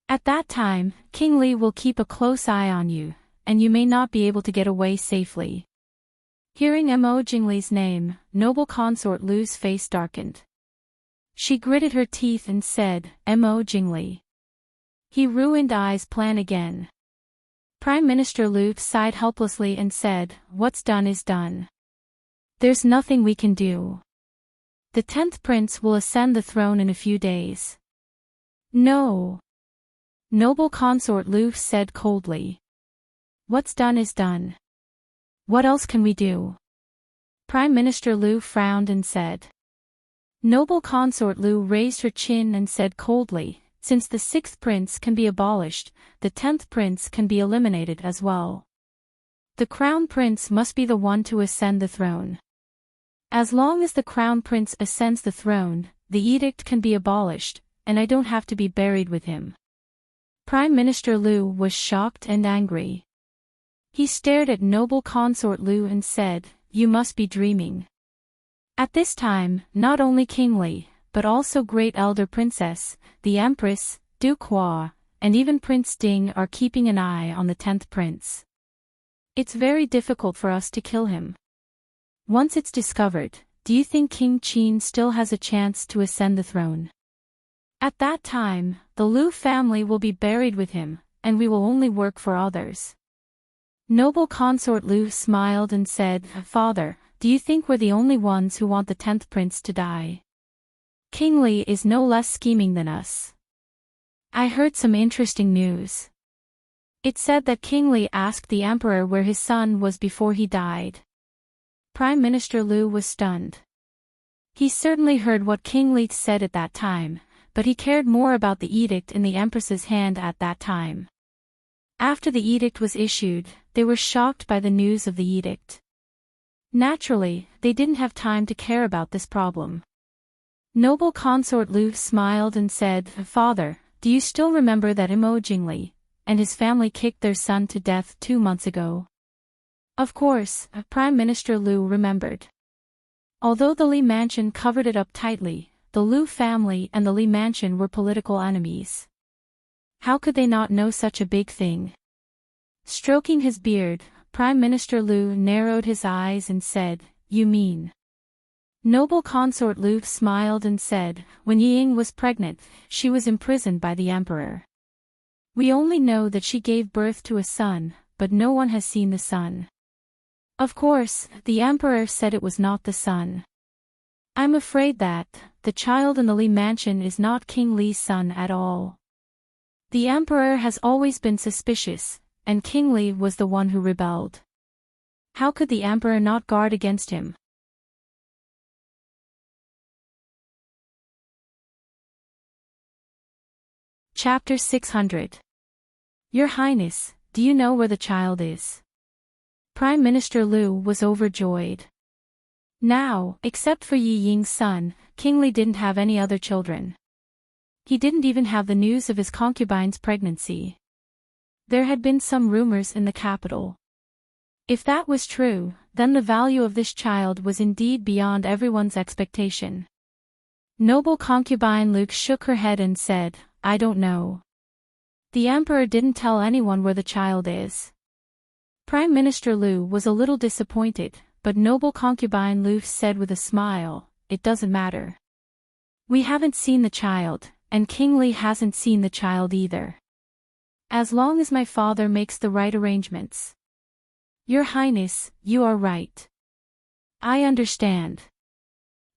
At that time, King Li will keep a close eye on you, and you may not be able to get away safely. Hearing Mo Jingli's name, noble consort Liu's face darkened. She gritted her teeth and said, "Mo Jingli." He ruined I's plan again. Prime Minister Liu sighed helplessly and said, "What's done is done. There's nothing we can do. The 10th prince will ascend the throne in a few days." "No." Noble consort Liu said coldly. "What's done is done. What else can we do?" Prime Minister Liu frowned and said. Noble consort Liu raised her chin and said coldly, "Since the 6th prince can be abolished, the 10th prince can be eliminated as well. The crown prince must be the one to ascend the throne. As long as the crown prince ascends the throne, the edict can be abolished, and I don't have to be buried with him." Prime Minister Liu was shocked and angry. He stared at noble consort Liu and said, "You must be dreaming." At this time, not only King Li, but also Great Elder Princess, the Empress, Duke Hua, and even Prince Ding are keeping an eye on the 10th prince. It's very difficult for us to kill him. Once it's discovered, do you think King Qin still has a chance to ascend the throne? At that time, the Liu family will be buried with him, and we will only work for others. Noble consort Liu smiled and said, "Father, do you think we're the only ones who want the 10th prince to die? King Li is no less scheming than us. I heard some interesting news. It said that King Li asked the emperor where his son was before he died." Prime Minister Liu was stunned. He certainly heard what King Li said at that time, but he cared more about the edict in the empress's hand at that time. After the edict was issued, they were shocked by the news of the edict. Naturally, they didn't have time to care about this problem. Noble consort Liu smiled and said, "Father, do you still remember that Mo Jingli and his family kicked their son to death 2 months ago?" Of course, Prime Minister Liu remembered. Although the Li mansion covered it up tightly, the Liu family and the Li mansion were political enemies. How could they not know such a big thing? Stroking his beard, Prime Minister Liu narrowed his eyes and said, "You mean?" Noble consort Liu smiled and said, "When Ying was pregnant, she was imprisoned by the emperor. We only know that she gave birth to a son, but no one has seen the son. Of course, the emperor said it was not the son. I'm afraid that the child in the Li mansion is not King Li's son at all." The emperor has always been suspicious, and King Li was the one who rebelled. How could the emperor not guard against him? Chapter 600. Your Highness, do you know where the child is? Prime Minister Liu was overjoyed. Now, except for Yi Ying's son, King Li didn't have any other children. He didn't even have the news of his concubine's pregnancy. There had been some rumors in the capital. If that was true, then the value of this child was indeed beyond everyone's expectation. Noble concubine Luke shook her head and said, I don't know. The emperor didn't tell anyone where the child is. Prime Minister Liu was a little disappointed, but noble concubine Luke said with a smile, it doesn't matter. We haven't seen the child, and King Li hasn't seen the child either. As long as my father makes the right arrangements. Your Highness, you are right. I understand.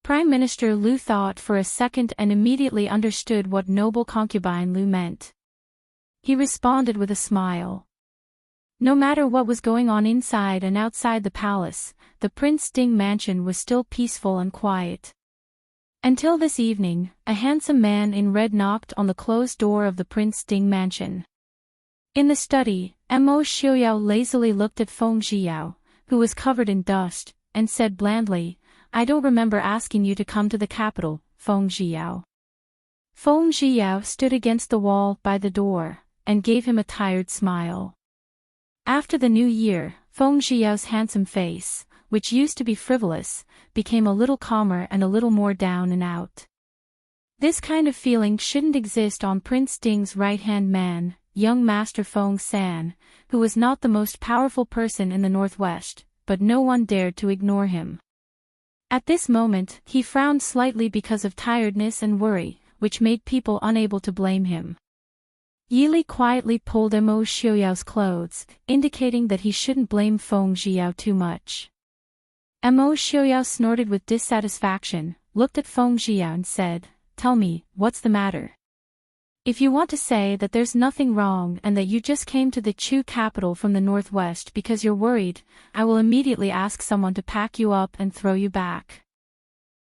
Prime Minister Liu thought for a second and immediately understood what noble concubine Liu meant. He responded with a smile. No matter what was going on inside and outside the palace, the Prince Ding mansion was still peaceful and quiet. Until this evening, a handsome man in red knocked on the closed door of the Prince Ding mansion. In the study, Mo Xiaoyao lazily looked at Feng Zhiyao, who was covered in dust, and said blandly, I don't remember asking you to come to the capital, Feng Zhiyao. Feng Zhiyao stood against the wall by the door, and gave him a tired smile. After the new year, Feng Zhiyao's handsome face, which used to be frivolous, became a little calmer and a little more down and out. This kind of feeling shouldn't exist on Prince Ding's right-hand man, young Master Feng San, who was not the most powerful person in the northwest, but no one dared to ignore him. At this moment, he frowned slightly because of tiredness and worry, which made people unable to blame him. Yili quietly pulled Mo Xiaoyao's clothes, indicating that he shouldn't blame Feng Zhiyao too much. Mo Xiaoyao snorted with dissatisfaction, looked at Feng Zhiyao and said, Tell me, what's the matter? If you want to say that there's nothing wrong and that you just came to the Chu capital from the northwest because you're worried, I will immediately ask someone to pack you up and throw you back.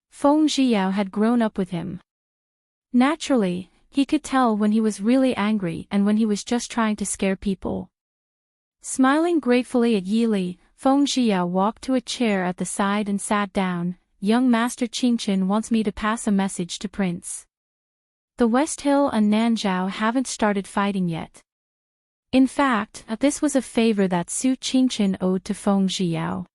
Feng Zhiyao had grown up with him. Naturally, he could tell when he was really angry and when he was just trying to scare people. Smiling gratefully at Yili, Feng Zhiyao walked to a chair at the side and sat down. Young Master Qingchen wants me to pass a message to Prince. The West Hill and Nanzhao haven't started fighting yet. In fact, this was a favor that Su Qingchen owed to Feng Zhiyao.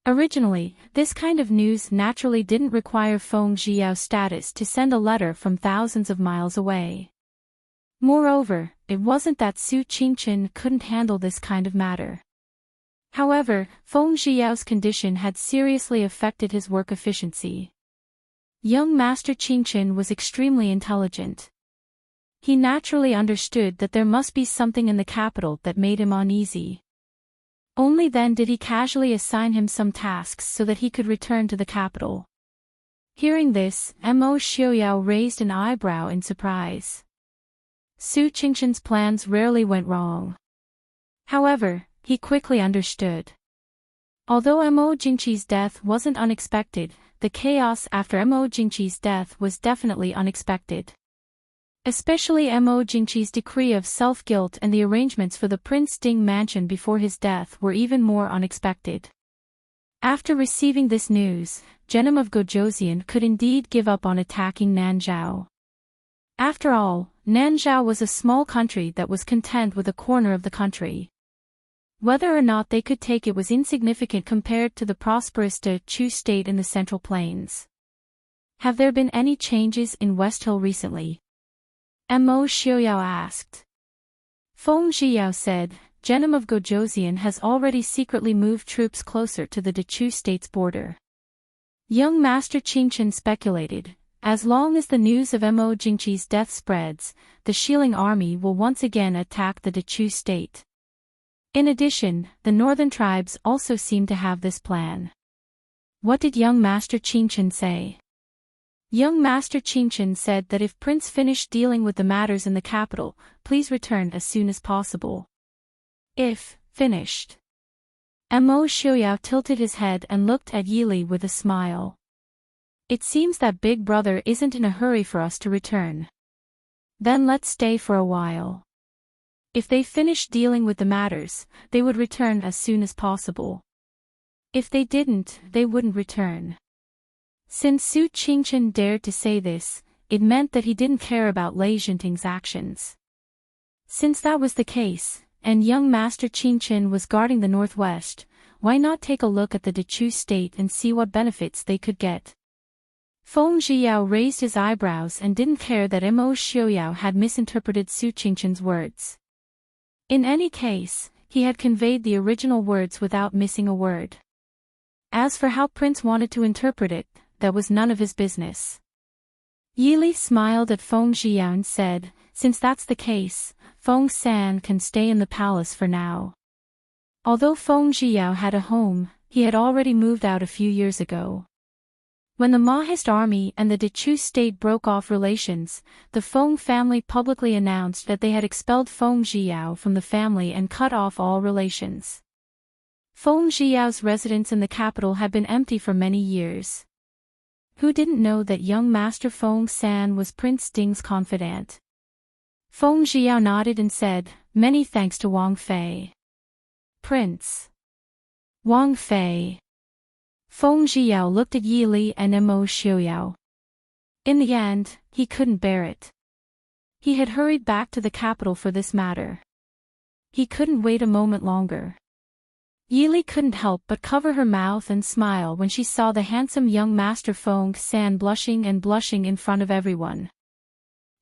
Originally, this kind of news naturally didn't require Feng Zhiyao's status to send a letter from thousands of miles away. Moreover, it wasn't that Su Qingchen couldn't handle this kind of matter. However, Feng Zhiyao's condition had seriously affected his work efficiency. Young Master Qingchen was extremely intelligent. He naturally understood that there must be something in the capital that made him uneasy. Only then did he casually assign him some tasks so that he could return to the capital. Hearing this, Mo Xiaoyao raised an eyebrow in surprise. Su Qingchen's plans rarely went wrong. However, he quickly understood. Although Mo Jingqi's death wasn't unexpected, the chaos after Mo Jingqi's death was definitely unexpected. Especially Mo Jingqi's decree of self-guilt and the arrangements for the Prince Ding mansion before his death were even more unexpected. After receiving this news, Genom of Gojoseon could indeed give up on attacking Nanzhao. After all, Nanzhao was a small country that was content with a corner of the country. Whether or not they could take it was insignificant compared to the prosperous Chu state in the Central Plains. Have there been any changes in West Hill recently? Mo Xiaoyao asked. Feng Zhiyao said, Genom of Gojoseon has already secretly moved troops closer to the Chu state's border. Young Master Qingchen speculated, as long as the news of Mo Jingqi's death spreads, the Shilling army will once again attack the Chu state. In addition, the northern tribes also seem to have this plan. What did young Master Qingchen say? Young Master Qingshan said that if Prince finished dealing with the matters in the capital, please return as soon as possible. If finished. Mo Xiaoyao tilted his head and looked at Yili with a smile. It seems that Big Brother isn't in a hurry for us to return. Then let's stay for a while. If they finished dealing with the matters, they would return as soon as possible. If they didn't, they wouldn't return. Since Su Qingshan dared to say this, it meant that he didn't care about Lei Zhenting's actions. Since that was the case, and young Master Qingshan was guarding the northwest, why not take a look at the Dechu state and see what benefits they could get? Feng Zhiyao raised his eyebrows and didn't care that Mo Xiaoyao had misinterpreted Su Qingshan's words. In any case, he had conveyed the original words without missing a word. As for how Prince wanted to interpret it, that was none of his business. Yili smiled at Feng Zhiyao and said, since that's the case, Feng San can stay in the palace for now. Although Feng Zhiyao had a home, he had already moved out a few years ago. When the Mahist army and the Dechu state broke off relations, the Feng family publicly announced that they had expelled Feng Zhiyao from the family and cut off all relations. Feng Zhiyao's residence in the capital had been empty for many years. Who didn't know that young Master Feng San was Prince Ding's confidant? Feng Zhiyao nodded and said, many thanks to Wang Fei. Prince. Wang Fei. Feng Zhiyao looked at Yili and Mo Xiaoyao. In the end, he couldn't bear it. He had hurried back to the capital for this matter. He couldn't wait a moment longer. Yili couldn't help but cover her mouth and smile when she saw the handsome young Master Feng San blushing in front of everyone.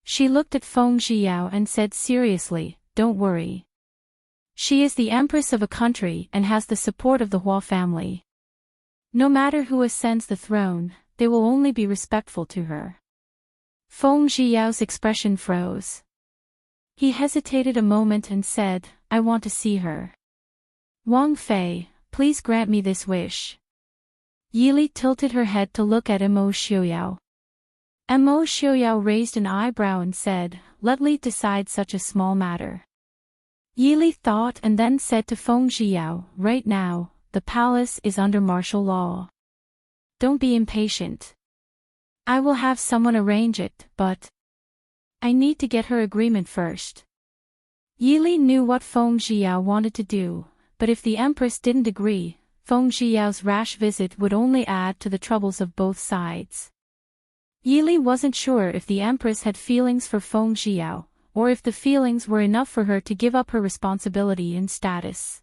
She looked at Feng Zhiyao and said seriously, don't worry. She is the empress of a country and has the support of the Hua family. No matter who ascends the throne, they will only be respectful to her. Feng Zhiyao's expression froze. He hesitated a moment and said, I want to see her. Wang Fei, please grant me this wish. Yili tilted her head to look at Mo Xiaoyao. Mo Xiaoyao raised an eyebrow and said, let Li decide such a small matter. Yili thought and then said to Feng Zhiyao, right now, the palace is under martial law. Don't be impatient. I will have someone arrange it, but I need to get her agreement first. Yili knew what Feng Zhiyao wanted to do, but if the empress didn't agree, Feng Zhiyao's rash visit would only add to the troubles of both sides. Yili wasn't sure if the empress had feelings for Feng Zhiyao, or if the feelings were enough for her to give up her responsibility and status.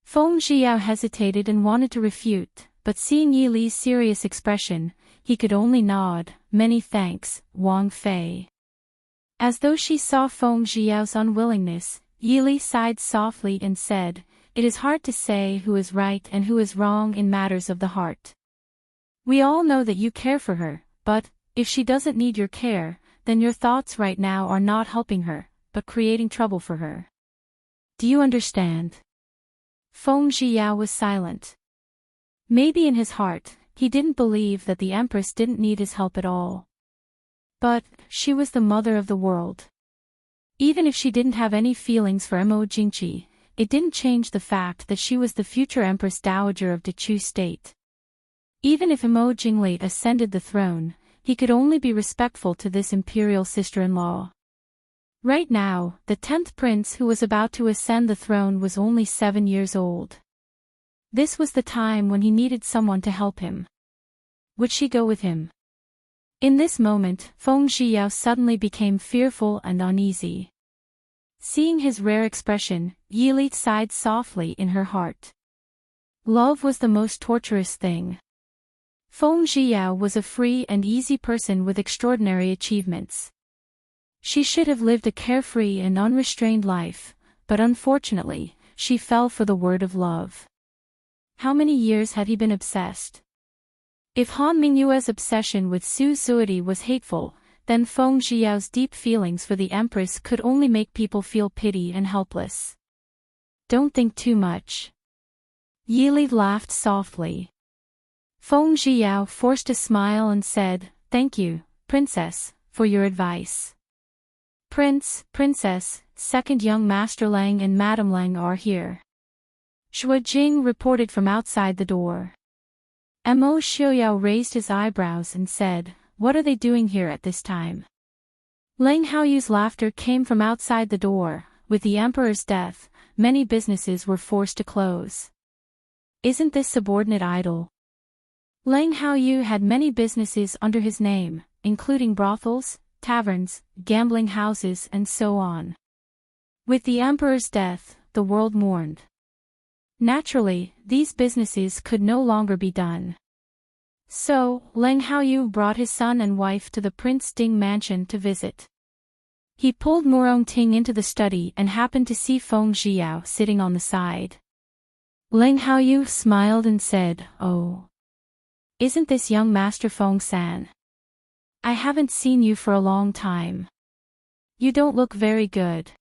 Feng Zhiyao hesitated and wanted to refute, but seeing Yili's serious expression, he could only nod, many thanks, Wang Fei. As though she saw Feng Zhiyao's unwillingness, Yili sighed softly and said, it is hard to say who is right and who is wrong in matters of the heart. We all know that you care for her, but, if she doesn't need your care, then your thoughts right now are not helping her, but creating trouble for her. Do you understand? Feng Zhiyao was silent. Maybe in his heart, he didn't believe that the empress didn't need his help at all. But, she was the mother of the world. Even if she didn't have any feelings for Mo Jingqi, it didn't change the fact that she was the future empress dowager of Dechu state. Even if Mo Jinglei ascended the throne, he could only be respectful to this imperial sister-in-law. Right now, the 10th prince who was about to ascend the throne was only 7 years old. This was the time when he needed someone to help him. Would she go with him? In this moment, Feng Zhiyao suddenly became fearful and uneasy. Seeing his rare expression, Yili sighed softly in her heart. Love was the most torturous thing. Feng Zhiyao was a free and easy person with extraordinary achievements. She should have lived a carefree and unrestrained life, but unfortunately, she fell for the word of love. How many years had he been obsessed? If Han Mingyue's obsession with Su Zuidi was hateful, then Feng Zhiyao's deep feelings for the empress could only make people feel pity and helpless. Don't think too much. Yili laughed softly. Feng Zhiyao forced a smile and said, Thank you, Princess, for your advice. Princess, second young Master Lang and Madam Lang are here. Xue Jing reported from outside the door. Mo Xiaoyao raised his eyebrows and said, "What are they doing here at this time?" Lang Haoyu's laughter came from outside the door. With the emperor's death, many businesses were forced to close. Isn't this subordinate idle? Lang Haoyu had many businesses under his name, including brothels, taverns, gambling houses and so on. With the emperor's death, the world mourned. Naturally, these businesses could no longer be done. So, Lang Haoyu brought his son and wife to the Prince Ding mansion to visit. He pulled Morong Ting into the study and happened to see Feng Zhiyao sitting on the side. Lang Haoyu smiled and said, "Oh. Isn't this young Master Feng San? I haven't seen you for a long time. You don't look very good.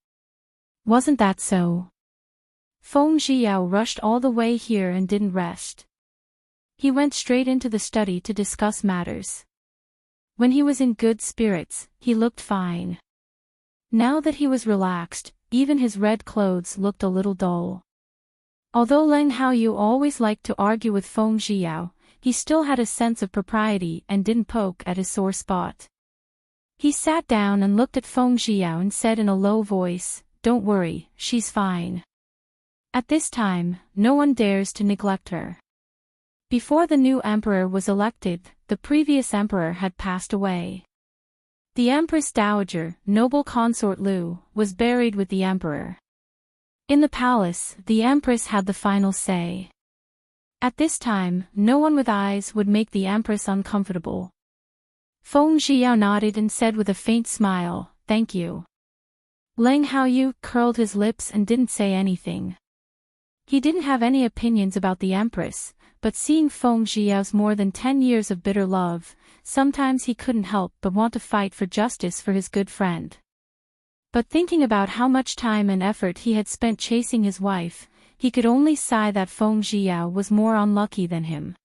Wasn't that so?" Feng Zhiyao rushed all the way here and didn't rest. He went straight into the study to discuss matters. When he was in good spirits, he looked fine. Now that he was relaxed, even his red clothes looked a little dull. Although Lang Haoyu always liked to argue with Feng Zhiyao, he still had a sense of propriety and didn't poke at his sore spot. He sat down and looked at Feng Zhiyao and said in a low voice, "Don't worry, she's fine." At this time, no one dares to neglect her. Before the new emperor was elected, the previous emperor had passed away. The Empress Dowager, noble consort Lu, was buried with the emperor. In the palace, the empress had the final say. At this time, no one with eyes would make the empress uncomfortable. Feng Zhiyao nodded and said with a faint smile, "Thank you." Lang Haoyu curled his lips and didn't say anything. He didn't have any opinions about the empress, but seeing Feng Zhiyao's more than 10 years of bitter love, sometimes he couldn't help but want to fight for justice for his good friend. But thinking about how much time and effort he had spent chasing his wife, he could only sigh that Feng Zhiyao was more unlucky than him.